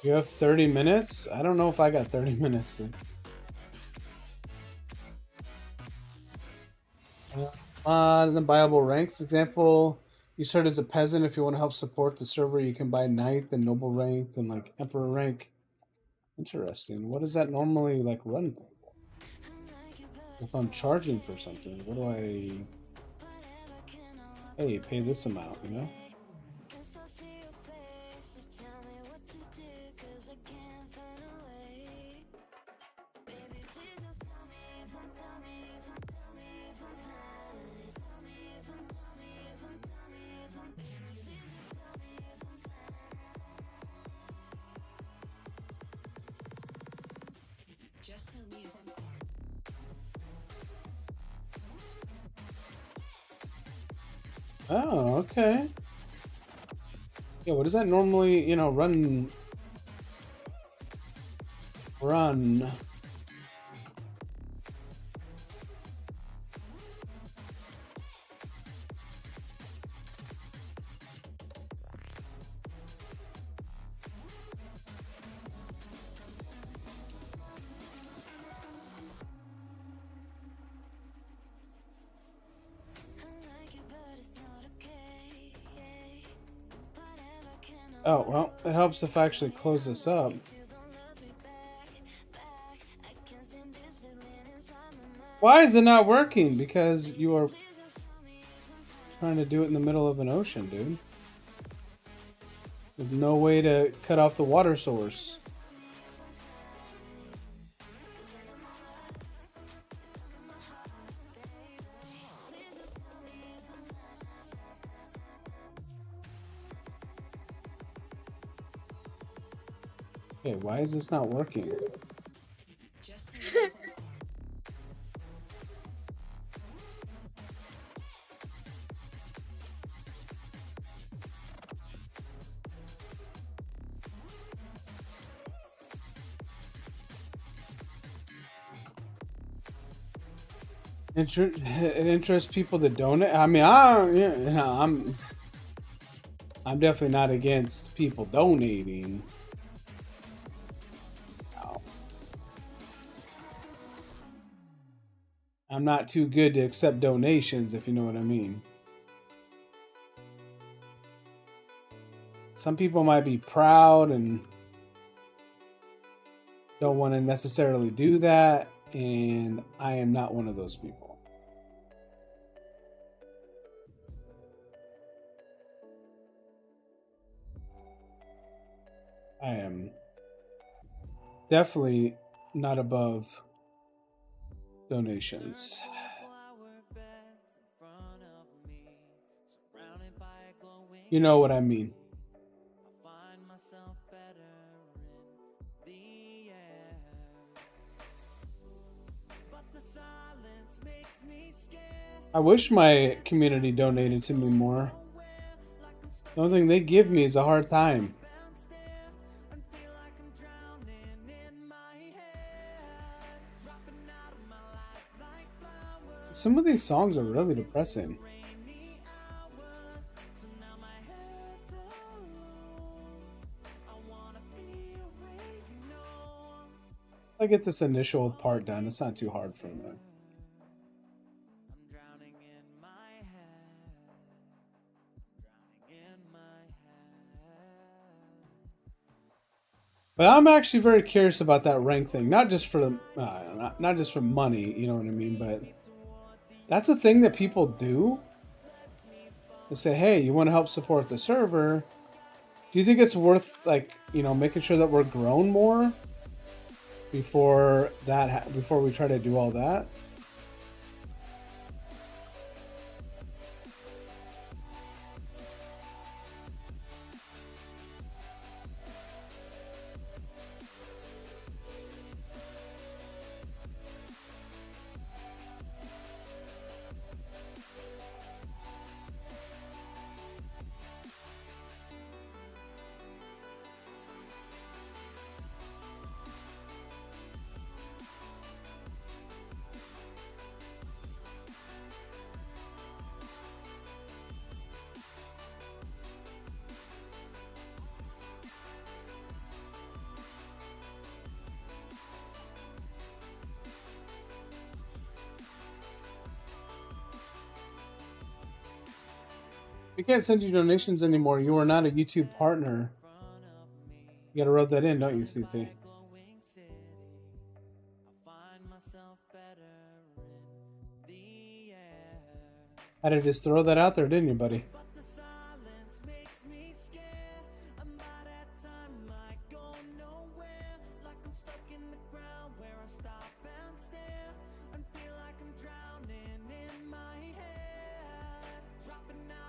You have 30 minutes? I don't know if I got 30 minutes, dude. The buyable ranks example. You start as a peasant. If you want to help support the server, you can buy ninth and noble ranked and like emperor rank. Interesting. What does that normally like run? If I'm charging for something, what do I? Hey, pay this amount, you know? Oh, okay. Yeah, what does that normally, run? Run. Oh, well, it helps if I actually close this up. Why is it not working? Because you are trying to do it in the middle of an ocean, dude. With no way to cut off the water source. Okay, why is this not working? It interests people that donate. I mean, I'm definitely not against people donating. No. I'm not too good to accept donations, if you know what I mean. Some people might be proud and don't want to necessarily do that, and I am not one of those people. I am definitely not above donations. You know what I mean. I wish my community donated to me more. The only thing they give me is a hard time. Some of these songs are really depressing. I get this initial part done. It's not too hard for me. But I'm actually very curious about that rank thing. Not just for not just for money, you know what I mean. But that's a thing that people do. They say, "Hey, you want to help support the server? Do you think it's worth making sure that we're grown more before before we try to do all that?" We can't send you donations anymore. You are not a YouTube partner. You gotta rub that in, don't you, CT? Had to just throw that out there, didn't you, buddy?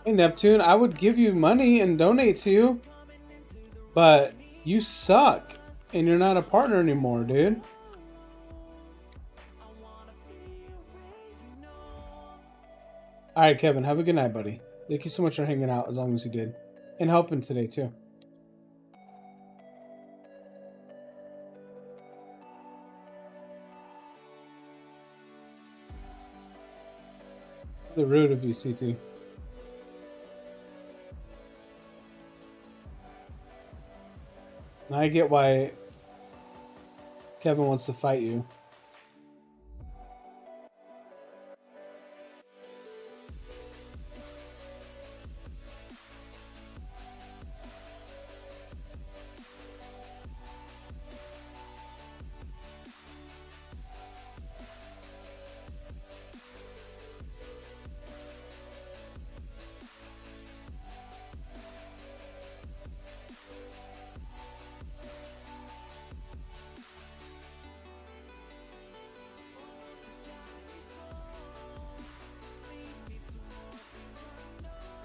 Hey Neptune, I would give you money and donate to you, but you suck and you're not a partner anymore, dude. Alright, Kevin, have a good night, buddy. Thank you so much for hanging out as long as you did. And helping today, too. The rude of you, CT. Now I get why Kevin wants to fight you.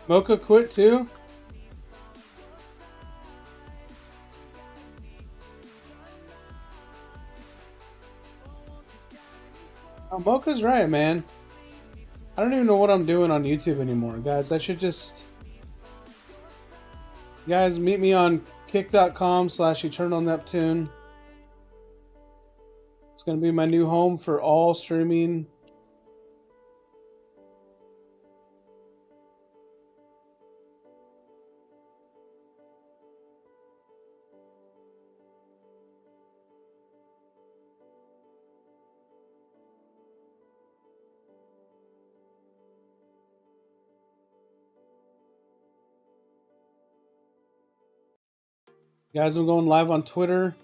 Mocha quit too? Oh, Mocha's right, man. I don't even know what I'm doing on YouTube anymore, guys. I should just... Guys, meet me on kick.com/eternalneptune. It's going to be my new home for all streaming Guys, I'm going live on Twitter.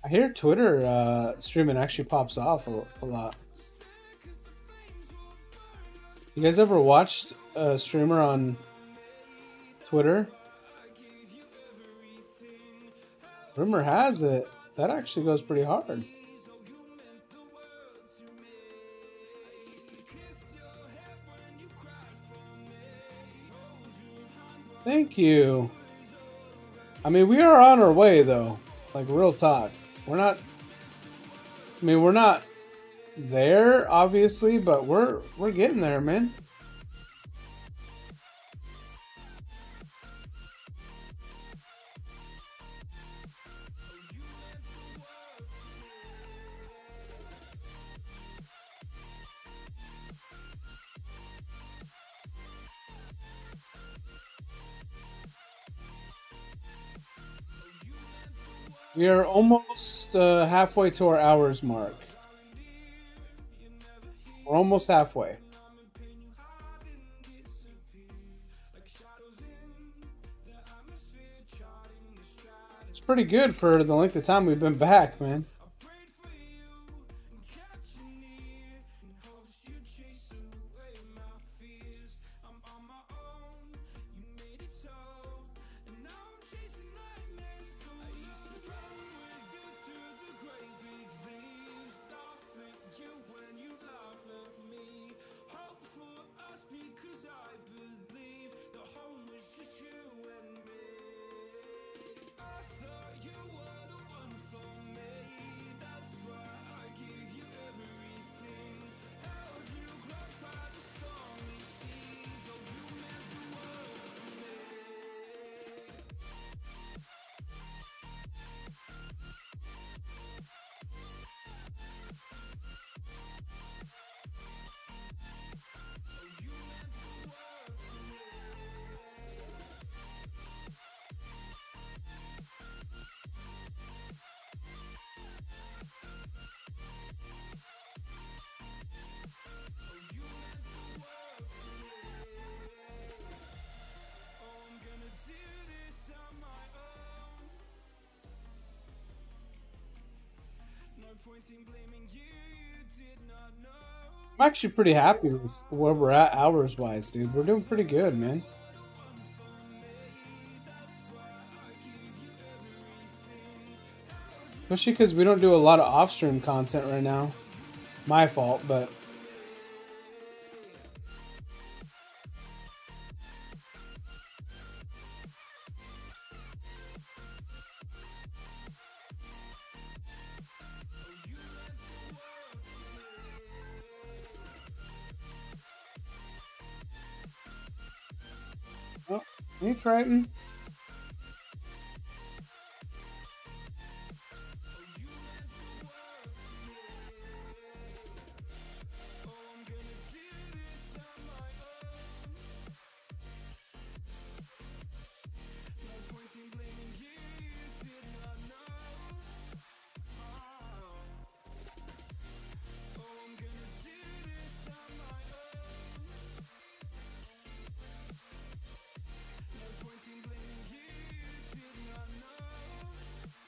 I hear Twitter streaming actually pops off a lot. You guys ever watched a streamer on Twitter? Rumor has it that actually goes pretty hard. Thank you. I mean, we are on our way though. Like real talk. We're not there obviously, but we're getting there, man. We are almost halfway to our hours mark. We're almost halfway. It's pretty good for the length of time we've been back, man. I'm actually pretty happy with where we're at hours wise, dude. We're doing pretty good, man. Especially because we don't do a lot of off-stream content right now. My fault, but... Oh, hey, Triton.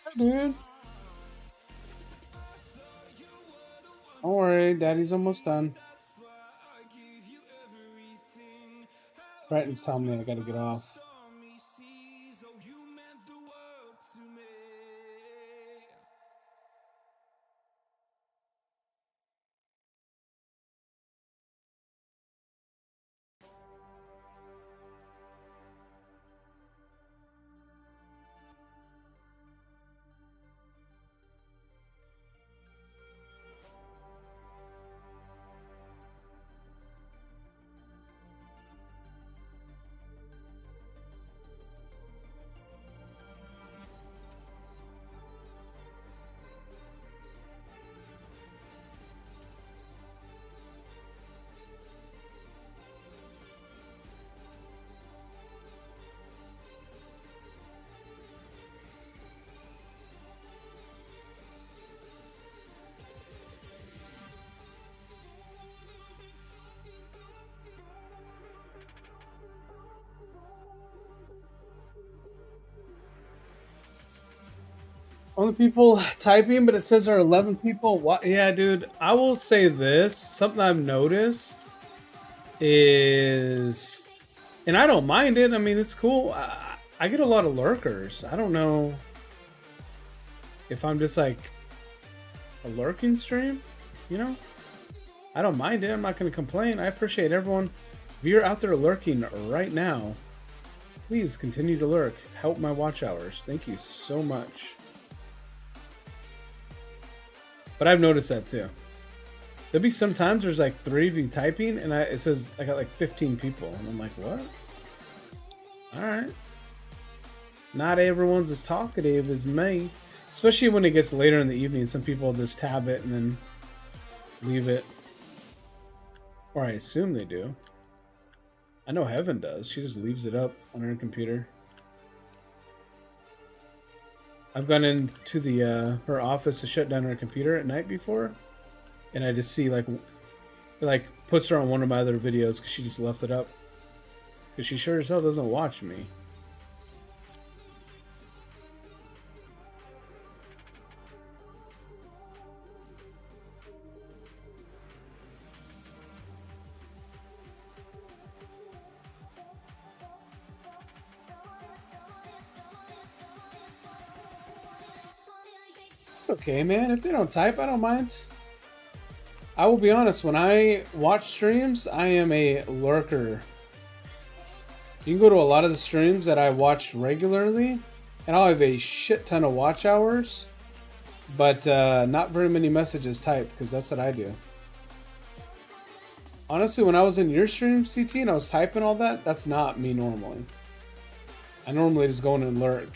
Hi, dude. Don't worry, Daddy's almost done. Triton's telling me I gotta get off. Only people typing, but it says there are 11 people. What? Yeah, dude. I will say this. Something I've noticed is, and I don't mind it. I mean, it's cool. I get a lot of lurkers. I don't know if I'm just like a lurking stream, you know? I don't mind it. I'm not going to complain. I appreciate everyone. If you're out there lurking right now, please continue to lurk. Help my watch hours. Thank you so much. But I've noticed that too. There'll be sometimes there's like 3 of you typing, and it says I got like 15 people, and I'm like, what? All right. Not everyone's as talkative as me, especially when it gets later in the evening. Some people just tab it and then leave it, or I assume they do. I know Heaven does. She just leaves it up on her computer. I've gone into the her office to shut down her computer at night before, and I just see like puts her on one of my other videos because she just left it up because she sure as hell doesn't watch me. It's okay, man. If they don't type, I don't mind. I will be honest, when I watch streams, I am a lurker. You can go to a lot of the streams that I watch regularly, and I'll have a shit ton of watch hours, but not very many messages typed, because that's what I do. Honestly, when I was in your stream, CT, and I was typing all that, that's not me normally. I normally just go in and lurk.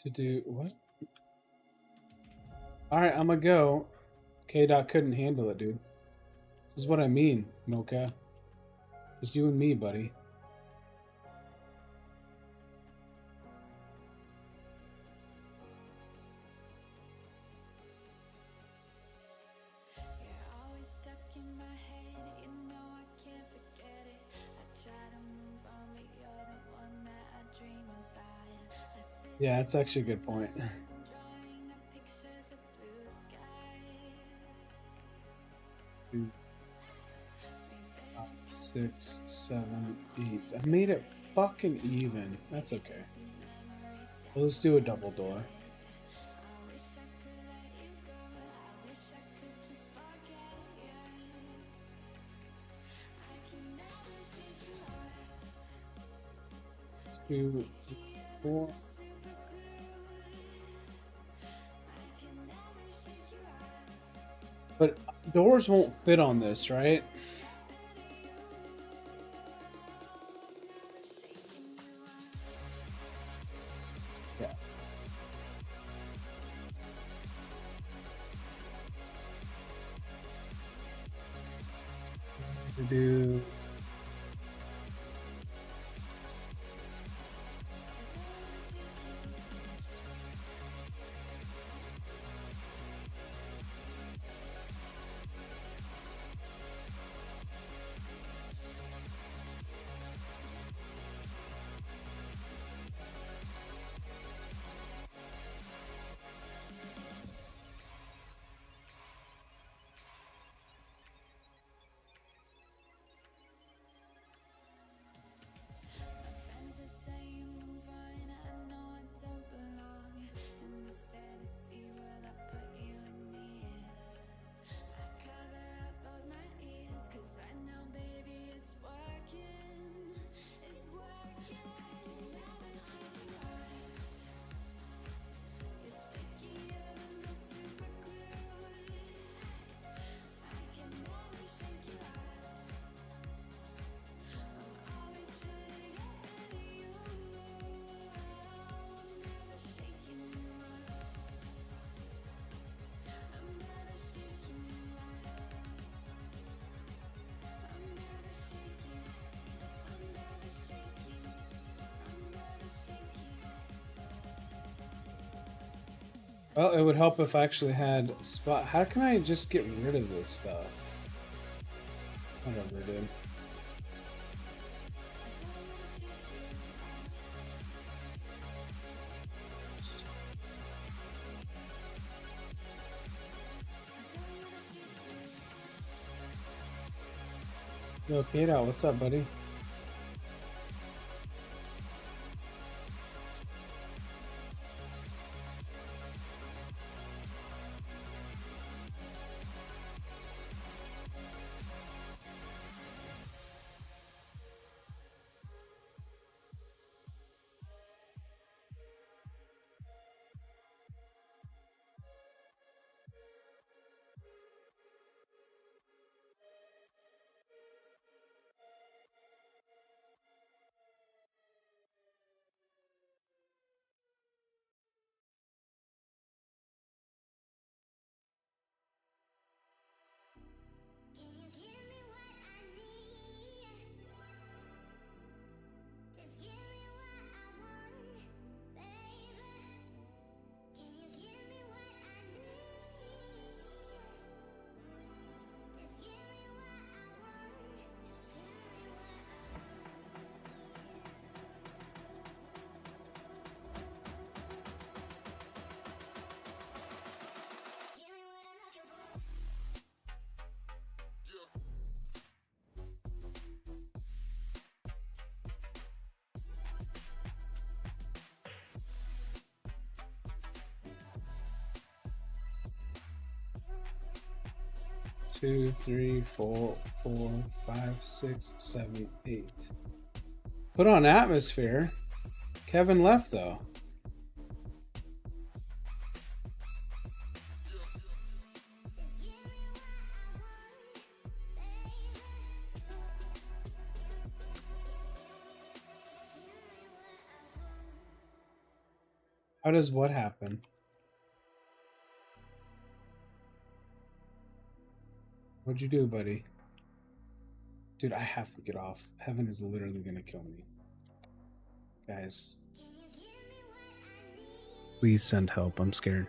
To do what? Alright, I'm gonna go. K-Dot couldn't handle it, dude. This is what I mean, Mocha. Just you and me, buddy. You're always stuck in my head, you know I can't forget it. I try to move on, but you're the one that I dream about. I sit Yeah, that's actually a good point. drawing up pictures of blue skies. 2, 5, 6, 7, 8. I made it fucking even. That's okay. Well, let's do a double door. I wish I could let you go, I wish I could just forget you. I can never shake you off. 2, 4. Super glue. I can never shake you off. But doors won't fit on this, right? Yeah. To do. My friends are saying move on, I know I don't belong in this fantasy world I put you and me in. I cover up both my ears, cause I know baby it's working. It's working. Never shake you off. You're stickier than the super glue. I can never shake you off. I'm always trying to get rid of you. Never shaking you off. I'm never shaking you off. I'm never shaking. I'm never shaking. I'm never shaking. Well, it would help if I actually had spot. How can I just get rid of this stuff? Whatever, dude. Yo, Kato, what's up, buddy? Can you give me what I need? Just give me what I want, baby. Can you give me what I need? Just give me what I want. Just give me what I want. Give me what I'm looking for. Two, 3, 4, 4, 5, 6, 7, 8. Put on atmosphere. Kevin left though. How does what happen? What'd you do, buddy? Dude, I have to get off. Heaven is literally gonna kill me. Guys. Please send help. I'm scared.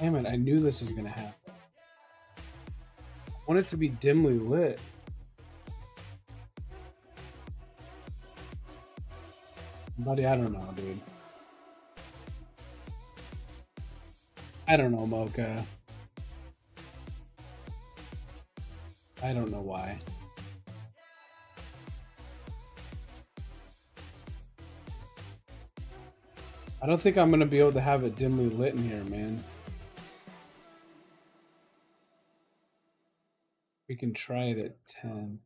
Damn it, I knew this was gonna happen. I want it to be dimly lit. Buddy, I don't know, dude. I don't know, Mocha. I don't know why. I don't think I'm gonna be able to have it dimly lit in here, man. We can try it at 10.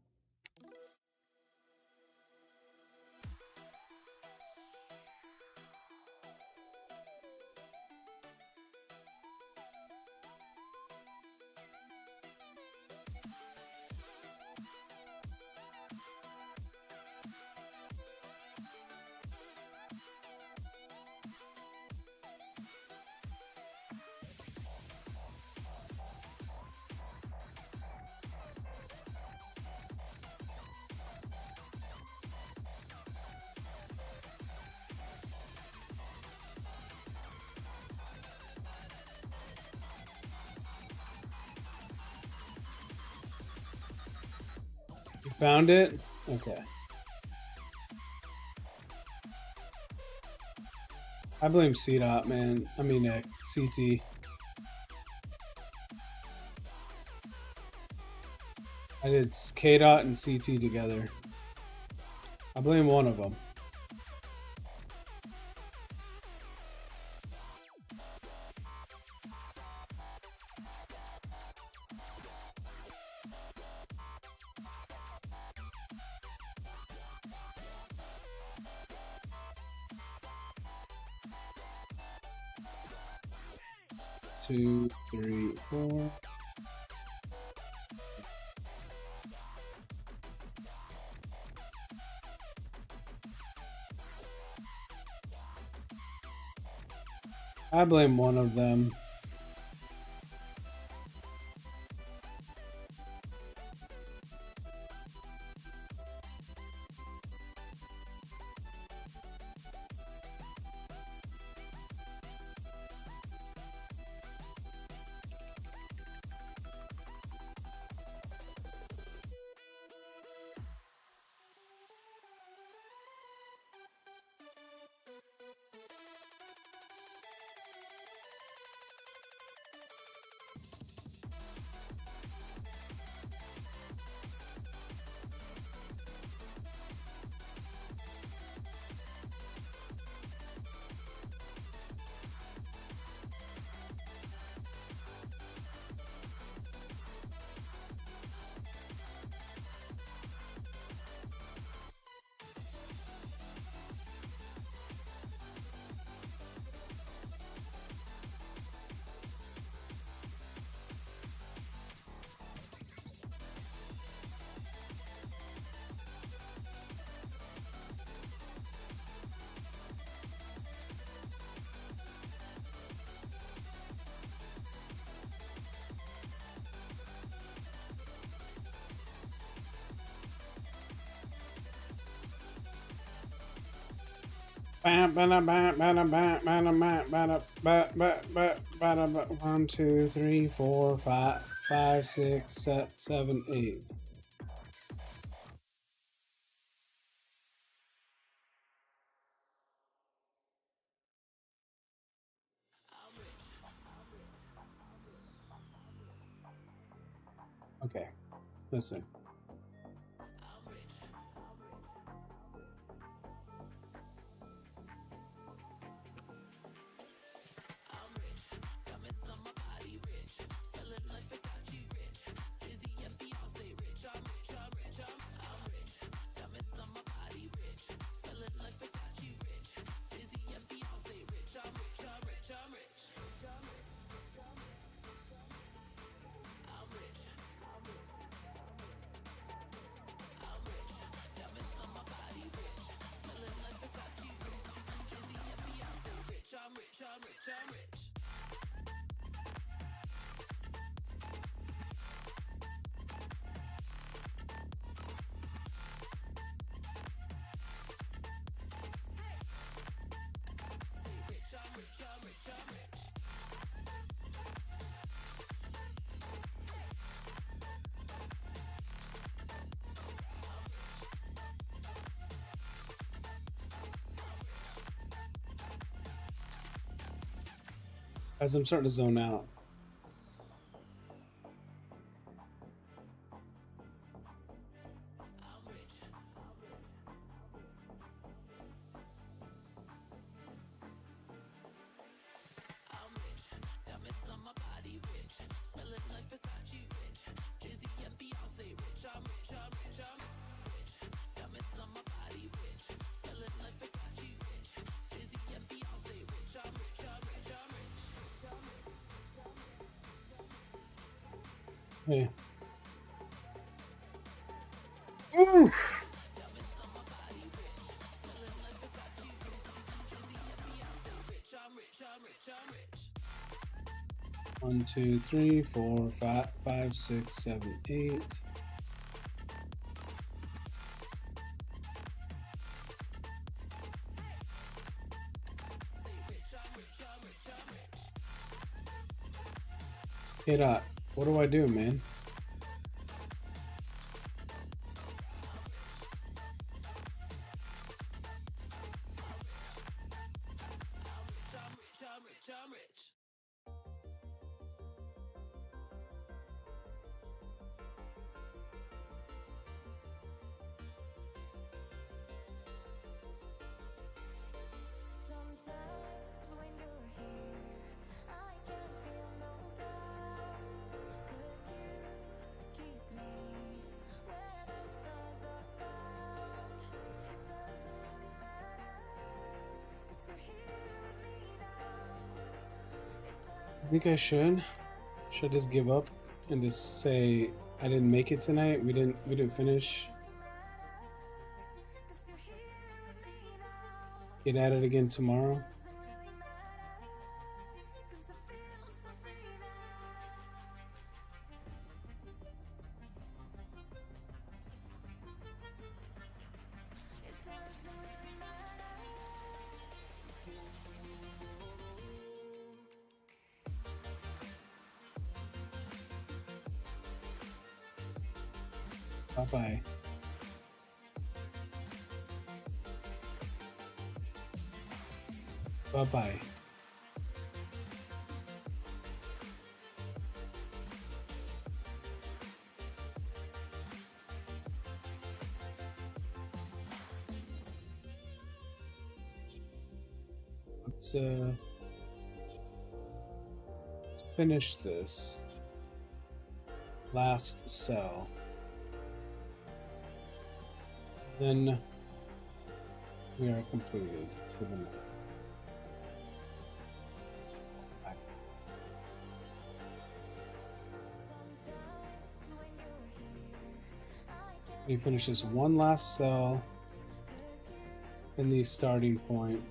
You found it? Okay. I blame CDOT, man. I mean, CT. I did KDOT and CT together. I blame one of them. Two, three, four. I blame one of them. One, two, three, four, five, six, seven, eight. Okay, listen. As I'm starting to zone out. Hey. Ooh. One, two, three, four, five, 6, 7, 8. Hey, Dot, what do I do, man? Sometimes when you're here, I can feel no doubts, 'cause you keep me where the stars are found. It doesn't really matter, 'cause you're here with me now. It I think I should. Should I just give up and just say I didn't make it tonight? We didn't finish. Get at it again tomorrow. Bye-bye. Bye-bye. Let's finish this last cell. Then we are completed for the night. We finish this one last cell in the starting point.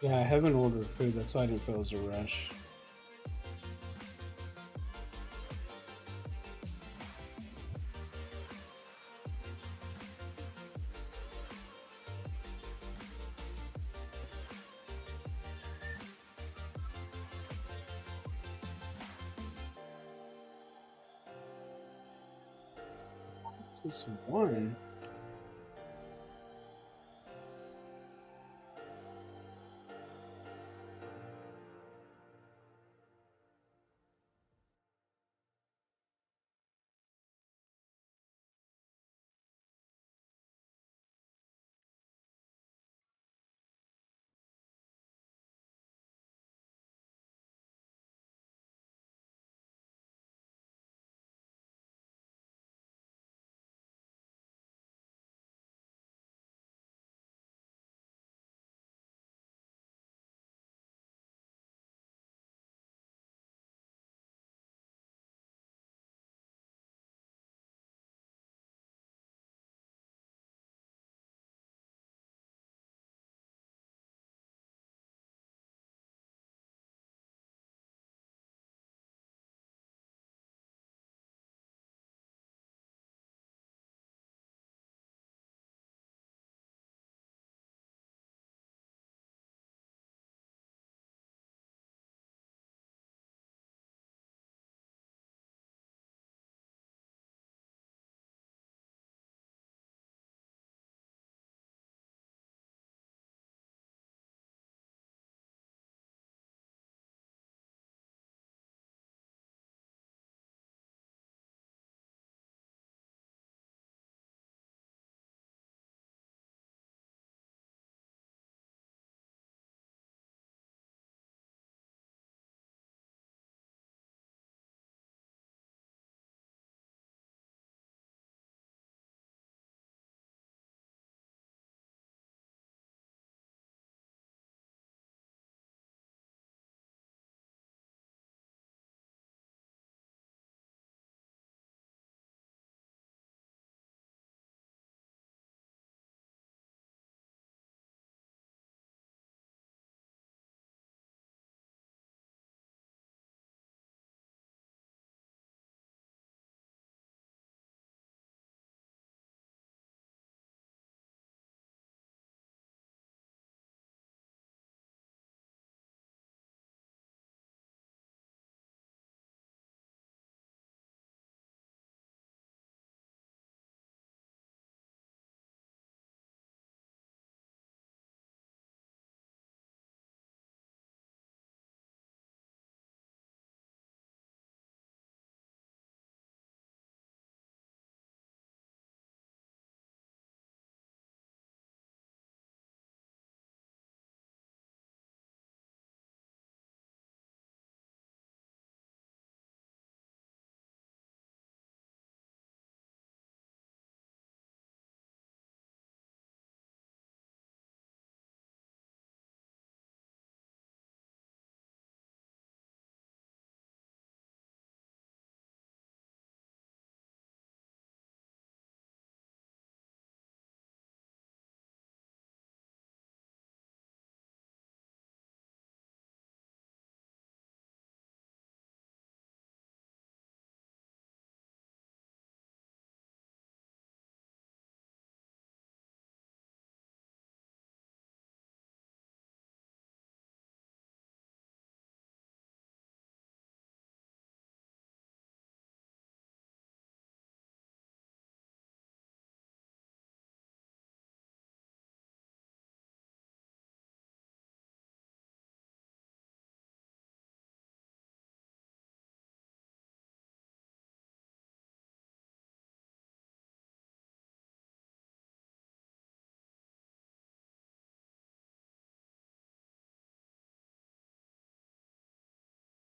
Yeah, I haven't ordered food, that's why I didn't feel it was a rush. This one.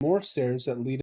More stairs that lead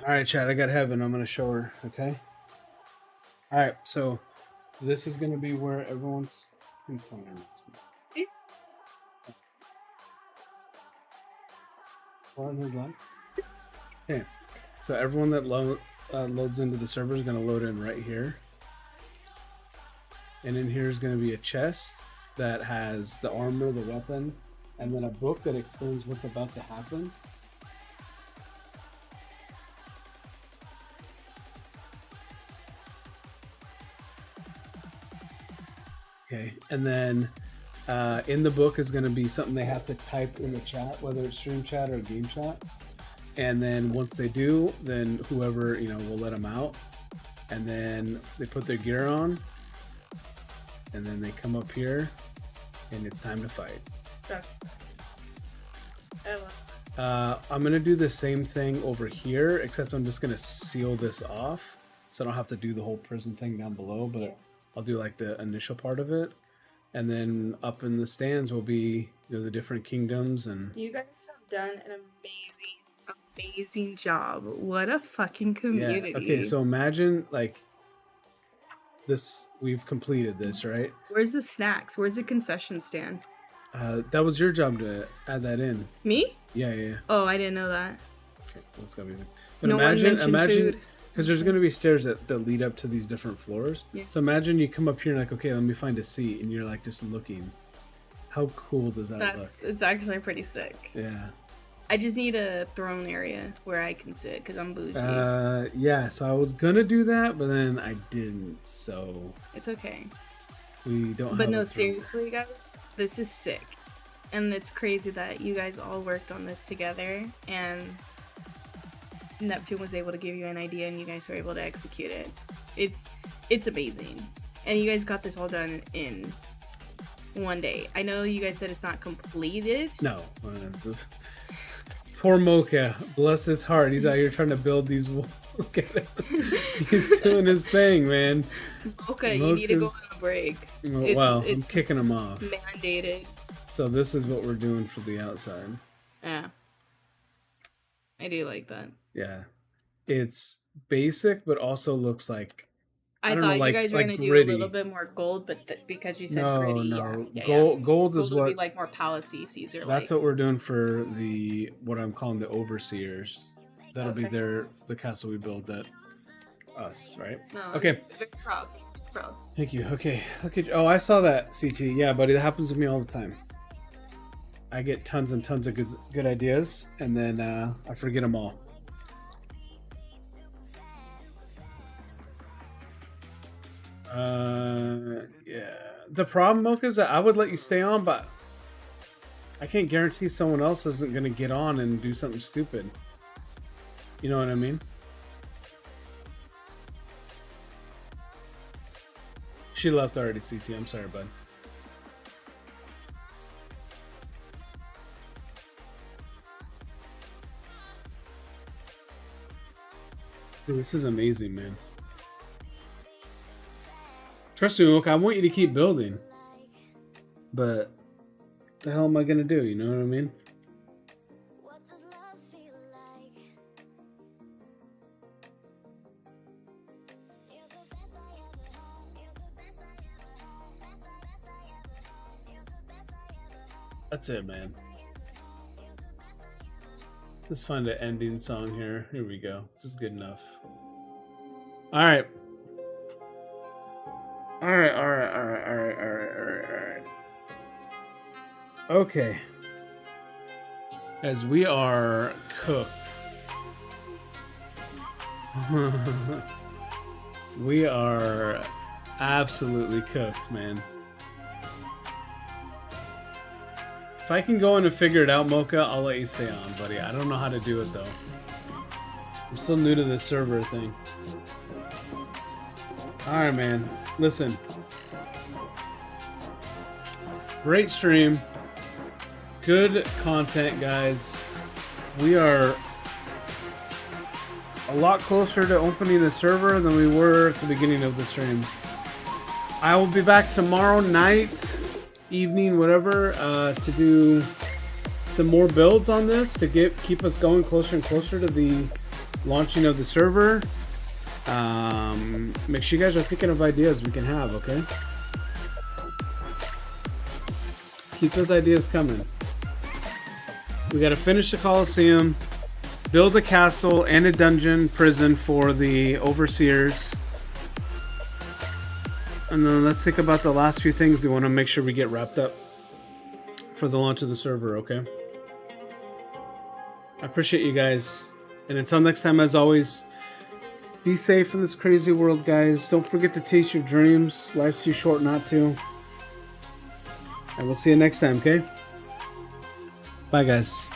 All right, Chad, I got heaven. I'm going to show her, okay? All right, so this is going to be where everyone's... Please tell me. On his line? Okay, so everyone that loads into the server is going to load in right here. And in here is going to be a chest that has the armor, the weapon, and then a book that explains what's about to happen. Okay, and then in the book is going to be something they have to type in the chat, whether it's stream chat or game chat. And then once they do, then whoever, will let them out. And then they put their gear on. And then they come up here. And it's time to fight. That's... I love I'm going to do the same thing over here, except I'm just going to seal this off. So I don't have to do the whole prison thing down below, but I'll do like the initial part of it. And then up in the stands will be the different kingdoms. And you guys have done an amazing job. What a fucking community. Yeah. Okay, so imagine like this, we've completed this, right? Where's the snacks? Where's the concession stand? That was your job to add that in. Me? Yeah. Oh, I didn't know that. Okay, that's gotta be it. But No one mentioned food. Because there's going to be stairs that lead up to these different floors. Yeah. So imagine you come up here and like, okay, let me find a seat, and you're like just looking. How cool does that look? It's actually pretty sick. Yeah. I just need a throne area where I can sit because I'm bougie. Yeah. So I was gonna do that, but then I didn't. So it's okay. we don't. But have no, a throne. seriously, guys, this is sick, and it's crazy that you guys all worked on this together and Neptune was able to give you an idea and you guys were able to execute it. It's amazing. And you guys got this all done in one day. I know you guys said it's not completed. No. Poor Mocha, bless his heart. He's out here trying to build these walls. Look at him. He's doing his thing, man. Okay, you need to go on a break. Well, I'm It's kicking him off. mandated. So this is what we're doing for the outside. Yeah. I do like that. Yeah. It's basic, but also looks like... I don't thought know, like- you guys were like going to gritty. do a little bit more gold, but because you said No, gritty, no. yeah. Gold is would what... be like more palace-y, Caesar. That's what we're doing for the... What I'm calling the overseers. That'll be Okay. the castle we build that... Us, right? No, Okay. I'm very proud. Proud. Thank you. Okay. Look at... Oh, I saw that, CT. Yeah, buddy. That happens to me all the time. I get tons and tons of good ideas, and then I forget them all. Yeah. The problem, Mocha, is that I would let you stay on, but I can't guarantee someone else isn't going to get on and do something stupid. You know what I mean? She left already, CT. I'm sorry, bud. Dude, this is amazing, man. Trust me, Mocha, I want you to keep building. But the hell am I gonna do? You know what I mean? What does love feel like? You're the best I ever had. You're the best I ever had. Best I ever had. You're the best I ever had. That's it, man. Let's find an ending song here. Here we go. This is good enough. Alright. Alright. Okay. As we are cooked. We are absolutely cooked, man. If I can go in and figure it out, Mocha, I'll let you stay on, buddy. I don't know how to do it, though. I'm still new to this server thing. Alright, man. Listen. Great stream. Good content, guys. We are a lot closer to opening the server than we were at the beginning of the stream. I will be back tomorrow night, evening, whatever, to do some more builds on this to keep us going closer and closer to the launching of the server. Make sure you guys are thinking of ideas we can have, okay? Keep those ideas coming. We gotta finish the Coliseum, build a castle and a dungeon prison for the overseers. And then let's think about the last few things we want to make sure we get wrapped up for the launch of the server, okay? I appreciate you guys. And until next time, as always, be safe in this crazy world, guys. Don't forget to chase your dreams. Life's too short not to. And we'll see you next time, okay? Bye, guys.